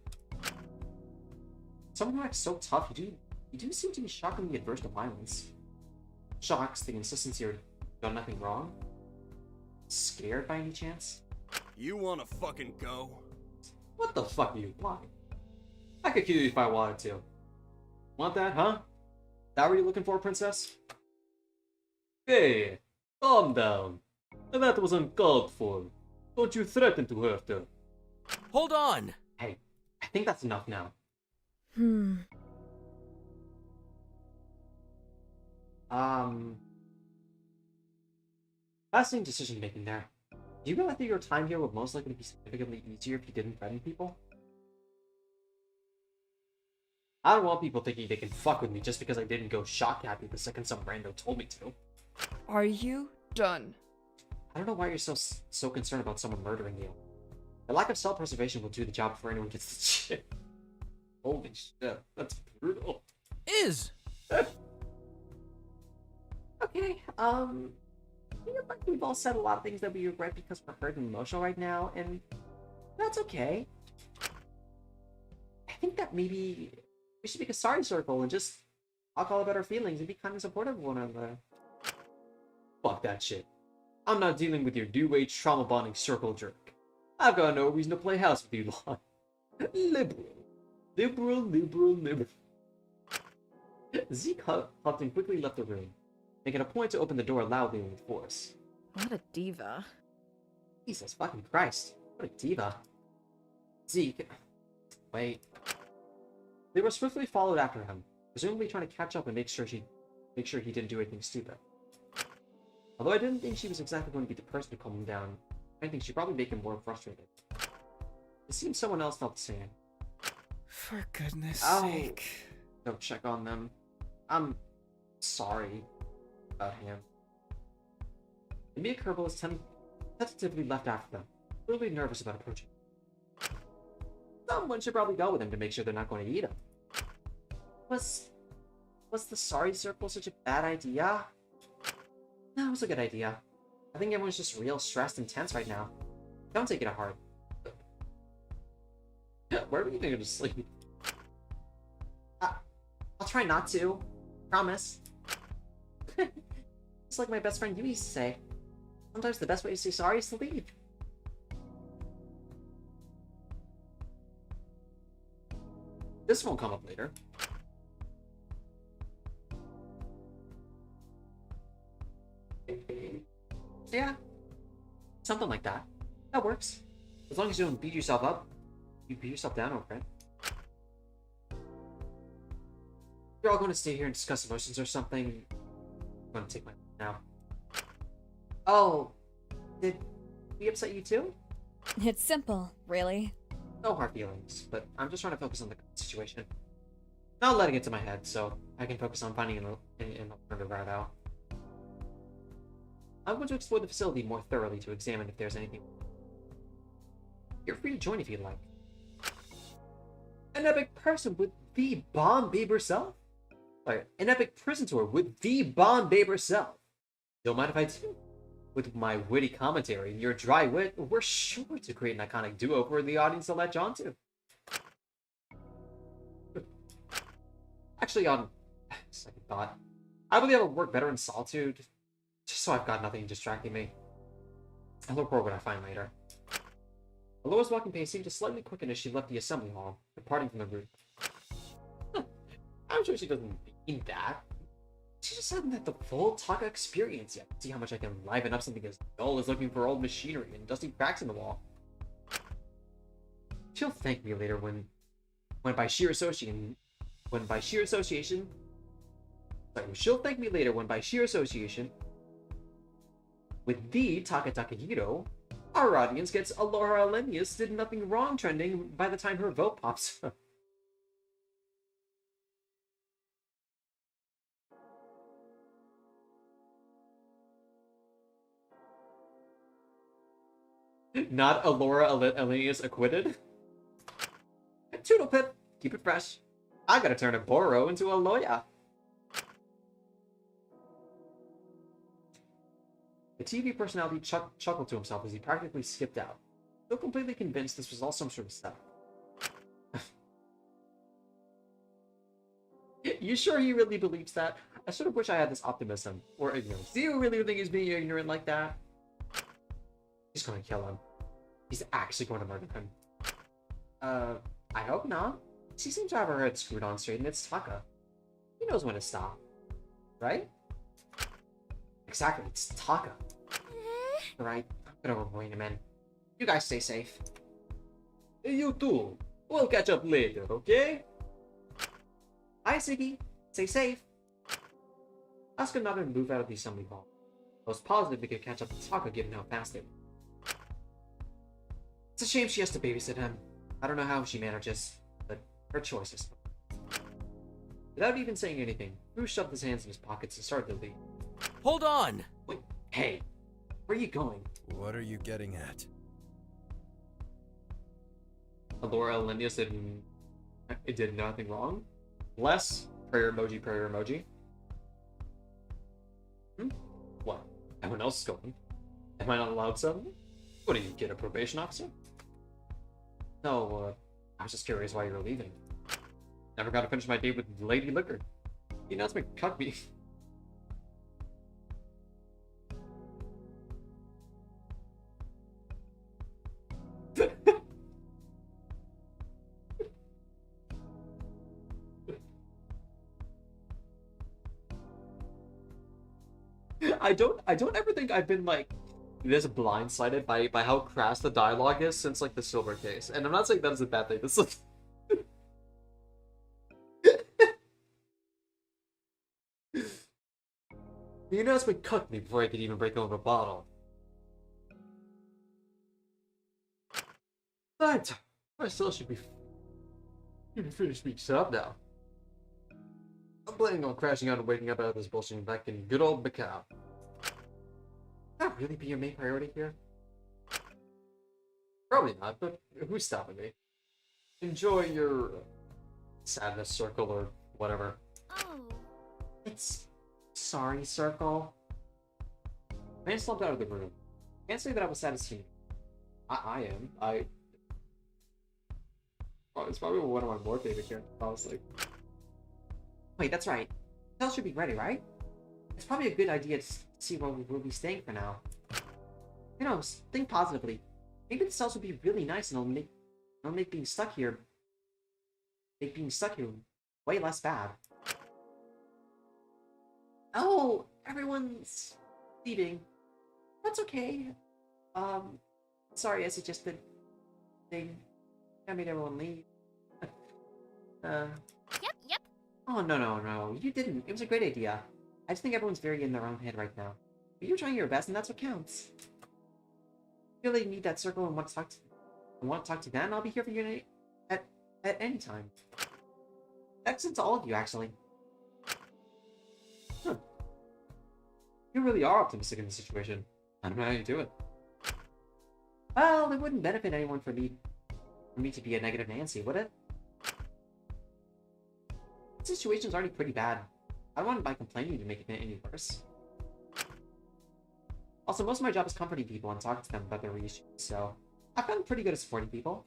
Speaker 18: Someone who acts so tough, you do seem to be shockingly adverse to violence. Shocks the consistency you've done nothing wrong? Scared by any chance?
Speaker 2: You wanna fucking go?
Speaker 18: What the fuck are you implying? I could kill you if I wanted to. Want that, huh? That what you're looking for, princess? Hey, calm down. That was uncalled for. Don't you threaten to hurt her.
Speaker 5: Hold on!
Speaker 18: Hey, I think that's enough now. Fascinating decision making there. Do you realize that your time here would most likely be significantly easier if you didn't threaten people? I don't want people thinking they can fuck with me just because I didn't go shock happy the second some rando told me to.
Speaker 7: Are you done?
Speaker 18: I don't know why you're so concerned about someone murdering you. The lack of self-preservation will do the job before anyone gets the shit. Holy shit, that's brutal. Okay, I feel like we've all said a lot of things that we regret because we're hurt and emotional right now, and That's okay. I think that maybe we should make a sorry circle and just talk all about our feelings and be kind of supportive of one another.
Speaker 10: Fuck that shit. I'm not dealing with your new-age trauma-bonding circle jerk. I've got no reason to play house with you lot. Liberal. Liberal, liberal, liberal.
Speaker 18: Zeke huffed and quickly left the room, making a point to open the door loudly and with force.
Speaker 16: What a diva.
Speaker 18: Jesus fucking Christ. What a diva. Zeke. Wait. They were swiftly followed after him, presumably trying to catch up and make sure he didn't do anything stupid. Although I didn't think she was exactly going to be the person to calm him down, I think she'd probably make him more frustrated. It seems someone else felt the same.
Speaker 17: For goodness sake.
Speaker 18: Go check on them. I'm sorry about him. And Mia Kerbal is tentatively left after them, really nervous about approaching. Someone should probably go with him to make sure they're not going to eat him. Was the sorry circle such a bad idea? No, it was a good idea. I think everyone's just real stressed and tense right now. Don't take it to heart.
Speaker 10: Where are you going to sleep?
Speaker 18: I'll try not to. Promise. It's like my best friend Yui used to say. Sometimes the best way to say sorry is to leave.
Speaker 10: This won't come up later.
Speaker 18: Yeah. Something like that. That works. As long as you don't beat yourself up. You beat yourself down over it. You're all going to stay here and discuss emotions or something. I'm going to take my now. Oh, did we upset you too?
Speaker 9: It's simple, really.
Speaker 18: No hard feelings, but I'm just trying to focus on the situation. Not letting it to my head, so I can focus on finding an alternative route out. I'm going to explore the facility more thoroughly to examine if there's anything. You're free to join if you'd like. An epic person with the bomb babe herself? Sorry, an epic prison tour with the bomb babe herself. Don't mind if I do? With my witty commentary and your dry wit, we're sure to create an iconic duo for the audience to latch on to. Actually, on second thought, I believe I would work better in solitude, just so I've got nothing distracting me. I'll report what I find later. Alora's walking pace seemed to slightly quicken as she left the assembly hall, departing from the room. I'm sure she doesn't mean that. She just hasn't had the full Taka experience yet. See how much I can liven up something as dull as looking for old machinery and dusty cracks in the wall. She'll thank me later when by sheer association, she'll thank me later when by sheer association with the Taka Takahiro, our audience gets Alora Alenius did nothing wrong trending by the time her vote pops up. Not Alora Alenius acquitted? Toodle pip, keep it fresh. I gotta turn a Boro into a Loya. The TV personality chuckled to himself as he practically skipped out, still completely convinced this was all some sort of setup. You sure he really believes that? I sort of wish I had this optimism, or ignorance. Do you really think he's being ignorant like that? He's gonna kill him. He's actually going to murder him. I hope not. She seems to have her head screwed on straight, and it's Taka. He knows when to stop. Right? Exactly, it's Taka. Alright, I'm gonna rein him in. You guys stay safe.
Speaker 10: Hey, you too. We'll catch up later, okay?
Speaker 18: Bye, Ziggy. Stay safe. Asuka nodded and moved out of the assembly hall. I was positive we could catch up to Taka given how fast they were. It's a shame she has to babysit him. I don't know how she manages, but her choice is fine. Without even saying anything, Bruce shoved his hands in his pockets and started to leave.
Speaker 5: Hold on!
Speaker 18: Wait, hey, where are you going?
Speaker 14: What are you getting at?
Speaker 10: Alora Alenius did nothing wrong? Less prayer emoji, prayer emoji. What? Everyone else is going. Am I not allowed some? What do you get, a probation officer?
Speaker 1: No, I was just curious why you were leaving. Never got to finish my date with Lady Liquor. The announcement cut me. I don't ever think I've been like this blindsided by how crass the dialogue is since like the silver case. And I'm not saying that is a bad thing. This is the announcement cut me before I could even break open a bottle. But I still should be finished being set up now. I'm planning on crashing out and waking up out of this bullshit back in good old Macau. Would that really be your main priority here? Probably not, but who's stopping me? Enjoy your sadness circle or whatever.
Speaker 11: Oh.
Speaker 18: It's sorry, Circle. I just slumped out of the room. Can't say that I was sad to see you. I am. Oh, it's probably one of my more favorite characters, honestly. Wait, that's right. Hotel should be ready, right? It's probably a good idea to see where we'll be staying for now. You know, think positively. Maybe the cells will be really nice and it'll make being stuck here way less bad. Oh, everyone's leaving. That's okay. Sorry, I suggested I made everyone leave.
Speaker 11: Yep.
Speaker 18: Oh, no. You didn't. It was a great idea. I just think everyone's very in their own head right now. But you're trying your best, and that's what counts. If you really need that circle and want to talk to Dan, I'll be here for you at any time. That's to all of you, actually. Huh. You really are optimistic in this situation. I don't know how you do it. Well, it wouldn't benefit anyone for me to be a negative Nancy, would it? The situation's already pretty bad. I don't want by complaining to make it any worse. Also, most of my job is comforting people and talking to them about their issues, so I've gotten pretty good at supporting people.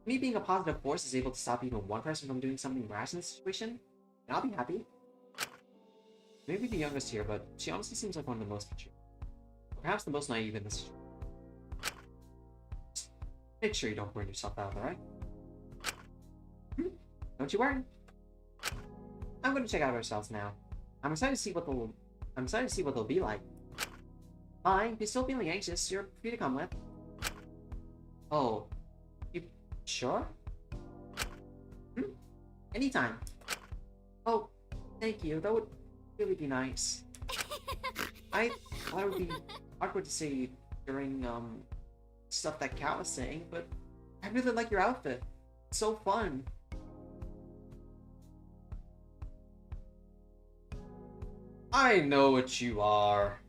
Speaker 18: Me being a positive force is able to stop even one person from doing something rash in this situation, and I'll be happy. Maybe the youngest here, but she honestly seems like one of the most mature. Perhaps the most naive in this situation. Just make sure you don't burn yourself out, alright? Don't you worry. I'm gonna check out ourselves now. I'm excited to see what they'll be like. Fine, if you're still feeling anxious, you're free to come with. Oh, you sure? Anytime. Oh, thank you. That would really be nice. I thought it would be awkward to say during stuff that Kat was saying, but I really like your outfit. It's so fun.
Speaker 1: I know what you are.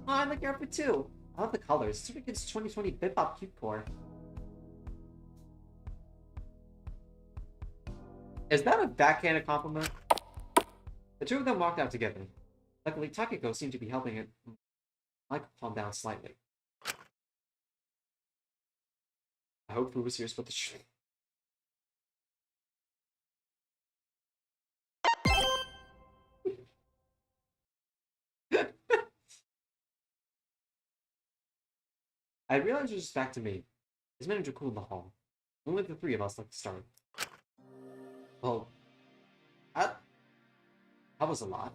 Speaker 18: Oh, I like your outfit too. I love the colors. It's sort of gives 2020 Bip-Bop cute core.
Speaker 1: Is that a backhanded compliment? The two of them walked out together. Luckily, Takiko seemed to be helping it calm down slightly. I hope Fu was serious about the truth. I realized it was just back to me. His manager cooled the hall. Only the three of us like to start. Well, that was a lot.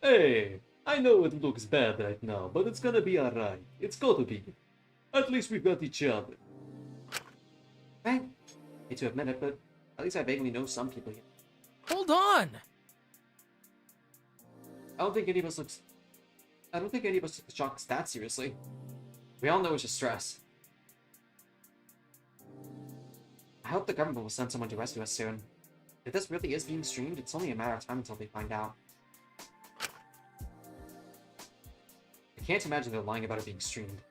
Speaker 1: Hey, I know it looks bad right now, but it's gonna be alright. It's gotta be. At least we've got each other.
Speaker 18: Right? Hate to admit it, but at least I vaguely know some people here.
Speaker 8: Hold on!
Speaker 18: I don't think any of us took the shock that seriously. We all know it's just stress. I hope the government will send someone to rescue us soon. If this really is being streamed, it's only a matter of time until they find out. I can't imagine they're lying about it being streamed.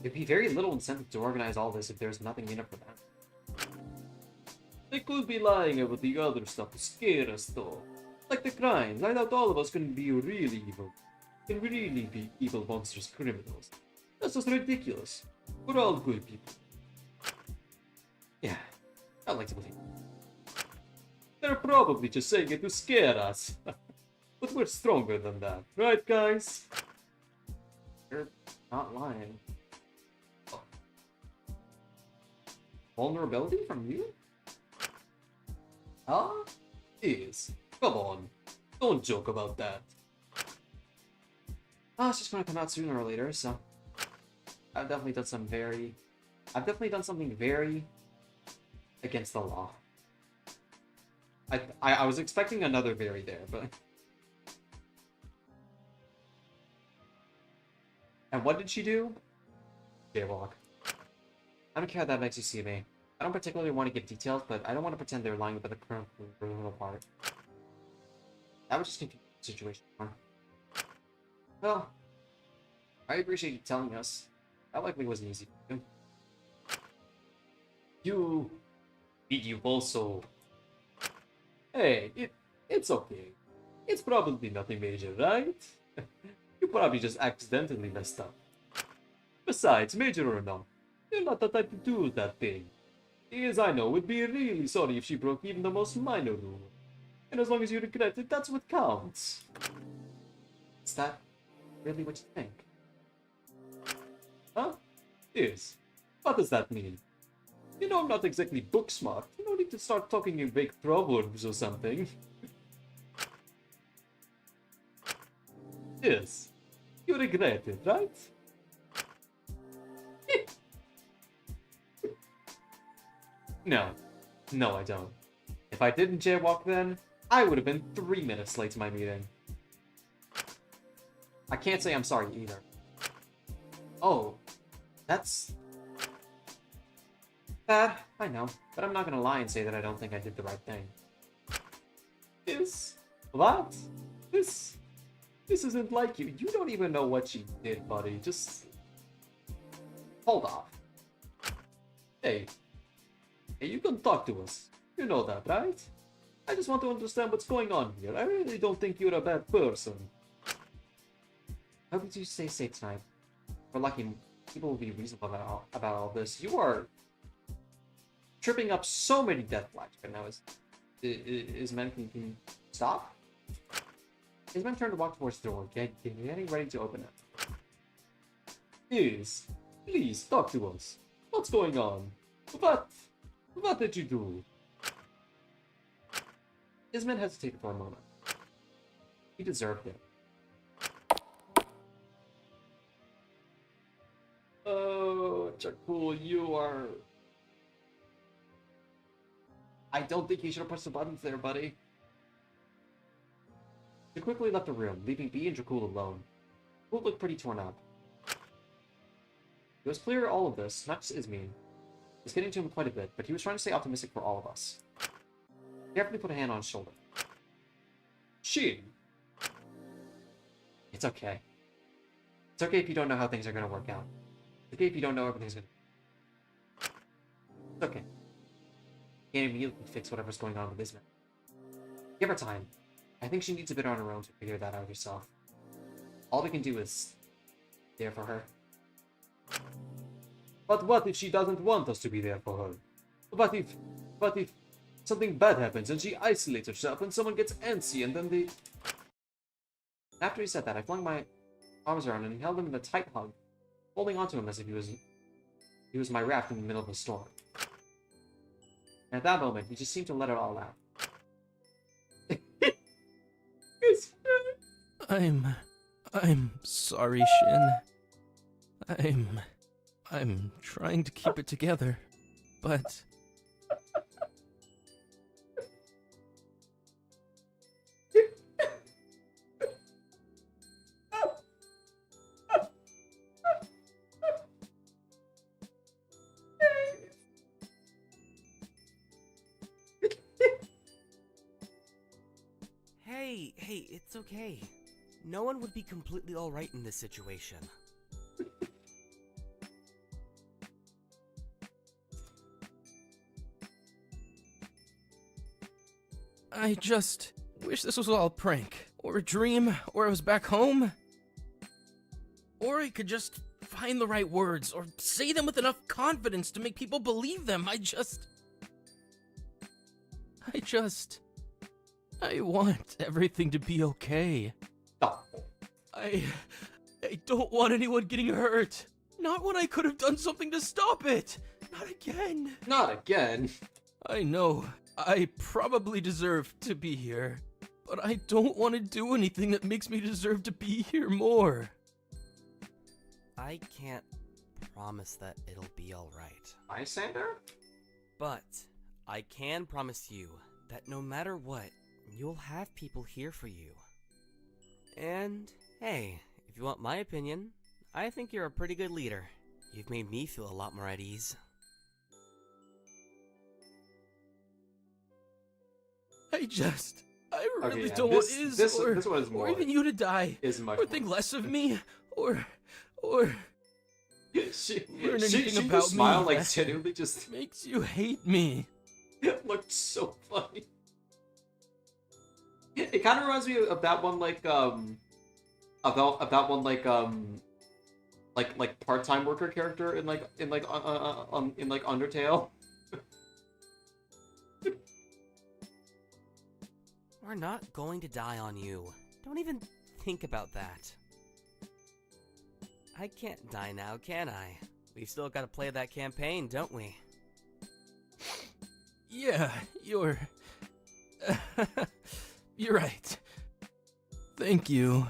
Speaker 18: There'd be very little incentive to organize all this if there's nothing in it for them. They could be lying about the other stuff to scare us though. Like the crimes, I doubt all of us can be really evil. Can really be evil monsters criminals.
Speaker 10: That's just ridiculous. We're all good people. Yeah, I like to believe. They're probably just saying it to scare us. But we're stronger than that, right, guys? You're not lying. Oh. Vulnerability from you? Huh? Is. Come on. Don't joke about that. Oh, it's just gonna come out sooner or later, so... I've definitely done something very against the law. I was expecting another very there, but... And what did she do? Jaywalk. I don't care how that makes you see me. I don't particularly want to give details, but I don't want to pretend they're lying about the current criminal part. That would just confuse the situation more. Well, I appreciate you telling us. That likely wasn't easy to do. You also... Hey, it's okay. It's probably nothing major, right? You probably just accidentally messed up. Besides, major or not, you're not the type to do that thing. As I know, would be really sorry if she broke even the most minor rule. And as long as you regret it, that's what counts. Is that really what you think? Huh? Yes. What does that mean? You know I'm not exactly book smart. You don't need to start talking in vague proverbs or something. Yes. You regret it, right? No. No, I don't. If I didn't jaywalk then, I would have been 3 minutes late to my meeting. I can't say I'm sorry either. Oh, that's... bad, I know, but I'm not gonna lie and say that I don't think I did the right thing. What? This isn't like you. You don't even know what she did, buddy. Just... hold off. Hey, you can talk to us. You know that, right? I just want to understand what's going on here. I really don't think you're a bad person. How did you stay safe tonight? We're lucky people will be reasonable about all this. You are tripping up so many death flags right now. Is men, can you stop? His men turned to walk towards the door, getting ready to open it. Yes, please talk to us. What's going on? What did you do? His men hesitated for a moment. He deserved it. Oh, Jakul, you are... I don't think you should have pushed the buttons there, buddy. He quickly left the room, leaving B and Jakul alone. Jakul looked pretty torn up. It was clear all of this, not just Ismene, was getting to him quite a bit, but he was trying to stay optimistic for all of us. He carefully put a hand on his shoulder. Shin! It's okay. It's okay if you don't know how things are going to work out. It's okay if you don't know everything's going to... It's okay. You can't immediately fix whatever's going on with Ismene. Give her time. I think she needs a bit on her own to figure that out herself. All we can do is... there for her. But what if she doesn't want us to be there for her? What if something bad happens and she isolates herself and someone gets antsy and then they... After he said that, I flung my arms around him and held him in a tight hug, holding onto him as if he was my raft in the middle of a storm. And at that moment, he just seemed to let it all out.
Speaker 8: I'm sorry, Shin. I'm trying to keep it together, but...
Speaker 5: Hey, it's okay. No one would be completely alright in this situation.
Speaker 8: I just wish this was all a prank, or a dream, or I was back home. Or I could just find the right words or say them with enough confidence to make people believe them. I want everything to be okay.
Speaker 1: Stop.
Speaker 8: I don't want anyone getting hurt. Not when I could have done something to stop it. Not again.
Speaker 1: Not again.
Speaker 8: I know. I probably deserve to be here. But I don't want to do anything that makes me deserve to be here more.
Speaker 5: I can't promise that it'll be alright.
Speaker 1: Lysander?
Speaker 5: But I can promise you that no matter what, you'll have people here for you. And hey, if you want my opinion, I think you're a pretty good leader. You've made me feel a lot more at ease.
Speaker 8: I really
Speaker 1: yeah,
Speaker 8: don't want Iz
Speaker 1: this one is more
Speaker 8: or even you to die,
Speaker 1: is much
Speaker 8: or think less of me, or
Speaker 1: she
Speaker 8: learn anything about
Speaker 1: just smile
Speaker 8: me
Speaker 1: like
Speaker 8: that
Speaker 1: genuinely just
Speaker 8: makes you hate me.
Speaker 1: It looked so funny. It kind of reminds me of that one, like like part-time worker character in Undertale.
Speaker 5: We're not going to die on you. Don't even think about that. I can't die now, can I? We've still got to play that campaign, don't we?
Speaker 8: Yeah, you're right. Thank you.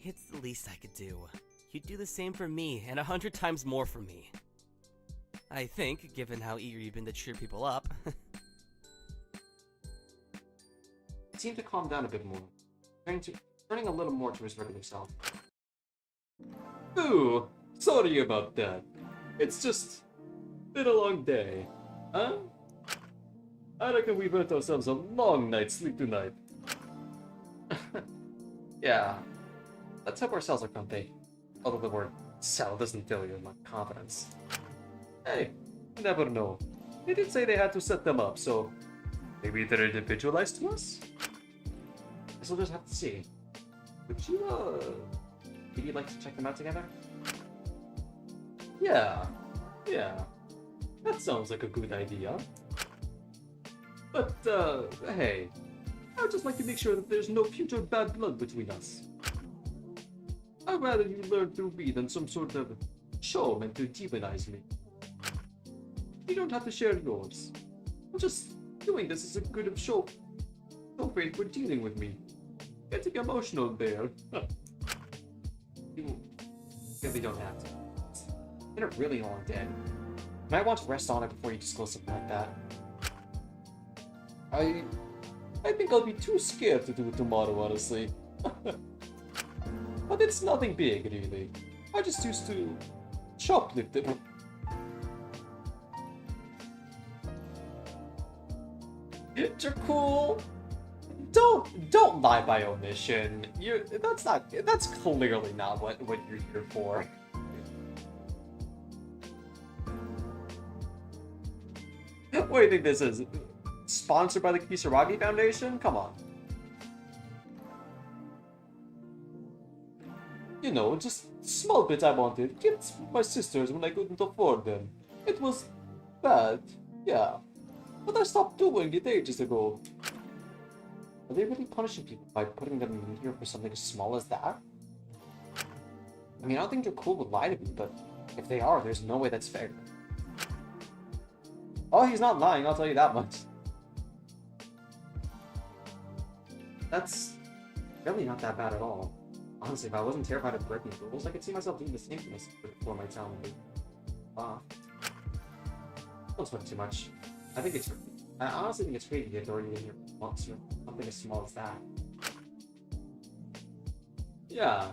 Speaker 5: It's the least I could do. You'd do the same for me, and 100 times more for me. I think, given how eager you've been to cheer people up.
Speaker 1: Seem to calm down a bit more, turning a little more to his regular self. Ooh, sorry about that. It's just been a long day, huh? I reckon we've earned ourselves a long night's sleep tonight. Yeah, let's hope our cells are comfy. Although the word cell doesn't fill you with much confidence. Hey, you never know. They did say they had to set them up, so maybe they're individualized to us? Guess we'll just have to see. Would you, maybe like to check them out together? Yeah. That sounds like a good idea. But, hey. I'd just like to make sure that there's no future bad blood between us. I'd rather you learn through me than some sort of show meant to demonize me. You don't have to share yours. I'm just doing this as a good of show. No faith for dealing with me. Getting emotional there. You really don't have to. It's been a really long day. You might want to rest on it before you disclose something like that. I think I'll be too scared to do it tomorrow, honestly. But it's nothing big, really. I just used to shoplift it. You're cool. Don't lie by omission. That's clearly not what you're here for. What do you think this is? Sponsored by the Kisaragi Foundation? Come on. You know, just small bits I wanted. Gifts for my sisters when I couldn't afford them. It was bad, yeah. But I stopped doing it ages ago. Are they really punishing people by putting them in here for something as small as that? I mean, I don't think they're cool would lie to me, but if they are, there's no way that's fair. Oh, he's not lying, I'll tell you that much. That's really not that bad at all. Honestly, if I wasn't terrified of breaking rules, I could see myself doing the same for myself before my town would be off. Don't sweat too much. I honestly think it's crazy to get already in here once or something as small as that. Yeah,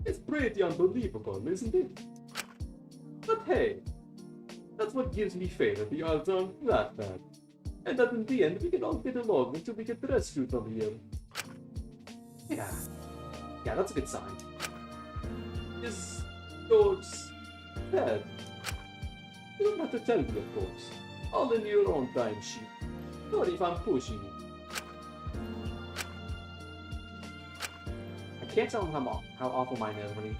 Speaker 1: it's pretty unbelievable, isn't it? But hey, that's what gives me faith that the odds aren't that bad. And that in the end we can all get along until we get rescued from here. Yeah, that's a good sign. Is yours bad? You don't have to tell me, of course. All in your own time, sheep. Sorry if I'm pushing you. I can't tell him how awful mine is when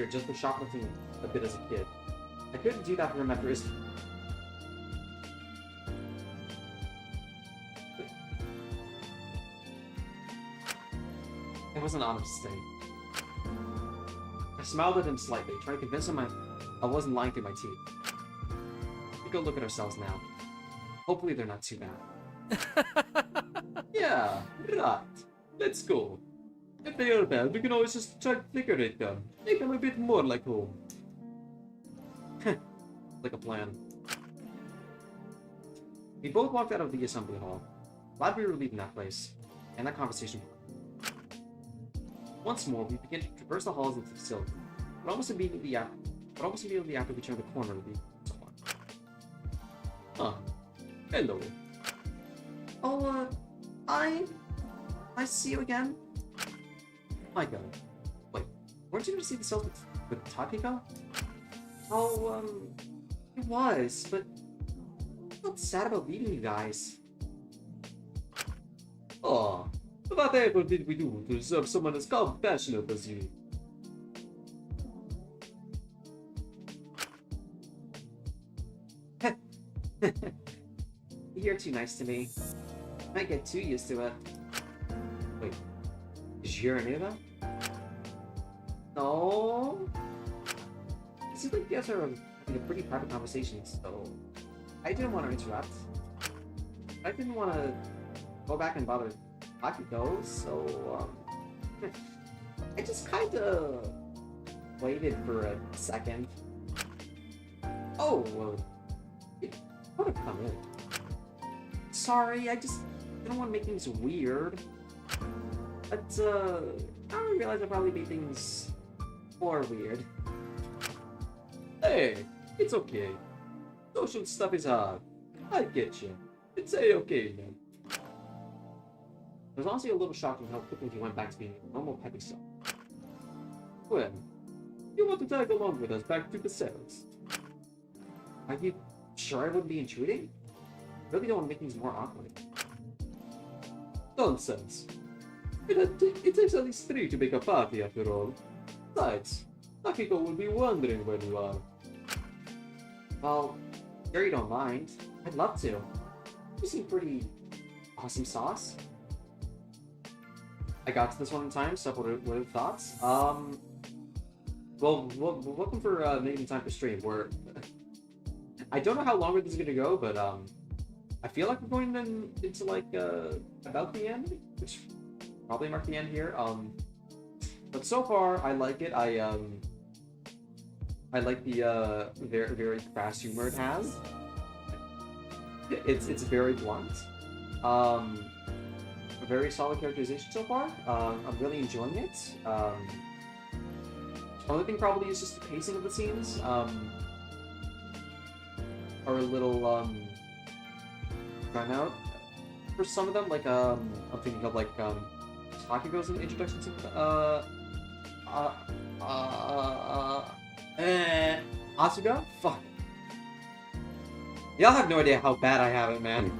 Speaker 1: here just for shoplifting a bit as a kid. I couldn't do that for him after his... It was an honest thing. I smiled at him slightly, trying to convince him I wasn't lying through my teeth. We go look at ourselves now. Hopefully they're not too bad. Yeah, right. Let's go. If they are bad, we can always just try to decorate them. Make them a bit more like home. Like a plan. We both walked out of the assembly hall. Glad we were leaving that place. And that conversation. Once more, we began to traverse the halls of the facility. But almost immediately after we turned the corner of the salon. Huh. Hello. Oh, I see you again. My God. Wait, weren't you going to see the cells with Takaya? Oh, it was, but I felt sad about leaving you guys. Oh, whatever did we do to deserve someone as compassionate as you? You're too nice to me. I might get too used to it. Wait, did you hear any of that? No? It seems like you guys are having a pretty private conversation, so I didn't want to interrupt. I didn't want to go back and bother Akiko, so I just kind of waited for a second. Oh, well, it could have come in. Sorry, I just didn't want to make things weird. But, I realized I probably made things more weird. Hey, it's okay. Social stuff is hard. I get you. It's a-okay, man. I was honestly a little shocked at how quickly he went back to being a normal peppy self. Well, you want to tag along with us back to the cells? Are you sure I wouldn't be intruding? I really don't want to make things more awkward. Nonsense. It takes at least 3 to make a party, after all. Besides, Akiko will be wondering where you are. Well, sure you don't mind. I'd love to. You seem pretty awesome sauce. I got to this one in time, so what are the thoughts? Well, welcome for making time for stream. I don't know how long this is gonna go, but I feel like we're going into like about the end, which probably mark the end here. But so far I like it. I like the very very crass humor it has. It's very blunt. A very solid characterization so far. I'm really enjoying it. Only thing probably is just the pacing of the scenes. Are a little drawn out for some of them. Like I'm thinking of like Takiko's introduction to Asuga? Fuck. Y'all have no idea how bad I have it, man.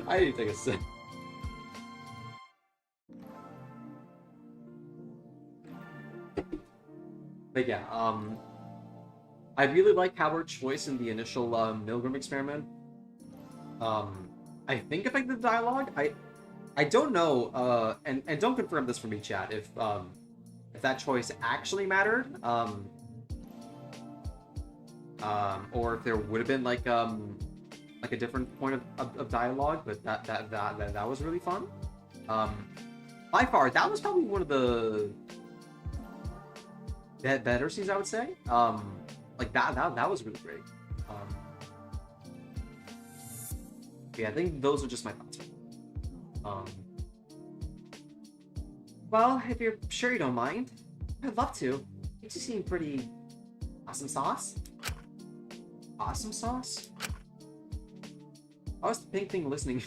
Speaker 1: I need to take a sip. But yeah, I really like Howard's choice in the initial Milgram experiment. I think affected the dialogue. I don't know, and don't confirm this for me, chat, if that choice actually mattered, or if there would have been like a different point of dialogue, but that was really fun. By far, that was probably one of the better scenes, I would say. Like that was really great. Yeah, I think those are just my thoughts. Well, if you're sure you don't mind, I'd love to. You two seem pretty awesome sauce. Awesome sauce? I was the pink thing listening.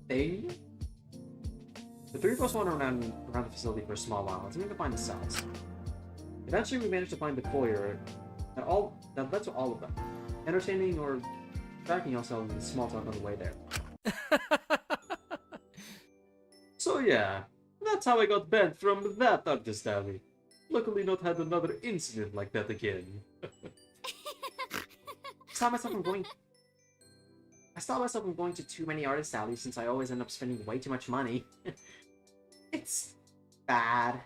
Speaker 1: Thing? The three of us wandered around the facility for a small while, attempting to find the cells. Eventually, we managed to find the foyer that led to all of them, entertaining or tracking ourselves in small talk on the way there. So
Speaker 10: yeah, that's how I got banned from that artist alley. Luckily not had another incident like that again.
Speaker 18: Stop myself from going... I stop myself from going to too many artist alleys since I always end up spending way too much money. It's bad.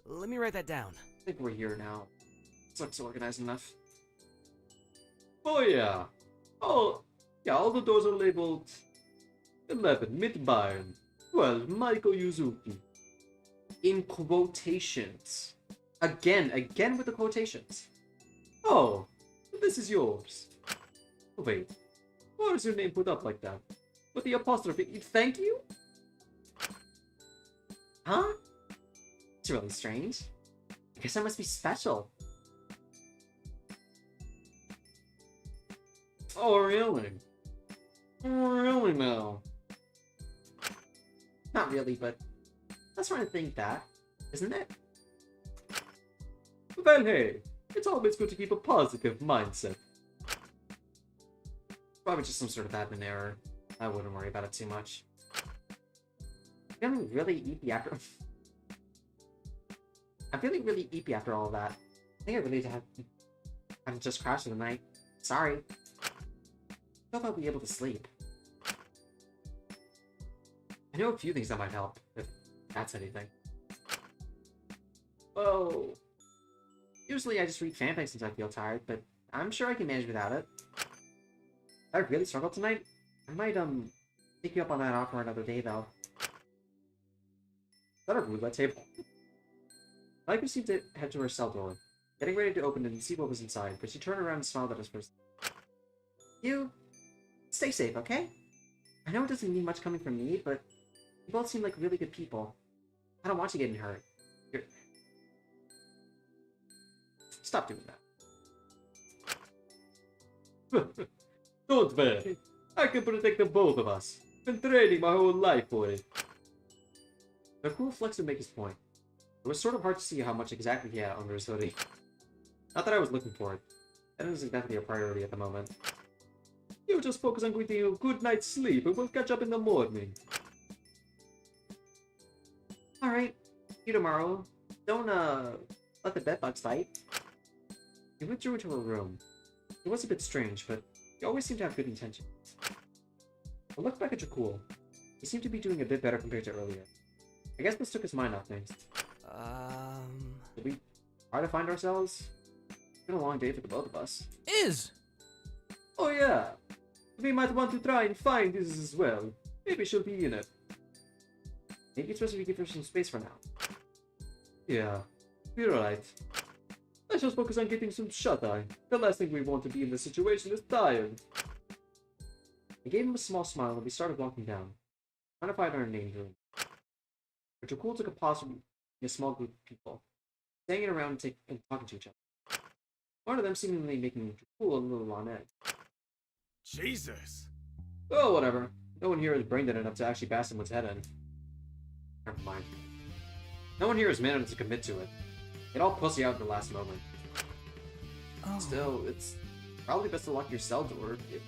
Speaker 5: Let me write that down.
Speaker 18: I think we're here now. This looks organized enough.
Speaker 10: Oh yeah. Oh, yeah, all the doors are labeled 11, Mid Byron, 12, Maiko Yuzuki.
Speaker 18: In quotations. Again with the quotations.
Speaker 10: Oh, this is yours. Wait, why is your name put up like that? With the apostrophe, thank you?
Speaker 18: Huh? It's really strange. I guess I must be special.
Speaker 10: Oh, really? Really now?
Speaker 18: Not really, but that's trying to think that, isn't it?
Speaker 10: Well, hey, it's always good to keep a positive mindset.
Speaker 18: Probably just some sort of admin error. I wouldn't worry about it too much. I'm feeling really eepy after... I'm feeling really eepy after all of that. I think I really have to just crash for the night. Sorry. I hope I'll be able to sleep. I know a few things that might help, if that's anything. Well... Usually I just read fanfics since I feel tired, but I'm sure I can manage without it. If I really struggle tonight, I might, take you up on that offer another day, though. Is that a roulette table? I proceeded to head to her cell door, getting ready to open it and see what was inside, but she turned around and smiled at us first. You... stay safe, okay? I know it doesn't mean much coming from me, but you both seem like really good people. I don't want you getting hurt. Stop doing
Speaker 10: that. Don't worry. I can protect the both of us. Been training my whole life for it.
Speaker 18: The cool flex would make his point. It was sort of hard to see how much exactly he had under his hoodie. Not that I was looking for it. That isn't exactly a priority at the moment.
Speaker 10: You just focus on getting a good night's sleep and we'll catch up in the morning.
Speaker 18: Alright. See you tomorrow. Don't, let the bedbugs fight. He withdrew into her room. It was a bit strange, but he always seemed to have good intentions. I looked back at Jakul. He seemed to be doing a bit better compared to earlier. I guess this took his mind off things. Did we try to find ourselves? It's been a long day for the both of us.
Speaker 10: Oh yeah! We might want to try and find this as well. Maybe she'll be in it.
Speaker 18: Maybe it's supposed to give her some space for now.
Speaker 10: Yeah, you're right. Let's just focus on getting some shut-eye. The last thing we want to be in this situation is tired.
Speaker 18: I gave him a small smile and we started walking down, trying to find our named room. But Jakul took a pause from a small group of people, hanging around and talking to each other. One of them seemingly making Jakul a little on edge.
Speaker 2: Jesus!
Speaker 10: Oh, whatever. No one here is brain dead enough to actually bash someone's head in.
Speaker 18: Never mind. No one here is man enough to commit to it. They'd all pussy out at the last moment.
Speaker 17: Oh.
Speaker 18: Still, it's probably best to lock your cell door. If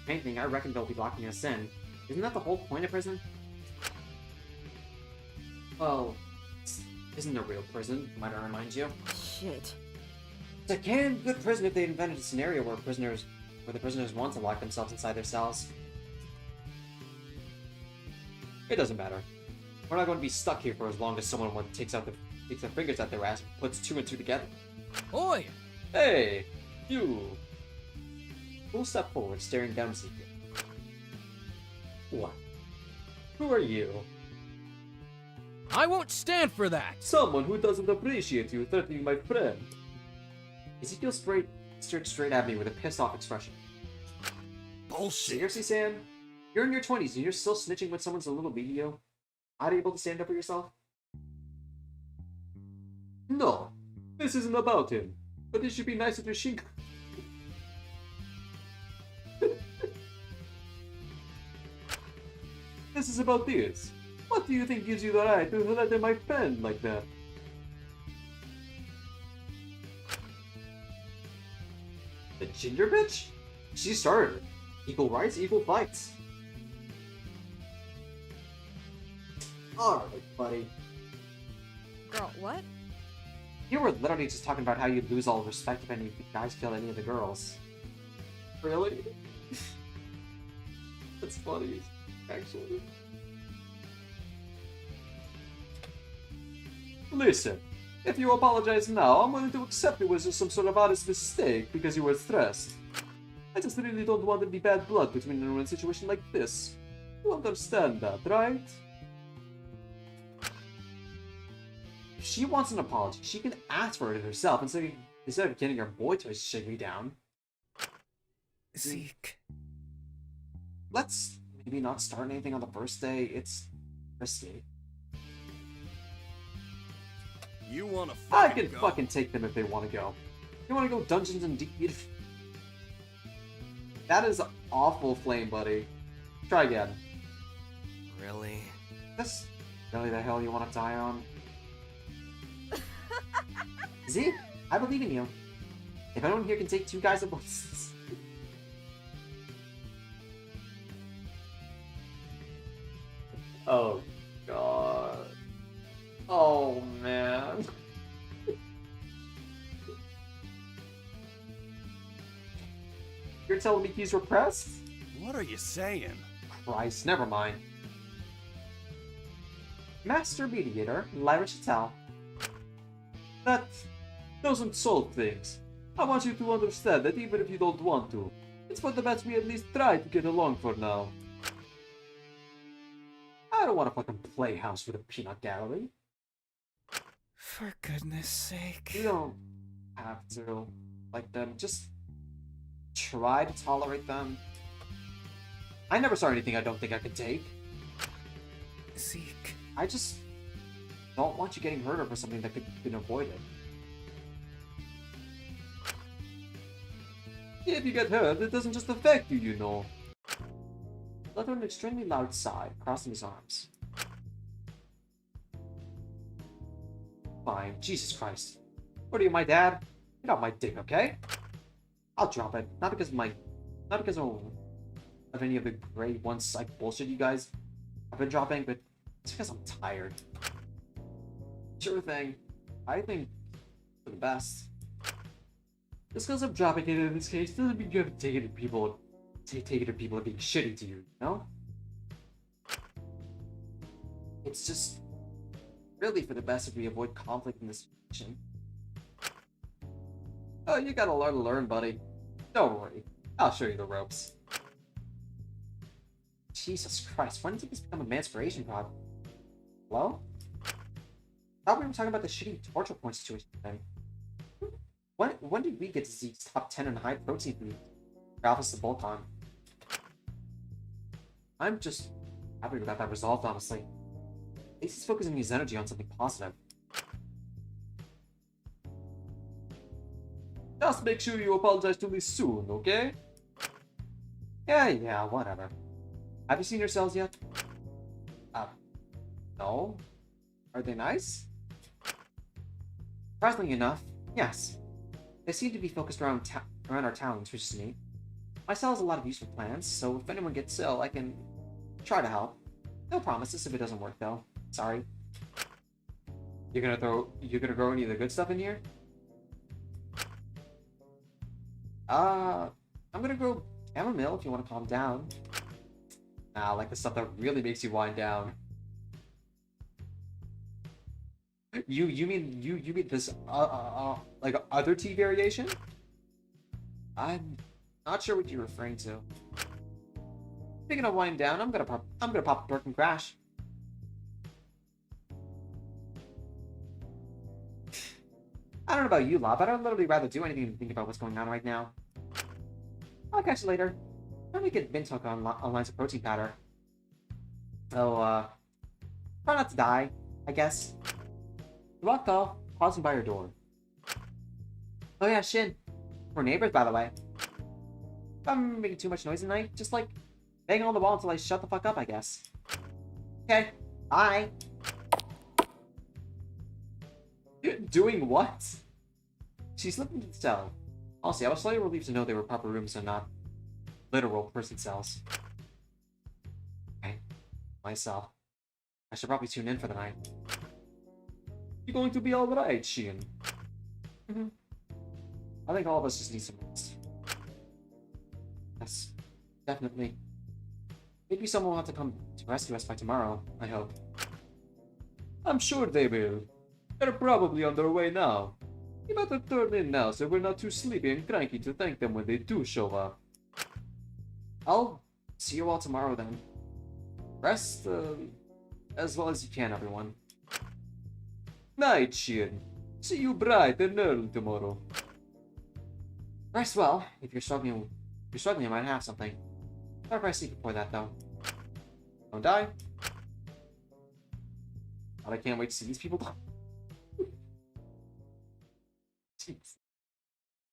Speaker 18: anything, I reckon they'll be locking us in. Isn't that the whole point of prison? Well, this isn't a real prison, might I remind you.
Speaker 16: Shit.
Speaker 18: It's a canned good prison if they invented a scenario where the prisoners want to lock themselves inside their cells.
Speaker 10: It doesn't matter. We're not going to be stuck here for as long as someone takes their fingers out their ass and puts two and two together.
Speaker 8: Oi!
Speaker 10: Hey! You! We'll step forward, staring down to see you. What? Who are you?
Speaker 8: I won't stand for that!
Speaker 10: Someone who doesn't appreciate you threatening my friend.
Speaker 18: Ezekiel stared straight at me with a pissed off expression.
Speaker 2: Bullshit!
Speaker 18: Seriously, Sam? You're in your 20s and you're still snitching when someone's a little video? Not able to stand up for yourself?
Speaker 10: No, this isn't about him. But it should be nicer to Shink. This is about this. What do you think gives you the right to threaten my friend like that?
Speaker 18: The ginger bitch? She started it. Equal rights, equal fights. Alright, buddy.
Speaker 13: Girl, what?
Speaker 18: You were literally just talking about how you'd lose all respect if any of you guys kill any of the girls. Really? That's funny, actually. Listen, if you apologize now, I'm willing to accept it was just some sort of honest mistake because you were stressed. I just really don't want any bad blood between you in a situation like this. You understand that, right? If she wants an apology, she can ask for it herself instead of getting her boy to shake me down.
Speaker 17: Zeke.
Speaker 18: Let's maybe not start anything on the first day. It's risky.
Speaker 2: You wanna
Speaker 18: I
Speaker 2: fucking
Speaker 18: can
Speaker 2: go?
Speaker 18: fucking take them if they want to go. You want to go Dungeons and Deed? That is awful, Flame Buddy. Try again.
Speaker 5: Really?
Speaker 18: This really the hell you want to die on? Zeke, I believe in you. If anyone here can take two guys at once. Oh, God. Oh, man. You're telling me he's repressed?
Speaker 2: What are you saying?
Speaker 18: Christ, never mind. Master Mediator, Lyra Chattel. That doesn't solve things. I want you to understand that even if you don't want to, it's for the best we at least try to get along for now. I don't want to fucking play house with a peanut gallery.
Speaker 17: For goodness sake.
Speaker 18: You don't have to like them. Just try to tolerate them. I never saw anything I don't think I could take.
Speaker 17: Zeke.
Speaker 18: I just don't want you getting hurt over something that could have been avoided. If you get hurt, it doesn't just affect you, you know. Let an extremely loud sigh, crossing his arms. Fine, Jesus Christ. What are you, my dad? Get off my dick, okay? I'll drop it. Not because of any of the grade 1 psych bullshit you guys have been dropping, but it's because I'm tired. Sure thing. I think for the best. Just because I'm dropping it in this case doesn't mean you have to take it to people are being shitty to you, you know? It's just really for the best if we avoid conflict in this situation. Oh, you gotta learn, buddy. Don't worry. I'll show you the ropes. Jesus Christ, when did this become a manspiration pod? Hello? I thought we were talking about the shitty torture point situation then. When did we get to Zeke's top 10 in high protein food? Ralphus the bolt on. I'm just happy we got that resolved, honestly. At least he's focusing his energy on something positive. Just make sure you apologize to me soon, okay? Yeah, whatever. Have you seen your cells yet? No. Are they nice? Surprisingly enough, yes. They seem to be focused around our talents, which is neat. My cell has a lot of useful plans, so if anyone gets ill, I can try to help. No promises if it doesn't work, though. Sorry. You gonna grow any of the good stuff in here? I'm gonna grow chamomile if you want to calm down. Nah, like the stuff that really makes you wind down. You mean this like other tea variation? I'm not sure what you're referring to. Speaking of winding down, I'm gonna pop a perk and crash. I don't know about you, La, but I'd literally rather do anything than think about what's going on right now. I'll catch you later. Let me get Mint Hook on lines of protein powder. So, try not to die, I guess. Good luck, though. Pausing by your door. Oh yeah, Shin. We're neighbors, by the way. If I'm making too much noise tonight, just like banging on the wall until I shut the fuck up, I guess. Okay, bye. Doing what? She slipped into the cell. Honestly, I was slightly relieved to know they were proper rooms and not literal prison cells. Okay, myself.
Speaker 1: I should probably tune in for the night. You're going to be alright, Sheehan. I think all of us just need some rest. Yes, definitely. Maybe someone will have to come to rescue us by tomorrow, I hope. I'm sure they will. They're probably on their way now. You better turn in now so we're not too sleepy and cranky to thank them when they do show up. I'll see you all tomorrow then. Rest as well as you can, everyone. Night, Sheehan. See you bright and early tomorrow. Rest well. If you're struggling, you might have something. Better probably sleep before that, though. Don't die. God, I can't wait to see these people. Jeez.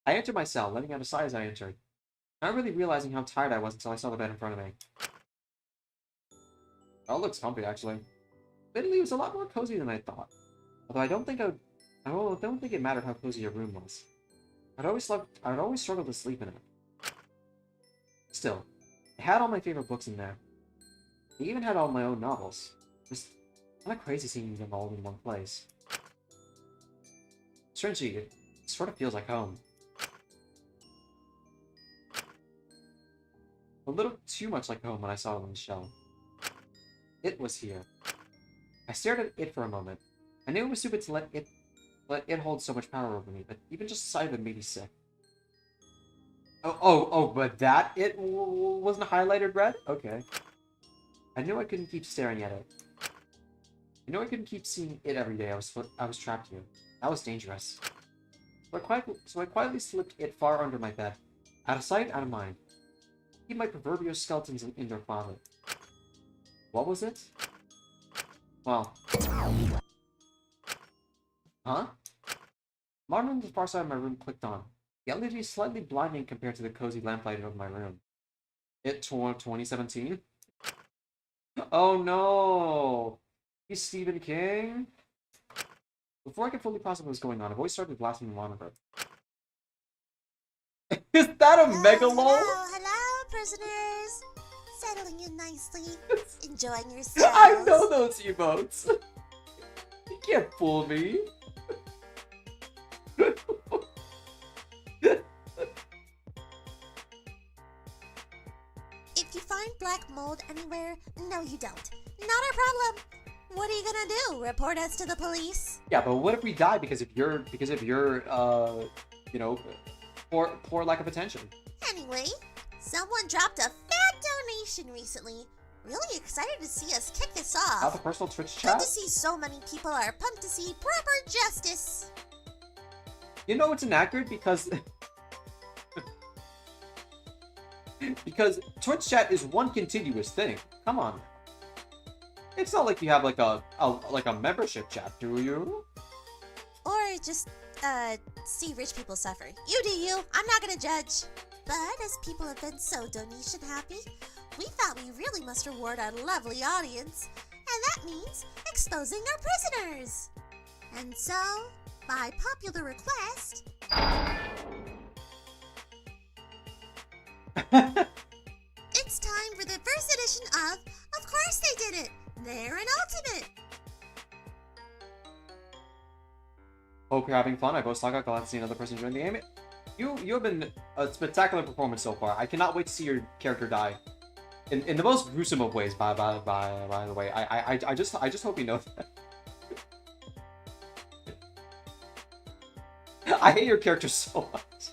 Speaker 1: I entered my cell, letting out a sigh as I entered. Not really realizing how tired I was until I saw the bed in front of me. Oh, it looks comfy, actually. Admittedly, it was a lot more cozy than I thought. Although I don't think it mattered how cozy your room was. I'd always struggled to sleep in it. Still, I had all my favorite books in there. I even had all my own novels. Just kind of crazy seeing them all in one place. Strangely, it sort of feels like home. A little too much like home when I saw it on the shelf. It was here. I stared at it for a moment. I knew it was stupid to let it hold so much power over me, but even just the sight of it made me sick. But that it wasn't highlighted red? Okay. I knew I couldn't keep staring at it. I knew I couldn't keep seeing it every day. I was trapped here. That was dangerous. So I quietly slipped it far under my bed. Out of sight, out of mind. Keep my proverbial skeletons in their closet. What was it? Well. Huh? Monitor on the far side of my room clicked on. The LED is slightly blinding compared to the cozy lamplight of my room. It 2017? Oh no! He's Stephen King? Before I could fully process what was going on, a voice started blasting the monitor. Is that a megalol?
Speaker 19: Hello, prisoners. Settling in nicely. Enjoying yourselves.
Speaker 1: I know those emotes. You can't fool me.
Speaker 19: If you find black mold anywhere, no you don't. Not our problem. What are you gonna do? Report us to the police?
Speaker 1: Yeah, but what if we die because of your you know, poor lack of attention?
Speaker 19: Anyway, someone dropped a fat donation recently. Really excited to see us kick this off.
Speaker 1: Out the personal Twitch
Speaker 19: Good
Speaker 1: chat?
Speaker 19: to see so many people are pumped to see proper justice.
Speaker 1: You know it's inaccurate because because Twitch chat is one continuous thing. Come on. It's not like you have like a membership chat, do you?
Speaker 19: Or just see rich people suffer. You do you. I'm not gonna judge. But as people have been so donation happy, we thought we really must reward our lovely audience, and that means exposing our prisoners. And so, by popular request, it's time for the first edition of Course They Did It! They're an ultimate!
Speaker 1: Hope you're having fun. I boast Saga. Glad to see another person join the game. You have been a spectacular performance so far. I cannot wait to see your character die. In the most gruesome of ways, by the way. I just hope you know that. I hate your character so much.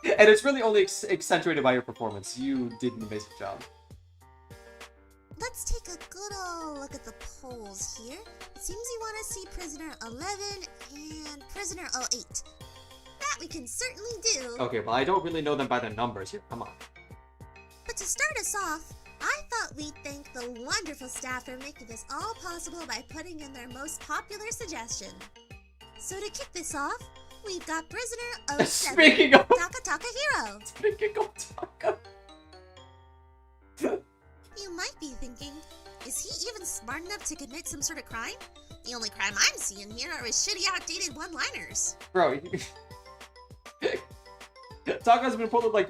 Speaker 1: And it's really only accentuated by your performance. You did an amazing job.
Speaker 19: Let's take a good old look at the polls here. It seems you want to see Prisoner 11 and Prisoner 08. That we can certainly do.
Speaker 1: Okay, well I don't really know them by the numbers here. Come on.
Speaker 19: But to start us off, I thought we'd thank the wonderful staff for making this all possible by putting in their most popular suggestion. So to kick this off, we've got Prisoner 07,
Speaker 1: Speaking of
Speaker 19: Taka Hero.
Speaker 1: Speaking of Taka.
Speaker 19: You might be thinking, is he even smart enough to commit some sort of crime? The only crime I'm seeing here are his shitty outdated one-liners.
Speaker 1: Bro, Taka's been pulling like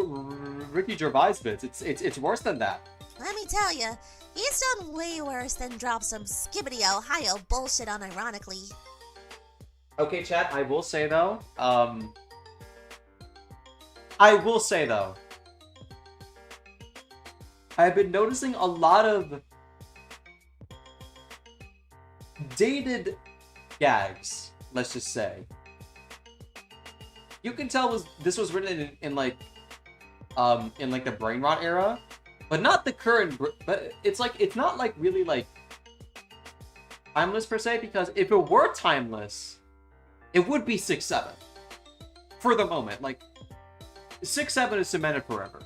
Speaker 1: Ricky Gervais bits. It's worse than that.
Speaker 19: Let me tell you, he's done way worse than drop some skibbity Ohio bullshit unironically.
Speaker 1: Okay, chat, I will say though, I've been noticing a lot of dated gags, let's just say. You can tell this was written in like the brain rot era, but not the current. But it's not like really like timeless per se, because if it were timeless, it would be 6-7 for the moment. Like 6-7 is cemented forever.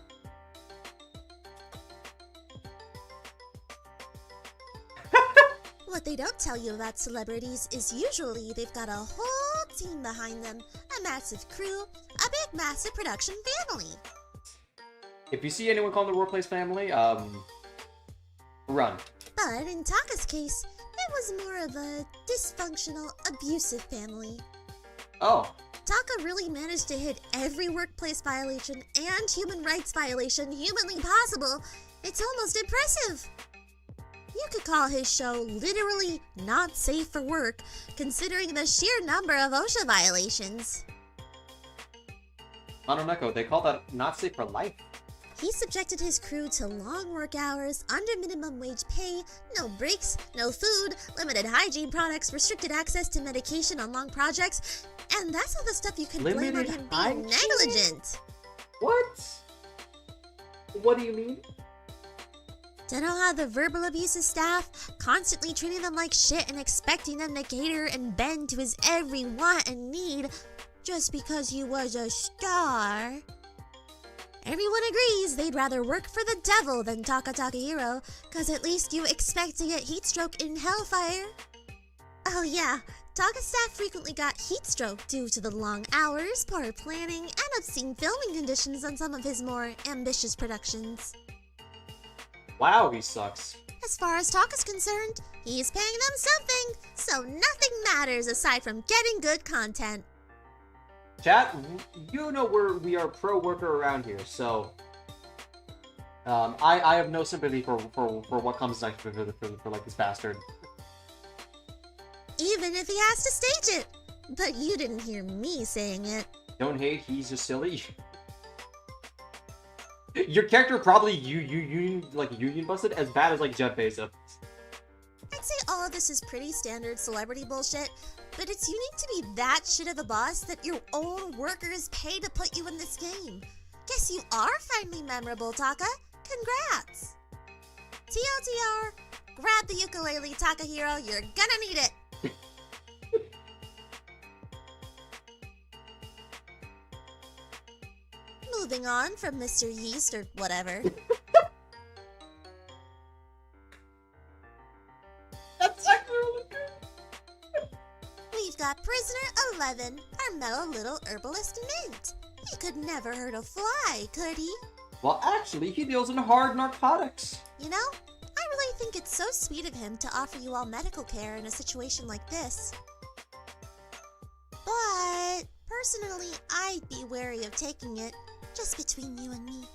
Speaker 19: What they don't tell you about celebrities is usually they've got a whole team behind them, a massive crew, a big massive production family.
Speaker 1: If you see anyone calling the War Plays family, run.
Speaker 19: But in Taka's case, it was more of a dysfunctional, abusive family.
Speaker 1: Oh.
Speaker 19: Taka really managed to hit every workplace violation and human rights violation humanly possible. It's almost impressive. You could call his show literally not safe for work, considering the sheer number of OSHA violations.
Speaker 1: Mononeko, they call that not safe for life.
Speaker 19: He subjected his crew to long work hours, under minimum wage pay, no breaks, no food, limited hygiene products, restricted access to medication on long projects, and that's all the stuff you can blame on him being negligent.
Speaker 1: What? What do you mean?
Speaker 19: Don't know how the verbal abuse of staff, constantly treating them like shit and expecting them to cater and bend to his every want and need just because he was a star. Everyone agrees they'd rather work for the devil than Takahiro, cause at least you expect to get heatstroke in Hellfire. Oh yeah, Taka staff frequently got heatstroke due to the long hours, poor planning, and obscene filming conditions on some of his more ambitious productions.
Speaker 1: Wow, he sucks.
Speaker 19: As far as Taka's concerned, he's paying them something, so nothing matters aside from getting good content.
Speaker 1: Chat, you know we are pro-worker around here, so I have no sympathy for what comes next for like this bastard.
Speaker 19: Even if he has to stage it. But you didn't hear me saying it.
Speaker 1: Don't hate, he's just silly. Your character probably union busted as bad as like Jeff Bezos.
Speaker 19: I'd say all of this is pretty standard celebrity bullshit, but it's unique to be that shit of a boss that your own workers pay to put you in this game. Guess you are finally memorable, Taka. Congrats! TLDR, grab the ukulele, Takahiro, you're gonna need it! Moving on from Mr. Yeast or whatever.
Speaker 1: That's actually really good.
Speaker 19: We've got Prisoner 11, our mellow little herbalist Mint. He could never hurt a fly, could he?
Speaker 1: Well, actually, he deals in hard narcotics.
Speaker 19: You know, I really think it's so sweet of him to offer you all medical care in a situation like this. But, personally, I'd be wary of taking it. Just between you and me.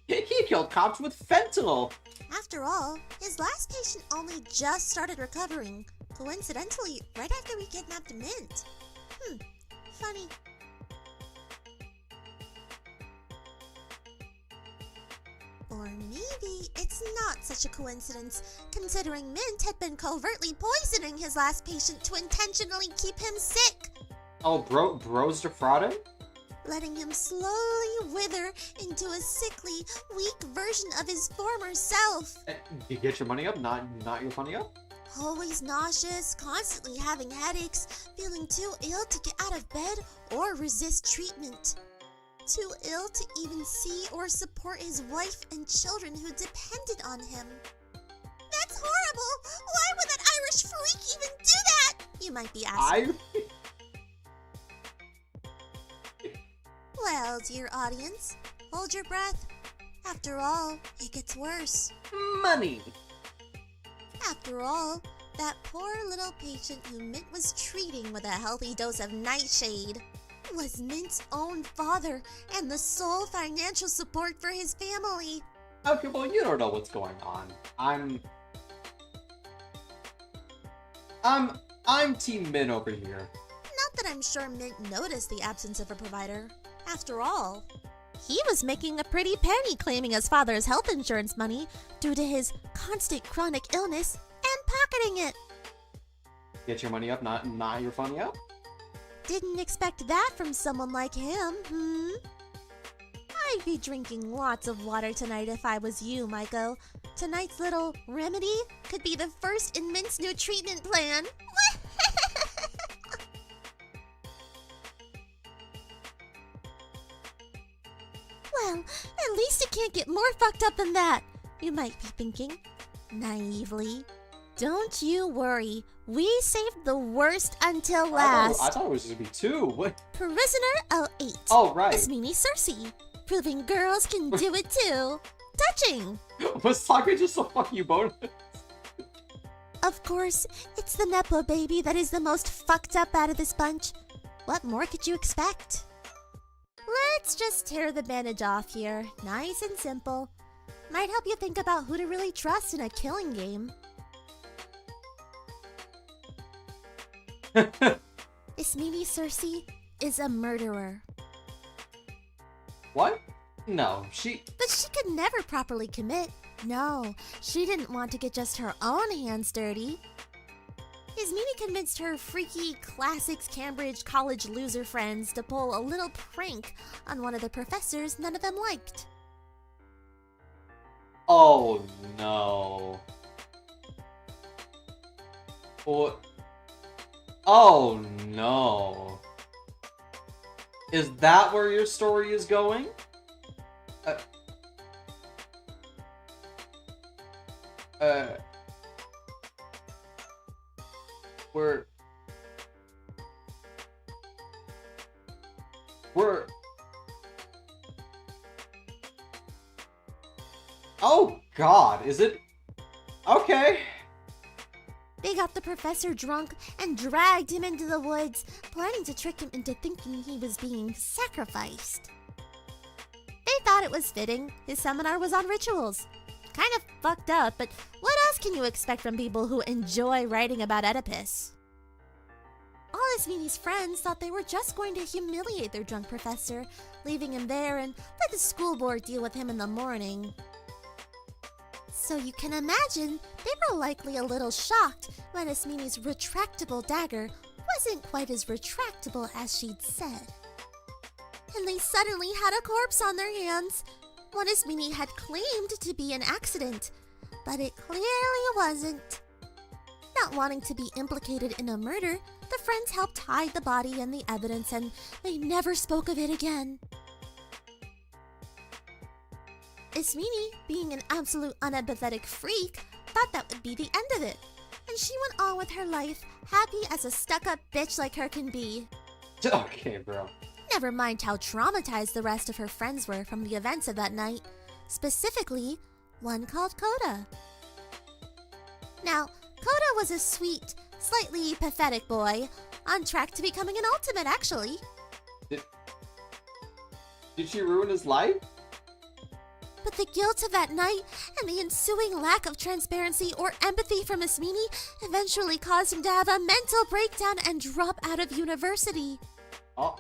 Speaker 1: He killed cops with fentanyl.
Speaker 19: After all, his last patient only just started recovering. Coincidentally, right after we kidnapped Mint. Funny. Or maybe it's not such a coincidence, considering Mint had been covertly poisoning his last patient to intentionally keep him sick.
Speaker 1: Oh, bro's defrauded?
Speaker 19: Letting him slowly wither into a sickly, weak version of his former self.
Speaker 1: You get your money up, not your money up?
Speaker 19: Always nauseous, constantly having headaches, feeling too ill to get out of bed or resist treatment. Too ill to even see or support his wife and children who depended on him. That's horrible! Why would that Irish freak even do that? You might be asking. Well, dear audience, hold your breath. After all, it gets worse.
Speaker 1: Money!
Speaker 19: After all, that poor little patient who Mint was treating with a healthy dose of nightshade was Mint's own father and the sole financial support for his family.
Speaker 10: Okay, well, you don't know what's going on. I'm Team Min over here.
Speaker 19: Not that I'm sure Mint noticed the absence of a provider. After all, he was making a pretty penny claiming his father's health insurance money due to his constant chronic illness and pocketing it.
Speaker 10: Get your money up, not your funny up?
Speaker 19: Didn't expect that from someone like him, I'd be drinking lots of water tonight if I was you, Maiko. Tonight's little remedy could be the first in Mint's new treatment plan. Well, at least it can't get more fucked up than that, you might be thinking, naively. Don't you worry, we saved the worst until last.
Speaker 10: I thought it was going to be 2. What?
Speaker 19: Prisoner 08.
Speaker 10: Oh, right.
Speaker 19: Ismini Cersei, proving girls can do it too. Touching.
Speaker 10: Was Sakura just a fuck you bonus?
Speaker 19: Of course, it's the Nepo baby that is the most fucked up out of this bunch. What more could you expect? Let's just tear the bandage off here. Nice and simple. Might help you think about who to really trust in a killing game. Ismini Cersei is a murderer.
Speaker 10: What? No,
Speaker 19: But she could never properly commit. No, she didn't want to get just her own hands dirty. Ismini convinced her freaky classics Cambridge college loser friends to pull a little prank on one of the professors none of them liked.
Speaker 10: Oh, no. Oh, no. Is that where your story is going? We're... Oh, God, is it? Okay.
Speaker 19: They got the professor drunk and dragged him into the woods, planning to trick him into thinking he was being sacrificed. They thought it was fitting. His seminar was on rituals. Kind of fucked up, but what else can you expect from people who enjoy writing about Oedipus? All Ismini's friends thought they were just going to humiliate their drunk professor, leaving him there and let the school board deal with him in the morning. So you can imagine they were likely a little shocked when Ismini's retractable dagger wasn't quite as retractable as she'd said. And they suddenly had a corpse on their hands. What Ismini had claimed to be an accident, but it clearly wasn't. Not wanting to be implicated in a murder, the friends helped hide the body and the evidence, and they never spoke of it again. Ismini, being an absolute unempathetic freak, thought that would be the end of it, and she went on with her life, happy as a stuck-up bitch like her can be.
Speaker 10: Okay, bro.
Speaker 19: Never mind how traumatized the rest of her friends were from the events of that night, specifically one called Koda. Now, Koda was a sweet, slightly pathetic boy, on track to becoming an ultimate, actually.
Speaker 10: Did she ruin his life?
Speaker 19: But the guilt of that night and the ensuing lack of transparency or empathy from Ismini eventually caused him to have a mental breakdown and drop out of university.
Speaker 10: Oh.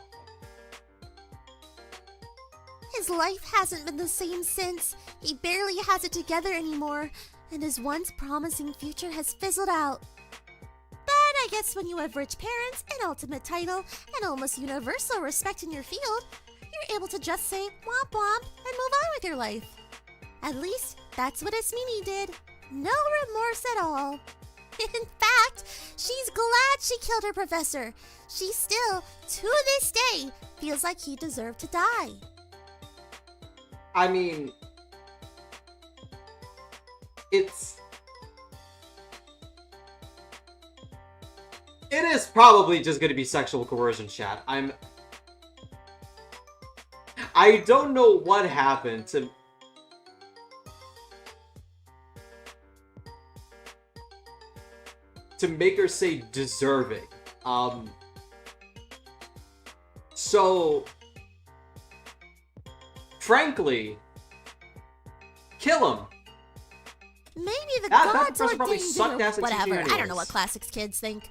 Speaker 19: His life hasn't been the same since. He barely has it together anymore, and his once promising future has fizzled out. But I guess when you have rich parents, an ultimate title, and almost universal respect in your field, you're able to just say womp womp and move on with your life. At least, that's what Ismini did. No remorse at all. In fact, she's glad she killed her professor. She still, to this day, feels like he deserved to die.
Speaker 10: I mean... It is probably just gonna be sexual coercion, chat. I don't know what happened to make her say deserving.
Speaker 1: So, frankly, kill him.
Speaker 11: Maybe the
Speaker 1: That
Speaker 11: gods
Speaker 1: professor probably
Speaker 11: ordained
Speaker 1: sucked
Speaker 11: it or
Speaker 1: ass at teaching
Speaker 11: whatever. I don't know
Speaker 1: anyways.
Speaker 11: what classics kids think.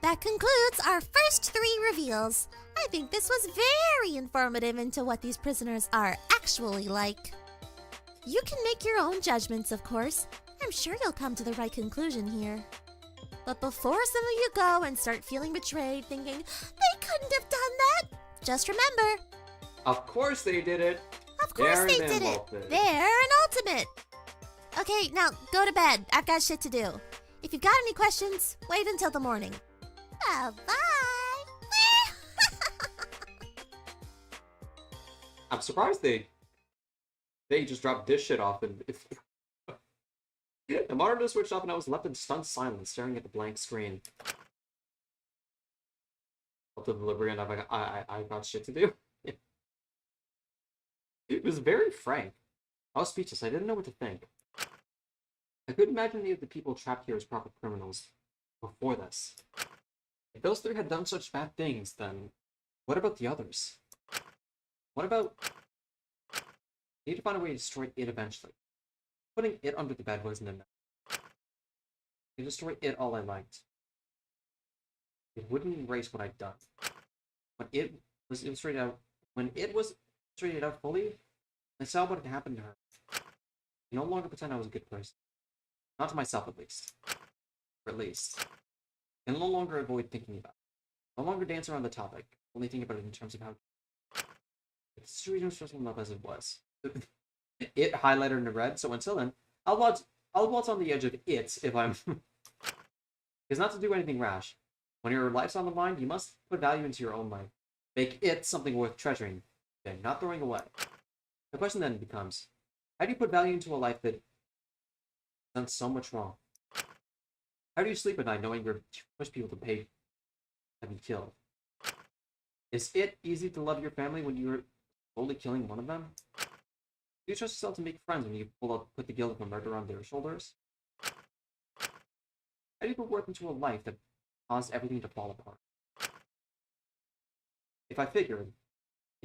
Speaker 11: That concludes our first 3 reveals. I think this was very informative into what these prisoners are actually like. You can make your own judgments, of course. I'm sure you'll come to the right conclusion here. But before some of you go and start feeling betrayed, thinking, they couldn't have done that, just remember,
Speaker 1: Of course they did it.
Speaker 11: of course
Speaker 1: They're
Speaker 11: they
Speaker 1: an
Speaker 11: did it.
Speaker 1: ultimate.
Speaker 11: They're an ultimate. Okay, now go to bed. I've got shit to do. If you've got any questions, wait until the morning. Bye-bye.
Speaker 1: I'm surprised they just dropped this shit off and the monitor switched off and I was left in stunned silence, staring at the blank screen. Up the delivery and I got shit to do. It was very frank. I was speechless. I didn't know what to think. I couldn't imagine any of the people trapped here as proper criminals before this. If those 3 had done such bad things, then what about the others? What about... I need to find a way to destroy it eventually. Putting it under the bed wasn't enough. To destroy it all I liked. It wouldn't erase what I'd done. When it was illustrated out fully, I saw what had happened to her. I no longer pretend I was a good person. Not to myself, at least. Or at least. I no longer avoid thinking about it. No longer dance around the topic. Only think about it in terms of how... It's sweet and stressful enough as it was. It highlighted in red, so until then, I'll waltz on the edge of it if I'm... Because not to do anything rash. When your life's on the line, you must put value into your own life. Make it something worth treasuring, and not throwing away. The question then becomes, how do you put value into a life that has done so much wrong? How do you sleep at night knowing you're too much people to pay to have you killed? Is it easy to love your family when you're slowly killing one of them? Do you trust yourself to make friends when you put the guilt of a murder on their shoulders? How do you put work into a life that caused everything to fall apart? If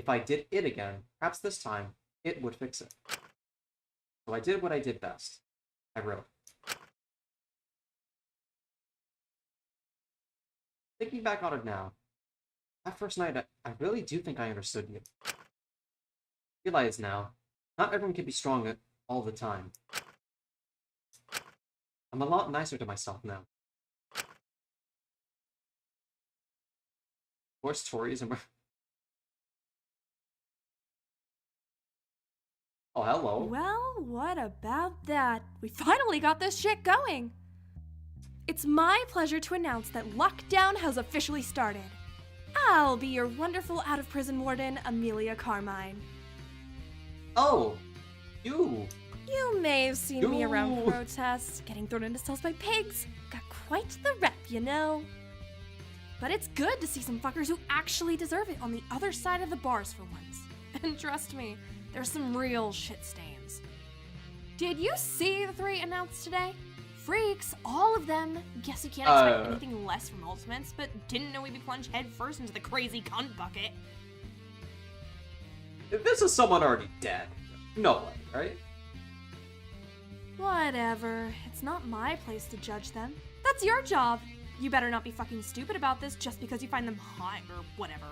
Speaker 1: I did it again, perhaps this time, it would fix it. So I did what I did best. I wrote. Thinking back on it now, that first night, I really do think I understood you. I realize now, not everyone can be strong all the time. I'm a lot nicer to myself now. Of course, Tori's and... Oh, hello.
Speaker 6: Well, what about that? We finally got this shit going. It's my pleasure to announce that Lockdown has officially started. I'll be your wonderful out-of-prison warden, Amelia Carmine.
Speaker 1: Oh, you.
Speaker 6: You may have seen me around protests, getting thrown into cells by pigs. Got quite the rep, you know. But it's good to see some fuckers who actually deserve it on the other side of the bars for once. And trust me, there's some real shit stains. Did you see the 3 announced today? Freaks, all of them. Guess you can't expect anything less from Ultimates, but didn't know we'd be plunged headfirst into the crazy cunt bucket.
Speaker 1: This is someone already dead. Nobody, right?
Speaker 6: Whatever. It's not my place to judge them. That's your job. You better not be fucking stupid about this just because you find them hot or whatever.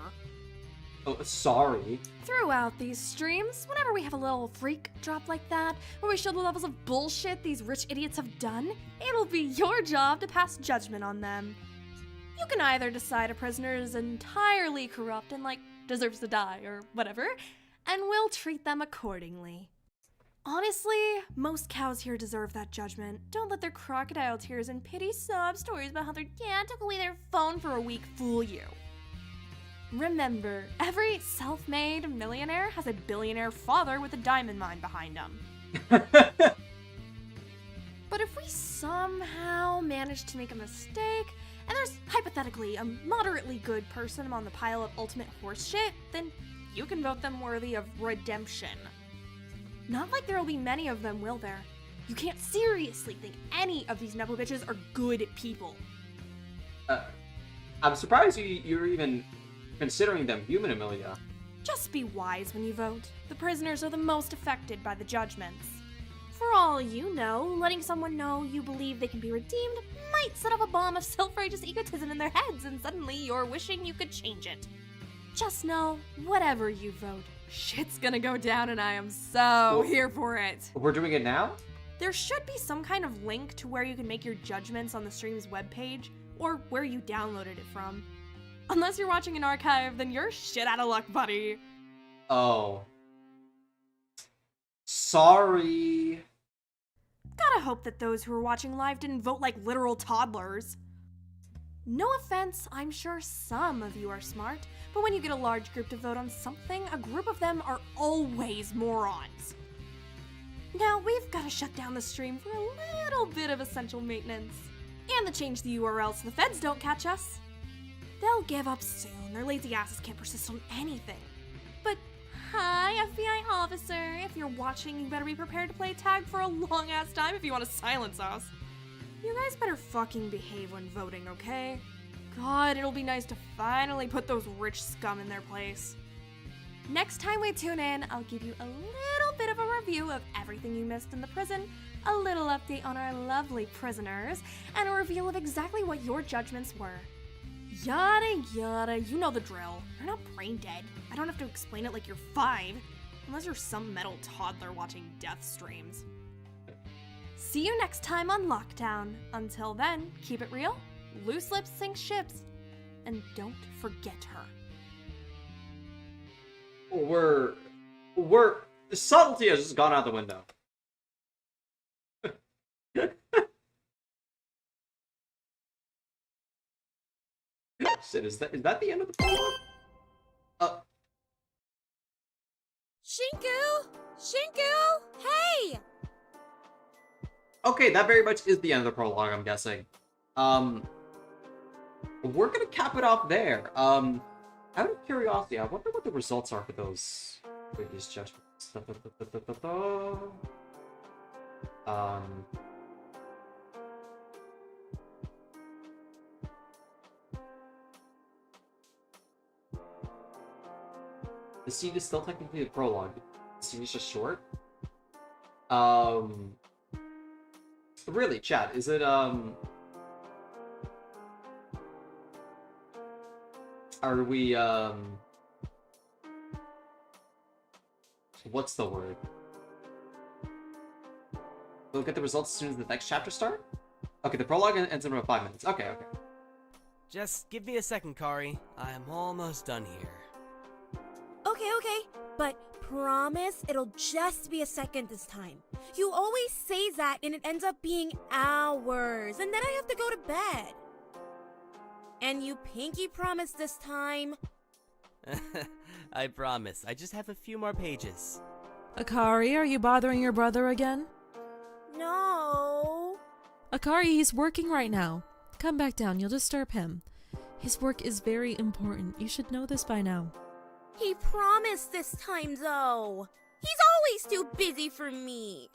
Speaker 1: Oh, sorry.
Speaker 6: Throughout these streams, whenever we have a little freak drop like that, where we show the levels of bullshit these rich idiots have done, it'll be your job to pass judgment on them. You can either decide a prisoner is entirely corrupt and, deserves to die or whatever, and we'll treat them accordingly. Honestly, most cows here deserve that judgment. Don't let their crocodile tears and pity sob stories about how their dad took away their phone for a week fool you. Remember, every self-made millionaire has a billionaire father with a diamond mine behind him. But if we somehow manage to make a mistake, and there's hypothetically a moderately good person on the pile of ultimate horse shit, then you can vote them worthy of redemption. Not like there will be many of them, will there? You can't seriously think any of these nepo bitches are good people.
Speaker 1: I'm surprised you're even considering them human, Amelia.
Speaker 6: Just be wise when you vote. The prisoners are the most affected by the judgments. For all you know, letting someone know you believe they can be redeemed might set off a bomb of self-righteous egotism in their heads, and suddenly you're wishing you could change it. Just know, whatever you vote, shit's gonna go down, and I am so here for it.
Speaker 1: We're doing it now?
Speaker 6: There should be some kind of link to where you can make your judgments on the stream's webpage, or where you downloaded it from. Unless you're watching an archive, then you're shit out of luck, buddy.
Speaker 1: Oh. Sorry.
Speaker 6: Gotta hope that those who are watching live didn't vote like literal toddlers. No offense, I'm sure some of you are smart, but when you get a large group to vote on something, a group of them are always morons. Now, we've gotta shut down the stream for a little bit of essential maintenance. And to change the URL so the feds don't catch us. They'll give up soon, their lazy asses can't persist on anything. But hi, FBI officer, if you're watching, you better be prepared to play tag for a long-ass time if you want to silence us. You guys better fucking behave when voting, okay? God, it'll be nice to finally put those rich scum in their place. Next time we tune in, I'll give you a little bit of a review of everything you missed in the prison, a little update on our lovely prisoners, and a reveal of exactly what your judgments were. Yada yada, you know the drill. You're not brain dead. I don't have to explain it like you're 5, unless you're some metal toddler watching death streams. See you next time on Lockdown. Until then, keep it real, loose lips sink ships, and don't forget her.
Speaker 1: The subtlety has just gone out the window. Shit, is that the end of the prologue?
Speaker 15: Shinku! Shinku! Hey!
Speaker 1: Okay, that very much is the end of the prologue, I'm guessing. We're gonna cap it off there. Out of curiosity, I wonder what the results are for those previous judgments. The scene is still technically the prologue. The scene is just short. Really, chat, is it, are we, what's the word? We'll get the results as soon as the next chapter start? Okay, the prologue ends in about 5 minutes. Okay, okay.
Speaker 5: Just give me a second, Kari. I'm almost done here.
Speaker 20: Okay, but promise it'll just be a second this time. You always say that and it ends up being hours, and then I have to go to bed. And you pinky promise this time.
Speaker 5: I promise. I just have a few more pages.
Speaker 21: Akari, are you bothering your brother again?
Speaker 20: No.
Speaker 21: Akari, he's working right now. Come back down, you'll disturb him. His work is very important. You should know this by now.
Speaker 20: He promised this time, though. He's always too busy for me.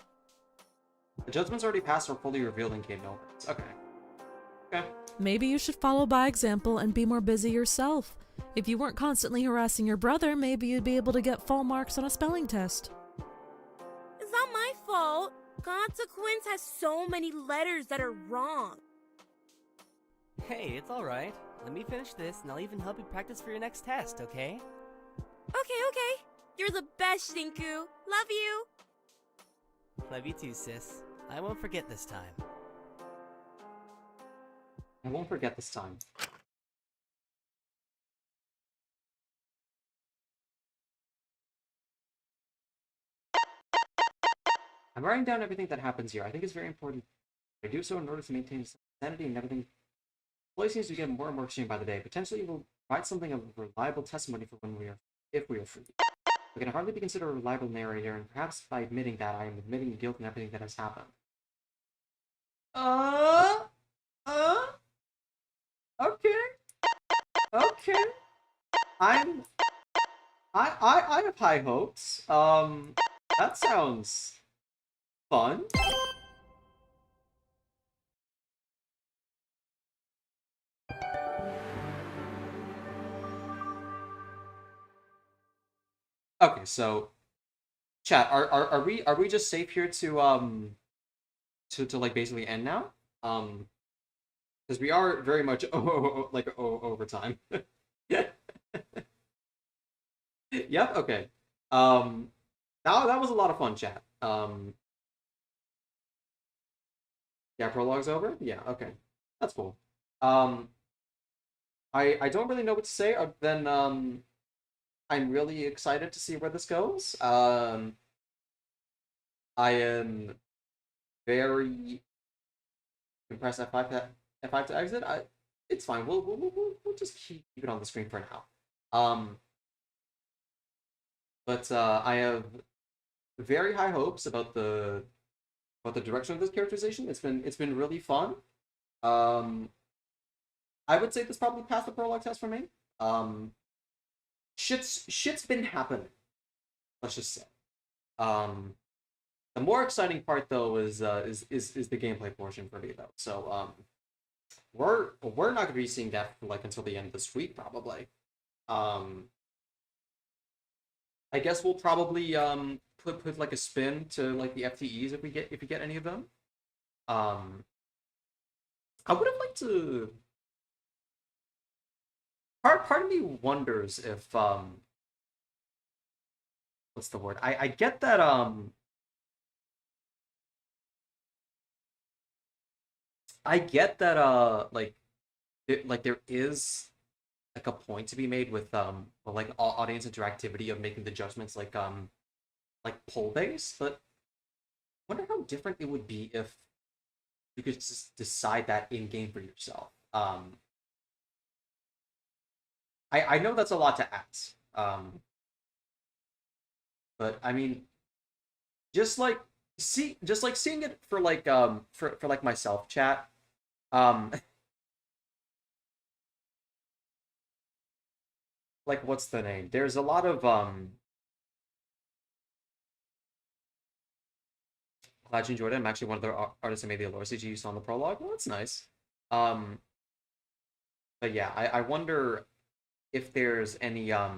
Speaker 1: The judgments already passed or fully revealed in Cave Nomads. Okay. Okay.
Speaker 21: Maybe you should follow by example and be more busy yourself. If you weren't constantly harassing your brother, maybe you'd be able to get full marks on a spelling test.
Speaker 20: It's not my fault. Consequence has so many letters that are wrong.
Speaker 5: Hey, it's alright. Let me finish this and I'll even help you practice for your next test, okay?
Speaker 20: Okay. You're the best, Shinku. Love you.
Speaker 5: Love you too, sis. I won't forget this time.
Speaker 1: I won't forget this time. I'm writing down everything that happens here. I think it's very important. I do so in order to maintain sanity and everything. Employee seems to be getting more and more extreme by the day. Potentially, will provide something of reliable testimony for when if we are free. We can hardly be considered a reliable narrator, and perhaps by admitting that, I am admitting guilt in everything that has happened. Okay. I have high hopes. That sounds fun. Okay, so chat, are we just safe here to like basically end now? Because we are very much over time. Yep. Okay. That was a lot of fun, chat. Yeah, prologue's over. Yeah. Okay, that's cool. I don't really know what to say other than I'm really excited to see where this goes. I am very impressed. F5 to exit. It's fine. We'll just keep it on the screen for now. But I have very high hopes about the direction of this characterization. It's been really fun. I would say this probably passed the prologue test for me. Shit's been happening. Let's just say. The more exciting part though is the gameplay portion for me though. So we're not gonna be seeing that like until the end of this week probably. I guess we'll probably put like a spin to like the FTEs if we get any of them. I would have liked to. Part of me wonders if what's the word? I get that like there is like a point to be made with like audience interactivity of making the judgments like poll based, but I wonder how different it would be if you could just decide that in game for yourself. I know that's a lot to ask. But I mean, just like seeing it for like for like myself, chat. Like what's the name? There's a lot of glad you enjoyed it. I'm actually one of the artists that made the Allure CG you saw in the prologue. Well, that's nice. But yeah, I wonder if there's any I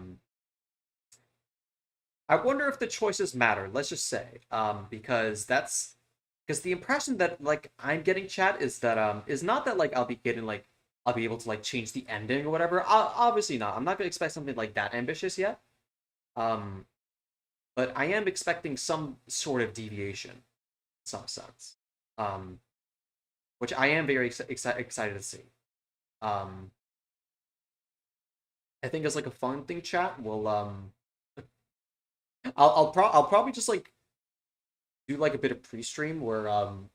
Speaker 1: wonder if the choices matter. Let's just say, because the impression that like I'm getting, chat, is that is not that like I'll be able to like change the ending or whatever. Obviously not. I'm not gonna expect something like that ambitious yet. But I am expecting some sort of deviation, in some sense. Which I am very excited to see. I think it's like a fun thing, chat. We'll I'll probably just like do like a bit of pre-stream where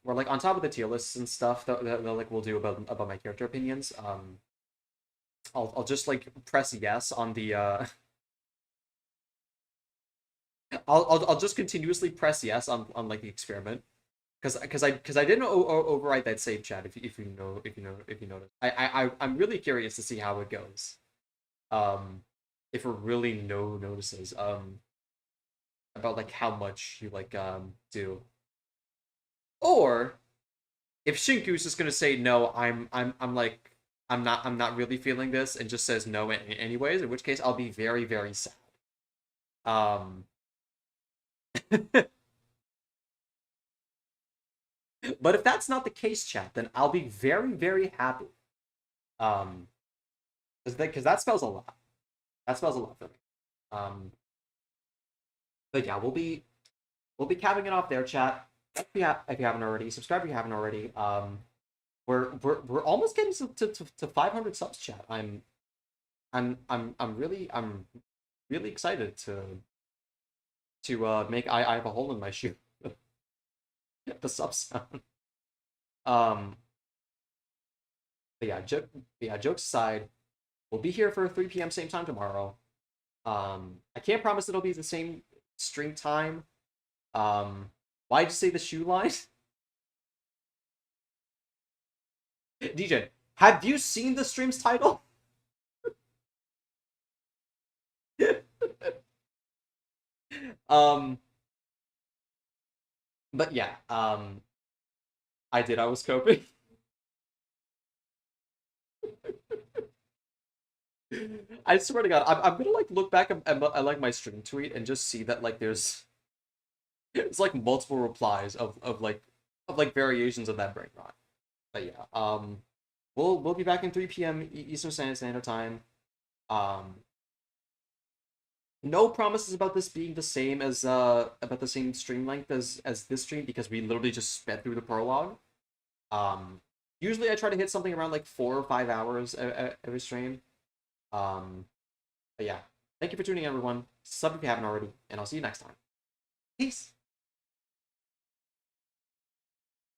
Speaker 1: like on top of the tier lists and stuff that like we'll do about my character opinions. I'll just like press yes on the I'll just continuously press yes on like the experiment because I didn't overwrite that save, chat, if you notice. I'm really curious to see how it goes. If it really notices about like how much you like do, or if Shinku's just gonna say no, I'm not really feeling this and just says no anyways, in which case I'll be very, very sad. But if that's not the case, chat, then I'll be very, very happy. Because that spells a lot. That spells a lot for me. But yeah, we'll be capping it off there, chat. If you haven't already, subscribe if you haven't already. We're almost getting to 500 subs, chat. I'm really excited to make I have a hole in my shoe. The sub sound. But yeah, jokes aside, we'll be here for 3 p.m. same time tomorrow. I can't promise it'll be the same stream time. Why'd you say the shoe line? DJ, have you seen the stream's title? But yeah, I did. I was coping. I swear to God, I'm gonna like look back at like my stream tweet and just see that like there's it's like multiple replies of like variations of that brain rot. But yeah, we'll be back in 3 p.m. Eastern Standard Time. No promises about this being the same as about the same stream length as this stream, because we literally just sped through the prologue. Usually I try to hit something around like 4 or 5 hours every stream. But yeah, thank you for tuning in, everyone. Sub if you haven't already, and I'll see you next time. Peace.